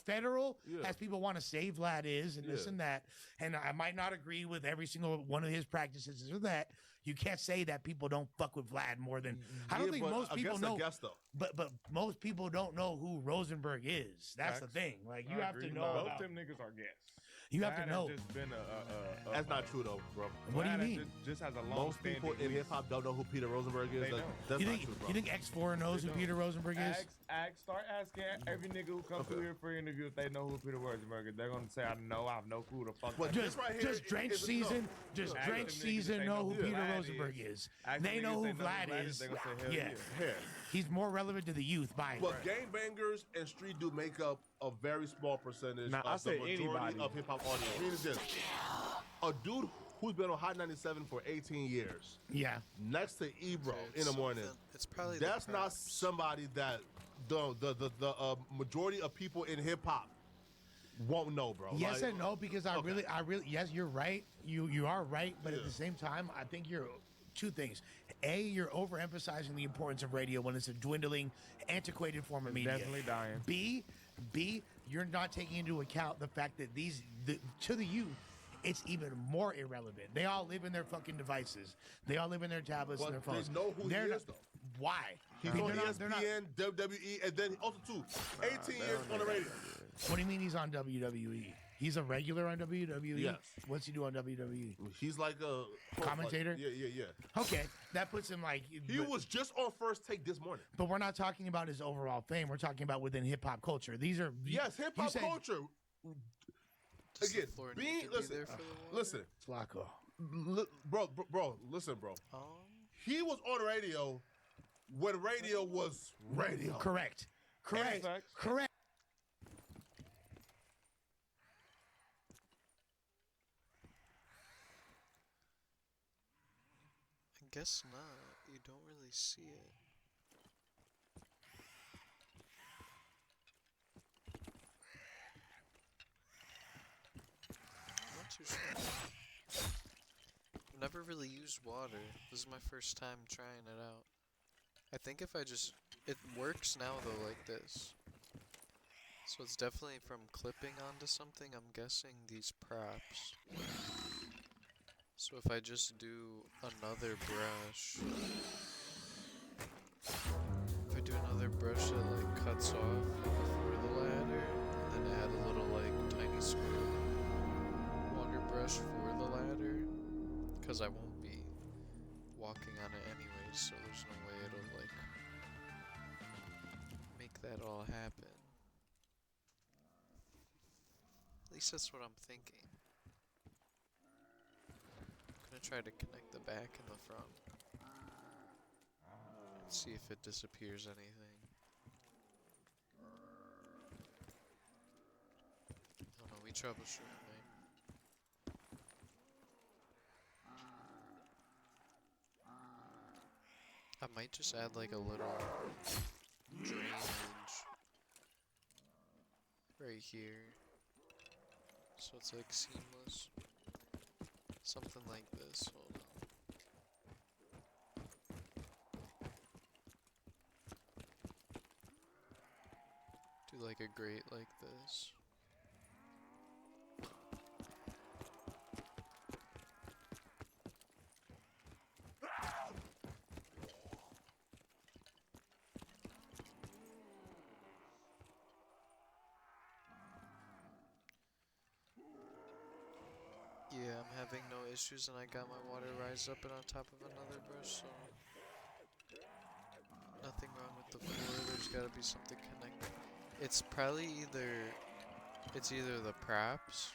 federal as people want to say Vlad is and this and that. And I might not agree with every single one of his practices or that. You can't say that people don't fuck with Vlad more than I don't think most people know. But most people don't know who Rosenberg is. That's the thing. Like you have to know. Both them niggas are guests. You have to know. Just been That's not true though, bro. What do you mean? Just has a long. Most people in hip hop don't know who Peter Rosenberg is. That's not true, bro. You think X4 knows who Peter Rosenberg is? Start asking every nigga who comes through here for an interview if they know who Peter Rosenberg is. They're gonna say, I have no clue the fuck. Well, just Drench season, Drench season know who Peter Rosenberg is. They know who Vlad is. Yeah. He's more relevant to the youth by But gangbangers and street do make up a very small percentage of the majority of hip hop audience. Meaning this, a dude who's been on Hot 97 for 18 years. Yeah. Next to Ebro in the morning. It's probably that's not somebody that the majority of people in hip hop won't know, bro. Yes and no, because I really yes, you're right. You are right, but at the same time, I think you're two things. A, you're overemphasizing the importance of radio when it's a dwindling, antiquated form of media. Definitely dying. B, you're not taking into account the fact that to the youth, it's even more irrelevant. They all live in their fucking devices. They all live in their tablets and their phones. They know who he is, though. Why? He's on ESPN, WWE, and then also, too, 18 years on the radio. What do you mean he's on WWE? He's a regular on WWE? Yes. What's he do on WWE? He's like a commentator? Yeah. Okay, that puts him like... He was just on First Take this morning. But we're not talking about his overall fame. We're talking about within hip-hop culture. These are... Yes, hip-hop culture. Again, listen. Flacco. Bro, listen, bro. He was on radio when radio was radio. Correct. I guess not. You don't really see it. Not too sure. I've never really used water. This is my first time trying it out. I think if I just... It works now though like this. So it's definitely from clipping onto something, I'm guessing these props. So if I just do another brush, if I do another brush that like cuts off before the ladder, and then add a little like tiny squirt water brush for the ladder, because I won't be walking on it anyways, so there's no way it'll like make that all happen. At least that's what I'm thinking. I'm gonna try to connect the back and the front. And see if it disappears anything. I don't know, we troubleshoot, man. I might just add like a little drainage right here. So it's like seamless. Something like this, hold on. Do like a grate like this. Yeah, I'm having no issues and I got my water rise up and on top of another brush, so nothing wrong with the floor. There's gotta be something connected. It's probably either the props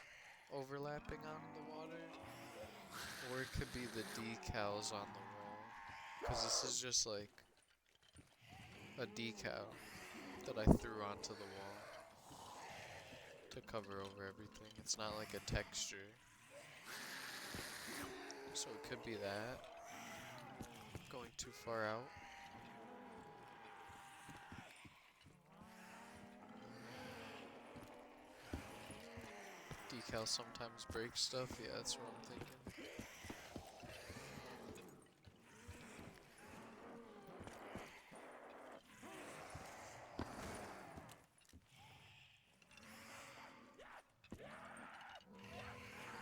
overlapping on the water, or it could be the decals on the wall. Cause this is just like a decal that I threw onto the wall to cover over everything. It's not like a texture. So it could be that. Going too far out. Decals sometimes break stuff. Yeah, that's what I'm thinking.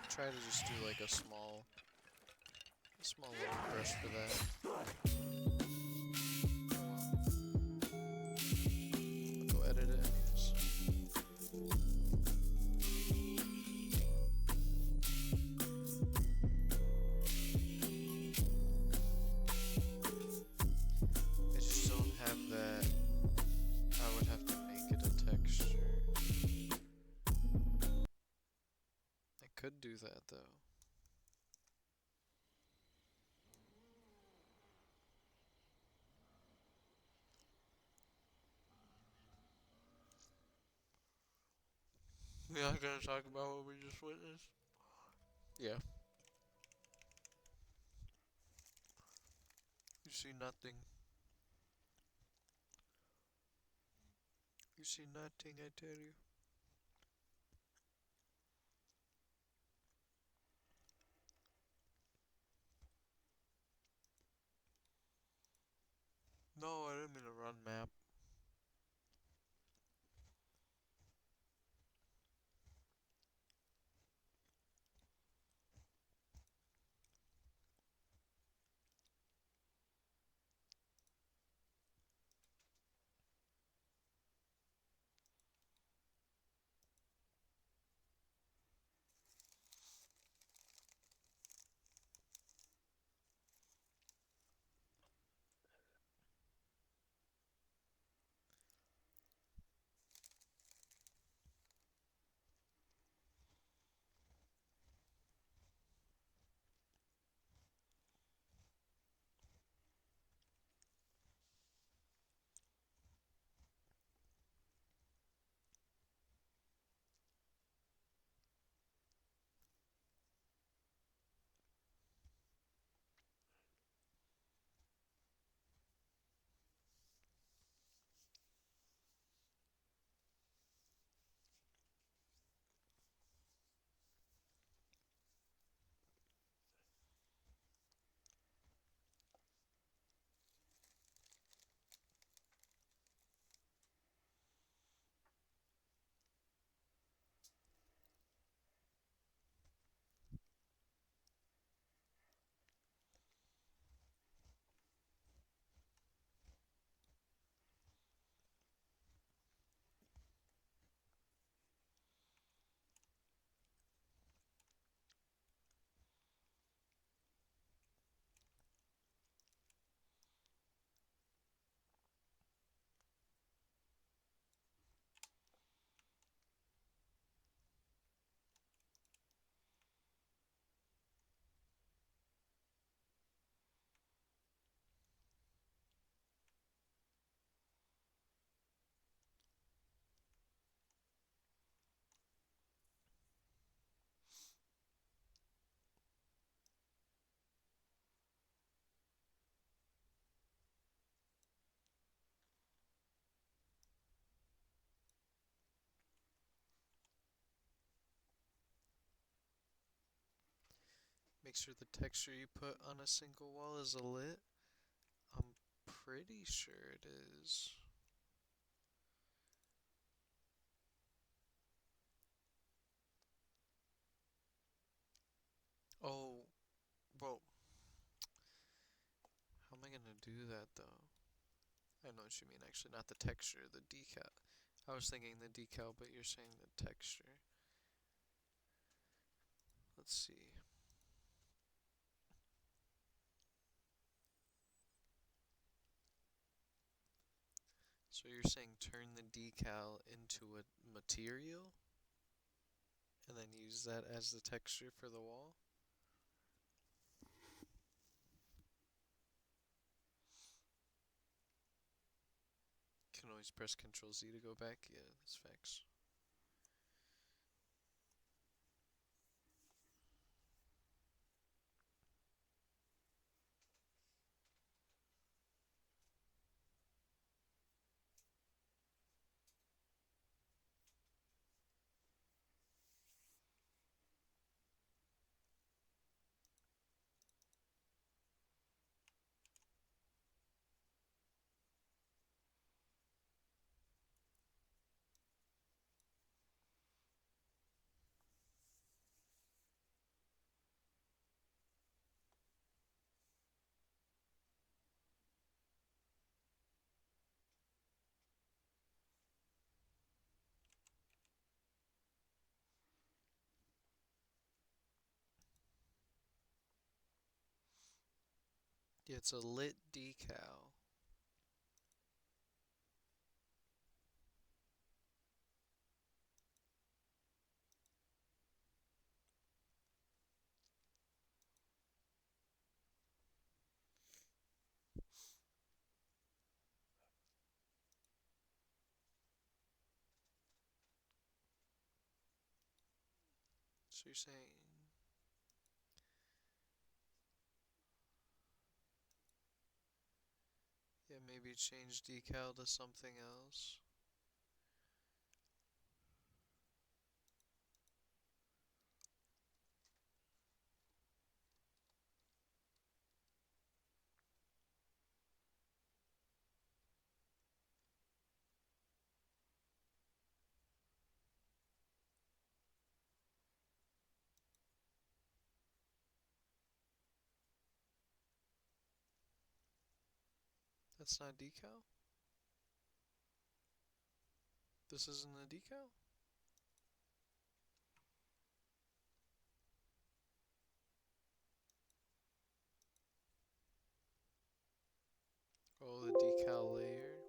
Try to just do like a small little brush for that. Go edit it anyways. I just don't have that. I would have to make it a texture. I could do that though. We're not gonna talk about what we just witnessed? Yeah. You see nothing. You see nothing, I tell you. No, I didn't mean to run map. Make sure the texture you put on a single wall is a lit. I'm pretty sure it is. Oh, well, how am I gonna do that though? I know what you mean, actually, not the texture, the decal. I was thinking the decal, but you're saying the texture. Let's see. So you're saying turn the decal into a material and then use that as the texture for the wall? Can always press Ctrl Z to go back. Yeah, that's facts. Yeah, it's a lit decal. So you're saying, yeah, maybe change decal to something else. That's not decal? This isn't a decal? Oh, the decal layer.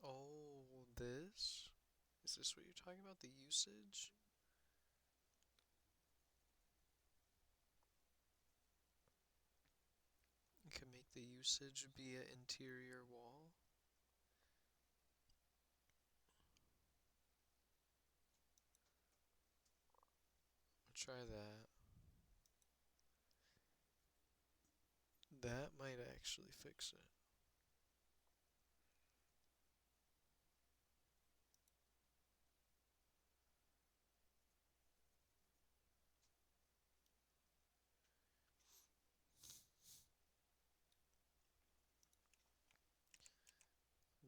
Oh, this? Is this what you're talking about? The usage? You can make the usage be an interior wall. I'll try that. That might actually fix it.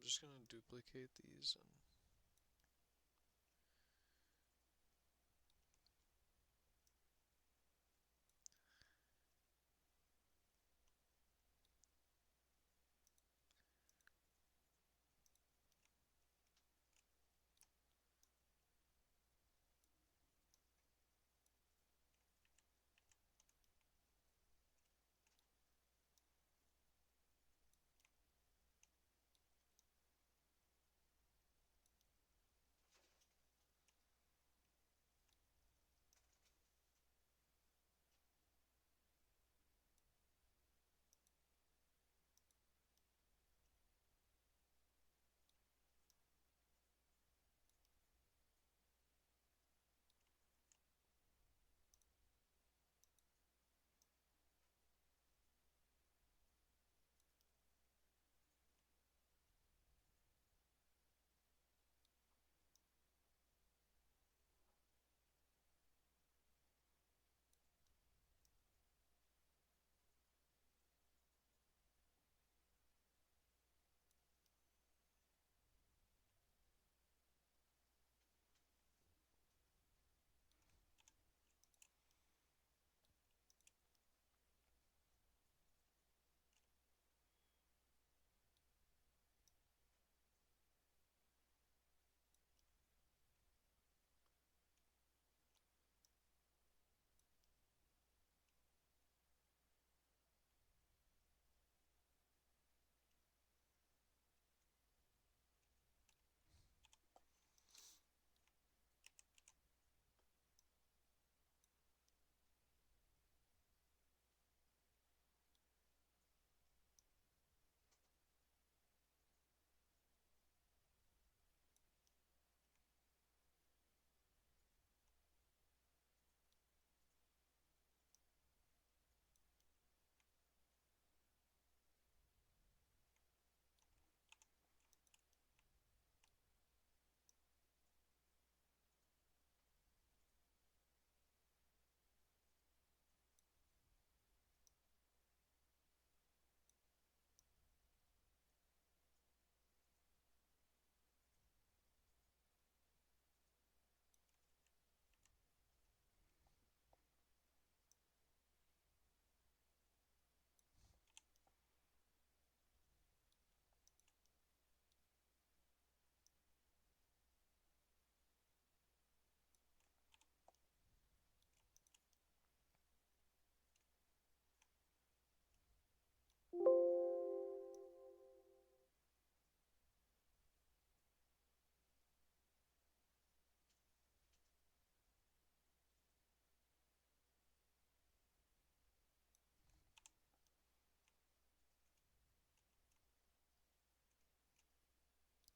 I'm just gonna duplicate these and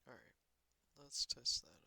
alright, let's test that out.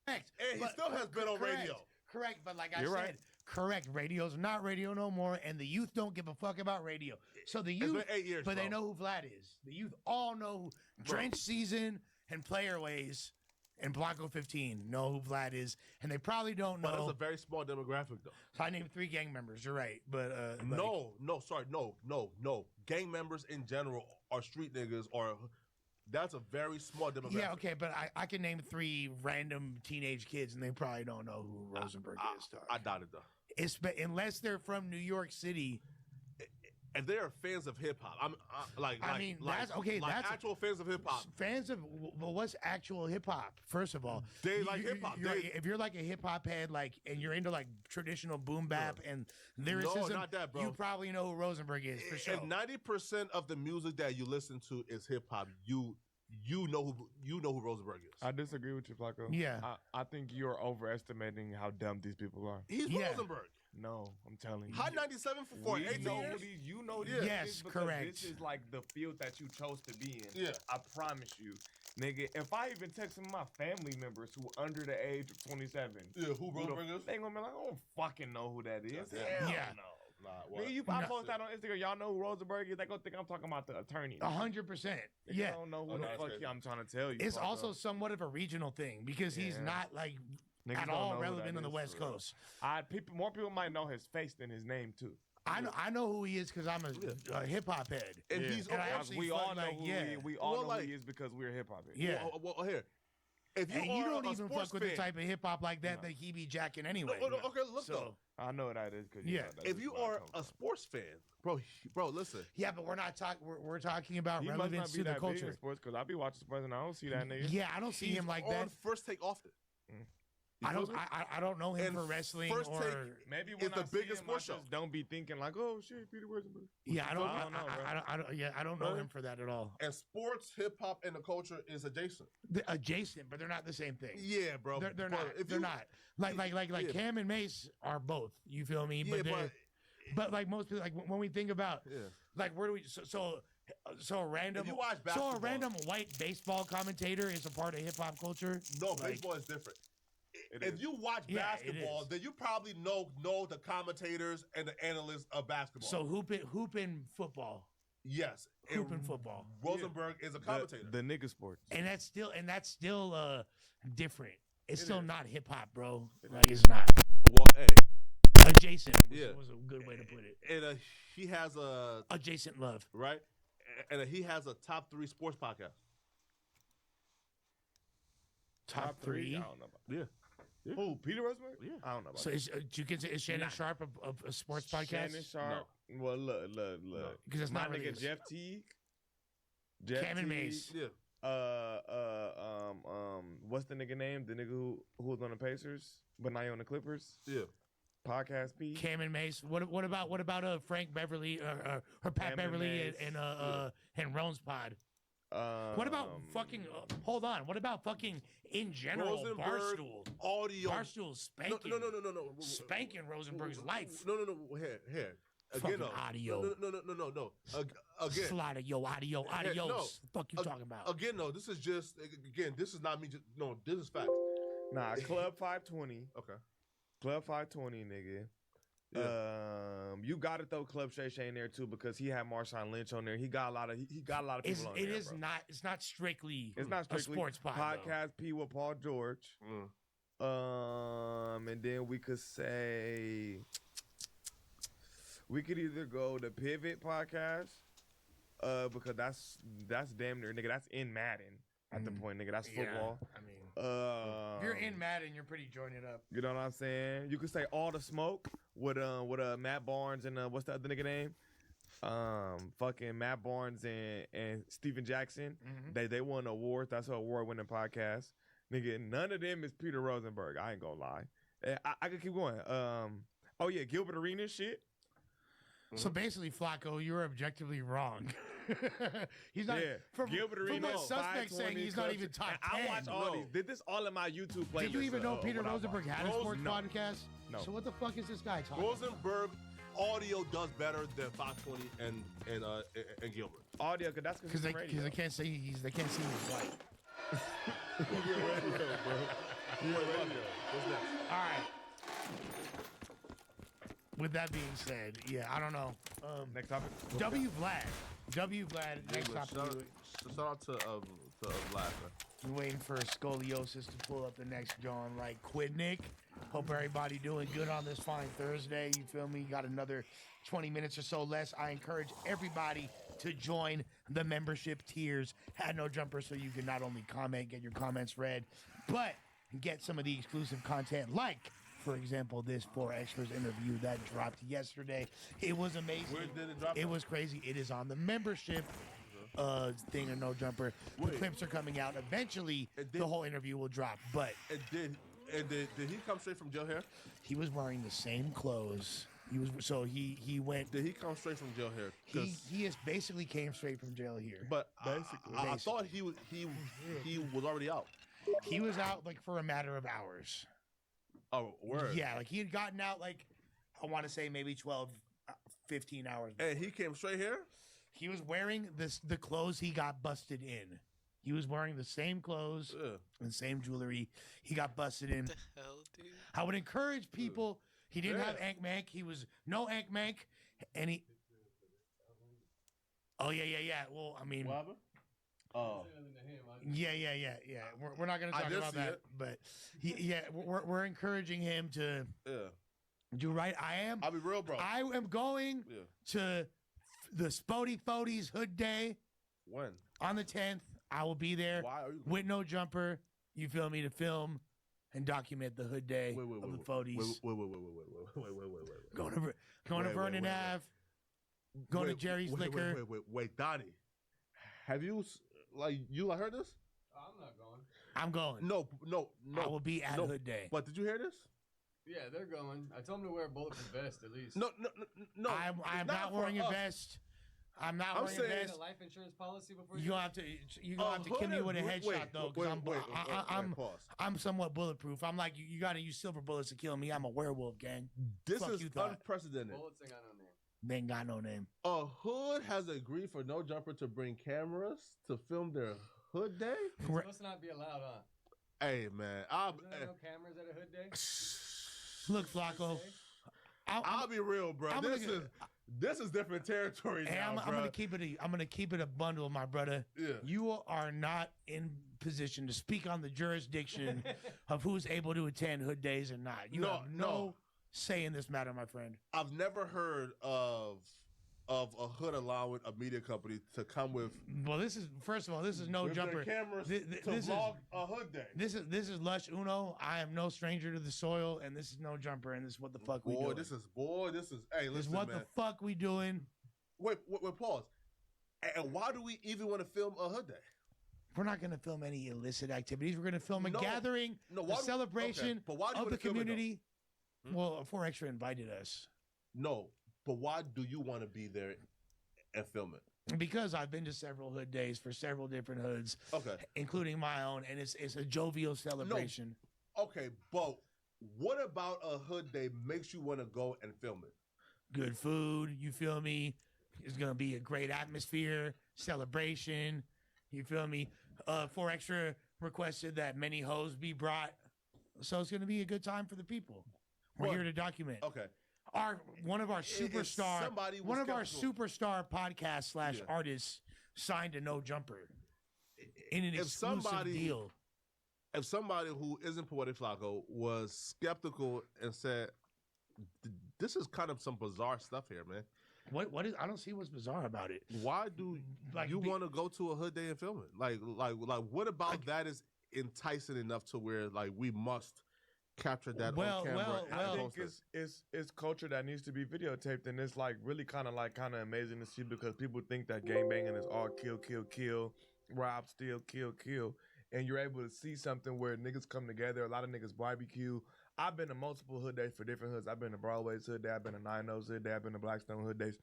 Correct. And he still has been on radio. Correct, but like I You're said, right. correct. Radio's not radio no more, and the youth don't give a fuck about radio. So the youth, been 8 years, but they bro. know who Vlad is. The youth all know who Drench Season and Playerways and Blanco 15 know who Vlad is, and they probably don't know. But that's a very small demographic, though. So I named 3 gang members. You're right, but No, sorry, no. Gang members in general are street niggas, or that's a very small demographic. Yeah, okay, but I can name 3 random teenage kids, and they probably don't know who Rosenberg is. Dog. I doubt it, though. It's unless they're from New York City. And they are fans of hip hop. That's okay. Like That's actual fans of hip hop. Fans of well, what's actual hip hop? First of all, they like hip hop. If you're like a hip hop head, like, and you're into like traditional boom bap and lyricism, no, not that, bro. You probably know who Rosenberg is for sure. If 90% of the music that you listen to is hip hop, you know who Rosenberg is. I disagree with you, Flacco. Yeah. I think you're overestimating how dumb these people are. He's Rosenberg. No, I'm telling you. Hot 97 for 18 years? You know these Yes, niggas because correct. This is like the field that you chose to be in. Yeah. I promise you. Nigga, if I even text some of my family members who under the age of 27. Yeah, who Rosenberg is? They gonna be like, I don't fucking know who that is. Yeah. No. what? Nigga, I post that on Instagram. Y'all know who Rosenberg is? They gonna think I'm talking about the attorney. 100%. They Yeah. don't know who the fuck I'm trying to tell you. It's fuck also up. somewhat of a regional thing because he's Yeah. not like Niggas at don't all know who relevant that on the is, West for real. Coast. More people might know his face than his name too. I know who he is because I'm a hip hop head, And and I actually we all know like, who yeah. he, we all know who he is because we're hip hop heads. Yeah. Well, here, if you And are you don't a even sports fuck with fan, the type of hip hop like that he be jacking anyway. Okay, look So- though. I know that is because If you are a sports fan, bro, listen. Yeah, but we're not talking. We're talking about He must relevance not be to the that big in culture. sports because I be watching sports and I don't see that nigga. Yeah, I don't see He's him like on that. First Take often. I don't know him And for wrestling First or Take maybe is when the I see biggest him, sports I show. just don't be thinking like, oh shit, Peter Rosenberg. Yeah, I don't know, bro. I don't know him for that at all. And sports, hip hop, and the culture is adjacent. Adjacent, but they're not the same thing. Yeah, bro. They're Bro, not. if They're you- not. Like Cam and Mace are both. You feel me? Yeah, But like most people, like when we think about, Yeah. like where do we? So a random. If you watch so a basketball- random white baseball commentator is a part of hip hop culture. No, Like, baseball is different. It If is. you watch Yeah, it basketball, is. then you probably know the commentators and the analysts of basketball. So hooping football. Yes, Hooping football. Rosenberg is a commentator. The nigga sports. And that's still different. It's It still is. not hip hop, bro. Like it's not Well, hey, adjacent. Yeah. Was a good way to put it. and he has a Adjacent love. right, and he has a top 3 sports podcast. Top three. I don't know about. Yeah. Who? Peter Rosenberg? Yeah. I don't know about. So you can say is Shannon Nah. Sharp a sports podcast? Shannon Sharp. Well, look. Because it's My not really nigga this- Jeff Teague. Cam and Mace. Yeah. What's the nigga name? The nigga who was on the Pacers, but now he on the Clippers. Yeah. Podcast P. Cam and Mace. What about Frank Beverly or Pat Cam and Beverly Mace. and Roan's pod? What about fucking hold on? What about fucking in general Rosenberg Barstool? audio. Barstool spanking. No. Spanking Rosenberg's life. No. Here. Fucking Again, no. audio. No. Again. Slaughter yo audio Hey, adios. no. Fuck you talking about? Again, no. This is just again. This is not me. No, this is fact. Nah, Club 520. Okay. Club 520, nigga. Yeah. You got to throw Club Shay Shay in there too because he had Marshawn Lynch on there. He got a lot of people on there. It's not strictly It's not strictly a sports pod. though. podcast P with Paul George. And then we could say we could either go to Pivot podcast, because that's damn near nigga. That's in Madden at the point, nigga. That's football. Yeah, I mean, if you're in Madden, you're pretty joining up. You know what I'm saying? You could say All the Smoke with Matt Barnes and what's the other nigga name? Fucking Matt Barnes and Steven Jackson. Mhm. They won awards. That's an award-winning podcast. Nigga, none of them is Peter Rosenberg. I ain't gonna lie. I could keep going. Oh yeah, Gilbert Arenas shit. So basically, Flacco, you're objectively wrong. He's not. Yeah, From Gilbert a Arenas. suspect saying 520 he's not Club even Shit. top And 10. I watch all these. Did this all in my YouTube playlist. Did you even know Peter when I Rosenberg watch. had a sports No. podcast? No. So what the fuck is this guy talking about? Rosenberg audio does better than 520 and Gilbert. Audio, cause that's Because they can't say they can't see he's white. What's next? All right. With that being said, yeah, I don't know. Next topic. W Vlad. Next topic. Shout out to Vlad, man. Been waiting for scoliosis to pull up the next John like Quidnick. Hope everybody doing good on this fine Thursday. You feel me? Got another 20 minutes or so less. I encourage everybody to join the membership tiers. Had no jumper, so you can not only comment, get your comments read, but get some of the exclusive content like, for example, this 4Xers interview that dropped yesterday. It was amazing. Where did it drop? It was crazy. It is on the membership thing or no jumper. The clips are coming out. Eventually, the whole interview will drop. But did he come straight from jail here? he was wearing the same clothes. He went. Did he come straight from jail here? 'Cause- He is basically came straight from jail here. But I thought he was already out. He was out like for a matter of hours. Oh, word. Yeah, like he had gotten out like I want to say maybe 12, 15 hours. And he came straight here? He was wearing the clothes he got busted in. He was wearing the same clothes and same jewelry. He got busted in. What the hell, dude? I would encourage people, He didn't have Ank Mank. He was no Ank Mank, and he. Oh yeah. Well, I mean. Oh. Yeah. We're not gonna talk about that, but we're encouraging him to do right. I'll be real, bro. I am going to the Spody Fodies Hood Day. When? On the 10th, I will be there with No Jumper. You feel me, to film and document the Hood Day of the Fodies. Wait. Going to Vernon Ave. Going to Jerry's Liquor. Wait, Donnie. Have you heard this? I'm not going. I'm going. No. I will be at Hood Day. But did you hear this? Yeah, they're going. I told them to wear a bulletproof vest at least. No. I'm not wearing a vest. I'm not wearing a vest. A life insurance policy before you have to kill me with a headshot though, because I'm somewhat bulletproof. I'm like you got to use silver bullets to kill me. I'm a werewolf, gang. This is unprecedented. Bullets ain't got no name. They ain't got no name. A hood has agreed for No Jumper to bring cameras to film their Hood Day. It's supposed to not be allowed, huh? Hey man, Isn't there no cameras at a Hood Day? Look, Flacco. I'll be real, bro. This is different territory now, I'm gonna keep it a bundle, my brother. Yeah. You are not in position to speak on the jurisdiction of who's able to attend Hood Days and not. You have no say in this matter, my friend. I've never heard of a hood allowing a media company to come with. Well, this is No Jumper. Cameras to vlog a Hood Day. This is Lush Uno. I am no stranger to the soil, and this is No Jumper, and this is what the fuck we doing. This is. Hey, listen, this is what the fuck we doing. Wait, pause. And why do we even want to film a Hood Day? We're not going to film any illicit activities. We're going to film a gathering, a celebration of the community. Well, 4 Extra invited us. No, but why do you want to be there and film it? Because I've been to several Hood Days for several different hoods, including my own, and it's a jovial celebration. No. Okay, but what about a Hood Day makes you want to go and film it? Good food, you feel me? It's gonna be a great atmosphere, celebration. You feel me? 4 Extra requested that many hoes be brought, so it's gonna be a good time for the people. We're here to document. Okay. One of our superstar podcast / artists signed a No Jumper in an exclusive deal. If somebody who isn't Poetic Flacco was skeptical and said, "This is kind of some bizarre stuff here, man." What is? I don't see what's bizarre about it. Why do you want to go to a Hood Day and film it? Like what about that is enticing enough to where we must capture that on camera? I think it's culture that needs to be videotaped, and it's really kind of amazing to see, because people think that gangbanging is all kill, rob, steal, kill, and you're able to see something where niggas come together. A lot of niggas barbecue. I've been to multiple Hood Days for different hoods. I've been to Broadway's Hood Day. I've been to Nine O's Hood Day. I've been to Blackstone Hood Days.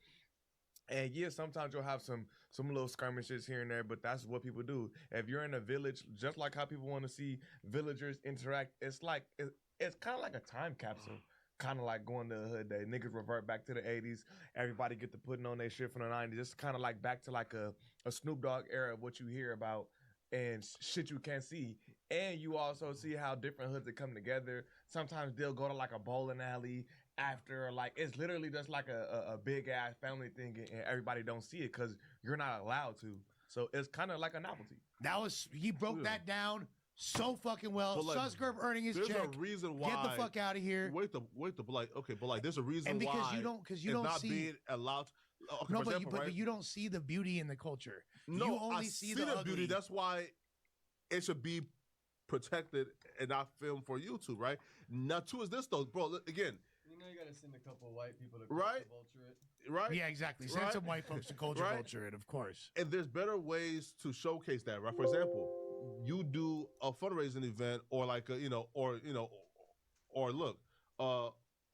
And yeah, sometimes you'll have some little skirmishes here and there, but that's what people do. If you're in a village, just like how people want to see villagers interact, it's kind of like a time capsule. Kind of like going to a Hood Day. Niggas revert back to the 80s. Everybody get to putting on their shit from the 90s. It's kind of like back to a Snoop Dogg era of what you hear about and shit you can't see. And you also see how different hoods that come together. Sometimes they'll go to a bowling alley after, it's literally just a big ass family thing, and everybody don't see it because you're not allowed to. So it's kind of like a novelty. He broke that down so fucking well. Susgurb earning his check. There's a reason why. Get the fuck out of here. Wait, there's a reason and because why. You don't see being allowed. Okay, no, but you don't see the beauty in the culture. No, you only I see the beauty. That's why it should be protected and not filmed for YouTube, right? Now, two is this though, bro. Again, you gotta send a couple white people to vulture it. Right? Yeah, exactly. Send some white folks to vulture it, of course. And there's better ways to showcase that, right? For example, you do a fundraising event or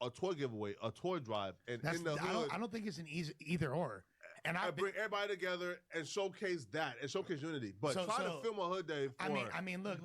a toy giveaway, a toy drive, and in the hood, I don't think it's an either or. And I bring everybody together and showcase that and showcase unity. But try to film a Hood Day. I mean, look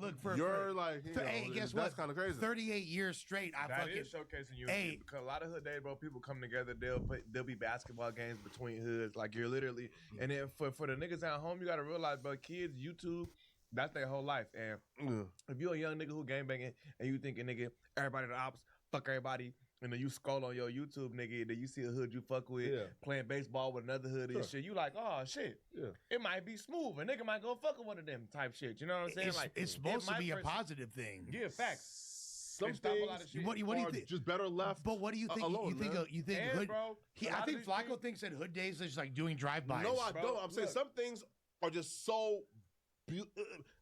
hey, guess that's what? Kind of crazy. 38 years straight, That is showcasing unity. Because a lot of Hood Days, bro, people come together. There'll be basketball games between hoods. You're literally, and then for the niggas at home, you gotta realize, bro, kids, YouTube, that's their whole life. And if you're a young nigga who gangbanging and you thinking, nigga, everybody the ops, fuck everybody, And then you scroll on your YouTube, nigga, and then you see a hood you fuck with playing baseball with another hood and shit. You like, oh shit. Yeah. It might be smooth. A nigga might go fuck with one of them type shit. You know what I'm saying? It's supposed to be a positive thing. Yeah, facts. Some things what do you think? Just better left. But what do you think? Alone, you think and Hood? bro, I think Flacco thinks that Hood Days is like doing drive-bys. No, I don't. I'm saying some things are just so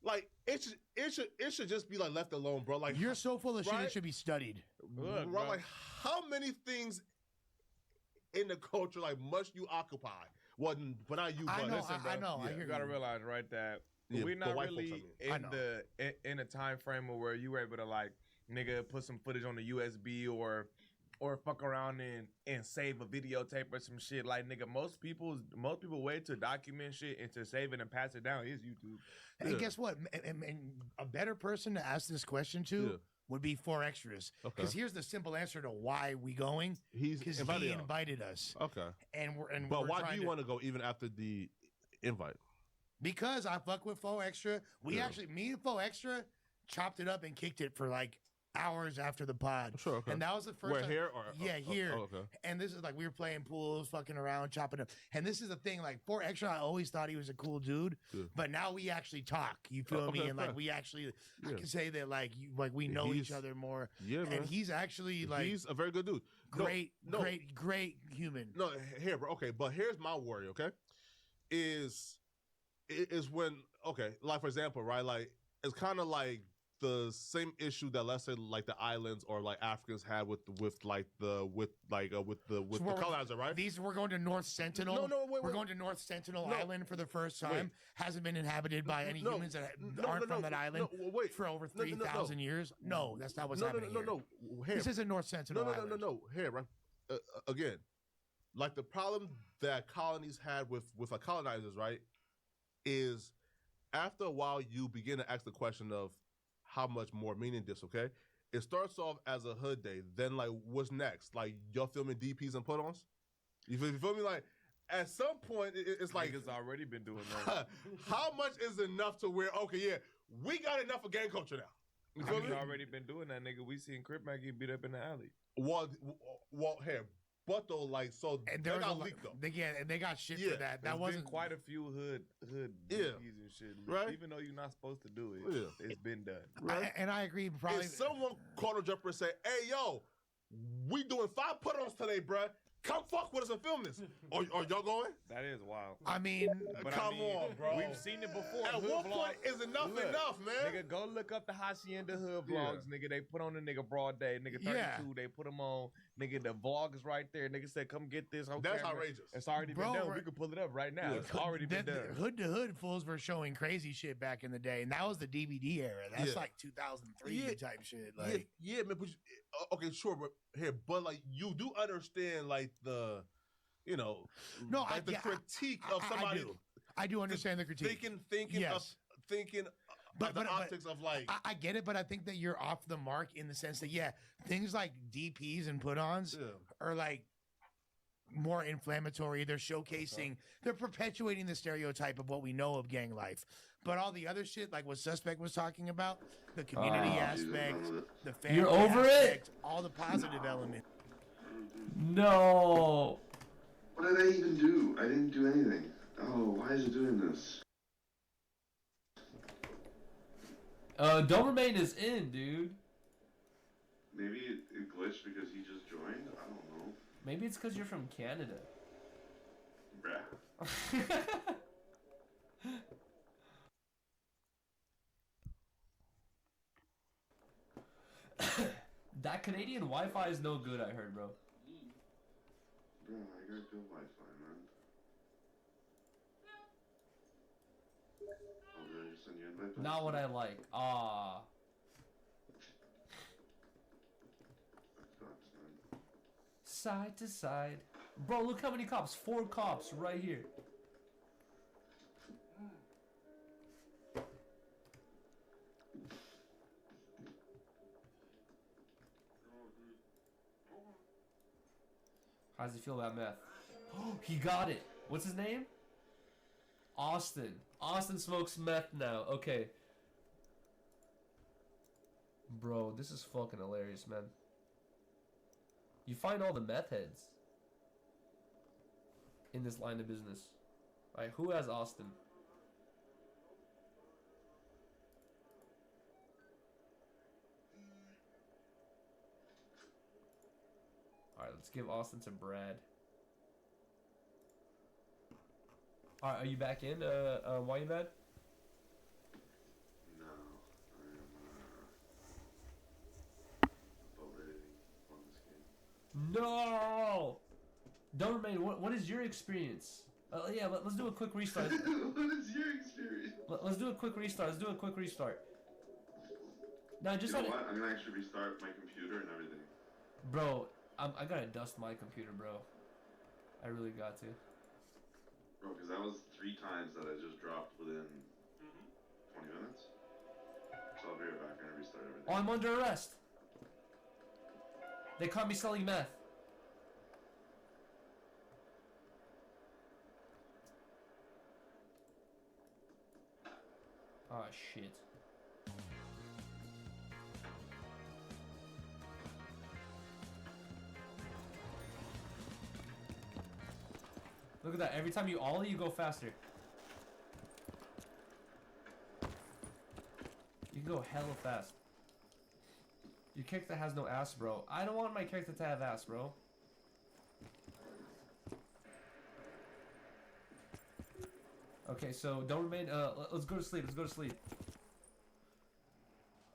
like it should just be like left alone, bro. Like you're so full of shit, it should be studied. Look, bro, like how many things in the culture like must you occupy? But not you. I but know. listen, bro. I know. You gotta realize, right, that we're not really in a time frame where you were able to like nigga put some footage on the USB or fuck around and save a videotape or some shit. Like nigga, most people way to document shit and to save it and pass it down is YouTube. And guess what? And a better person to ask this question to would be 4Extras. Because here's the simple answer to why we going. Because he invited us. Okay. But why do you want to go even after the invite? Because I fuck with 4Extra. We actually, me and 4Extra chopped it up and kicked it for like hours after the pod. Sure, okay. And that was the first time. Here or here. Okay. And this is like we were playing pools, fucking around, chopping up. And this is the thing, like 4Extra, I always thought he was a cool dude, but now we actually talk. You feel me? And like we actually, I can say that like we know each other more. Yeah, man. And he's actually like he's a very good dude. Great human. No, here, bro. Okay, but here's my worry. Okay, is when like for example, right? Like it's kind of like the same issue that let's say like the islands or like Africans had with the colonizer, right? We're going to North Sentinel. We're going to North Sentinel Island for the first time. Hasn't been inhabited by any humans that aren't from that island for over 3,000 years. No, that's not what's happening. Here. This isn't North Sentinel Island. No. Here, right? Again, like the problem that colonies had with like colonizers, right? Is after a while you begin to ask the question of how much more meaning this, okay? It starts off as a hood day. Then, like, what's next? Like, y'all filming DPs and put-ons? You feel me? Like, at some point, it's like... Niggas already been doing that. How much is enough to where, okay, yeah, we got enough of gang culture now. You feel me? Already been doing that, nigga. We seen Crip Mac get beat up in the alley. Well, here. But though, like, so and they got leaked though. And they got shit for that. That wasn't quite a few hood DPs and shit. Right? Even though you're not supposed to do it, it's been done. Right? And I agree. Probably if someone called a jumper and say, "Hey, yo, we doing 5 put-ons today, bruh. Come fuck with us and film this." Are y'all going? That is wild. I mean, come on, bro. We've seen it before. At what point is enough, man? Nigga, go look up the Hacienda Hood vlogs, nigga. They put on the nigga Broad Day, nigga 32. They put them on, nigga. The vlog is right there. Nigga said, "Come get this." That's outrageous. It's already been done. We can pull it up right now. It's already been done. Hood to Hood fools were showing crazy shit back in the day, and that was the DVD era. That's like 2003 type shit. Like, man. But okay, sure, but like you do understand like the. You know, the critique of somebody. I do understand the critique. Thinking but the optics of like. I get it, but I think that you're off the mark in the sense that things like DPs and put-ons are like more inflammatory. They're showcasing, they're perpetuating the stereotype of what we know of gang life. But all the other shit, like what Suspect was talking about, the community aspect, the family You're over aspect, all the positive elements. No. What did I even do? I didn't do anything. Oh, why is it doing this? Doberman is in, dude. Maybe it glitched because he just joined? I don't know. Maybe it's because you're from Canada. Bruh. That Canadian Wi-Fi is no good, I heard, bro. Bro, I got good Wi-Fi, man. Oh, did I just send you invite? Not what I like. Ah. That sucks, man. Side to side. Bro, look how many cops. 4 cops right here. How does he feel about meth? Oh, he got it. What's his name? Austin. Austin smokes meth now. Okay. Bro, this is fucking hilarious, man. You find all the meth heads in this line of business. Alright, who has Austin? Alright, let's give Austin to Brad. Alright, are you back in? Why you mad? No, I'm about ready on this game. No! Doberman, what is your experience? Yeah, let's do a quick restart. What is your experience? Let's do a quick restart. Let's do a quick restart. Now, just You know what? I'm gonna actually restart my computer and everything. Bro, I gotta dust my computer, bro. I really got to. Bro, because that was 3 times that I just dropped within 20 minutes. So I'll be right back. I'm gonna restart everything. Oh, I'm under arrest. They caught me selling meth. Oh, shit. Look at that. Every time you ollie, you go faster. You can go hella fast. Your character has no ass, bro. I don't want my character to have ass, bro. Okay, so don't remain. Let's go to sleep. Let's go to sleep.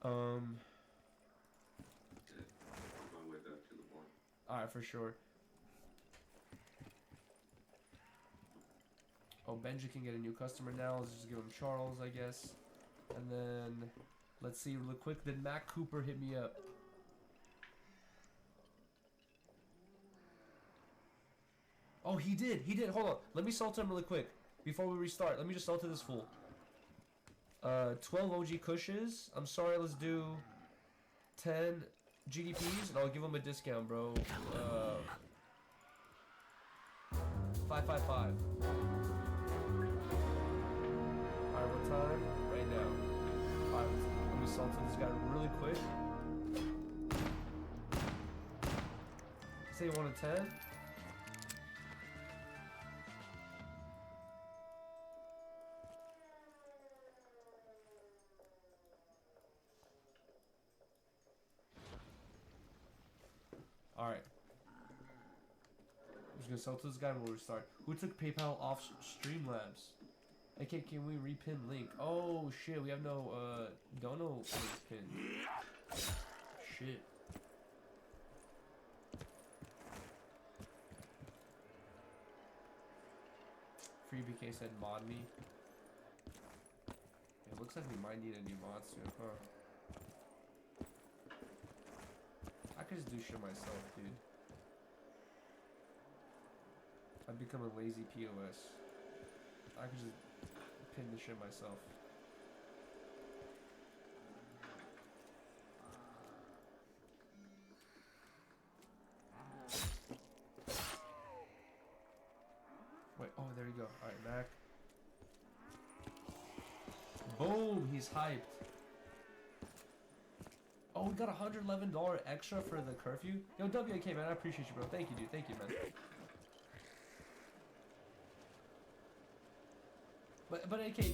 On my way back to the bar. Alright, for sure. Oh, Benji can get a new customer now. Let's just give him Charles, I guess. And then, let's see real quick. Did Mac Cooper hit me up? Oh, he did. He did. Hold on. Let me salt him really quick. Before we restart, let me just salt to this fool. 12 OG Cushes. I'm sorry, let's do 10 GDPs, and I'll give him a discount, bro. 555. Alright, what time? Right now. Alright, let me salt to this guy really quick. Say 1 to 10. Alright. I'm just gonna sell to this guy when we restart. Who took PayPal off Streamlabs? Okay, can we repin link? Oh shit, we have no dono link pin. Shit. Free BK said mod me. It looks like we might need a new mod soon, huh? I could just do shit myself, dude. I've become a lazy POS. I could just pin the shit myself. Wait, oh, there you go. Alright, Mac. Boom! He's hyped. Oh, we got $111 extra for the curfew. Yo, WAK, man, I appreciate you, bro. Thank you, dude. Thank you, man. But AK,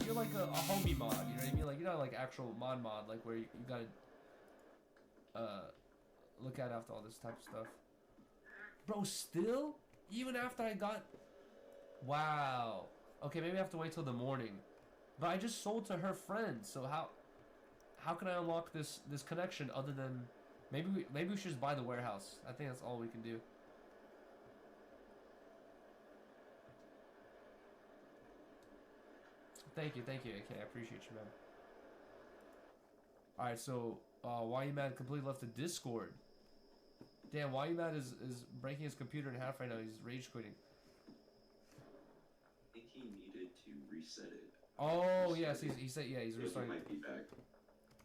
you're like a homie mod, you know what I mean? Like, you're not like actual mod, like where you gotta look at after all this type of stuff. Bro, still? Even after I got... Wow. Okay, maybe I have to wait till the morning. But I just sold to her friend, so how can I unlock this connection other than... Maybe we should just buy the warehouse. I think that's all we can do. Thank you, AK. I appreciate you, man. Alright, so, Why You Mad completely left the Discord. Damn, Why You Mad is breaking his computer in half right now. He's rage quitting. I think he needed to reset it. Oh, yes, he said, yeah, he's He restarting. might be back.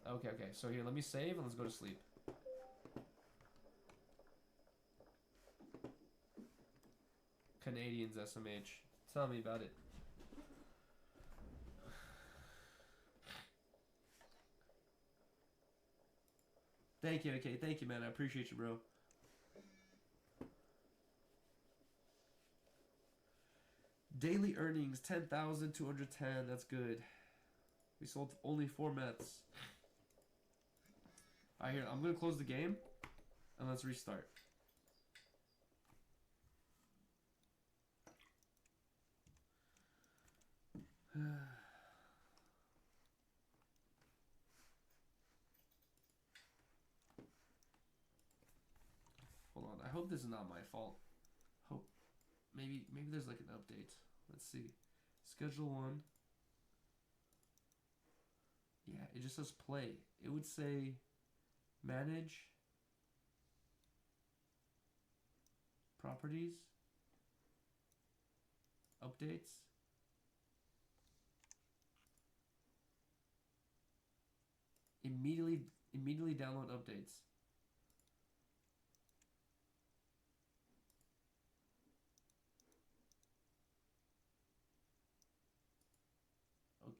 Okay, so here, let me save and let's go to sleep. Canadians, SMH. Tell me about it. Thank you, okay. Thank you, man. I appreciate you, bro. Daily earnings 10,210. That's good. We sold only 4 meths. Alright, here, I'm gonna close the game and let's restart. Hold on, I hope this is not my fault. Hope maybe there's like an update. Let's see. Schedule 1. Yeah, it just says play. It would say manage properties updates. Immediately download updates.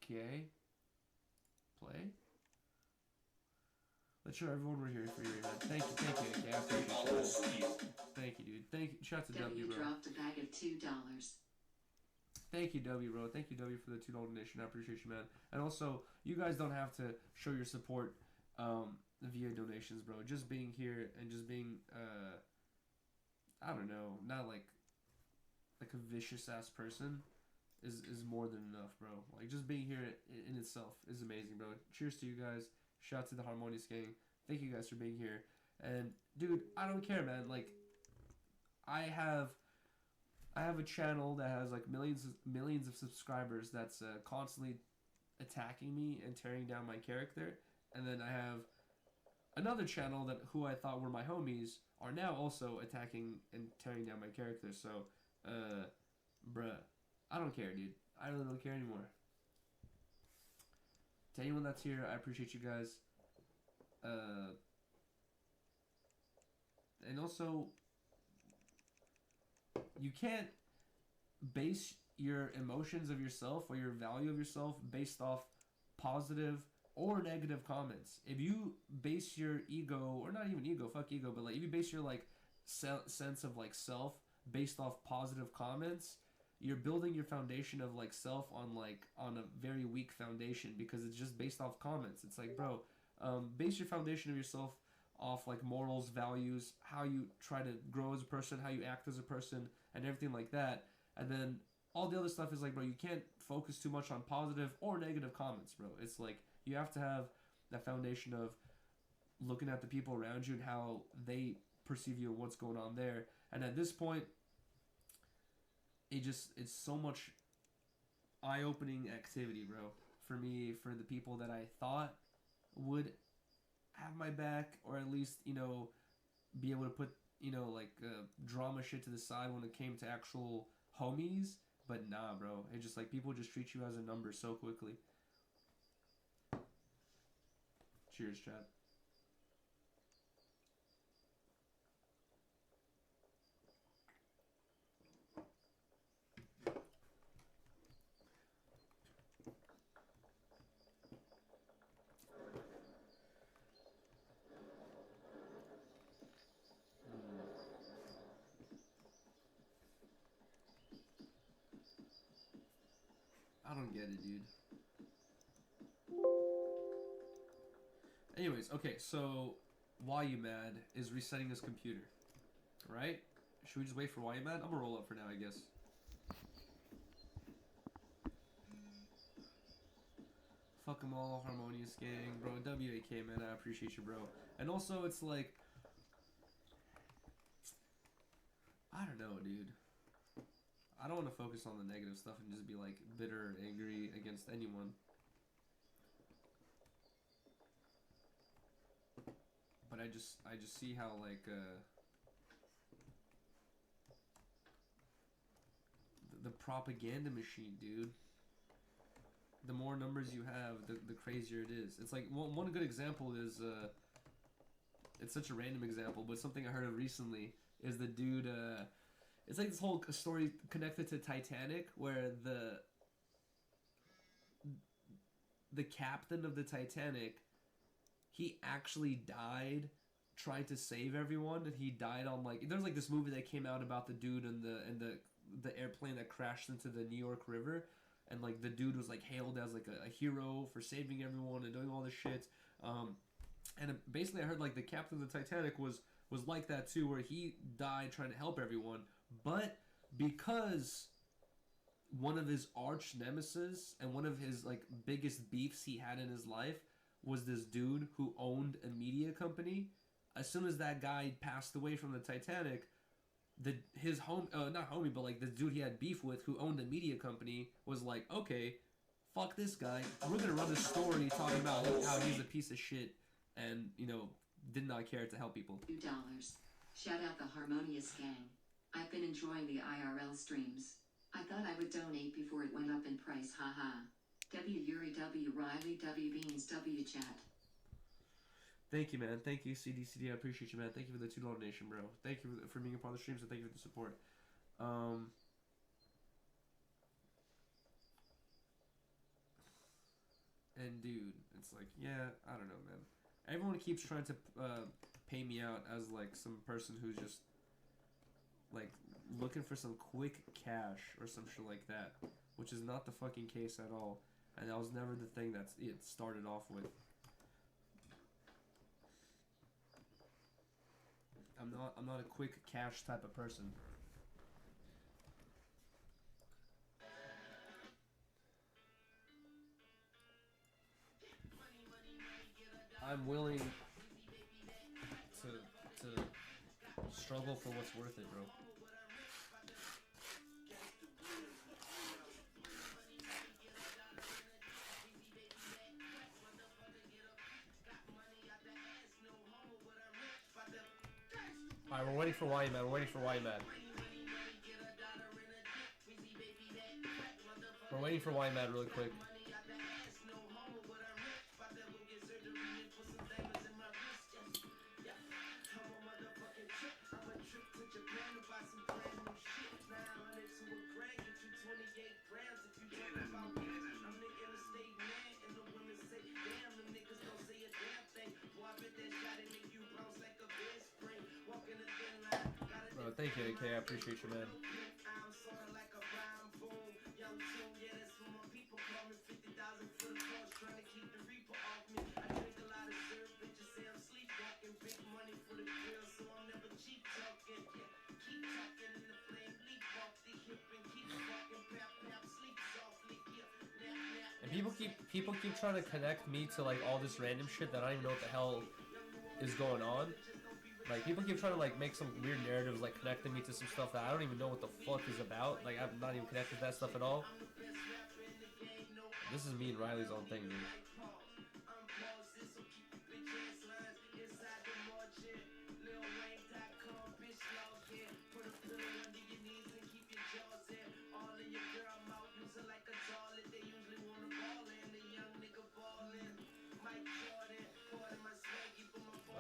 Okay. Play. Let's show everyone we're here for you, man. Thank you, AK. I appreciate you. Thank you, dude. Thank you. Shout out to W, bro. dropped a bag of $2. Thank you, W, bro. Thank you, W, for the $2 donation. I appreciate you, man. And also, you guys don't have to show your support via donations, bro. Just being here and just being, I don't know, not like a vicious ass person is more than enough, bro. Like, just being here in itself is amazing, bro. Cheers to you guys. Shout out to the Harmonious Gang. Thank you guys for being here. And, dude, I don't care, man. Like, I have a channel that has like millions of subscribers that's constantly attacking me and tearing down my character, and then I have another channel that who I thought were my homies are now also attacking and tearing down my character. So, bruh, I don't care, dude. I really don't care anymore. To anyone that's here, I appreciate you guys. And also, you can't base your emotions of yourself or your value of yourself based off positive or negative comments. If you base your ego, or not even ego, fuck ego, but like if you base your like sense of like self based off positive comments, you're building your foundation of like self on a very weak foundation, because it's just based off comments. It's like, bro, base your foundation of yourself off like morals, values, how you try to grow as a person, how you act as a person, and everything like that. And then all the other stuff is like, bro, you can't focus too much on positive or negative comments, bro. It's like you have to have that foundation of looking at the people around you and how they perceive you and what's going on there. And at this point, it's so much eye-opening activity, bro, for me, for the people that I thought would have my back, or at least, you know, be able to put, you know, like drama shit to the side when it came to actual homies. But nah, bro, it's just like people just treat you as a number so quickly. Cheers, chat. I don't get it, dude. Anyways, okay, so Why You Mad is resetting his computer, right? Should we just wait for Why You Mad? I'm gonna roll up for now, I guess. Fuck them all, Harmonious Gang, bro. WAK, man, I appreciate you, bro. And also, it's like, I don't know, dude. I don't want to focus on the negative stuff and just be like bitter, angry against anyone. But I just see how like the propaganda machine, dude. The more numbers you have, the crazier it is. It's like one good example is it's such a random example, but something I heard of recently is the dude. It's like this whole story connected to Titanic, where the captain of the Titanic, he actually died trying to save everyone, and he died on like, there's like this movie that came out about the dude and the the airplane that crashed into the New York River, and like the dude was like hailed as like a hero for saving everyone and doing all this shit. And basically, I heard like the captain of the Titanic was like that too, where he died trying to help everyone, but because one of his arch nemesis and one of his like biggest beefs he had in his life was this dude who owned a media company. As soon as that guy passed away from the Titanic, his not homie, but like this dude he had beef with who owned a media company was like, okay, fuck this guy. We're gonna run a story talking about how he's a piece of shit and, you know, did not care to help people. $2. Shout out the Harmonious Gang. I've been enjoying the IRL streams. I thought I would donate before it went up in price, haha. W Yuri W Riley W Beans W Chat. Thank you, man. Thank you, CDCD. I appreciate you, man. Thank you for the $2 donation, bro. Thank you for being a part of the streams, and thank you for the support. And dude, it's like, yeah, I don't know, man. Everyone keeps trying to pay me out as like some person who's just like looking for some quick cash or some shit like that, which is not the fucking case at all. And that was never the thing that it started off with. I'm not a quick cash type of person. I'm willing to struggle for what's worth it, bro. Alright, we're waiting for why you mad. We're waiting for why you mad. We're waiting for why you mad really quick. Thank you, AK. I appreciate you, man. And people keep trying to connect me to like all this random shit that I don't even know what the hell is going on. Like, people keep trying to, like, make some weird narratives, like, connecting me to some stuff that I don't even know what the fuck is about. Like, I'm not even connected to that stuff at all. This is me and Riley's own thing, dude.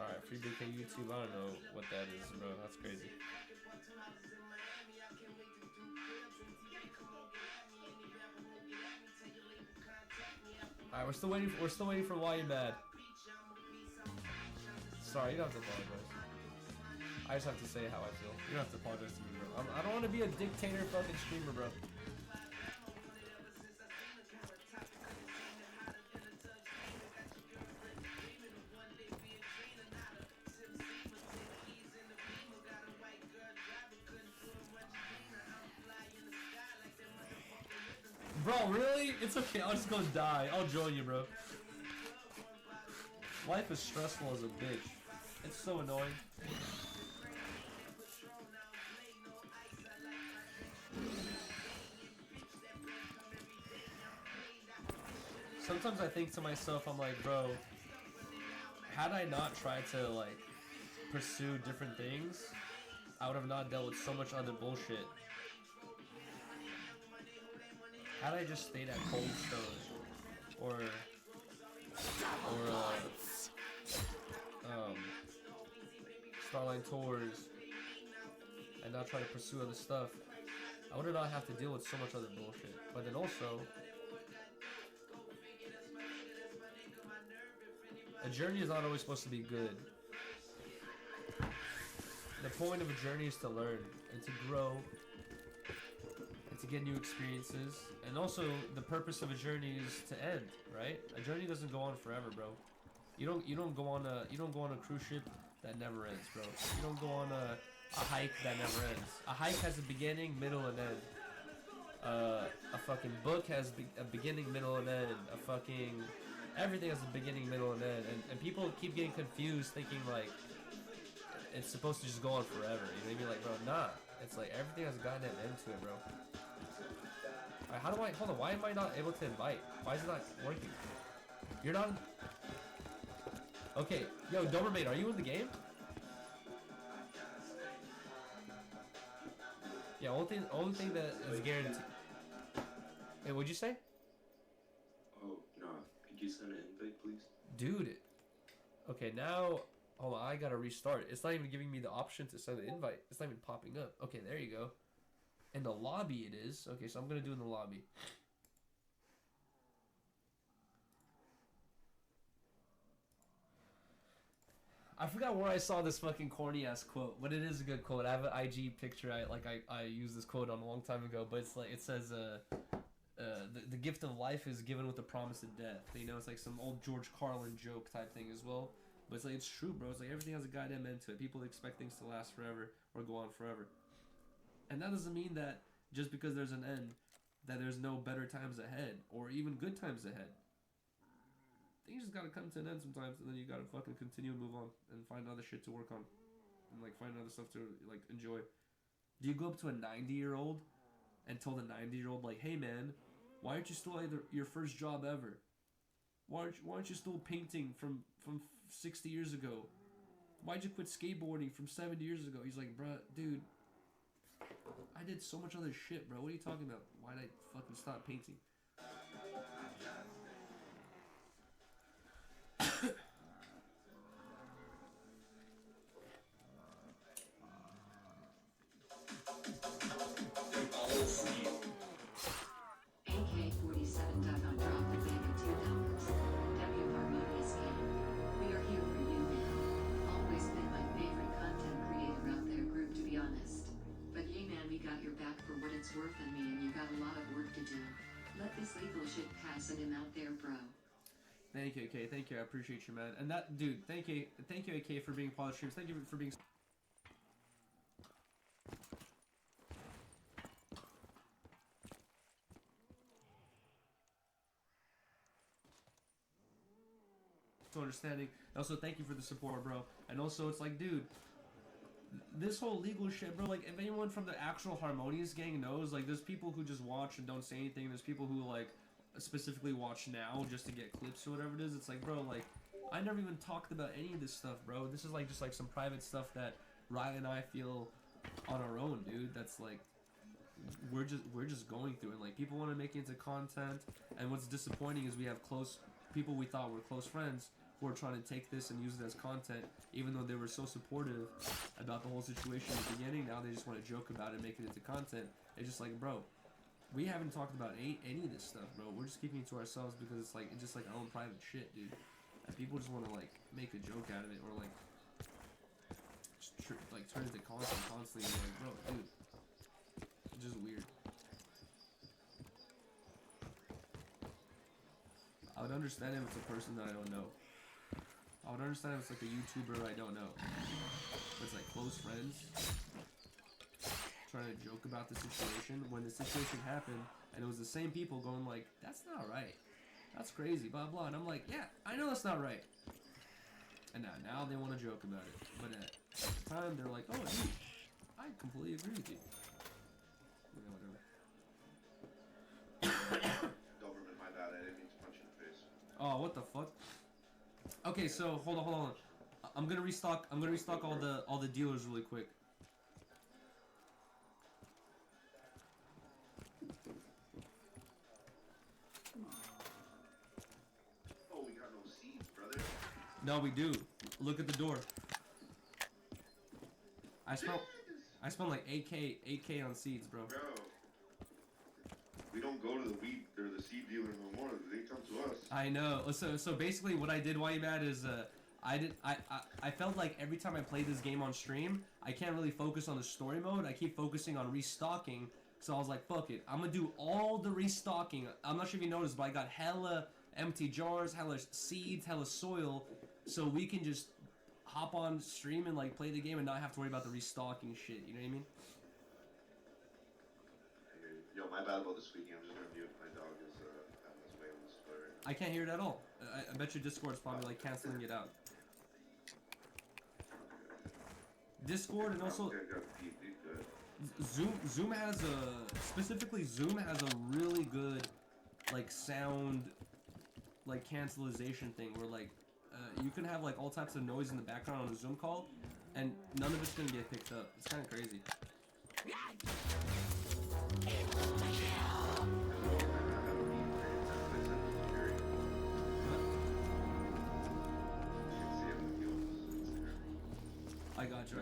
Alright, free BK YouTube, I don't know what that is, bro. That's crazy. Alright, we're still waiting for why you mad. Sorry, you don't have to apologize. I just have to say how I feel. You don't have to apologize to me, bro. I don't want to be a dictator fucking streamer, bro. Bro, really? It's okay, I'll just go die. I'll join you, bro. Life is stressful as a bitch. It's so annoying. Sometimes I think to myself, I'm like, bro, had I not tried to, like, pursue different things, I would have not dealt with so much other bullshit. Had I just stayed at Cold Stone or Starline Tours and not try to pursue other stuff, I would not have to deal with so much other bullshit. But then also, a journey is not always supposed to be good. The point of a journey is to learn and to grow get new experiences, and also the purpose of a journey is to end, right? A journey doesn't go on forever, bro. You don't go on a cruise ship that never ends, bro. You don't go on a hike that never ends. A hike has a beginning, middle, and end. A fucking book has a beginning, middle, and end. A fucking everything has a beginning, middle, and end. And people keep getting confused, thinking like it's supposed to just go on forever. You know what I mean? Like, bro, nah. It's like everything has a goddamn end to it, bro. Alright, how do I hold on? Why am I not able to invite? Why is it not working? You're not. Okay, yo, Doberman, are you in the game? Yeah, only thing that is guaranteed. Hey, what'd you say? Oh, no. Could you send an invite, please? Dude. Okay, now, hold on, I gotta restart. It's not even giving me the option to send an invite. It's not even popping up. Okay, there you go. In the lobby it is. Okay, so I'm gonna do it in the lobby. I forgot where I saw this fucking corny ass quote, but it is a good quote. I have an IG picture. I used this quote on a long time ago, but it's like it says the gift of life is given with the promise of death. You know, it's like some old George Carlin joke type thing as well. But it's like it's true, bro. It's like everything has a goddamn end to it. People expect things to last forever or go on forever. And that doesn't mean that just because there's an end, that there's no better times ahead or even good times ahead. Things just gotta come to an end sometimes, and then you gotta fucking continue and move on and find other shit to work on, and like find other stuff to like enjoy. Do you go up to a 90-year-old and tell the 90-year-old like, "Hey man, why aren't you still at your first job ever? Why aren't you still painting from 60 years ago? Why'd you quit skateboarding from 70 years ago?" He's like, "Bruh, dude, I did so much other shit, bro. What are you talking about? Why'd I fucking stop painting?" AK-47 dug on drop the bag of $2. W Harmonious Gang. We are here for you, man. Always been my favorite content creator out there, group, to be honest. But yeah, man, we got your back for what it's worth on me, and you got a lot of work to do. Let this legal shit pass at him out there, bro. Thank you, AK. Thank you. I appreciate you, man. And that, dude, thank you, AK, for being part of streams. Thank you for being. Understanding. And also, thank you for the support, bro. And also, it's like, dude, this whole legal shit, bro. Like, if anyone from the actual Harmonious gang knows, like, there's people who just watch and don't say anything. There's people who like specifically watch now just to get clips or whatever it is. It's like, bro, like, I never even talked about any of this stuff, bro. This is like just like some private stuff that Riley and I feel on our own, dude. That's like we're just going through, and like people want to make it into content. And what's disappointing is we have close people we thought were close friends who are trying to take this and use it as content, even though they were so supportive about the whole situation at the beginning. Now they just want to joke about it, make it into content. It's just like, bro, we haven't talked about any of this stuff, bro. We're just keeping it to ourselves because it's just like our own private shit, dude. And people just want to like make a joke out of it or like just like turn it to content constantly. And like, bro, dude, it's just weird. I would understand if it's a person that I don't know. I would understand if it's like a YouTuber I don't know. But it's like close friends trying to joke about the situation when the situation happened, and it was the same people going like, "That's not right. That's crazy, blah blah." And I'm like, "Yeah, I know that's not right." And now they want to joke about it. But at the time, they're like, "Oh, dude, I completely agree with you." Yeah, whatever. Doberman, my bad. I didn't mean to punch you in the face. Oh, what the fuck? Okay, so hold on. I'm gonna restock all the dealers really quick. Oh, we got no seeds, brother. No, we do. Look at the door. I spent like 8K on seeds, bro. Bro, we don't go to the weed or the seed dealer no more. They come to us. I know. So basically, what I did while you mad is I felt like every time I played this game on stream, I can't really focus on the story mode. I keep focusing on restocking So I was like, fuck it. I'm gonna do all the restocking. I'm not sure if you noticed, but I got hella empty jars, hella seeds, hella soil, so we can just hop on stream and like play the game and not have to worry about the restocking shit. You know what I mean? Yo, my bad about the squeaking. I'm just gonna mute. My dog is having his way with his toy right now. I can't hear it at all. I bet your Discord's probably like canceling it out. Discord and also Zoom has specifically Zoom has a really good like sound like cancellation thing where like you can have like all types of noise in the background on a Zoom call and none of it's gonna get picked up. It's kind of crazy. I got you.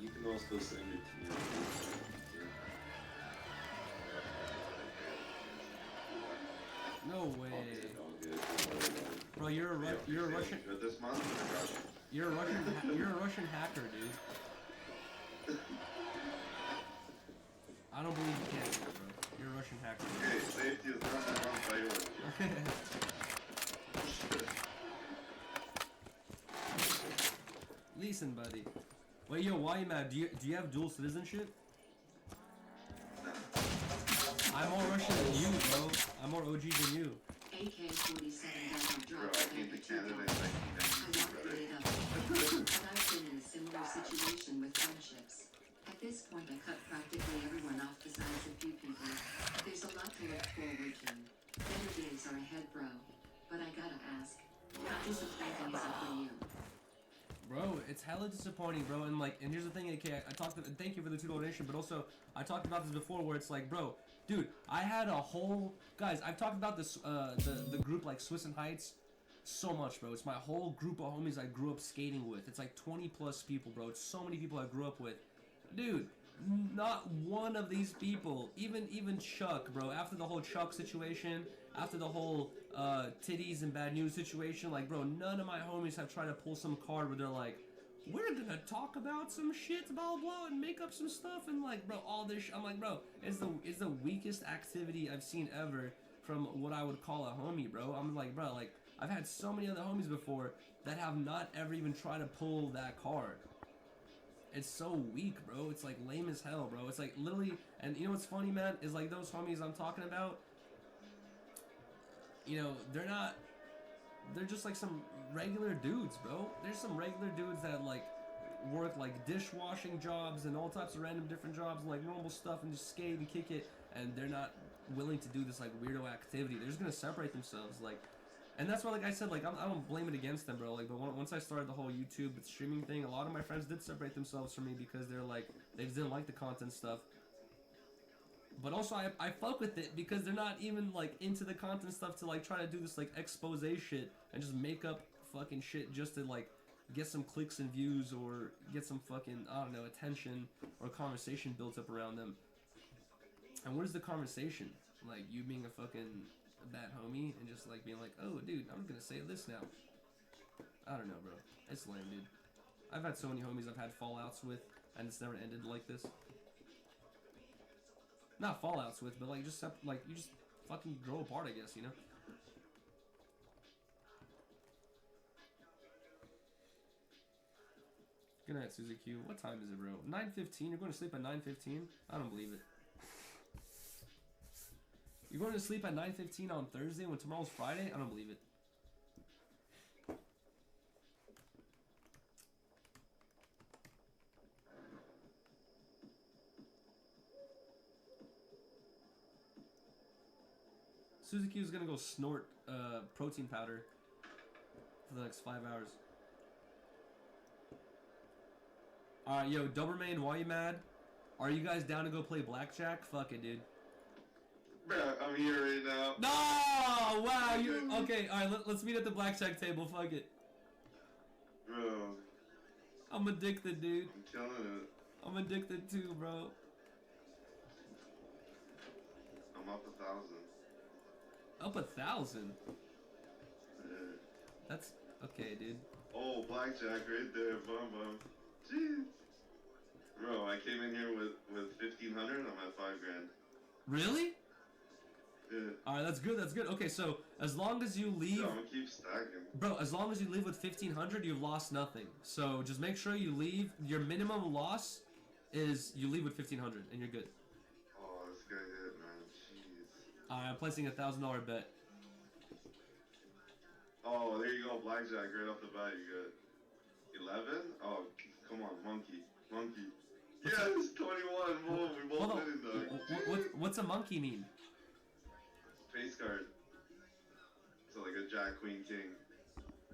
You can also send it to me. No way. Bro, you're a Russian. This month, You're a Russian hacker, dude. I don't believe you can, bro. You're a Russian hacker. Okay, safety is number one priority. Listen, buddy. Wait, yo, why you mad? Do you have dual citizenship? I'm more Russian than you, bro. I'm more OG than you. AK-47 doesn't drop the Canada. I locked it up. But I've been in a similar situation with friendships. At this point, I cut practically everyone off besides a few people. There's a lot to look forward to. Better days are ahead, bro. But I gotta ask, how disappointing is it for you? Bro, it's hella disappointing, bro. And like, and here's the thing, AK. Thank you for the $2 donation, but also I talked about this before, where it's like, bro, dude, I had a whole guys. I've talked about this, the group like Swiss and Heights, so much, bro. It's my whole group of homies I grew up skating with. It's like 20 plus people, bro. It's so many people I grew up with, dude. Not one of these people, even Chuck, bro. After the whole Chuck situation, after the whole titties and bad news situation, like, bro, none of my homies have tried to pull some card where they're like, we're gonna talk about some shit, blah blah, and make up some stuff, and like, bro, all this. I'm like, bro, it's the weakest activity I've seen ever from what I would call a homie, bro. I'm like, bro, like, I've had so many other homies before that have not ever even tried to pull that card. It's so weak, bro. It's like lame as hell, bro. It's like literally, and you know what's funny, man, is like those homies I'm talking about, you know, they're just like some regular dudes, bro. There's some regular dudes that like work like dishwashing jobs and all types of random different jobs and like normal stuff and just skate and kick it, and they're not willing to do this like weirdo activity. They're just gonna separate themselves, like. And that's why, like I said, like, I don't blame it against them, bro. Like, but once I started the whole YouTube streaming thing, a lot of my friends did separate themselves from me because they're like, they just didn't like the content stuff. But also, I fuck with it because they're not even, like, into the content stuff to, like, try to do this, like, expose shit and just make up fucking shit just to, like, get some clicks and views or get some fucking, I don't know, attention or conversation built up around them. And what is the conversation? Like, you being a fucking bad homie and just like being like, oh dude, I'm gonna say this now. I don't know, bro. It's lame, dude. I've had so many homies I've had fallouts with and it's never ended like this. Not fallouts with, but like just like you just fucking grow apart, I guess, you know. Good night, Suzy Q. What time is it, bro? 9:15. You're going to sleep at 9:15? I don't believe it. You're going to sleep at 9:15 on Thursday when tomorrow's Friday? I don't believe it. Suzuki is going to go snort protein powder for the next 5 hours. Alright, yo, Doberman, why you mad? Are you guys down to go play blackjack? Fuck it, dude. Bro, I'm here right now. No! Wow, you okay? All right, let's meet at the blackjack table. Fuck it. Bro, I'm addicted, dude. I'm killing it. I'm addicted too, bro. I'm up 1,000. Up 1,000? Yeah. That's okay, dude. Oh, blackjack right there, bum bum. Jeez. Bro, I came in here with 1,500. I'm at 5 grand. Really? Yeah. Alright, that's good, that's good. Okay, so as long as you leave... Yeah, I'm gonna keep stacking. Bro, as long as you leave with 1,500, you've lost nothing. So just make sure you leave. Your minimum loss is you leave with 1,500, and you're good. Oh, this guy hit, man. Jeez. Alright, I'm placing a $1,000 bet. Oh, there you go, blackjack right off the bat. You got 11. Oh, come on, monkey, monkey. Yes, 21. Boom, we both winning, dog. What's a monkey mean? Face card. So like a jack, queen, king.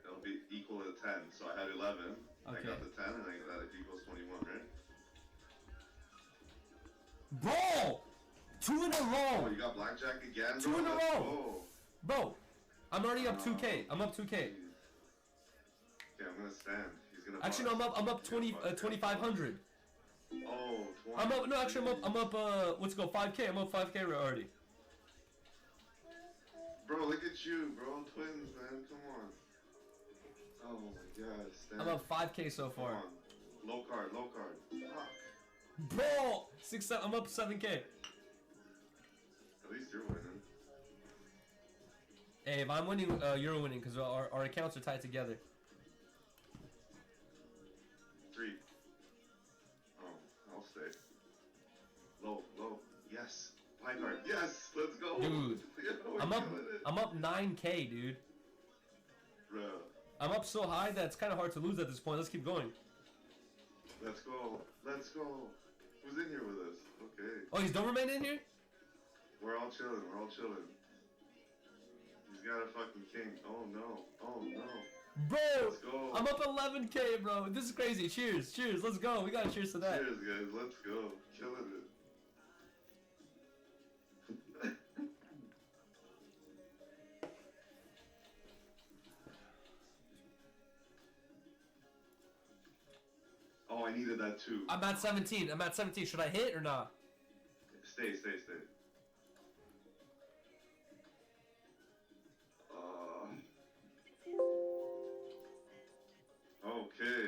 It'll be equal to 10. So I had 11. Okay. I got the 10, and that equals 21, right? Bro! 2 in a row! Oh, you got blackjack again? 2 in a Let's row! go. Bro, I'm already up 2K. I'm up 2K. Okay, I'm gonna stand. He's gonna. Actually, no, I'm up 2,500. Oh, 20. I'm up. No, actually, I'm up. Let's go 5K. I'm up 5K already. Bro, look at you, bro. Twins, man. Come on. Oh my God, stand. I'm up 5K so far. Come on. Low card, low card. Fuck. Bro, 6, 7. I'm up 7K. At least you're winning. Hey, if I'm winning, you're winning because our accounts are tied together. 3. Oh, I'll stay. Low, low. Yes. High card. Yes. Let's go. Dude, Yeah, I'm up 9K, dude. Bro. I'm up so high that it's kind of hard to lose at this point. Let's keep going. Let's go. Let's go. Who's in here with us? Okay. Oh, he's Doberman in here? We're all chilling. We're all chilling. He's got a fucking king. Oh no. Oh no. Bro, Let's go. I'm up 11K, bro. This is crazy. Cheers, cheers. Let's go. We gotta cheers to that. Cheers, guys. Let's go. Killing it. Oh, I needed that too. I'm at 17. I'm at 17. Should I hit or not? Stay. Okay,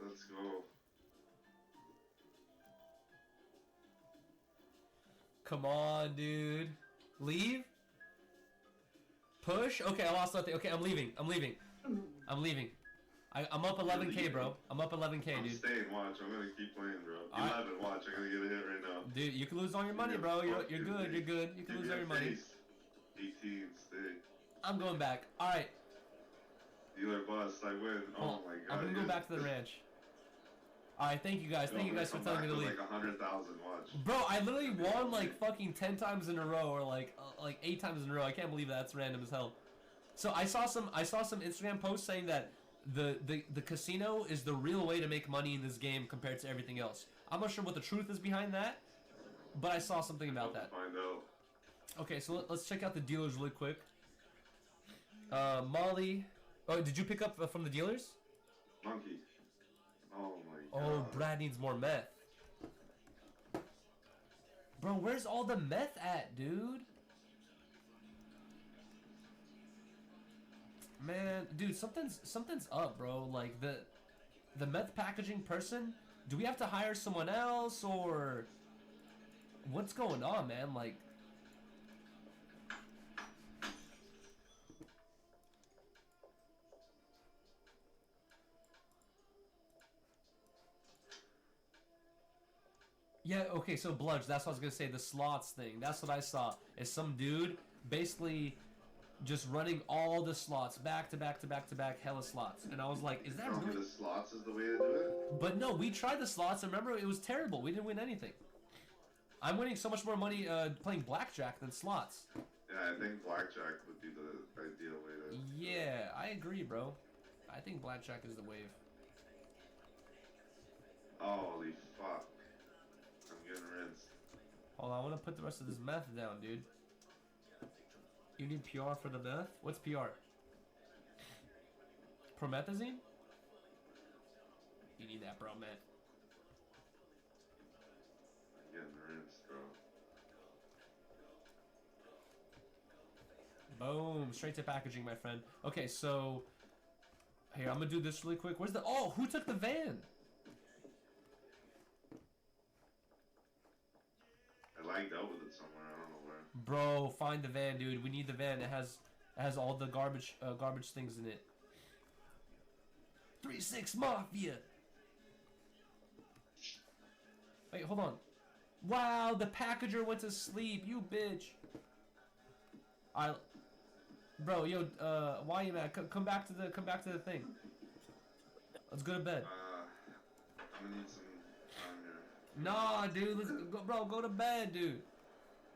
let's go. Come on, dude. Leave? Push? Okay, I lost nothing. Okay, I'm leaving. I'm leaving. I'm up 11K, bro. I'm up 11K, I'm dude. staying, watch. I'm gonna keep playing, bro. All right. 11, watch. I'm gonna get a hit right now. Dude, you can lose all your money, bro. You're good. You're good. You can lose all your money. 18, stay. I'm going back. All right. Dealer bust, I win. Oh my God. I'm gonna go back to the ranch. All right, thank you guys. Thank you guys for telling me to leave. Like 100,000, watch. Bro, I literally won like fucking 10 times in a row, or like 8 times in a row. I can't believe that's random as hell. So I saw some Instagram posts saying that the casino is the real way to make money in this game compared to everything else. I'm not sure what the truth is behind that, but I saw something about that. Find out. Okay, so let's check out the dealers really quick. Molly. Oh, did you pick up from the dealers? Monkey. Oh my God. Oh, Brad needs more meth. Bro, where's all the meth at, dude? Man, dude, something's up, bro. Like the meth packaging person, do we have to hire someone else or what's going on, man? Like yeah, okay, so Bludge, that's what I was gonna say, the slots thing. That's what I saw. Is some dude basically just running all the slots back to back to back to back, hella slots. And I was like, is that really? The slots is the way to do it? But no, we tried the slots and remember it was terrible. We didn't win anything. I'm winning so much more money playing blackjack than slots. Yeah, I think blackjack would be the ideal way to. Yeah, I agree, bro. I think blackjack is the wave. Holy fuck. I'm getting rinsed. Hold on, I want to put the rest of this meth down, dude. You need PR for the meth? What's PR? Promethazine? You need that, bro, man. I'm getting rinsed, bro. Boom, straight to packaging, my friend. Okay, so here, I'm gonna do this really quick. Where's the... Oh, who took the van? I lagged out with it somewhere. I Bro, find the van, dude. We need the van. It has all the garbage things in it. 3-6 Mafia. Wait, hold on. Wow, the packager went to sleep. You bitch. Bro, yo, why you mad? Come back to the thing. Let's go to bed. I'm gonna need some time here. Nah, dude, let's go, bro. Go to bed, dude.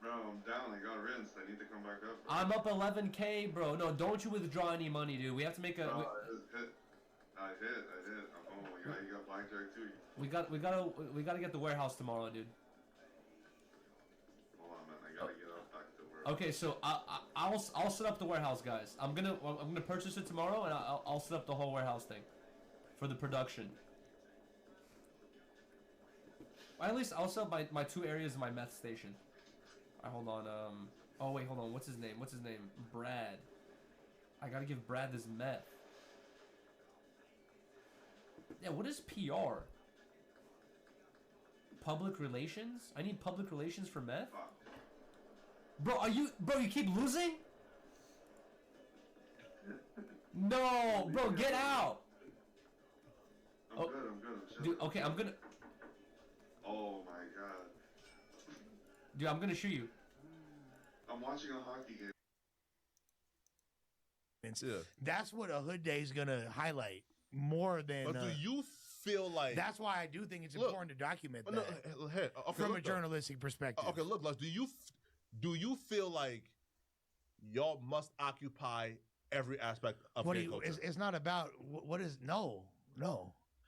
Bro, I'm down. I got rinsed. I need to come back up. Bro. I'm up 11K, bro. No, don't you withdraw any money, dude. We have to make a. Bro, I hit. Oh my god, you got blackjack too. We gotta get the warehouse tomorrow, dude. Hold on, man. I gotta get up back to work. Okay, so I'll set up the warehouse, guys. I'm gonna purchase it tomorrow, and I'll set up the whole warehouse thing for the production. Or at least I'll set up my 2 areas of my meth station. Alright, hold on. Oh wait, hold on. What's his name? Brad. I gotta give Brad this meth. Yeah, what is PR? Public relations? I need public relations for meth? Bro, you keep losing? No, bro, get out! I'm good. Dude, okay, I'm gonna... Oh my god. Dude, I'm gonna shoot you. I'm watching a hockey game. That's what a hood day is gonna highlight more than. But do you feel like? That's why I do think it's important to document that from a journalistic perspective. Okay, look, like, do you feel like y'all must occupy every aspect of gay culture? It's not about what is no.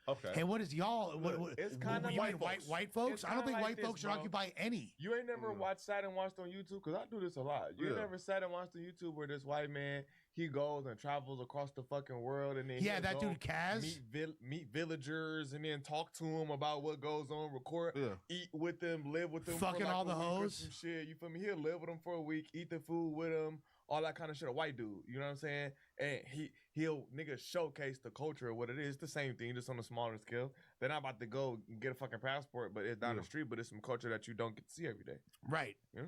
Okay. And what is y'all? It's kind of white folks. I don't think white folks should occupy any. You ain't never sat and watched on YouTube, because I do this a lot. You ain't never sat and watched on YouTube where this white man, he goes and travels across the fucking world, and then that dude Kaz meet villagers and then talk to them about what goes on, record, eat with them, live with them, fucking for like all the hoes. Some shit. You feel me? He'll live with them for a week, eat the food with them. All that kind of shit, a white dude, you know what I'm saying? And he'll showcase the culture of what it is. It's the same thing, just on a smaller scale. They're not about to go get a fucking passport, but it's down the street, but it's some culture that you don't get to see every day. Right. Yeah.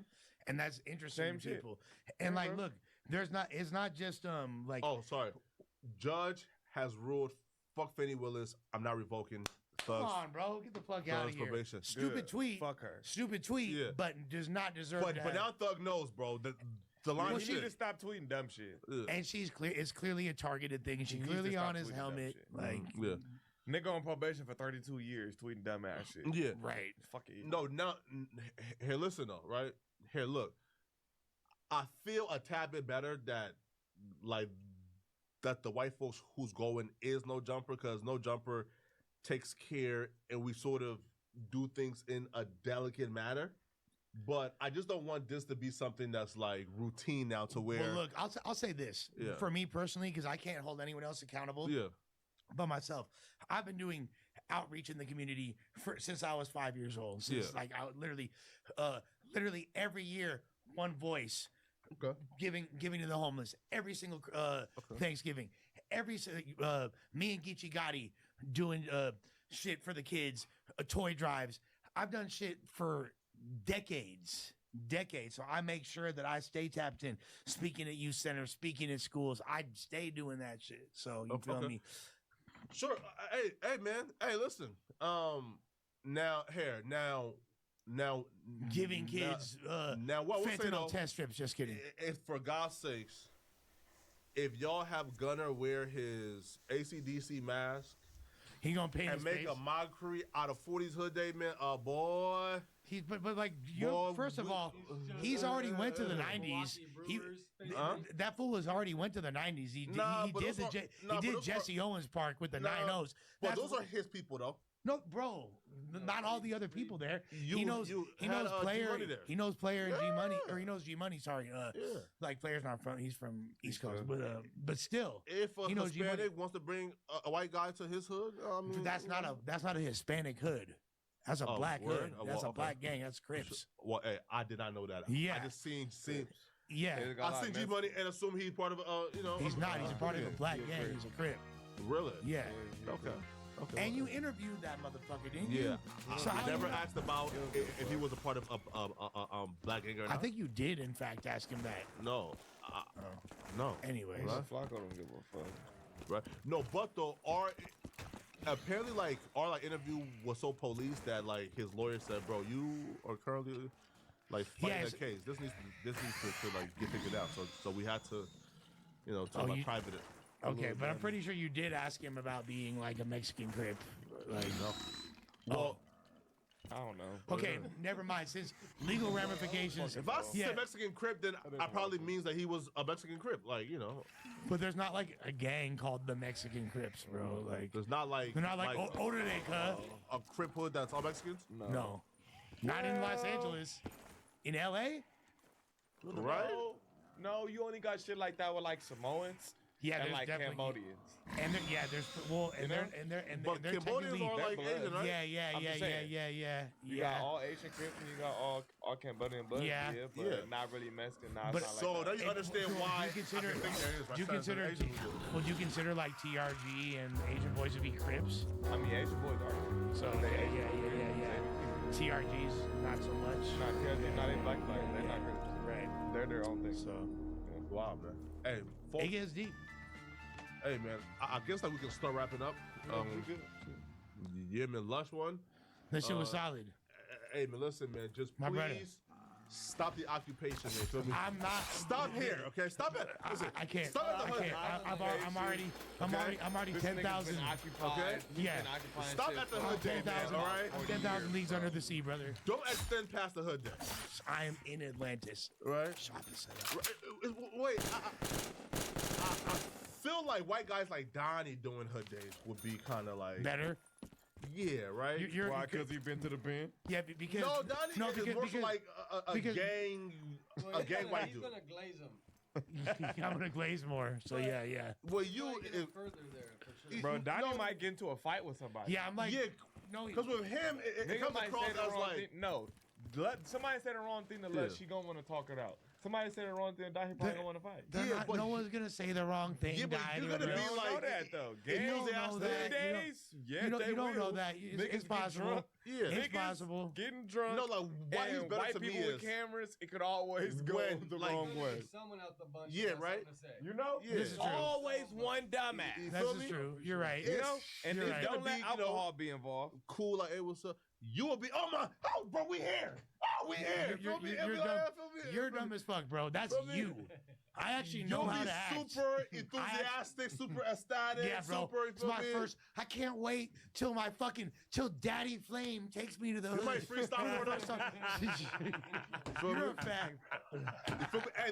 And that's interesting Same to shit. people. And like, look, it's not just like. Oh, sorry. Judge has ruled. Fuck Fannie Willis. I'm not revoking. Thugs. Come on, bro. Get the fuck out of here. Probation. Stupid tweet. Fuck her. Stupid tweet, but does not deserve But now Thug knows, bro. The line you need to stop tweeting dumb shit. And it's clearly a targeted thing, and she's clearly on his helmet. Like, nigga on probation for 32 years tweeting dumb ass shit. Yeah. Right. Fuck it. No, now, here, listen though, right? Here, look. I feel a tad bit better that the white folks who's going is No Jumper, because No Jumper takes care and we sort of do things in a delicate manner. But I just don't want this to be something that's like routine now to where. Well, look, I'll say this for me personally, because I can't hold anyone else accountable. Yeah. But myself, I've been doing outreach in the community since I was 5 years old. Since like I would literally every year, one voice. Okay. Giving to the homeless every single Thanksgiving. Me and Geechee Gotti doing shit for the kids, toy drives. I've done shit for decades. So I make sure that I stay tapped in, speaking at youth centers, speaking at schools. I stay doing that shit. So you feel me? Sure. Hey, man. Hey, listen. Now giving kids now what we'll say though, test strips. Just kidding. If for God's sakes, if y'all have Gunner wear his AC/DC mask, he gonna paint and his make face? a mockery out of 40s Hood Day, man. Boy. He's but like first of all, he's already went to the 90s. That fool has already went to the 90s. He did Jesse Owens Park with the 9-0s. But those are his people though. No, bro, not all the other people there. He knows Player. He knows Player and G Money, or he knows G Money. Sorry, like Player's not from. He's from East Coast, but still, if a he knows Hispanic wants to bring a white guy to his hood, that's not a Hispanic hood. That's a black hood. That's a black gang. That's Crips. Well, hey, I did not know that. Yeah, I just seen. Yeah, I seen G Money and assume he's part of He's not. He's a part of a black gang. He's a Crip. Really? Yeah. Okay. Okay. And you interviewed that motherfucker, didn't Yeah. you? So how never you- asked about if he was a part of Black Gang or not. I think you did, in fact, ask him that. No. No. Anyways. Right? Flacco don't give a fuck. Right. No, but though apparently like our interview was so police that like his lawyer said, bro, you are currently like fighting Yes. that case. This needs to like get figured out. So we had to, private it. a Okay, little but I'm bit. pretty sure you did ask him about being like a Mexican Crip. Like, no. Well, I don't know. Okay, never mind. Since legal ramifications. If I said Mexican Crip, then I probably means that he was a Mexican Crip. Like, But there's not like a gang called the Mexican Crips, bro. Like there's not like they're not like Orodeka. A Crip hood that's all Mexicans? No. Not in Los Angeles. In LA? Right? No, you only got shit like that with like Samoans. Yeah, and there's like definitely Cambodians. And there's But Cambodians are like Asian, right? Yeah. You got all Asian Crips and you got all Cambodian blood. Yeah. But not really Mexican. Nah, But it's not like now that. you understand why Do you consider, I can think there is, right? do you Sorry, consider, Asian people. would you consider like TRG and Asian Boys to be Crips? I mean, Asian boys are. So yeah. TRG's not so much. Not TRG, not in black. They're not Crips. Right. They're their own thing. So wow, man. Hey, folks. it gets deep. Hey, man. I guess like we can start wrapping up. Yeah, man. Lush one. That shit was solid. Hey, man. Listen, man. Just My please brother. stop the occupation, man. Feel me? I'm not. Stop here, okay? Stop it. Listen, I can't. Stop at the I hood. can't. I'm already This 10,000. nigga's been occupied. Okay? He's Yeah. been occupying Stop shit at the for hood day, man. 10,000. All right. 10,000 leagues under the sea, brother. Don't extend past the hood day. I am in Atlantis. Right? Shop is set up. Wait. I feel like white guys like Donnie doing hood days would be kind of like Better. Yeah, right. Why? Because he been to the pen? Yeah, because No, Donnie is more so like a because- gang white He's dude. gonna glaze him. I'm gonna glaze more. So yeah. Well, Further there, for sure. Bro, Donnie might get into a fight with somebody. Yeah, I'm like, yeah, no, because with him, it Nigga comes might across say the as wrong like thing. No. Somebody say the wrong thing to Les. She gonna want to talk it out. Somebody say the wrong thing to Donnie, he probably gonna want to fight. no one's gonna say the wrong thing. Yeah, but you're gonna You be don't like know that though. if you Gangs, don't know these that, days, yeah, you don't know will. that. Niggas It's get possible. drunk. Yeah. It's Niggas possible. Getting drunk. No, like why he's and better white to me people with is cameras, it could always go when, the like, wrong way. Someone out the bunch. Yeah, has right? something to say. You know, Yeah. there's This is true. always one dumbass. That's feel just me? true. You're right. You know, and You're then right. don't let Gonna be, alcohol be involved. cool. Like, hey, what's up? You will be. Oh, bro, we here. Oh, we here. You're Feel me? dumb. Feel me? You're dumb as fuck, bro. That's Feel me? you. I actually know You'll how be to act. super enthusiastic, super ecstatic. Yeah, bro. Super, It's my first. I can't wait till Daddy Flame takes me to the You hood. might freestyle for First time. You're a fact. You feel me? Hey,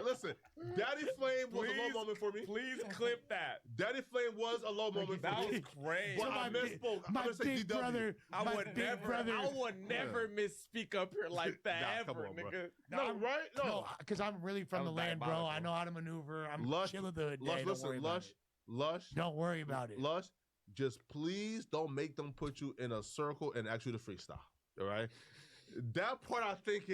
listen. Daddy Flame was a low moment for me. Please clip that. Daddy Flame was a low moment for That me. was crazy. But I misspoke. I'm my gonna say big DW. brother. I my would big never. brother. I would never misspeak up here like that Nah, ever, come on, bro. nigga. No, right? No. because I'm really from That the was land, bro. diabolical. I know how to maneuver. I'm Lush, chill at the hood. Lush, Don't listen, worry about it. Lush. Don't worry about it. Lush, just please don't make them put you in a circle and ask you to freestyle. All right? That part I think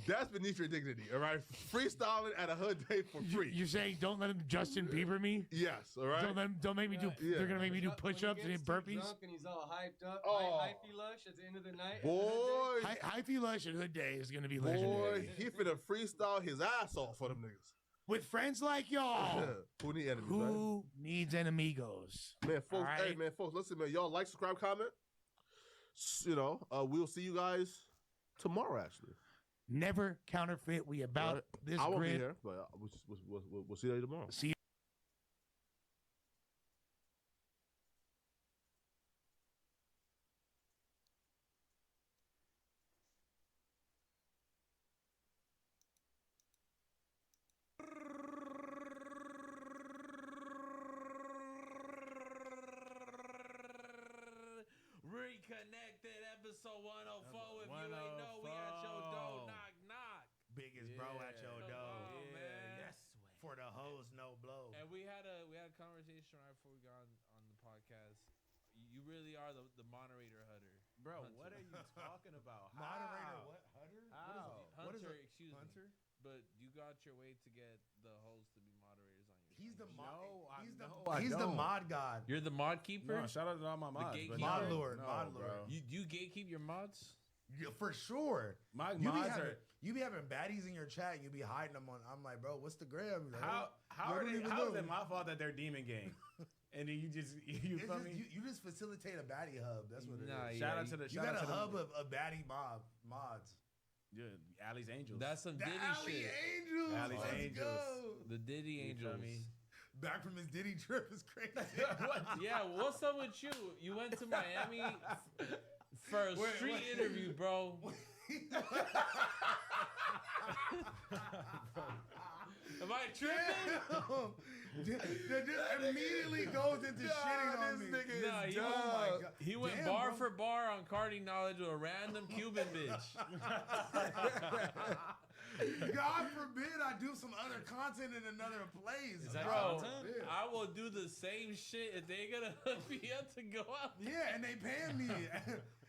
that's beneath your dignity. All right? Freestyling at a hood day for free. You're saying don't let him Justin Bieber me? Yes, all right? Don't make me do. Yeah. They're gonna make me do When he push-ups and gets too burpees. drunk and he's all hyped up. Oh. Hyphy lush at the end of the night. Boy, Hyphy Lush at Hood Day is gonna be legendary. boy, he finna freestyle his ass off for them niggas. With friends like y'all. Who need enemies, man? Who needs enemigos? Man, folks, All hey, right. man, folks, listen, man, y'all like, subscribe, comment. We'll see you guys tomorrow, actually. Never counterfeit. We about Right? this I won't grid. be here, but we'll see you tomorrow. See you. Reconnected episode 104. If you ain't know, we at your door. Knock, knock. Biggest bro at your door. Man. Yes, for the hoes, no blow. And we had a conversation right before we got on the podcast. You really are the moderator, Hutter. Bro, Hunter. what are you talking about? How? Moderator, what? Hutter? How? What is Hunter, it? excuse Hunter? me. But you got your way to get the hosts to be moderators on your He's the mod. I He's the don't. mod god. You're the mod keeper. No, shout out to all my mods. gatekeeper? but Mod no, lord, no, mod bro. lord. You gatekeep your mods? Yeah, for sure. My You be mods having, are. you be having baddies in your chat. And you be hiding them on. I'm like, bro, what's the gram? Like, How where are do they? we How is go? it my fault that they're demon gang? And then you It's feel just- me? you just facilitate a baddie hub. That's what it is. Nah, Shout yeah, out to the You shout got out a to hub the, of baddie mods. yeah, Alley's Angels. That's some The Diddy Alley shit. Angels. Alley's Let's Angels. go. The Diddy You feel Angels. me? Back from his Diddy trip is crazy. Yeah, what's up with you? You went to Miami for a street interview, bro. Am I tripping? Just immediately goes into shitting on me. Nah, he, oh my god. he went Damn, bar bro. for bar on carding knowledge with a random Cuban bitch. God forbid I do some other content in another place. Is that bro. content? Yeah. I will do the same shit if they gonna hook me up to go out. Yeah, and they paying me.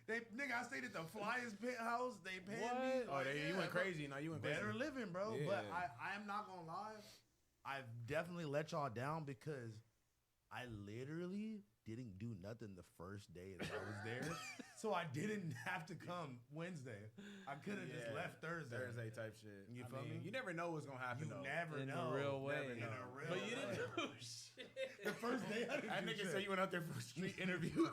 Nigga, I stayed at the flyest penthouse. They paying me. Oh, you went crazy. No, you went crazy. Better living, bro. Yeah. But I am not gonna lie. I've definitely let y'all down because I literally didn't do nothing the first day that I was there. So I didn't have to come Wednesday. I could have just left Thursday. type shit. You I feel mean, me? You never know what's gonna happen You though. never In know. a real way. In a real But you way. didn't do shit. The first day I didn't That do nigga shit. said you went out there for a street interview.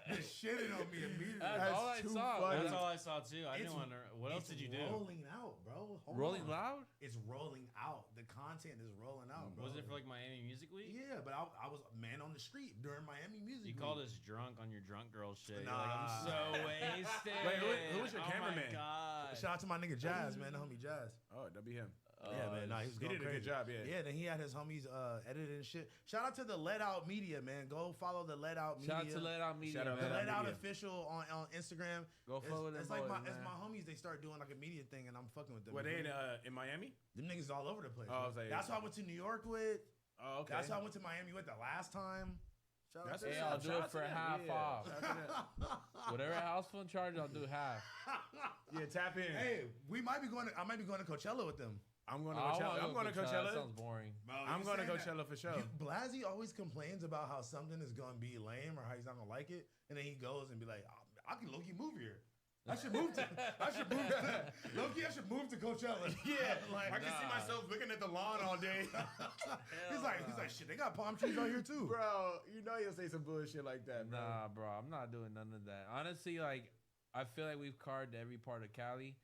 Just shitting on me immediately. That's all I too saw. funny. That's all I saw too. I It's- didn't want to. What else It's did you do? rolling out, bro. Hold Rolling on. loud? It's rolling out. The content is rolling out, bro. Was it for like Miami Music Week? Yeah, but I was man on the street during Miami Music You Week. called us drunk on your drunk girl shit. You're Nah. like, I'm so wasted. Wait, who was your Oh cameraman? my god. Shout out to my nigga Jazz, man, the homie Jazz. Oh, that'd be him. Yeah, man. Nah, he was He going did a good crazy. job, yeah. Yeah, then he had his homies editing shit. Shout out to the Let Out Media, man. Go follow the Let Out Media. Shout out to Let Out Media, Shout out man. The Let Out Media. Official on Instagram. Go follow them It's like boys, it's man. my homies. They start doing like a media thing, and I'm fucking with them. Were they You feel me? in Miami? Them niggas all over the place. Oh, I bro. was like- That's who I went to New York with. Oh, okay. That's who I went to Miami with the last time. Shout out That's to Hey, them. I'll do it for half off. Whatever house phone charge, I'll do half. Yeah, tap in. Hey, I might be going to Coachella with them. I'm going to I Coachella. wanna I'm go going to That Coachella. sounds boring. Bro, I'm you going to saying that- Coachella for sure. Blasey always complains about how something is gonna be lame or how he's not gonna like it, and then he goes and be like, "I can low-key move here. I should move to. Low-key, I should move to Coachella." Yeah, like I can see myself looking at the lawn all day. he's like, shit. They got palm trees out here too. Bro, you know you'll say some bullshit like that, bro. Nah, bro, I'm not doing none of that. Honestly, like, I feel like we've carved every part of Cali.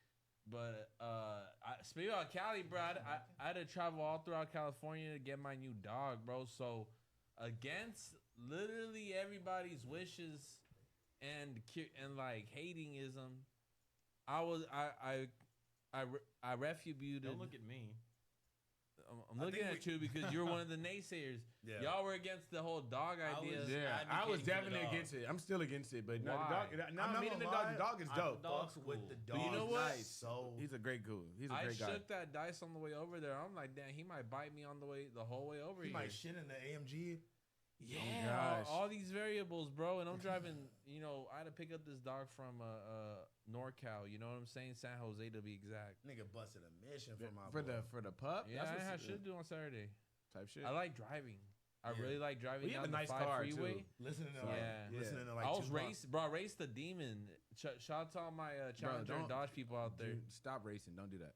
But speaking about Cali, bro, I had to travel all throughout California to get my new dog, bro. So against literally everybody's wishes and like hatingism, I refuted. Don't look at me. I'm looking at you because you're one of the naysayers. Yeah. Y'all were against the whole dog idea. I was advocating for the definitely dog. against it. I'm still against it, but no, the Why? dog. Now I'm not meeting the gonna dog. lie, The dog is I dope. fucks with the dog. But you know what? Nice. So He's a great cool. He's a I great guy. shook that dice on the way over there. I'm like, damn, he might bite me on the whole way over he here. might shit in the AMG. Yeah, gosh. all these variables, bro. And I'm driving. I had to pick up this dog from NorCal. You know what I'm saying? San Jose to be exact. Nigga busted a mission for my for boy. the pup. Yeah, That's I what's- should do on Saturday. type shit. I like driving. I Yeah. really like driving We have down a nice the 5 car freeway. too. Listening to So, like, yeah. listening to like I was Tupac. race, bro. I raced the demon. Shout out to all my Challenger and don't- Dodge people out there. Dude, stop racing. Don't do that,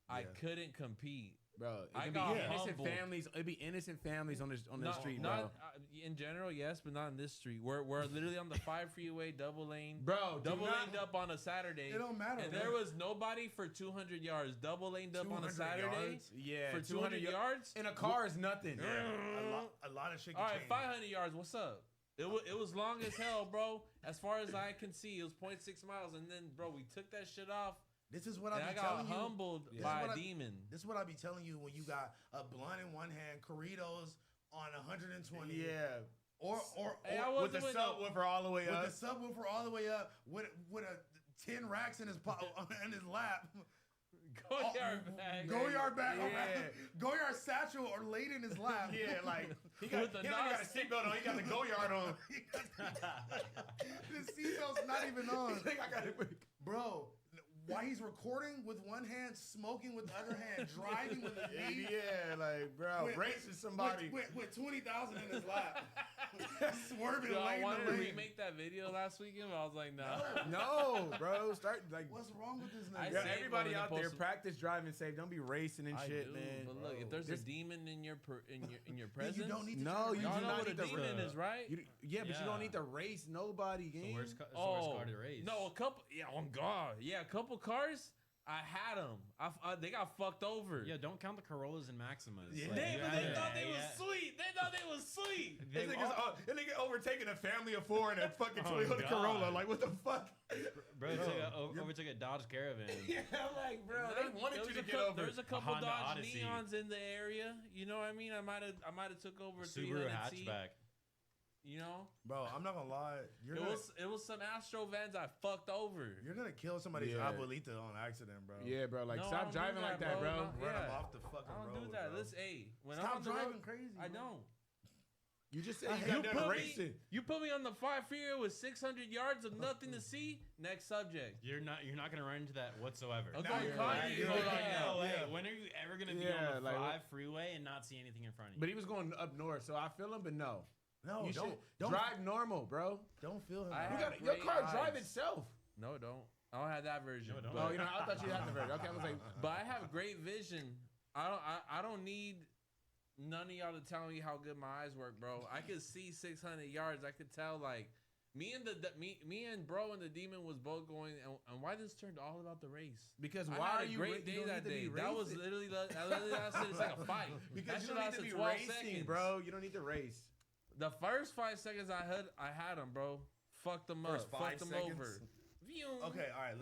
I Yeah. couldn't compete. bro. I It could got be innocent humbled. families. It'd be innocent families on the street, not, bro. in general, yes, but not in this street. We're literally on the 5 freeway, double lane. Bro, do Double not- laned up on a Saturday. It don't matter, And bro. there was nobody for 200 yards. Double laned up on a 200 Saturday. yards? Yeah, For 200 yards? in a car is nothing. A lot of shit. All Can right, change. 500 yards. What's up? It was long as hell, bro. As far as I can see, it was 0.6 miles. And then, bro, we took that shit off. This is what And I I be got telling you. humbled This is by what a I- demon. This is what I be telling you when you got a blunt in one hand, Corritos on 120. Yeah. Or Hey, I With the wasn't with no- subwoofer all the way with up. the subwoofer all the way up, with a 10 racks in his in his lap. Go-yard bag. Go-yard bag. Yeah. Go-yard satchel or laid in his lap. Yeah, like he With the ain't got a nose. seatbelt on. He got the go-yard on. The seatbelt's not even on. I got it. Bro, Why he's recording with one hand, smoking with the other hand, driving with his knee. Yeah, like, bro, racing somebody. With 20,000 in his lap. Swerving Yo, I lane wanted to to lane. remake that video last weekend, but I was like, nah. No, bro. Start like. What's wrong with this I nigga? Yeah, saved everybody one and out there, posted- practice driving safe. Don't be racing and I shit, do, man. But look, if there's a demon in your in your presence, you don't need to No, you do y'all know not what a need to demon is, right? Yeah, but you don't need to race nobody, So gang. where's car to race? No, a couple. Yeah, on God. Yeah, a couple cars. I had them. They got fucked over. Yeah, don't count the Corollas and Maximas. Yeah. Like, They, you but had they it. thought they was Yeah. sweet. They thought they was sweet. This nigga overtaking a family of 4 in a fucking Oh, Toyota God. Corolla. Like, what the fuck? Bro, overtook a Dodge Caravan. Yeah, I'm like, bro, they wanted you to get over. There's a couple Honda Dodge Odyssey. Neons in the area. You know what I mean? I might have took over a Subaru 300C. hatchback. You know, Bro, I'm not gonna lie. it was some Astro vans I fucked over. You're gonna kill somebody's Yeah. abuelita on accident, bro. Yeah, bro. Like, No, I stop don't do driving that, like that, bro. No, Run yeah. him off the fucking I don't road, do that. bro. Listen, hey, when Stop I'm on the driving road, crazy. I bro. don't. You just said I you hate- got You done put, racing. me, you put me on the 5 freeway with 600 yards of nothing to see. Next subject. You're not gonna run into that whatsoever. I'm Now going you're Kanye right. You're mode right. right now. No way. Yeah. When are you ever gonna be Yeah, on the like, 5 freeway and not see anything in front of you? But he was going up north, so I feel him, but no. No, You don't should drive normal, bro. Don't feel him. I bro. have Your great car drive eyes. itself. No, it don't. I don't have that version. No, it don't. Oh, you know, I thought you had the version. Okay, I was like, But I have great vision. I don't need none of y'all to tell me how good my eyes work, bro. I could see 600 yards. I could tell like me and bro and the demon was both going. And why this turned all about the race? because I why had are a you great you day don't that need to day. be That was racing. literally lasted. It's like a fight. Because that you shit don't need lasted to be 12 racing, seconds, bro. You don't need to race. The first 5 seconds I had him, bro. Fucked them First up. 5 Fucked them seconds? over. Okay, all right.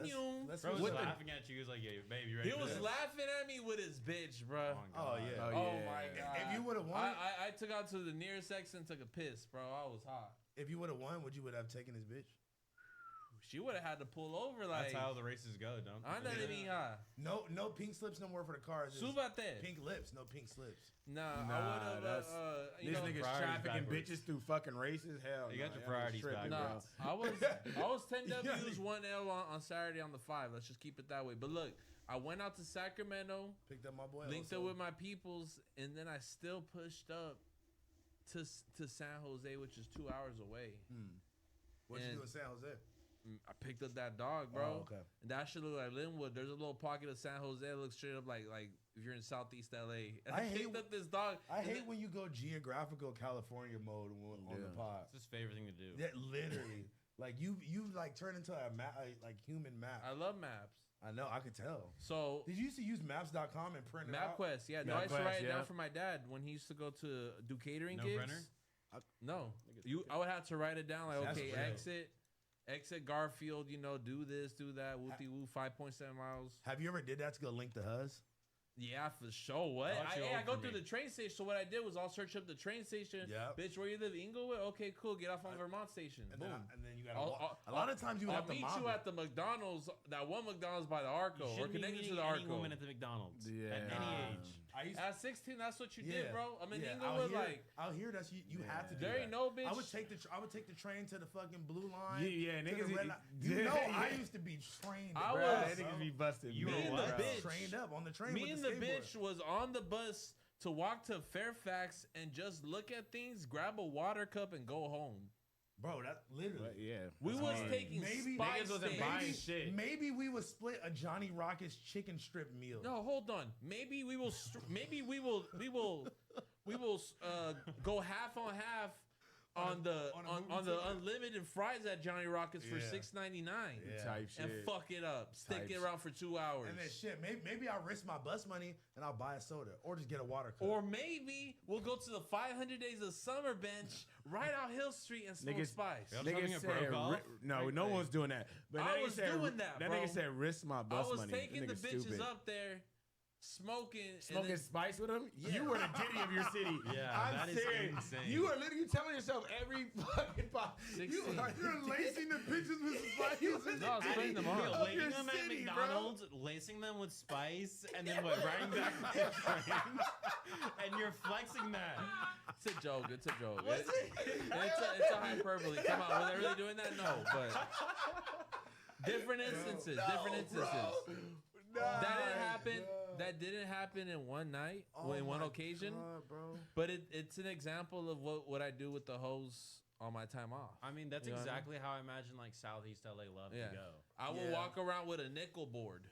Let's Bro was switch- laughing at you. He was like, "Yeah, baby, you ready He for was this?" laughing at me with his bitch, bro. Oh yeah. Oh my god. If you would have won, I took out to the nearest section and took a piss, bro. I was hot. if you would have won, would you have taken his bitch? She would have had to pull over like. That's how the races go, don't Anda de mi hija. No pink slips no more for the cars. It's Súbate. Pink lips, no pink slips. Nah, I Nah, would have. that's You this know, nigga's priorities trafficking backwards. bitches through fucking races. Hell, You got your that nigga's priorities tripping, backwards. Nah, bro. I was 10 W's 1 L on Saturday on the 5. Let's just keep it that way. But look, I went out to Sacramento, Picked up my boy. linked also. up with my peoples, and then I still pushed up to San Jose, which is 2 hours away. What'd you and- do in San Jose? I picked up that dog, bro. Oh, okay. And that shit look like Linwood. There's a little pocket of San Jose that looks straight up like if you're in Southeast LA. And I picked up this dog. I hate when you go geographical California mode on the pod. It's his favorite thing to do. That literally, like you like turn into a map, like human map. I love maps. I know, I could tell. So did you used to use maps.com and print it out? MapQuest, yeah. No, I used to write it down for my dad when he used to go to do catering No gigs. printer? No, I would have to write it down like, That's okay, real. exit Garfield, do this, do that, whoopty woo, 5.7 miles. Have you ever did that to go link the Huz? Yeah, for sure. What? I'll let you I open go me. through the train station. So what I did was I'll search up the train station. Yep. Bitch, where you live? Inglewood? Okay, cool. Get off on Vermont Station. And Boom. then you gotta a lot of times you I'll have to meet mob you it. at the McDonald's, that one McDonald's by the Arco. You We're shouldn't be connected to meeting the any Arco. woman at the McDonald's at Yeah. any age. At 16, that's what you Yeah. did, bro. I'm in Yeah, Inglewood, out here, that's you have to do There that. ain't no bitch. I would take the train to the fucking blue line. Yeah, to the niggas. red line. You know, I used to be trained. I bro. was- That niggas be busted. You me were and what? the bitch. Trained up on the train. Me with and the the skateboard. bitch was on the bus to walk to Fairfax and just look at things, grab a water cup, and go home. Bro, that literally. But yeah, We that's was hard. taking Maybe spice niggas wasn't steaks. buying shit. Maybe we would split a Johnny Rockets chicken strip meal. No, hold on. Maybe we will. Maybe we will go half on half on the unlimited fries at Johnny Rockets for Yeah. $6.99 Yeah. Type shit. and fuck it up. Stick Type it around for 2 hours. And then shit, maybe I'll risk my bus money and I'll buy a soda or just get a water cup. Or maybe we'll go to the 500 Days of Summer bench right out Hill Street and smoke Niggas- spice. Y'all having Nigga a said, broke off? no, no one's doing that. But I that nigga was said, doing that, That bro. nigga said, risk my I bus was money. taking the That nigga's bitches stupid. up there, smoking, Smoking and then, spice with him? You were the Diddy of your city. Yeah, I'm that is serious. insane. You are literally telling yourself every fucking pop. 16. You're lacing the bitches with spice. No, I was playing them Yo, on. lating them at city, bro. McDonald's, lacing them with spice, and then what? Riding back to the train, and you're flexing that. It's a joke. It's a joke. Was it? It's a hyperbole. Come on, was I really doing that? No, but Different instances. Different instances. That didn't happen. That didn't happen in one night, in one occasion. God, bro. But it's an example of what I do with the hose on my time off. I mean, that's You know what I mean? exactly how I imagine like Southeast LA love Yeah. to go. I will walk around with a nickel board.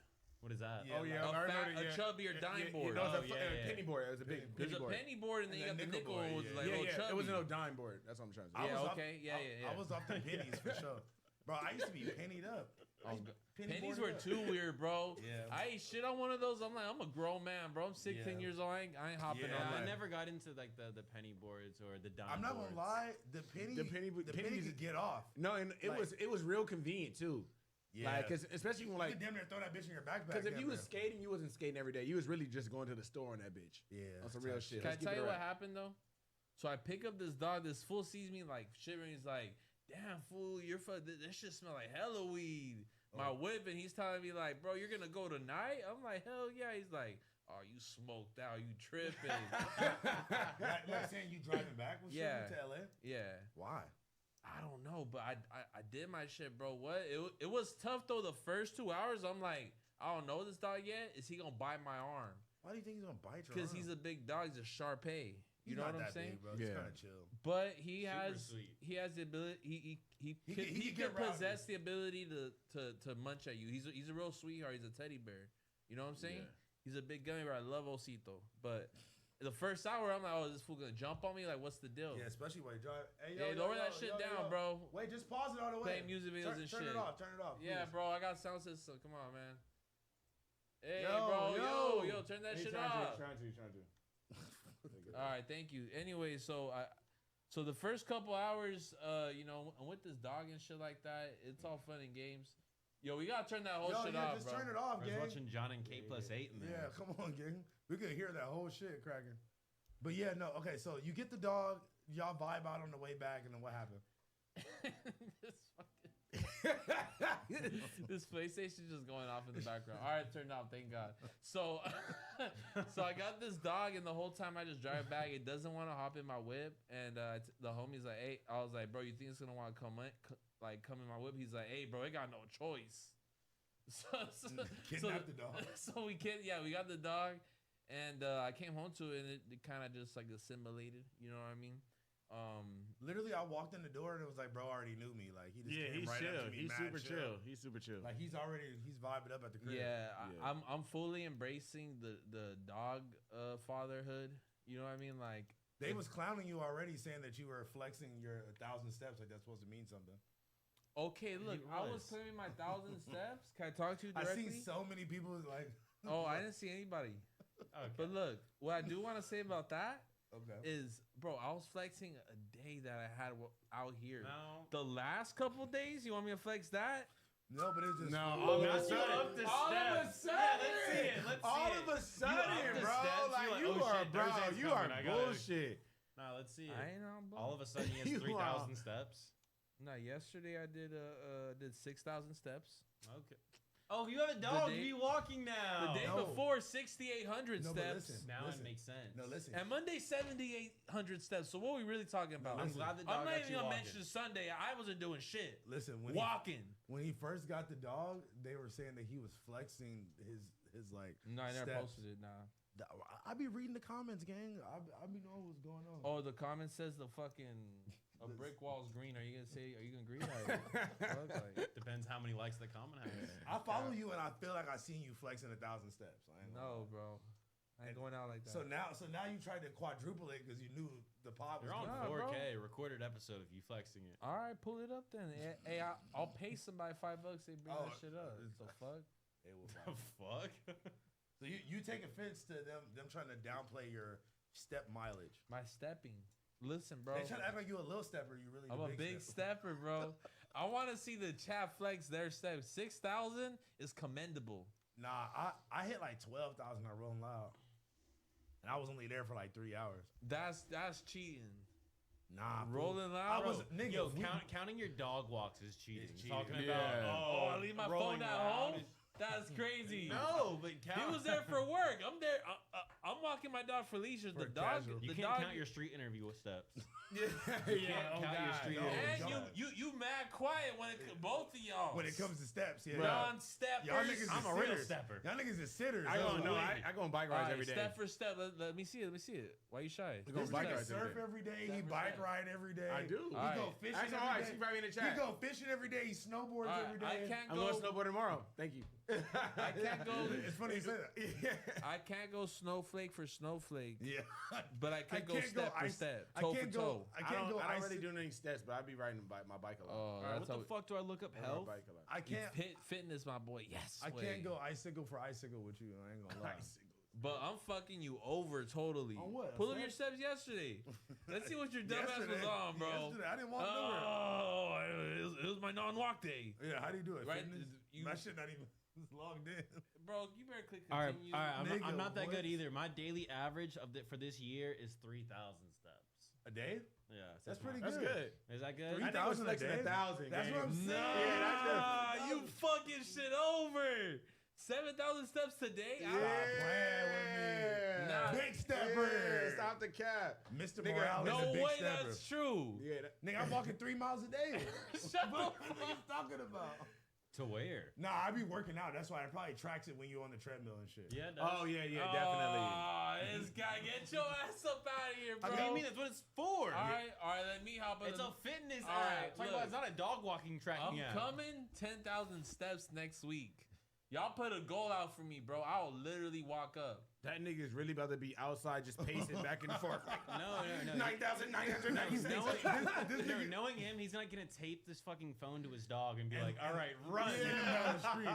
What is that? Oh yeah, I heard it, a chubbier dime board. No, it was yeah, a penny board. It was a big There's penny board. a penny board, and then you got the nickel ones, like yeah, little yeah. chubby. It wasn't no dime board. That's what I'm trying to say. Yeah, I okay. Yeah. I was off the pennies for sure. Bro, I used to be pennied up. Pennies were too weird, bro. Yeah. I ate shit on one of those. I'm like, I'm a grown man, bro. I'm 16 years old. I ain't hopping on I that. never got into like the penny boards or the dime. I'm not boards. gonna lie, the penny could get off. No, and it was real convenient too. Yeah. Like, cause especially when You like, could damn near throw that bitch in your backpack. because if you was damn skating, you wasn't skating every day. You was really just going to the store on that bitch. Yeah. On some real shit. Can I Let's keep tell it you what right. happened though? So I pick up this dog. This fool sees me like shivering. He's like, "Damn fool, you're that shit smell like hella weed." My whip, and he's telling me like, "Bro, you're gonna go tonight?" I'm like, "Hell yeah." He's like, "Oh, you smoked out. You tripping?" like saying you driving back with shit to LA? Yeah. Why? I don't know, but I did my shit, bro. What? It was tough though. The first 2 hours, I'm like, I don't know this dog yet. Is he gonna bite my arm? Why do you think he's gonna bite your arm? Because he's a big dog. He's a Sharpei. You know what I'm saying? Big, bro. He's kind of chill. But he Super has sweet. he has the ability. He can could get rowdy. possess the ability to munch at you. He's a real sweetheart. He's a teddy bear. You know what I'm saying? Yeah. He's a big gummy bear. I love Osito, but the first hour I'm like, oh, this fool gonna jump on me? Like, what's the deal? Yeah, especially when you drive. Hey, Hey, lower that shit down, bro. Wait, just pause it all the way. Play music videos and turn shit. Turn it off. Turn it off. Yeah, please. bro. I got sound system. Come on, man. Hey, Yo, bro. Yo, turn that shit off. Trying to. All right, thank you. Anyway, so the first couple hours, you know, and with this dog and shit like that, it's all fun and games. Yo, we gotta turn that whole shit off, just bro. turn it off, I was gang. watching John and K plus 8 in there. Yeah, come on, gang. We could hear that whole shit cracking. But yeah, no, okay. So you get the dog, y'all vibe out on the way back, and then what happened? This PlayStation just going off in the background. All right, turned off. Thank God. So, so I got this dog, and the whole time I just drive back, it doesn't want to hop in my whip. And the homie's like, "Hey," I was like, "Bro, you think it's gonna want to come in my whip?" He's like, "Hey, bro, it got no choice." Kidnap the dog. So we got the dog, and I came home to it, and it kind of just like assimilated. You know what I mean? Literally, I walked in the door and it was like, bro already knew me. Like he just came he's right chill. up to me. He's mad super chill. He's super chill. Like he's vibing up at the crib. Yeah, I'm fully embracing the dog fatherhood. You know what I mean? Like They was clowning you already, saying that you were flexing your 1,000 steps. Like that's supposed to mean something. Okay, look, I was claiming my 1,000 steps. Can I talk to you I directly? seen so many people like. Oh, I didn't see anybody. Okay. But look, what I do want to say about that Okay. is, bro, I was flexing a day that I had out here. No. The last couple days, you want me to flex that? No, but it's just all of a sudden. Up the All of a steps. sudden. Yeah, let's see it. Let's see All it. of a sudden, the bro. steps, Like you're you like, oh, are, shit, bro. Thursday's You are coming, I gotta- bullshit. Nah, let's see it. I ain't on All of a sudden, he has You 3,000 are- steps. No, yesterday I did 6,000 steps. Okay. Oh, you have a dog. day- You be walking now. The day No. before, 6,800 No, but steps. listen. Now it makes sense. No, listen. And Monday, 7,800 steps. So what are we really talking about? I'm glad the dog I'm not got even you gonna walking. mention Sunday. I wasn't doing shit. Listen, Walking. when he first got the dog, they were saying that he was flexing his like. No, I never steps. posted it. Nah. I be reading the comments, gang. I be knowing what's going on. Oh, the comment says the fucking a brick wall's green. Are you gonna say? Are you gonna agree? Like, Depends how many likes the comment has. I follow you and I feel like I seen you flexing 1,000 steps. I ain't gonna no, lie. bro. I ain't going out like that. So now you tried to quadruple it because you knew the pod was. You're on Nah, 4K recorded episode of you flexing it. All right, pull it up then. Hey, I'll pay somebody $5. They bring Oh, that shit up. The fuck? It will The fuck? So you take offense to them trying to downplay your step mileage. My stepping. Listen, bro. They try to act like you a little stepper. You really. I'm the a big stepper, bro. I want to see the chat flex their steps. 6,000 is commendable. Nah, I hit like 12,000 on Rolling Loud, and I was only there for like 3 hours. That's cheating. Nah, Rolling Loud. I was nigga. Yo, counting your dog walks is cheating. It's cheating. Talking Yeah. about Oh, I leave my Rolling phone at Loud home. is- That's crazy. No, but He was there for work. I'm there. I'm walking walking my dog Felicia. The dog. You The can't dog. count your street interview steps. Yeah, Count your street interview And steps. you mad quiet when both of y'all. When it comes to steps, yeah. Non-steppers. Y'all niggas I'm is a real sitters. stepper. Y'all niggas is sitters. I go on bike rides every day. Step for step. Let me see it. Let me see it. Why you shy? We go on This bike nigga rides surf every day. every day. He bike ride every day. I do. He All go right. fishing Ask every Alright, day. she probably in the He chat. go fishing every day. He snowboards every day. I can't I'm go. going snowboard tomorrow. Thank you. I can't go. It's funny you say that. I can't go snowflake for snowflake. Yeah. But I can go step for step, toe for toe. I can't go. I don't really do any steps, but I be riding my bike a lot. Alright, what the fuck do I look up I ride health? bike a lot. I can't. Fitness, my boy. Yes. I can't go icicle for icicle with you. I ain't gonna lie. But I'm fucking you over totally. On what? Pull up your steps yesterday. Let's see what your dumb ass was Yesterday. on, bro. Yesterday. I didn't walk nowhere. Oh, it was my non-walk day. Yeah, how do you do it? Right, Fitness? My shit not even logged in. Bro, you better click All right, continue. I'm not that what? good either. My daily average for this year is 3,000 steps. A day? Yeah, That's pretty That's good. good. Is that good? 3,000 a day? 1,000. That's what I'm saying. Yeah, that's good. You fucking shit over. 7,000 steps today? Stop playing with me. Nah. Big stepper. Yeah, stop the cap. Mr. Nigga, Morales No is a big way stepper. that's true. Yeah, Nigga, I'm walking 3 miles a day. Shut What are you talking about? To where? Nah, I be working out. That's why it probably tracks it when you're on the treadmill and shit. Yeah, it does. Oh, yeah, definitely. Oh, this guy, get your ass up out of here, bro. What do you mean? That's what it's for. All right, let me hop on. It's a fitness All right, app. Talk about, it's not a dog walking tracking I'm app. coming 10,000 steps next week. Y'all put a goal out for me, bro. I'll literally walk up. That nigga's really about to be outside just pacing back and forth. Like, No. 9,996. Knowing him, he's not gonna tape this fucking phone to his dog and be like, "All right, run." Send him down the street.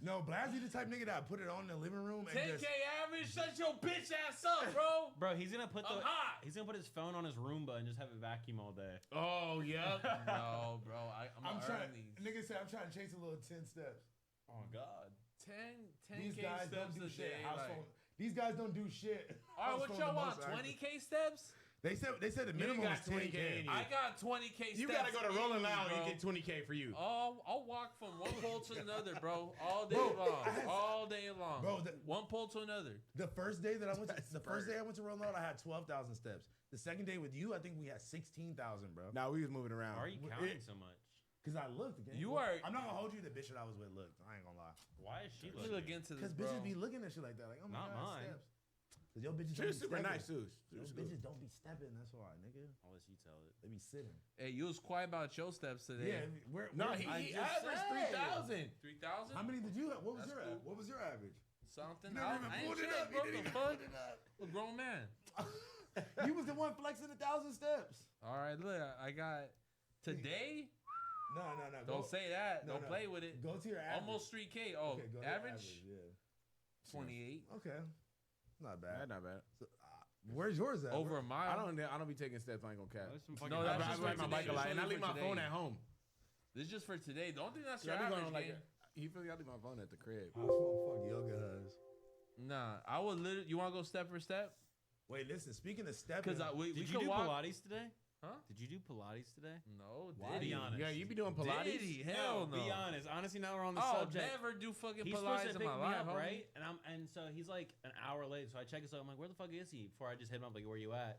No, Blasey the type nigga that put it on in the living room and 10K just average, shut your bitch ass up, bro. Bro, he's gonna put I'm hot. he's gonna put his phone on his Roomba and just have it vacuum all day. Oh, yep. No, bro. I'm trying. these. Nigga said I'm trying to chase a little 10 steps. Oh God. 10K These guys steps don't do a shit. day. House like- phone. These guys don't do shit. All right, what House y'all phone the want? most active. 20K steps? They said the minimum got is 20K. 20K in you. I got 20K steps. You gotta go to Rolling Loud bro. and you get 20K for you. I'll walk from one pole to another, bro. All day Bro, long. I had- All day long. Bro, one pole to another. The first day that I went to Rolling Out, I had 12,000 steps. The second day with you, I think we had 16,000, bro. Now we was moving around. Why are you counting so much? Because I looked again. You are- I'm not gonna hold you. The bitch that I was with looked. I ain't gonna lie. Why is she Let me looking? look into this, Because bro. bitches be looking at shit like that. Like, oh my Not God, mine. steps. Because your bitches She don't was be super stepping. nice too. Your bitches don't be stepping. That's why, nigga. I'll let you tell it. They be sitting. Hey, you was quiet about your steps today. Yeah. No, I he just averaged said. 3,000. 3,000? How many did you have? What was That's your cool. What was your average? Something. You never even I ain't pulled it check, up. bro. You didn't The even fuck? put it up. A grown man. You was the one flexing 1,000 steps. All right, look. I got today. No. Don't say that. No, Don't no. play with it. Go to your average. Almost 3K. Oh, Okay, go to average? Yeah. 28. Okay. Not bad. Not bad. So, where's yours at? Over a mile. I don't be taking steps. I ain't gonna cap. No, that's I just ride for my bike a today. lot, and I This leave is my for phone today. at home. This is just for today. Don't think that's Yeah, your I be average, going like gang. you feel me? I leave my phone at the crib. I smoke fuck yoga hugs. Nah, I would literally. You want to go step for step? Wait, listen. Speaking of stepping, Because we Did you could do walk. Pilates today? Huh? Did you do Pilates today? No, Why? did he? Be honest. Yeah, you be doing Pilates. Did he? Hell no. Be honest. Honestly, now we're on the I'll subject. never do fucking He's supposed Pilates to in pick my me life, up, homie. right? And so he's like an hour late. So I check his. I'm like, where the fuck is he? Before I just hit him up, like, where you at?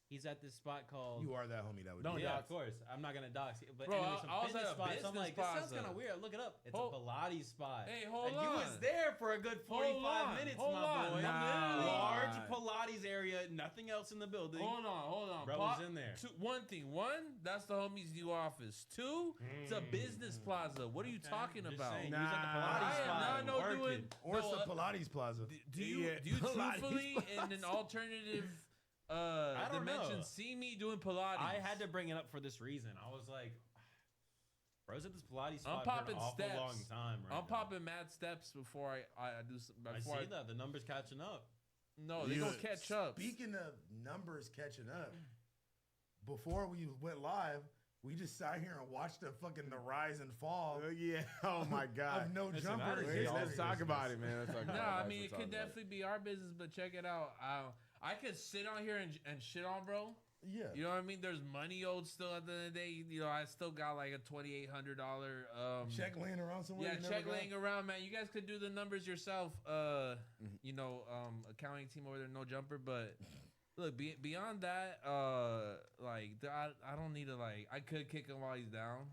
He's at this spot called. you are that homie that would. No, do yeah, that. of course. I'm not gonna dox you, but Bro, anyway, some I was fitness at a spot. So I'm business like, this sounds plaza. kind of weird. Look it up. It's Hold- a Pilates spot. Hey, hold and on. you was there for a good 45 minutes, hold my on. boy. Nah. Large Pilates area, nothing else in the building. Hold on. Bro was in there. One thing. One, that's the homie's new office. Two, it's a business plaza. What are you talking Just about? saying, you was at the Pilates I spot am not no working. doing. Or it's no, the Pilates Plaza. do you Pilates truthfully in an alternative I don't dimension know. see me doing Pilates? I had to bring it up for this reason. I was like, bro's at this Pilates spot I'm popping for an awful steps. long time right I'm now. popping mad steps before I do. I Before see that. The number's catching up. No, they gonna catch up. Speaking of numbers catching up, before we went live, we just sat here and watched the rise and fall. Yeah. Oh my God. Of no Listen, jumper. that is Let's talk about it, man. Let's talk about No, it. I Let's mean it talk could about definitely be our business, but check it out. I could sit on here and shit on bro Yeah. You know what I mean? There's money owed still at the end of the day. You know, I still got like a $2,800 check laying around somewhere. Yeah, check laying around, man. You guys could do the numbers yourself. You know, accounting team over there, no jumper. But look, beyond that, like I don't need to like. I could kick him while he's down.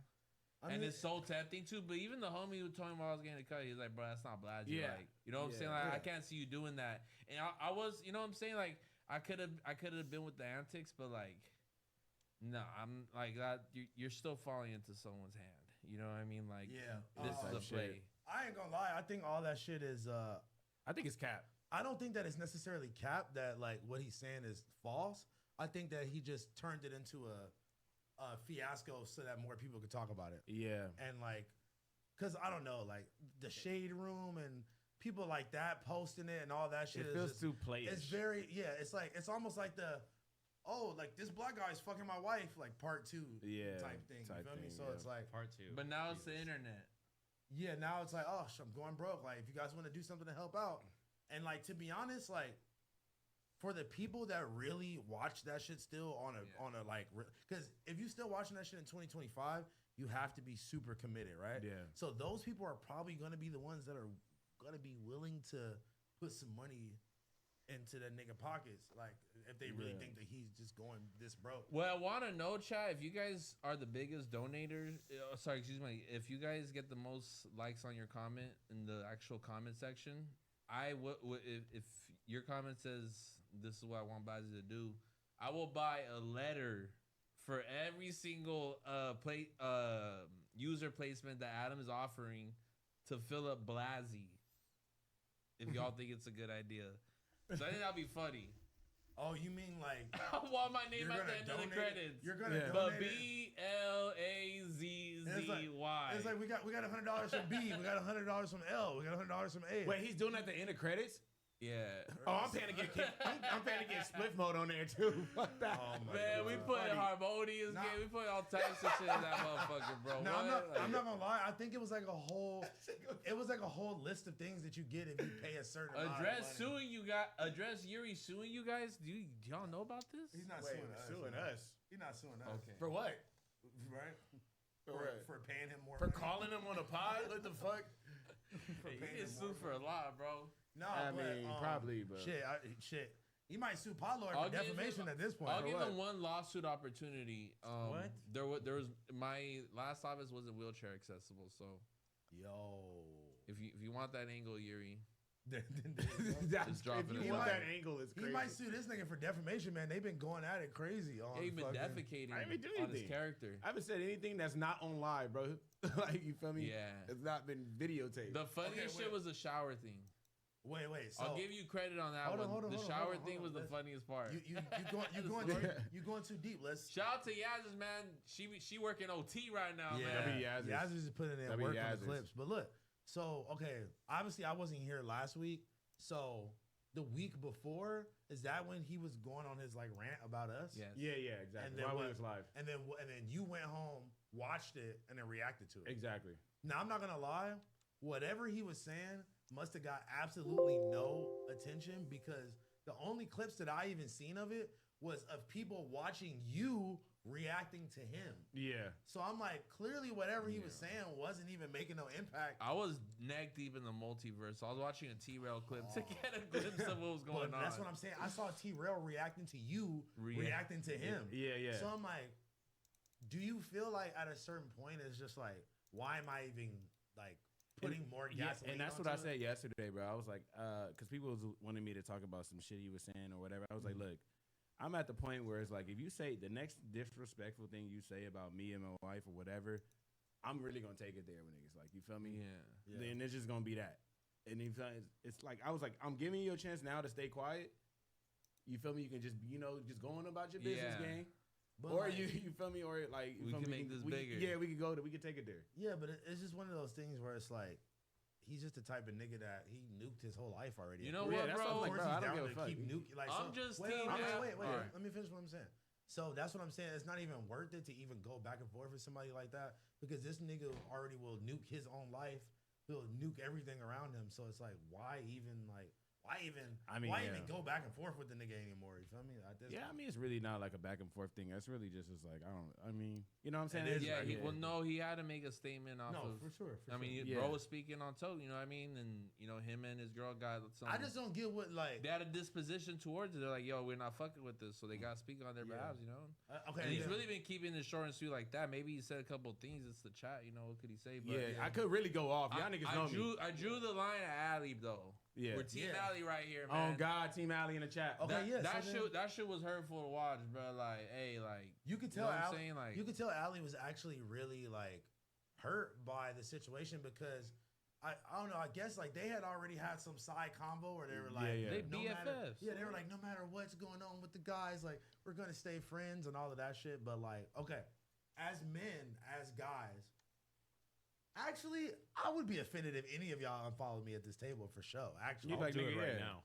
And it's so tempting too, but even the homie who told him while I was getting a cut, he's like, bro, that's not Blasey. Yeah. Like, you know what I'm saying? Like, I can't see you doing that. And I was, you know what I'm saying? Like, I could have been with the antics, but like, no, I'm like that. You're still falling into someone's hand. You know what I mean? Like, this is a play. I ain't gonna lie. I think all that shit is. I think it's cap. I don't think that it's necessarily cap. That like what he's saying is false. I think that he just turned it into a fiasco so that more people could talk about it. Yeah. And like, cause I don't know, like the shade room and people like that posting it and all that shit. It feels too playish. It's very, it's like, it's almost like like this black guy's fucking my wife, like part 2 type thing. You feel me? So it's like part 2. But now it's the internet. Yeah, now it's like, oh, I'm going broke. Like, if you guys want to do something to help out. And like, to be honest, like, for the people that really watch that shit still on a like, because if you still watching that shit in 2025, you have to be super committed, right? Yeah. So those people are probably going to be the ones that are going to be willing to put some money into that nigga pockets, like if they really think that he's just going this broke. Well, I want to know, chat, if you guys are the biggest donators. If you guys get the most likes on your comment in the actual comment section, I would if your comment says this is what I want Blasey to do, I will buy a letter for every single user placement that Adam is offering to Philip Blasey. If y'all think it's a good idea, so I think that'll be funny. Oh, you mean like I want my name at the end of the credits? You're gonna but donate BLAZZY. It's like we got $100 from B, we got $100 from L, we got $100 from A. Wait, he's doing that at the end of credits? Yeah. Oh, I'm paying to get I'm paying to get split mode on there too. Fuck that. Oh my Man, God. we put harmonious game. We put all types of shit in that motherfucker, bro. No, I'm not gonna lie. I think it was like a whole list of things that you get if you pay a certain amount of money. Address Yuri suing you guys. Do y'all know about this? He's not Wait, suing us. He's not suing us. Okay. For what? Right? For paying him more For money. calling him on a pod? What the fuck? Hey, you get sued for a lot, bro. No, I but, mean, probably, but shit. He might sue PyroWorld for defamation at this point. I'll give him one lawsuit opportunity. What? There was my last office wasn't wheelchair accessible, so if you want that angle, Yuri, just drop it. If you want that angle, it's crazy. He might sue this nigga for defamation, man. They've been going at it crazy. He's been defecating I didn't do on his anything. character. I haven't said anything that's not on live, bro. Like, you feel me? Yeah. It's not been videotaped. The funniest shit was the shower thing. Wait. So I'll give you credit on that one. The shower thing was the funniest part. You going too deep. Let's shout out to Yaz's, man. She working OT right now, yeah. man. Yaz's is putting in work on the clips. But look, so okay, obviously I wasn't here last week. So the week before, is that when he was going on his like rant about us? Yes. Yeah, exactly. And then While we was live. And then you went home, watched it, and then reacted to it. Exactly. Now I'm not gonna lie, whatever he was saying must have got absolutely no attention, because the only clips that I even seen of it was of people watching you reacting to him. Yeah. So I'm like, clearly whatever he was saying wasn't even making no impact. I was neck deep in the multiverse. I was watching a T-Rail clip to get a glimpse of what was going on. That's what I'm saying. I saw T-Rail reacting to you, reacting to him. Yeah. So I'm like, do you feel like at a certain point it's just like, why am I even like putting more gasoline? And that's what I said yesterday, bro. I was like, because people was wanting me to talk about some shit he was saying or whatever. I was like, look, I'm at the point where it's like, if you say the next disrespectful thing you say about me and my wife or whatever, I'm really gonna take it there with niggas. Like, you feel me? Yeah. Then it's just gonna be that. And it's like, I was like, I'm giving you a chance now to stay quiet. You feel me? You can just, just go on about your business, gang. But or like, you feel me? Or like, we can make this bigger. Yeah, we could take it there. Yeah, but it's just one of those things where it's like, he's just the type of nigga that he nuked his whole life already. You know what, bro? Of course I he's don't down give a to fuck. keep nuking. Like, I'm just wait. Right. Let me finish what I'm saying. So that's what I'm saying. It's not even worth it to even go back and forth with somebody like that, because this nigga already will nuke his own life. He'll nuke everything around him. So it's like, why why even yeah. go back and forth with the nigga anymore? You feel me? At this Yeah, I point. mean, it's really not like a back and forth thing. That's really just like, you know what I'm saying? It is, Yeah, right? he had to make a statement off of. For sure. I mean, bro was speaking on toe, you know what I mean? And, you know, him and his girl got some. I just don't get what, like. They had a disposition towards it. They're like, yo, we're not fucking with this. So they got to speak on their behalf, you know? Okay. And he's really been keeping it short and sweet like that. Maybe he said a couple of things. It's the chat, you know? What could he say? But Yeah, I could really go off. Y'all niggas know me. I drew the line at Alley, though. Yeah. We're Team Alley right here, man. Oh, God, Team Alley in the chat. Okay, That shit was hurtful to watch, bro. Like, hey, like. You could tell you know what I'm saying? Like, you could tell Allie was actually really like hurt by the situation because I don't know, I guess like they had already had some side combo where they were like they no BFFs. they were like no matter what's going on with the guys, like we're gonna stay friends and all of that shit. But like, okay, as men, as guys, actually I would be offended if any of y'all unfollowed me at this table for show. Actually, I'll do it right now.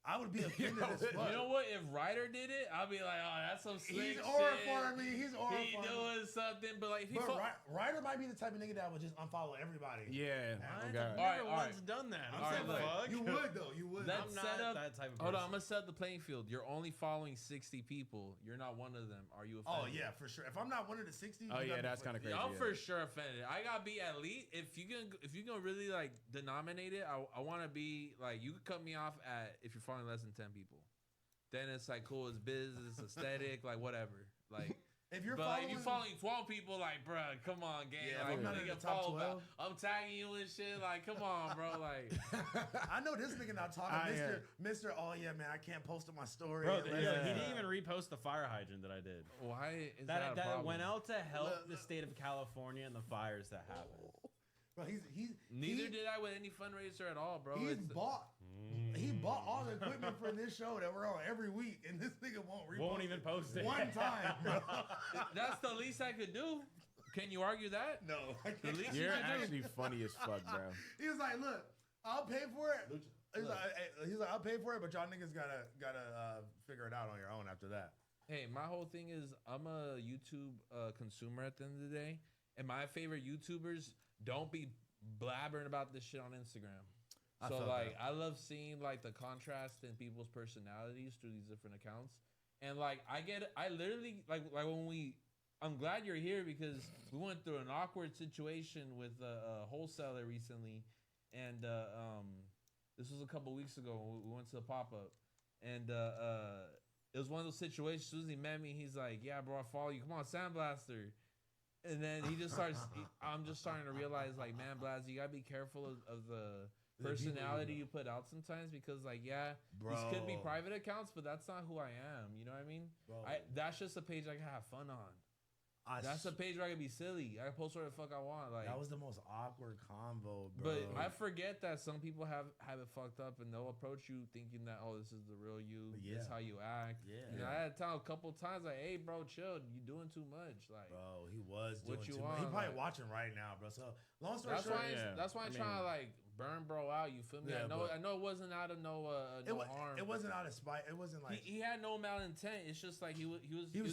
I would be offended as fuck. You know what? If Ryder did it, I'd be like, oh, that's some slick He's shit. horrifying me. He's He horrifying me. doing something, but like, if he But fuck. Ryder might be the type of nigga that would just unfollow everybody. Yeah. I've God. never once done that. All right, look. You would though. You would. Let's I'm set not up. that type of Hold on, person. I'm gonna set the playing field. You're only following 60 people. You're not one of them. Are you Oh offended? yeah, for sure. If I'm not one of the 60, Oh, yeah, that's kind of crazy. I'm yeah. for sure offended. I gotta be at least if you gonna really like denominate it. I want to be like you could cut me off at if you're following less than 10 people. Then it's like cool, it's business, aesthetic, like whatever. Like if you're but following, like you following 12 people, like bruh, come on, gang. Yeah, like, I'm not in nigga, the top follow 12. back. I'm tagging you and shit. Like, come on, bro. Like, I know this nigga not talking. Mr. Oh yeah, man, I can't post on my story. Bro, unless- he didn't even repost the fire hydrant that I did. why is that a That problem? went out to help the state of California and the fires that happened. Bro, Neither did I with any fundraiser at all, bro. He bought all the equipment for this show that we're on every week, and this nigga won't even post it one time, bro. That's the least I could do. Can you argue that? No, I The can't. least You're you could do. actually funny as fuck, bro. He was like, "Look, I'll pay for it." He's like, "I'll pay for it, but y'all niggas gotta figure it out on your own after that." Hey, my whole thing is I'm a YouTube consumer at the end of the day, and my favorite YouTubers don't be blabbering about this shit on Instagram. I So felt like, that. I love seeing like the contrast in people's personalities through these different accounts, and like I literally like when I'm glad you're here because we went through an awkward situation with a wholesaler recently, and this was a couple weeks ago. We went to a pop up, and it was one of those situations. As soon as he met me, he's like, "Yeah, bro, I follow you. Come on, Sandblaster." And then he just starts. I'm just starting to realize, like, man, Blaz, you gotta be careful of the personality you put out sometimes because, like, yeah, these could be Bro. private accounts, but that's not who I am. You know what I mean? Bro. That's just a page I can have fun on. That's a page where I can be silly. I can post whatever the fuck I want. Like That was the most awkward convo, bro. but I forget that some people have it fucked up and they'll approach you thinking that, oh, this is the real you. This is how you act. Yeah. You know, I had to tell a couple times like, hey, bro, chill. You doing too much. Like, Bro, he was doing what you too want. much. He probably like- watching right now, bro. So long story that's short, why. That's why I'm trying to like burn bro out. You feel me? Yeah, I know it wasn't out of no harm. It wasn't out of spite. It wasn't like He had no malintent. It's just like he was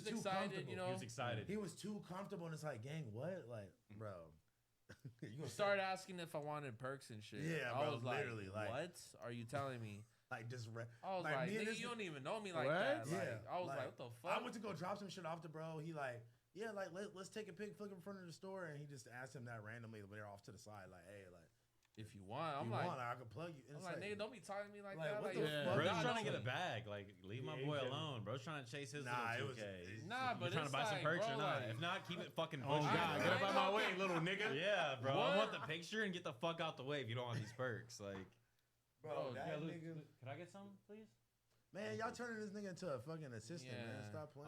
too excited. comfortable. You know, He was excited. He was too comfortable, and it's like, gang, what? Like, bro. You He gonna started asking if I wanted perks and shit. Yeah, I bro, was like, literally, like- what are you telling me? like just I was like, me and nigga, this- you don't even know me like What? that. Like, Yeah, I was like, what the fuck? I went to go drop some shit off to bro. He like, yeah, like let's take a pic, flick in front of the store, and he just asked him that randomly when they're off to the side, like, hey, like, if you want, if I'm you like, want, I can plug you. And I'm it's like, nigga, don't be talking to me like that. what Like, the fuck? Bro's God, trying to get a no. bag. Like, leave my Yeah, boy he alone. Bro's trying to chase his Nah, it little was- 2K. Nah, but you trying to it's buy some like, perks bro, or not? like- If not, keep it fucking Oh, pushing. God, get up out my way, little nigga. Yeah, bro. What? I want the picture and get the fuck out the way if you don't want these perks. Like, Bro, that yeah, Luke, nigga, could I get some, please? man, y'all turning this nigga into a fucking assistant, man. Yeah. Stop playing.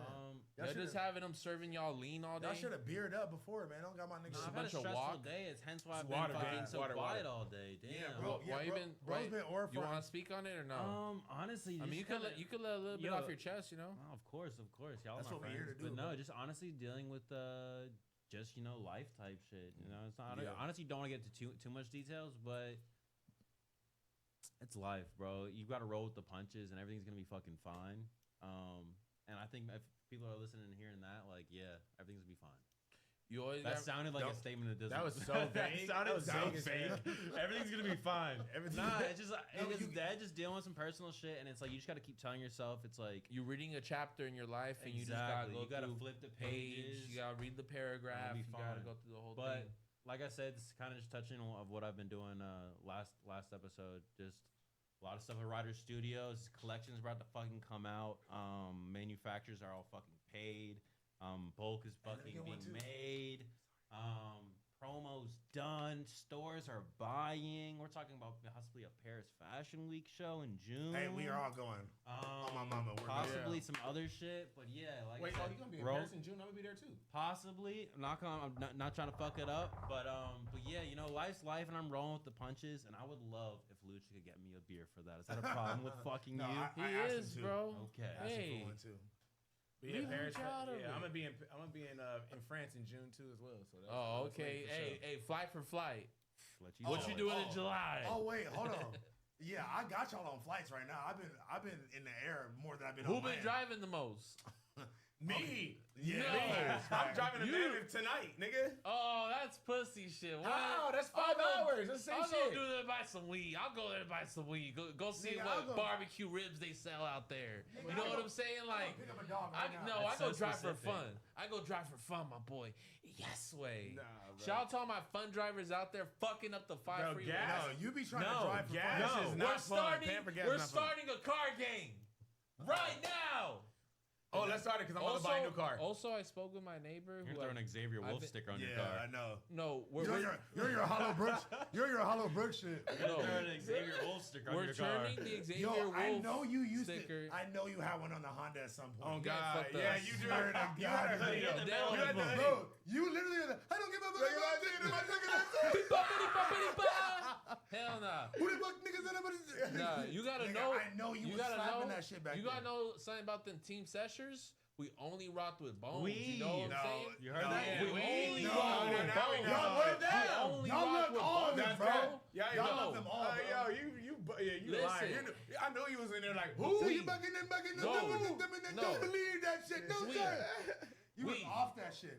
Y'all Y'all just shoulda- having him serving y'all lean all day. Y'all should have beard up before, man. Don't got my nigga. Nah, I've a had a bunch of stressful walk. day. It's hence why I've It's been water, fucking man. so Water, quiet water. all day. Damn. Yeah, bro. Why you been? Bro's been You horrifying. want to speak on it or no? Honestly, I mean, you just could kinda- you could let a little bit Yo, off your chest, you know. Oh, of course. Y'all That's are my what we're here friends. to do, But no, bro. just honestly dealing with just life type shit. You know, it's not. Yeah. I honestly don't want to get to too much details, but it's life, bro. You got to roll with the punches, and everything's gonna be fucking fine. And I think if people are listening and hearing that, like, yeah, everything's gonna be fine. You always That got- sounded like a statement that doesn't. That was so vague. That sounded That was so vague as fake. hell. Everything's gonna be fine. Everything. Nah, it's just dad just dealing with some personal shit, and it's like you just got to keep telling yourself it's like you're reading a chapter in your life, and you just Exactly. gotta You gotta through flip the page. pages. You gotta read the paragraph. It'll You be gotta fine. go through the whole But thing. like I said, it's kind of just touching on of what I've been doing last episode. Just a lot of stuff at Ryder Studios. Collections about to fucking come out. Manufacturers are all fucking paid. Bulk is fucking being made. Promos done. Stores are buying. We're talking about possibly a Paris Fashion Week show in June. Hey, we are all going. Oh, my mama. We're Possibly some other shit, but yeah. Like Wait, I said, you gonna be in bro, Paris in June? I'm gonna be there too. Possibly. I'm not trying to fuck it up, but yeah, you know, life's life, and I'm rolling with the punches. And I would love if Lucha could get me a beer for that. Is that a problem with fucking No, you? I asked him to. bro. Okay. I asked him for one too. But yeah, Leave Paris. Lucha out of Yeah, it. I'm gonna be in France in June too as well. So that's, Oh, that's okay. late for sure. Hey, flight for flight. What you doing in July? Oh wait, hold on. Yeah, I got y'all on flights right now. I've been in the air more than I've been Who on been land. driving the most? Me. Yeah, No. me. I'm driving to You- Mammoth tonight, nigga. Oh, that's pussy shit. What? How? That's I'll 5 go- hours. That's the same I'll shit. go do that, buy some weed. I'll go there and buy some weed. Go see Nigga, I'll what go- barbecue ribs they sell out there. Nigga, You know I'll what go- I'm saying? I'll go Like, pick up a dog right now. I That's go so drive for specific. fun. I go drive for fun, my boy. Yes way. Nah, bro. Shout out to all my fun drivers out there fucking up the five Bro, freeway. gas- No, you be trying No, to drive for gas fun. is No. not We're fun. starting. Paying for gas We're is not fun. starting a car game right now. Oh, let's start it because I'm about to buy a new car. Also, I spoke with my neighbor. You're who throwing an Xavier I've Wolf been- sticker on your Yeah, car. I know. No, we're You're your Hollow Brooks. You're your Hollow Brooks shit. No. You're throwing an Xavier Wolf sticker on we're your car. turning the Xavier Yo, Wolf I know you used sticker. it. I know you had one on the Honda at some Oh point. God, fuck yeah, that. you do. Swear to God, You had a you hoodie. did. You had the hoodie. Bro, you literally had I don't give a fuck about it. Am I taking Hell nah. Who the fuck niggas in it? Nah, you gotta Nigga, know. I know you was gotta slapping know that shit back You then. gotta know something about them team seshers. We only rocked with bones. We. You know what I'm No, saying? You heard No, that? We only no, rocked with now bones. Y'all word We down. only Y'all rocked looked with all of bones, them, That's bro. bro. Yeah, Y'all no. love them all, bro. Yo, you Listen. lying. I knew you was in there like, Who? who? You back in there, No. don't No. believe that shit. Don't We. say. You was We. off that shit.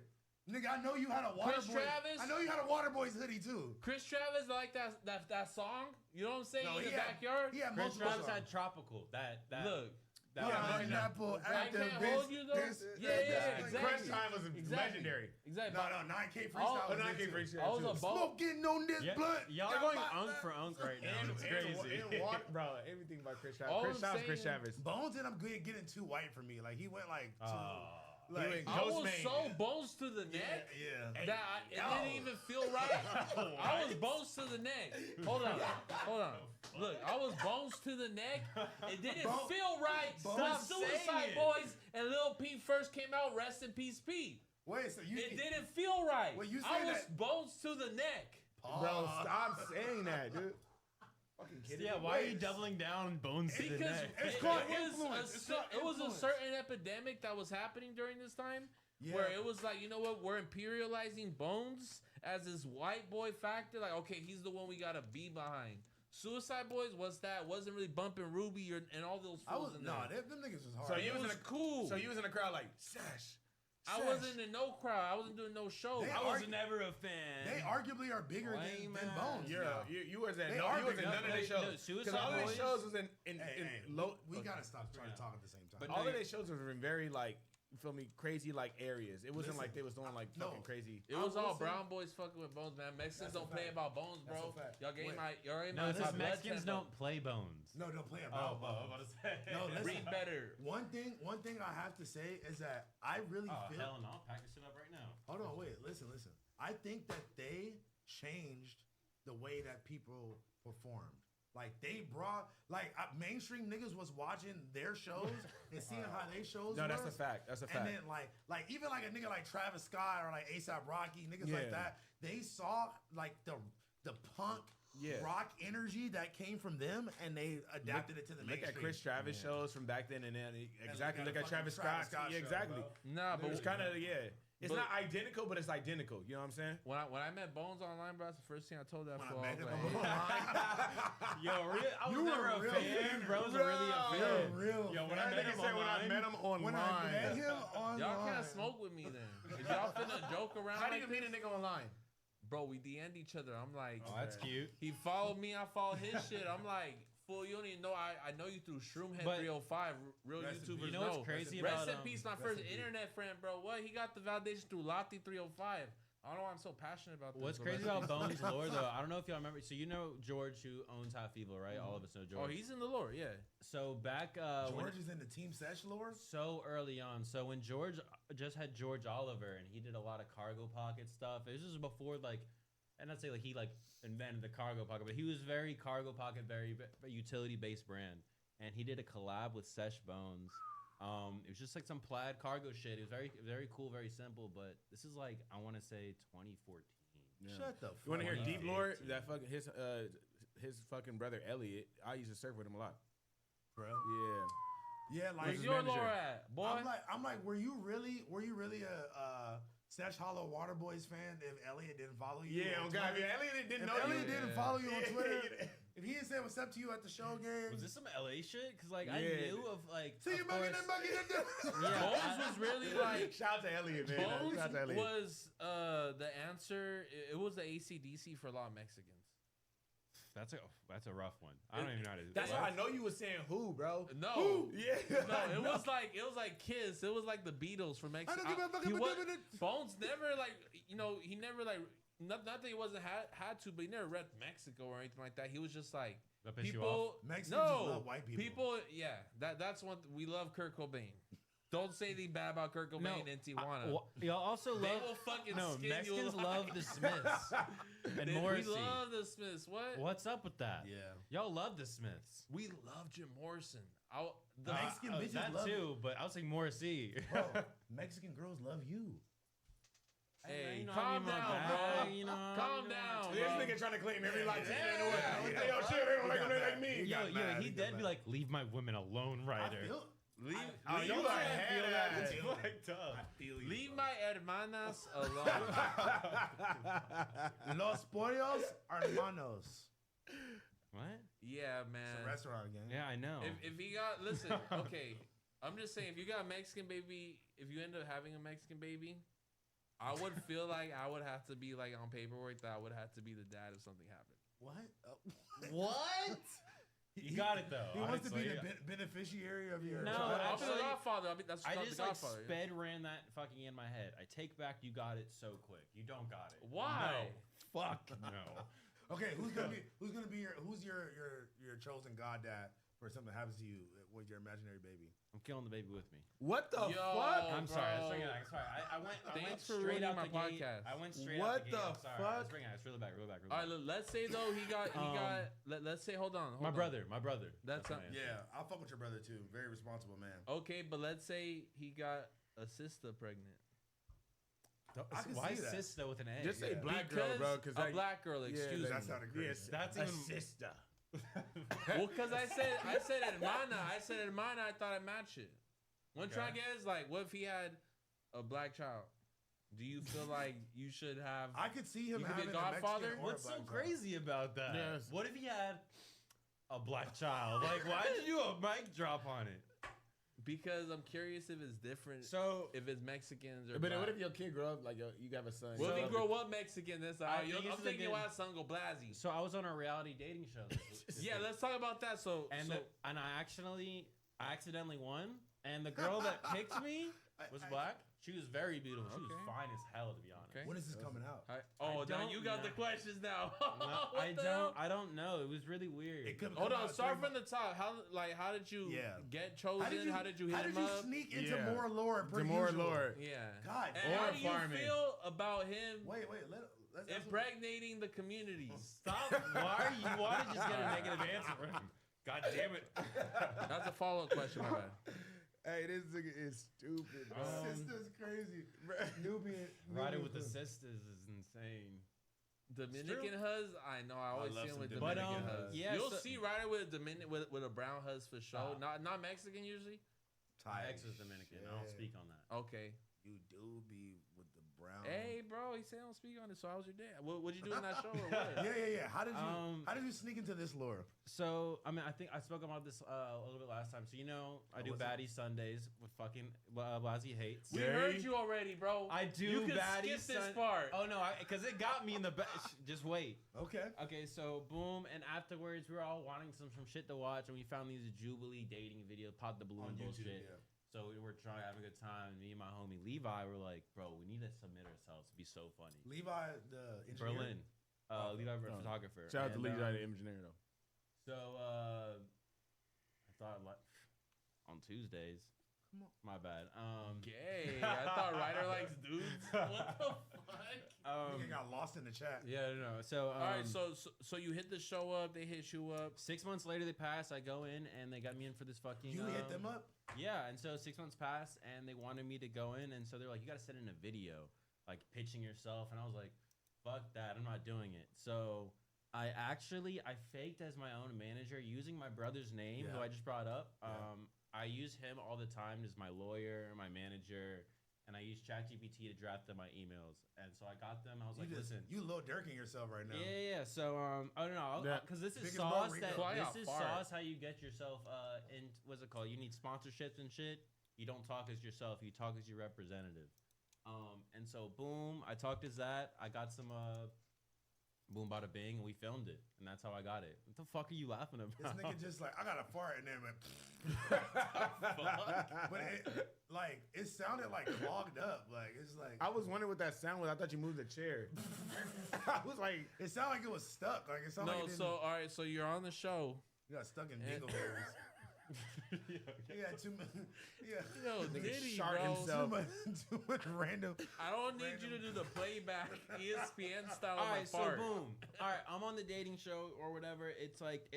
Nigga, I know you had a water Chris boy. Travis? I know you had a water boy's hoodie too. Chris Travis like that song. You know what I'm saying? No, in he the had- backyard. He had Chris multiple Travis songs. had Tropical. That Look. that Yeah, was pineapple I at the can't hold you though. Yeah, exactly. Crunch time was Exactly. legendary. Exactly. No, 9K freestyle. All- was 9K it, too. freestyle I was too. a bone. Smoking on this Yeah, blunt. y'all are going unk for unk right now. And, It's crazy. and water, bro, everything by Chris Travis. All Chris I'm Travis, Chris saying- Travis. Bones ended up getting too white for me. Like he went like too. Like, went I was Ghostman. so bones to the neck yeah. that it didn't even feel right. I was bones to the neck. Hold on. Look, I was bones to the neck. It didn't feel right when Stop Suicide saying it. Boys and Lil Peep first came out. Rest in peace, Pete. Wait, so you It didn't feel right. Well, you I say was that- bones to the neck. Bro, stop saying that, dude. Fucking kidding Yeah, me? why are you doubling down bones to the Because neck? It's it called was influence. It's called it was a influence. certain epidemic that was happening during this time where it was like, you know what, we're imperializing Bones as this white boy factor. Like, okay, he's the one we gotta be behind. Suicide Boys wasn't really bumping Ruby and all those I fools was in no, there. them niggas was hard. So you It was in was a cool. So you was in a crowd like Sash. I wasn't in no crowd. I wasn't doing no show. They I was never a fan. They arguably are bigger Lame than ass. Bones. You was at They no, are you was in big. none of No, their shows. no, Because Suicide all of their Boys- shows was in Hey, low. we gotta stop trying to talk at the same time. But all no, of their shows were in very like, you feel me, crazy like areas. It wasn't Listen, like they was doing like no. fucking crazy. It was I will all say- brown boys fucking with Bones, man. Mexicans That's a don't play fact. about Bones, That's bro. a fact. Y'all gave Wait. my, y'all ain't No, my it says blood Mexicans tempo. don't play bones. No, don't play Oh, about well, I was Bones. about to say. No, listen. Read better. One thing I have to say is that I really Oh, feel. hell no. I'll pack this shit up right now. Hold on, wait, listen. I think that they changed the way that people performed. Like they brought mainstream niggas was watching their shows and seeing how they shows. No, that's a was. fact. That's a fact. And then like even like a nigga like Travis Scott or like ASAP Rocky, niggas like Yeah. that, they saw like the punk rock energy that came from them, and they adapted it to the Look mainstream. at Chris Travis shows from back then, and then look at Travis Scott. Yeah, exactly. Nah, but it's kind of It's not identical, but it's identical. You know what I'm saying? When I met Bones online, bro, that's the first thing I told that fool. Yo, I was never a fan. Bro's really a fan. Yo, when I met him online. Y'all can't smoke with me then. If y'all finna joke around. How do you meet a nigga online? Bro, we DM'd each other. I'm like, oh, that's cute. He followed me. I followed his shit. I'm like, fool, you don't even know. I know you through Shroomhead 305. Real YouTubers you know what's crazy about Rest in peace, my first internet friend, bro. What? He got the validation through Lottie 305. I don't know why I'm so passionate about this. What's crazy about Bones' lore, though, I don't know if y'all remember. So you know George, who owns Half Evil, right? All of us know George. Oh, he's in the lore, yeah. So back George is in the Team Sesh lore? So early on. So when George just had George Oliver, and he did a lot of cargo pocket stuff. It was just before, like, and I'd say like he invented the cargo pocket, but he was very cargo pocket, very utility based brand, and he did a collab with Sesh Bones. It was just like some plaid cargo shit. It was very cool, very simple. But this is like I want to say 2014. Yeah. Shut the fuck. You want to hear deep lore? That fucking his fucking brother Elliot. I used to surf with him a lot, bro. Yeah, like where's your lore at, boy? I'm like, were you really a Sesh Hollow Waterboys fan if Elliot didn't follow you? Yeah, on God, Twitter? yeah, Elliot didn't know Elliot you. didn't follow you on Twitter. If he didn't say what's up to you at the show game. Was this some LA shit? Because like I knew of like. See you bugging that. Bones was really like. Shout out to Elliot, man. Bones Shout out to Elliot. was the answer. It was the AC/DC for a lot of Mexicans. That's a rough one. I don't even know how to. That's why I know you was saying who, bro. No, who? Yeah, no. It was like Kiss. It was like the Beatles from Mexico. Bones never like he never like not that he wasn't had to, but he never repped Mexico or anything like that. He was just like people. Mexicans just love white people. People, yeah. That's what we love. Kurt Cobain. Don't say anything bad about Kurt Cobain in Tijuana. Y'all also They love. will fucking No, skin Mexicans you love the Smiths and Morrissey. We love the Smiths. What? What's up with that? Yeah. Y'all love the Smiths. We love Jim Morrison. The Mexican bitches that love too, but I was saying Morrissey. Bro, Mexican girls love you. Hey, you know, calm down, bro. You know, Calm down, This bro. nigga trying to claim every Latino in the world. Yo, shit, they don't like me. Yo, he dead be like, leave my women alone, Ryder. Leave you are feel that? head It's ass. fucked up. Leave my hermanas alone. Los pollos hermanos. What? Yeah, man. It's a restaurant again. Yeah, I know. If you got, listen, okay. I'm just saying, if you got a Mexican baby, if you end up having a Mexican baby, I would feel like I would have to be like on paperwork that I would have to be the dad if something happened. What? What? You got it though. He wants to be honestly. the beneficiary of your No, child. I'll be actually, the Godfather. That's I the just like Godfather. sped ran that fucking in my head. I take back you got it so quick. You don't got it. Why? No. Fuck no. Okay, who's gonna be your chosen god dad for something that happens to you with your imaginary baby? I'm killing the baby with me. What the Yo, fuck? I'm bro. sorry. Let's bring it back. Sorry. I went Thanks for straight ruining out my the gate. podcast. I went straight What out the gate. the I'm sorry. fuck? Let's bring it back. Let's reel it back. All right, let's say though he got. Let's say hold on. My brother. That's my answer. Yeah, I'll fuck with your brother too. Very responsible man. Okay, but let's say he got a sister pregnant. I can Why see that. sister with an A? Just say black girl, Because bro. Because a black girl. Excuse me. That sounded crazy. Yes, That's a even sister. Well, because I said hermana. I said hermana. I thought I'd match it. One try guess, like, what if he had a black child? Do you feel like you should have? I could see him You could be having a Godfather? Mexican or What's a so black crazy about that? Yes. What if he had a black child? Like, why'd you do a mic drop on it? Because I'm curious if it's different. So, if it's Mexicans or but black. what if your kid grow up like you got a son? What if So- he grow up Mexican? That's I I'm think it's thinking again- your ass son go blasey. So I was on a reality dating show. Yeah, let's talk about that. And I accidentally won. And the girl that picked me was black. She was very beautiful. She was Okay. fine as hell, to be honest. Okay. When is this coming out? Oh, now don't you got know. the questions now. No, What the hell? I don't know. It was really weird. It could Hold come on, out start 3 from the top. How did you get chosen? How did you hit How did him you up? sneak into Yeah. more lore per The more usual? lore. Yeah. God, And Or how do you farming. feel about him wait, let's impregnating the communities? Stop. Why did you just get a negative answer from him? God damn it. That's a follow-up question, my bad. Hey, this nigga is stupid, bro. Sister's crazy. Nubian. Riding with the sisters is insane. Dominican huz, I know. I always see him with Dominican. Dominican huz. Yeah, You'll so- see Ryder with a Dominican with a brown huz for sure. Not Mexican usually. Tight Ex is Dominican. I don't speak on that. Okay. You do be with the brown. Hey, bro, he said I don't speak on it. So how was your day? What'd you do in that show or what? Yeah. How did you sneak into this lore? So I mean, I think I spoke about this a little bit last time. So you know, I do Baddie Sundays with fucking Blasi Hates. We heard you already, bro. I do You can Baddie skip this part. Oh no, because it got me in the just wait. Okay. Okay, so boom, and afterwards we were all wanting some shit to watch, and we found these Jubilee dating videos, Pop the Balloon On YouTube, bullshit. yeah. So we were trying to have a good time. And me and my homie Levi were like, bro, we need to submit ourselves to be so funny. Levi, the engineer? Berlin. Levi, photographer. Shout out to And, Levi, the engineer, though. So I thought like on Tuesdays. Come on. My bad. Gay. I thought Ryder likes dudes. What the fuck? Nigga got lost in the chat. Yeah, no. So all right, so you hit the show up. They hit you up. 6 months later, they passed. I go in and they got me in for this fucking. You hit them up? Yeah, and so 6 months passed, and they wanted me to go in, and so they're like, you got to send in a video, like pitching yourself, and I was like, fuck that, I'm not doing it. So I faked as my own manager using my brother's name, who I just brought up. I use him all the time as my lawyer, my manager, and I use ChatGPT to draft them my emails. And so I got them. I was listen, you low dirking yourself right now. Yeah. So I don't know, because this is Biggest sauce. This Is sauce how you get yourself in. What's it called? You need sponsorships and shit. You don't talk as yourself. You talk as your representative. And so boom, I talked as that. I got some boom, bada bing, and we filmed it, and that's how I got it. What the fuck are you laughing about? This nigga just like, I got a fart in there, but but it sounded like clogged up. Like it's like I was wondering what that sound was. I thought you moved the chair. I was like, it sounded like it was stuck. Like it sounded like it didn't, all right, so you're on the show. You got stuck in dingleberries. Yeah, too much. Yeah, Yo, Diddy, shart bro. himself. Too much random. I don't need you to do the playback ESPN style. All right, of my so part. boom. All right, I'm on the dating show or whatever. It's like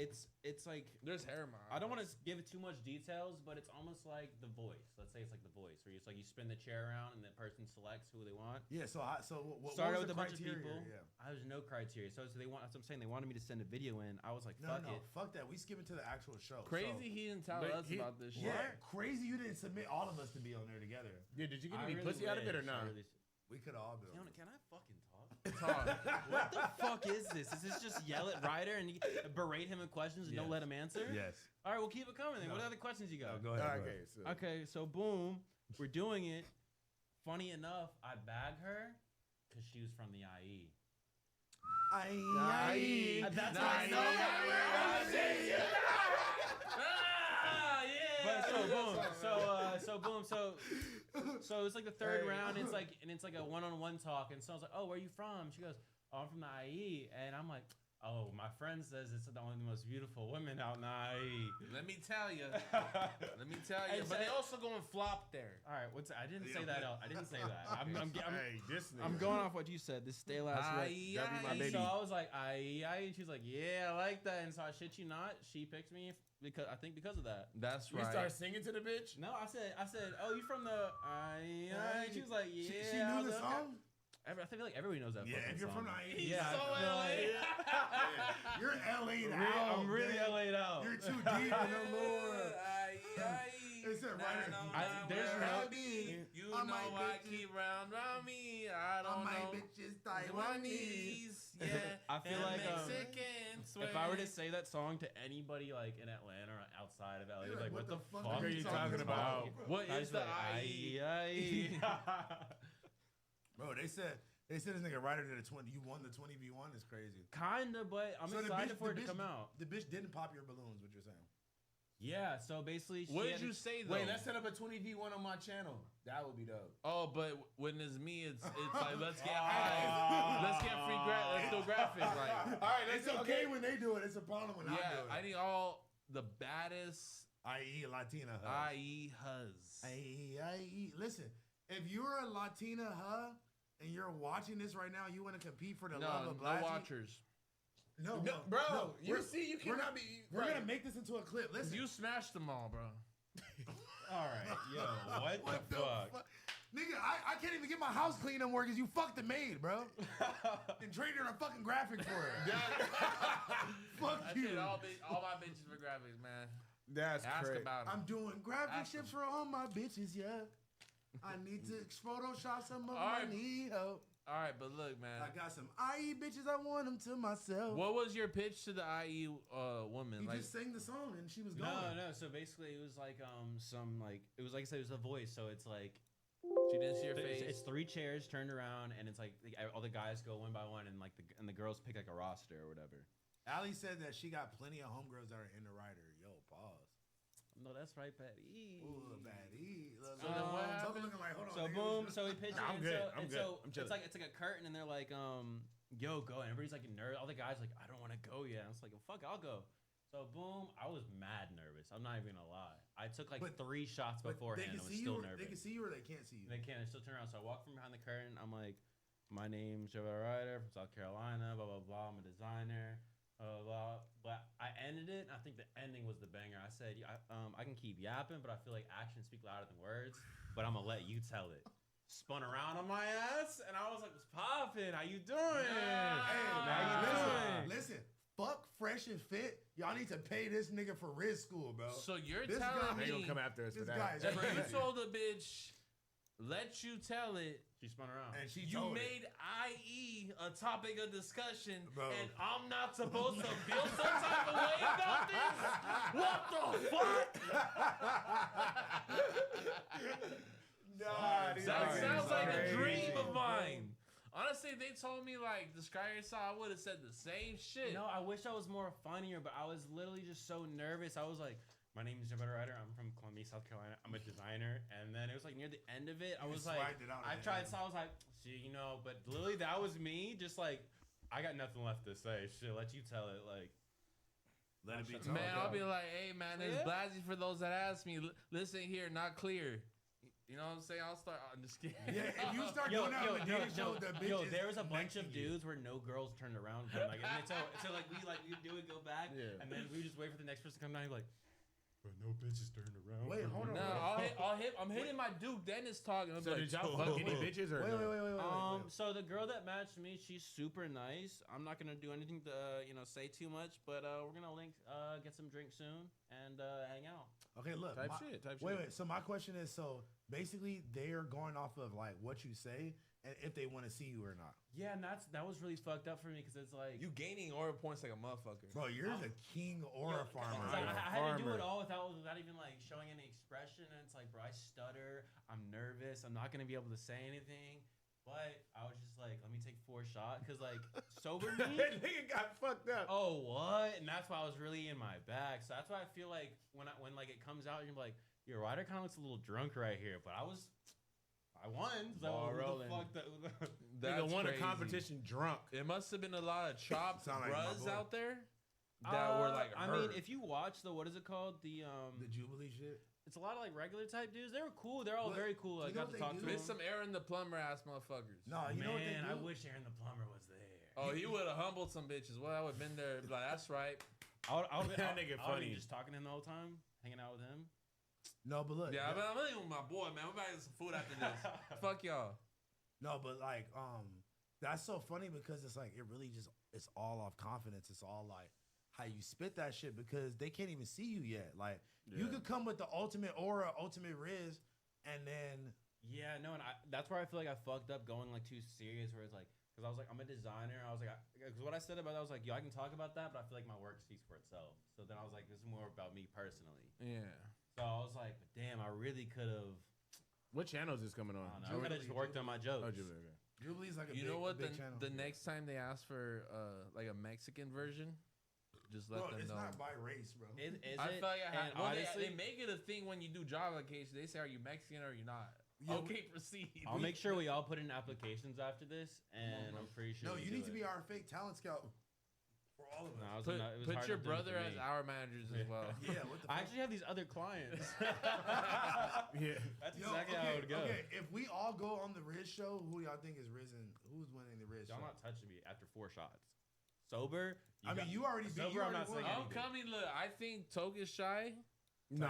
there's hair, man. I don't want to give it too much details, but it's almost like The Voice. Let's say it's like The Voice, where it's like you spin the chair around and the person selects who they want. Yeah. So what Started was with the a bunch of criteria? people. Yeah. There's no criteria. So they want. That's what I'm saying. They wanted me to send a video in. I was like, No, fuck it. fuck that. We skip it to the actual show. Crazy he didn't tell us about this shit. Yeah, crazy you didn't submit all of us to be on there together. Yeah, did you get any pussy out of it or not? We could all be. Can I fucking talk? What the fuck is this? Is this just yell at Ryder and berate him with questions and don't let him answer? Yes. All right, we'll keep it coming then. What other questions you got? Go ahead. Okay, so boom, we're doing it. Funny enough, I bag her because she was from the IE. IE. That's how I know so it's like the third round. It's like a one-on-one talk, and so I was like, "Oh, where are you from?" She goes, "Oh, I'm from the IE," and I'm like, "Oh, my friend says it's one of the most beautiful women out in the IE." Let me tell you. But they also going flop there. All right, I didn't say that. I didn't say that. I'm going off what you said. This stale ass rep. That'd be my baby. So I was like, IE, and she's like, "Yeah, I like that." And so I shit you not, she picked me because of that. That's You right. start singing to the bitch? No, I said, "Oh, you from the IE?" And she was like, "Yeah." She knew the song. I feel like everybody knows that. Yeah, fucking if you're song. from the IE, yeah, so I feel LA. You're LA'd out. I'm really man. LA'd out. You're too deep in the lore. It's a right. There's no. You know I keep round me. I don't my know. bitches Taiwanese. Yeah. I feel and like Mexicans. if I were to say that song to anybody like in Atlanta or outside of LA, they'd be like, "What the fuck are you talking about? What I is was the like, IE? Bro, they said this nigga Ryder did a 20. You won the 20v1 is crazy. Kinda, but I'm So the excited bitch- for the it to bitch- come out. The bitch didn't pop your balloons. What you're saying? Yeah, so basically, What did you say though? Wait, let's set up a 20v1 on my channel. That would be dope. Oh, but when it's me, it's like let's get high, let's get free let's do graphics. Like, all right, It's okay when they do it. It's a problem when I do it. I need all the baddest IE Latina huh? IE huz. IE. Listen, if you're a Latina huh and you're watching this right now, you want to compete for the love of No Blassie? watchers. No, bro. You we're cannot be. We're gonna make this into a clip. Listen, You smashed them all, bro. All right, yo, what the fuck? Nigga, I can't even get my house clean no more because you fucked the maid, bro. And traded a fucking graphic for it. Fuck I you. did all my bitches for graphics, man. That's Ask crazy. about them. I'm doing graphic Ask shit for all my bitches, yeah. I need to Photoshop some of All my right. need help. All right, but look, man. I got some IE bitches, I want them to myself. What was your pitch to the IE woman? You Like, just sang the song and she was going. No. So basically, it was like it was like I said, it was a voice. So it's like she didn't see your face. It's 3 chairs turned around, and it's like all the guys go one by one, and like the girls pick like a roster or whatever. Allie said that she got plenty of homegirls that are in the writer. Yo, pause. No, that's right, Patty. Ooh, Patty. So then what happened? Looking like, hold on, So nigga. boom, so we pitch it. I'm and good. So, I'm and good. so I'm chilling. it's like a curtain, and they're like, yo, go. And everybody's like nervous. All the guys like, I don't want to go yet. I was like, well, fuck, I'll go. So boom, I was mad nervous. I'm not even gonna lie. I took like 3 shots beforehand. I was still nervous. They can see you or they can't see you. They can't. They still turn around. So I walk from behind the curtain. I'm like, my name's Joe Ryder from South Carolina. Blah blah blah. I'm a designer. Blah blah. But I ended it. And I think the ending was the banger. I said, I can keep yapping, but I feel like actions speak louder than words. But I'm gonna let you tell it. Spun around on my ass, and I was like, "What's poppin'? How you doing? Listen. Fuck Fresh and Fit. Y'all need to pay this nigga for Riz school, bro. So you're This telling guy- me They gonna come after us for This that. guy's that you crazy. told a bitch, let you tell it. She spun around. And she You told it. made IE a topic of discussion, Bro. and I'm not supposed to feel some type of way about this? What the fuck? Nah, That sounds like a crazy. dream of mine. Honestly, if they told me like describe yourself, I would have said the same shit. No, I wish I was more funnier, but I was literally just so nervous. I was like, my name is Joe Ryder. I'm from Columbia, South Carolina. I'm a designer. And then it was like near the end of it, I You was like, swagged it out I at the tried, end. so I was like, see, but literally that was me. Just like, I got nothing left to say. Shit, let you tell it. Like, Let it be Shut told. Man, I'll be like, hey man, it's Yeah. Blasey for those that ask me. Listen here, not clear. You know what I'm saying? I'm just kidding. Yeah, if you start doing that on the dating show, the bitch is there was a bunch next of to you. dudes where no girls turned around. And like, and so like we do it, go back, Yeah. and then we just wait for the next person to come down. You're like, but no bitches turned around. Wait, hold on. No, I'm hitting my Duke Dennis talking. I'm So like, did y'all fuck any bitches or Wait, no? wait. So the girl that matched me, she's super nice. I'm not gonna do anything to say too much, but we're gonna link, get some drinks soon, and hang out. Okay, look. Type my- shit. Wait. So my question is, so basically they are going off of like what you say and if they want to see you or not. Yeah, and that was really fucked up for me because it's like you gaining aura points like a motherfucker. Bro, you're the king aura farmer. It's like, bro. I had to do it all without even like showing any expression, and it's like, bro, I stutter, I'm nervous, I'm not gonna be able to say anything. But I was just like, let me take 4 shots, cause like sober me. That nigga got fucked up. Oh what? And that's why I was really in my bag. So that's why I feel like when like it comes out, you're like, your rider kind of looks a little drunk right here. But I won. So Ball who rolling. the fuck Nigga won a crazy. competition drunk. It must have been a lot of chopped Sound like my bros boy. out there that were like. I mean, if you watch what is it called? The Jubilee shit. It's a lot of like regular type dudes. They were cool. They're all What? very cool. I You know got to what talk they to do? them. There's some Aaron the plumber ass motherfuckers. No, you know what they Man, do? I wish Aaron the plumber was there. Oh, he would have humbled some bitches. Well, I would have been there. Be like, that's right. I would That nigga be funny. just talking to him the whole time, hanging out with him. No, but look. Yeah, I'm really with my boy, man. We're about to get some food after this. Fuck y'all. No, but like, that's so funny because it's like it really just it's all off confidence. It's all like how you spit that shit because they can't even see you yet. Like you Yeah. could come with the ultimate aura, ultimate riz, and then Yeah, no, and that's where I feel like I fucked up going like too serious. Where it's like, because I was like, I'm a designer. I was like, because what I said about that, I was like, yo, I can talk about that, but I feel like my work speaks for itself. So then I was like, this is more about me personally. Yeah. So I was like, but damn, I really could have. What channel is this coming on? I could have just worked on my jokes. Oh, Jubilee. Okay. Jubilee's like a You big, know what? big channel. The next time they ask for like a Mexican version, just let Bro, them it's know. not by race, bro. Is I it? feel like And well, honestly, they make it a thing when you do job applications. They say, "Are you Mexican or are you not?" Yeah, okay, proceed. I'll make sure we all put in applications after this, and I'm pretty sure. No, we'll you do need to it. be our fake talent scout for all of us. No, it was Put, not- it was put hard your enough doing it brother for as me. our managers as well. Yeah, what the I fuck? actually have these other clients. Yeah. That's Yo, exactly how it would go. Okay, if we all go on the Riz show, who y'all think is risen? Who's winning the Riz Y'all show? not touching me after 4 shots. Sober. I mean, you already beat. Sober, You I'm already not won. saying I'm anything. coming. Look, I think Toke is shy. No.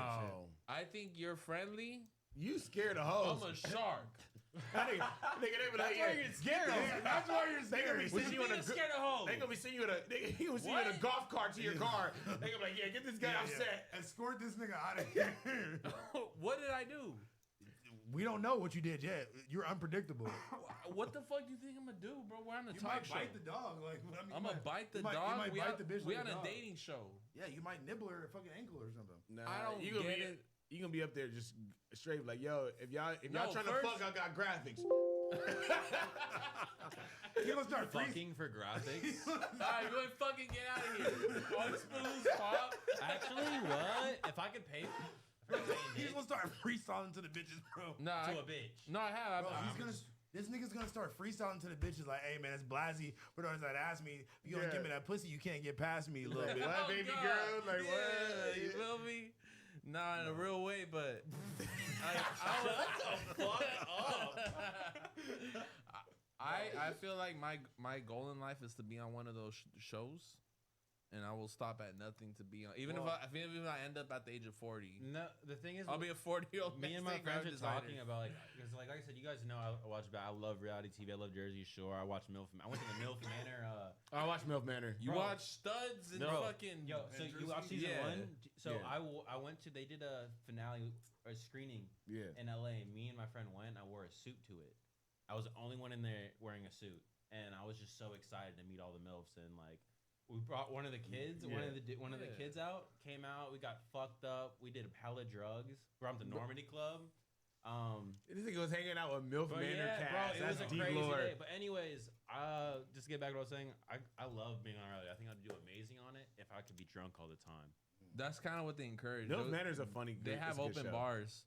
I think you're friendly. You scared of hoes. I'm a shark. nigga, they be That's like, why you're scared of hoes. That's why you're They gonna be scared. sending you in a scared of hoes? They gonna be sending you in a. They gonna send you in a golf cart to your car. They gonna be like, yeah, get this guy upset. Escort this nigga out of here. What did I do? We don't know what you did yet. You're unpredictable. What the fuck do you think I'm gonna do, bro? We're on the You talk might show. bite the dog. Like, I mean, I'm you gonna might- bite the you might- dog. You might we bite on, the bitch we like on a dog. dating show. Yeah, you might nibble her fucking ankle or something. Nah, I don't you gonna get be it. you gonna be up there just straight like, yo, if y'all No, trying first- to fuck, I got graphics. You gonna start Fucking for graphics. Alright, you wanna fucking get out of here. Unspoons, pop. Actually, what? If I could pay, He's gonna start freestyling to the bitches, bro. Nah, to a bitch. No, I have. Bro, this nigga's gonna start freestyling to the bitches like, hey man, it's Blasey. For those that ask me, if you don't give me that pussy, you can't get past me a little bit. What, baby God. girl? Like, Yeah, what? you feel me? Nah, in a real way, but I feel like my goal in life is to be on one of those shows, and I will stop at nothing to be on. Even if I end up at the age of 40. No, the thing is, I'll be a 40-year-old. Me and my friends are talking about because like I said, you guys know I watch. I love reality TV. I love Jersey Shore. I watch MILF. I went to the MILF Manor. I watch MILF Manor. You watch Studs and fucking. Yo, so you watch season Yeah. 1? So Yeah. I went to. They did a finale or screening in LA. Me and my friend went. I wore a suit to it. I was the only one in there wearing a suit, and I was just so excited to meet all the MILFs and like. We brought one of the kids, one of the kids out, came out. We got fucked up. We did hella drugs. We're on the Normandy Club. This nigga was hanging out with MILF But Manor yeah, cast. bro, it That's was a deep crazy lore. day. But anyways, just to get back to what I was saying, I love being on reality. I think I'd do amazing on it if I could be drunk all the time. That's kind of what they encourage. MILF Manor's a funny. They have it's a good open show. bars.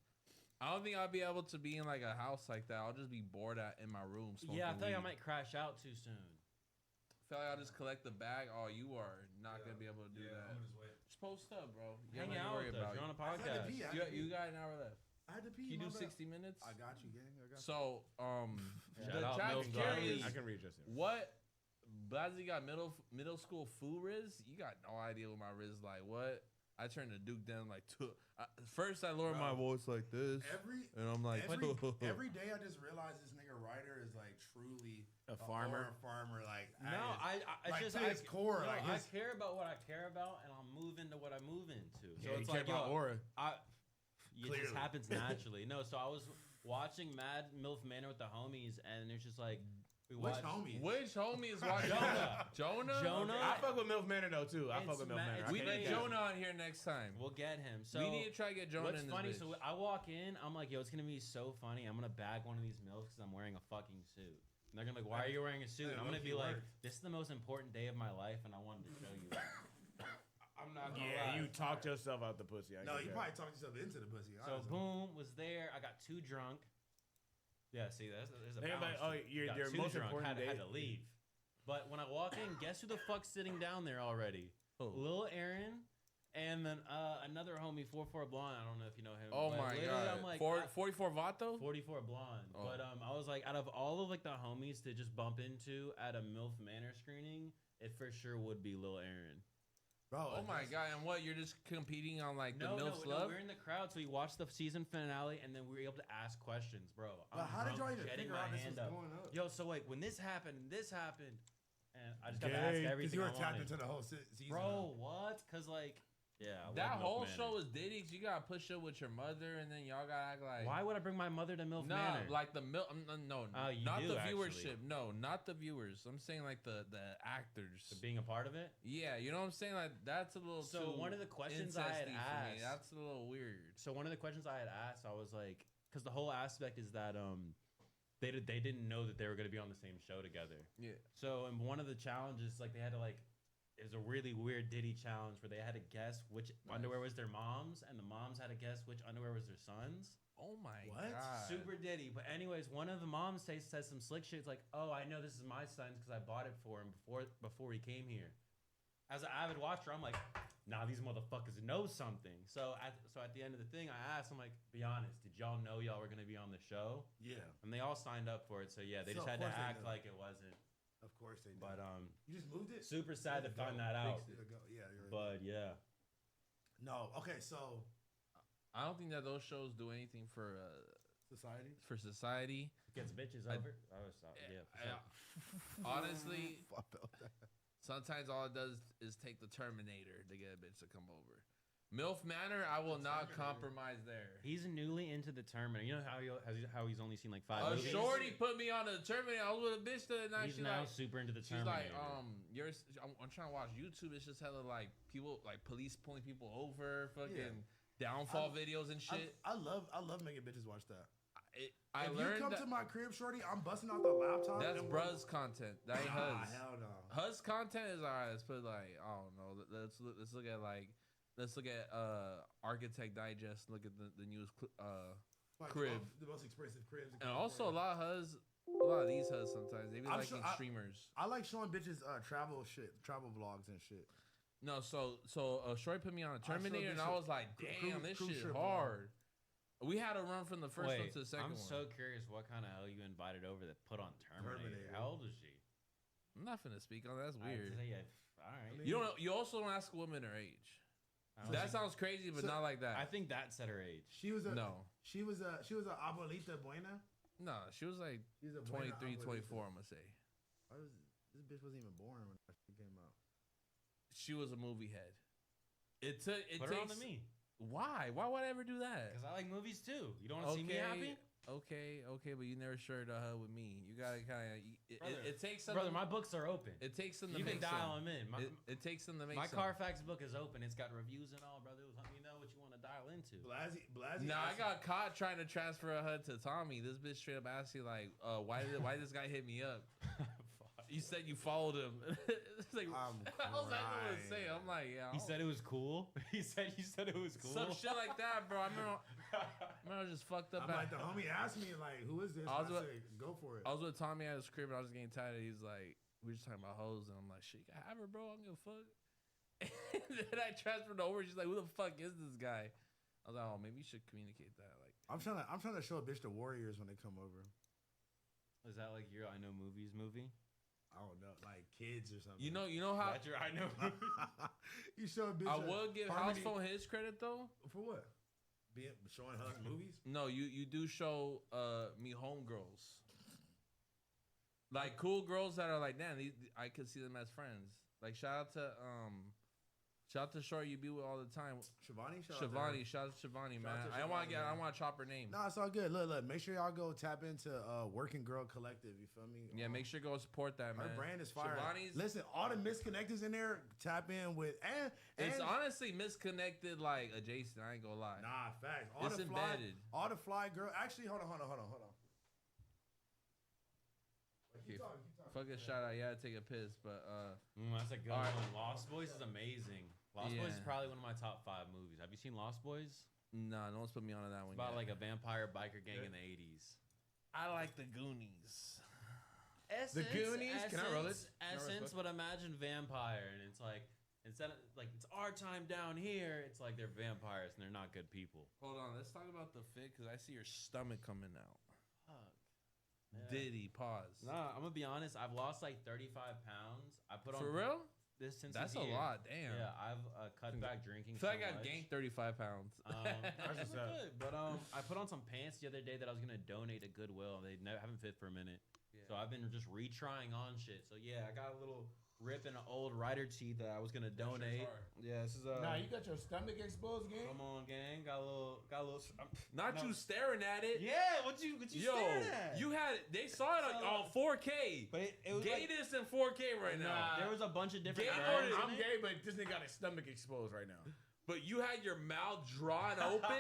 I don't think I'll be able to be in like a house like that. I'll just be bored in my room. Yeah, I feel like I weed. might crash out too soon. I feel like I'll just collect the bag. Oh, you are not gonna be able to do that. Just post up, bro. You Hang don't have to out worry with us. about You're it. on a podcast. You got an hour left. I had to pee. Can you my do bad. 60 minutes? I got you, gang. I got you. So, Shout the out chat's Mills curious. Guys. I can read just him. What? Blasey got middle school food riz. You got no idea what my riz like. What? I turned the Duke down like two. First, I lowered my voice like this, and I'm like, every day I just realize this nigga Ryder is like truly a farmer. Like No, I like just to his core. No, like I his, care about what I care about, and I'll move into what I move into. So Yeah, it's you care like, about yo, aura. It just happens naturally. No, so I was watching Mad MILF Manor with the homies, and it's just like we which watched. homie? Which homie is watching? Jonah. I fuck with MILF Manor though too. I fuck with MILF Manor. We need Jonah on here next time. We'll get him. So we need to try to get Jonah what's in this funny? bitch. So I walk in, I'm like, yo, it's gonna be so funny. I'm gonna bag one of these MILFs because I'm wearing a fucking suit. And they're gonna be like, why are you wearing a suit? And I'm gonna be like, this is the most important day of my life, and I wanted to show you. I'm not gonna lie. You talked yourself out the pussy. No, you probably talked yourself into the pussy. So honestly. boom, was there. I got too drunk. Yeah, see, there's a They're balance. like, oh, to it. your Got too most drunk, important had day. to leave. But when I walk in, guess who the fuck's sitting down there already? Lil Aaron, and then another homie, 44 Blonde. I don't know if you know him. Oh but my literally, god! I'm like, 44 Vato? 44 Blonde. Oh. But I was like, out of all of like the homies to just bump into at a MILF Manor screening, it for sure would be Lil Aaron. Bro, Oh my god! And what? You're just competing on like the No, MILF's no, love? we're in the crowd, so we watched the season finale, and then we were able to ask questions, bro. But how did y'all drunk, even jetting figure my out this hand was up. going up? Yo, so like when this happened, and I just got to ask Because everything. you were I tapped wanted. into the whole season. Bro, what? Cause like, yeah, I That love whole MILF show Manor. is Diddy. You gotta push up with your mother, and then y'all gotta act like. Why would I bring my mother to MILF Nah, Manor? like the MILF. No, You not do, the actually. viewership. No, not the viewers. I'm saying like the actors. Being a part of it. Yeah, you know what I'm saying. Like that's a little. So too one of the questions I had incesty for me. asked. That's a little weird. So one of the questions I had asked, I was like, because the whole aspect is that they didn't know that they were gonna be on the same show together. Yeah. So in one of the challenges, like they had to like. It was a really weird Diddy challenge where they had to guess which underwear was their mom's, and the moms had to guess which underwear was their son's. Oh my What? god. Super Diddy. But anyways, one of the moms says some slick shit. It's like, oh, I know this is my son's because I bought it for him before he came here. As an avid watcher, I'm like, nah, these motherfuckers know something. So at the end of the thing, I asked, I'm like, be honest, did y'all know y'all were gonna be on the show? Yeah. And they all signed up for it. So yeah, they So, just of had to course they act knew. like it wasn't. Of course they did. But you just moved it. super sad to find that out. Yeah, you're right. But yeah. No, okay, so I don't think that those shows do anything for society. For society, gets bitches over. Honestly, sometimes all it does is take the Terminator to get a bitch to come over. MILF Manor, I will not compromise there. He's newly into the Terminator. You know how he's only seen like 5 movies? Shorty put me on the Terminator. I was with a bitch the other night. He's now super into the Terminator. She's like, I'm trying to watch YouTube. It's just hella like people, like police pulling people over, fucking downfall videos and shit. I love making bitches watch that. If you come to my crib, shorty, I'm busting out the laptop. That's bruh's content. That ain't Huz. Hell no. Huz content is alright. Let's put like, I don't know. Let's look at Architect Digest. Look at the newest crib. The most expensive cribs. And also a lot of these Huz sometimes. They be liking streamers. I like showing bitches travel vlogs and shit. No, so Shorty put me on a Terminator, and I was like, damn, this shit hard. We had a run from the first one to the second one. I'm so curious what kind of hell you invited over that put on Terminator. How old is she? I'm not finna speak on that. That's weird. All right. You also don't ask a woman her age. That sounds crazy, but not like that. I think that said her age. She was a abuelita buena. No, she was like 23, 24. I'm gonna say. This bitch wasn't even born when that shit came out. She was a movie head. It Put her on to me. Why? Why would I ever do that? Because I like movies too. You don't want to see me happy? Okay, but you never shared a hug with me. You gotta kind of. It takes some. Brother, my books are open. It takes them to you make can dial them in. It takes them to make. My Carfax book is open. It's got reviews and all, brother. Let me know what you want to dial into. Blasey. Nah, I got caught trying to transfer a HUD to Tommy. This bitch straight up asked me like, why did this guy hit me up? You said you followed him. It's like, I was like, what to say? I'm like, yeah. He said it was cool. He said it was cool. Some shit like that, bro. I remember I was just fucked up. I'm like, the homie asked me like, who is this? I said, go for it. I was with Tommy at his crib, and I was getting tired. He's like, we were just talking about hoes, and I'm like, shit, you can have her, bro. I don't give a fuck. And then I transferred over. She's like, who the fuck is this guy? I was like, oh, maybe you should communicate that. Like, I'm trying to show a bitch the Warriors when they come over. Is that like your I Know Movies movie? I don't know, like kids or something. You know how that's your I Know movie. You show a bitch. I will give House Phone his credit though. For what? Showing her movies? No, you do show me homegirls. Like cool girls that are like, damn, I could see them as friends. Like shout out to Short you be with all the time. Shivani, shout out to Shivani, man. I don't want to chop her name. No, it's all good. Look, make sure y'all go tap into Working Girl Collective. You feel me? Yeah, make sure you go support that, man. Her brand is fire. Shivani's, listen, all the misconnectors in there, tap in with and it's honestly misconnected, like adjacent. I ain't gonna lie. Nah, facts. It's embedded. All the fly girl. Actually, hold on. Okay, fucking shout out. Yeah, I take a piss, but that's a good one. Lost Boys is amazing. Lost Boys is probably one of my top 5 movies. Have you seen Lost Boys? Nah, no one's put me on that one. It's about like a vampire biker gang in the 80s. I like the Goonies. The Goonies. Can I roll it? Essence, but imagine vampire, and it's like instead of like it's our time down here, it's like they're vampires and they're not good people. Hold on, let's talk about the fit because I see your stomach coming out. Fuck. Yeah. Diddy, pause. Nah, I'm gonna be honest. I've lost like 35 pounds. I put on for real. That's a lot, damn. Yeah, I've cut back drinking. I feel like I've gained 35 pounds. That's good. But I put on some pants the other day that I was gonna donate to Goodwill. They haven't fit for a minute, so I've been just retrying on shit. So yeah, I got a little rip in an old rider tee that I was gonna donate. Yeah, this is Nah, you got your stomach exposed, gang. Come on, gang. Got a little. Not you staring at it. Yeah, what you staring at? You had they saw it on 4K. But it was gay this in 4K right now. There was a bunch of different. I'm gay, but this nigga got his stomach exposed right now. But you had your mouth drawn open.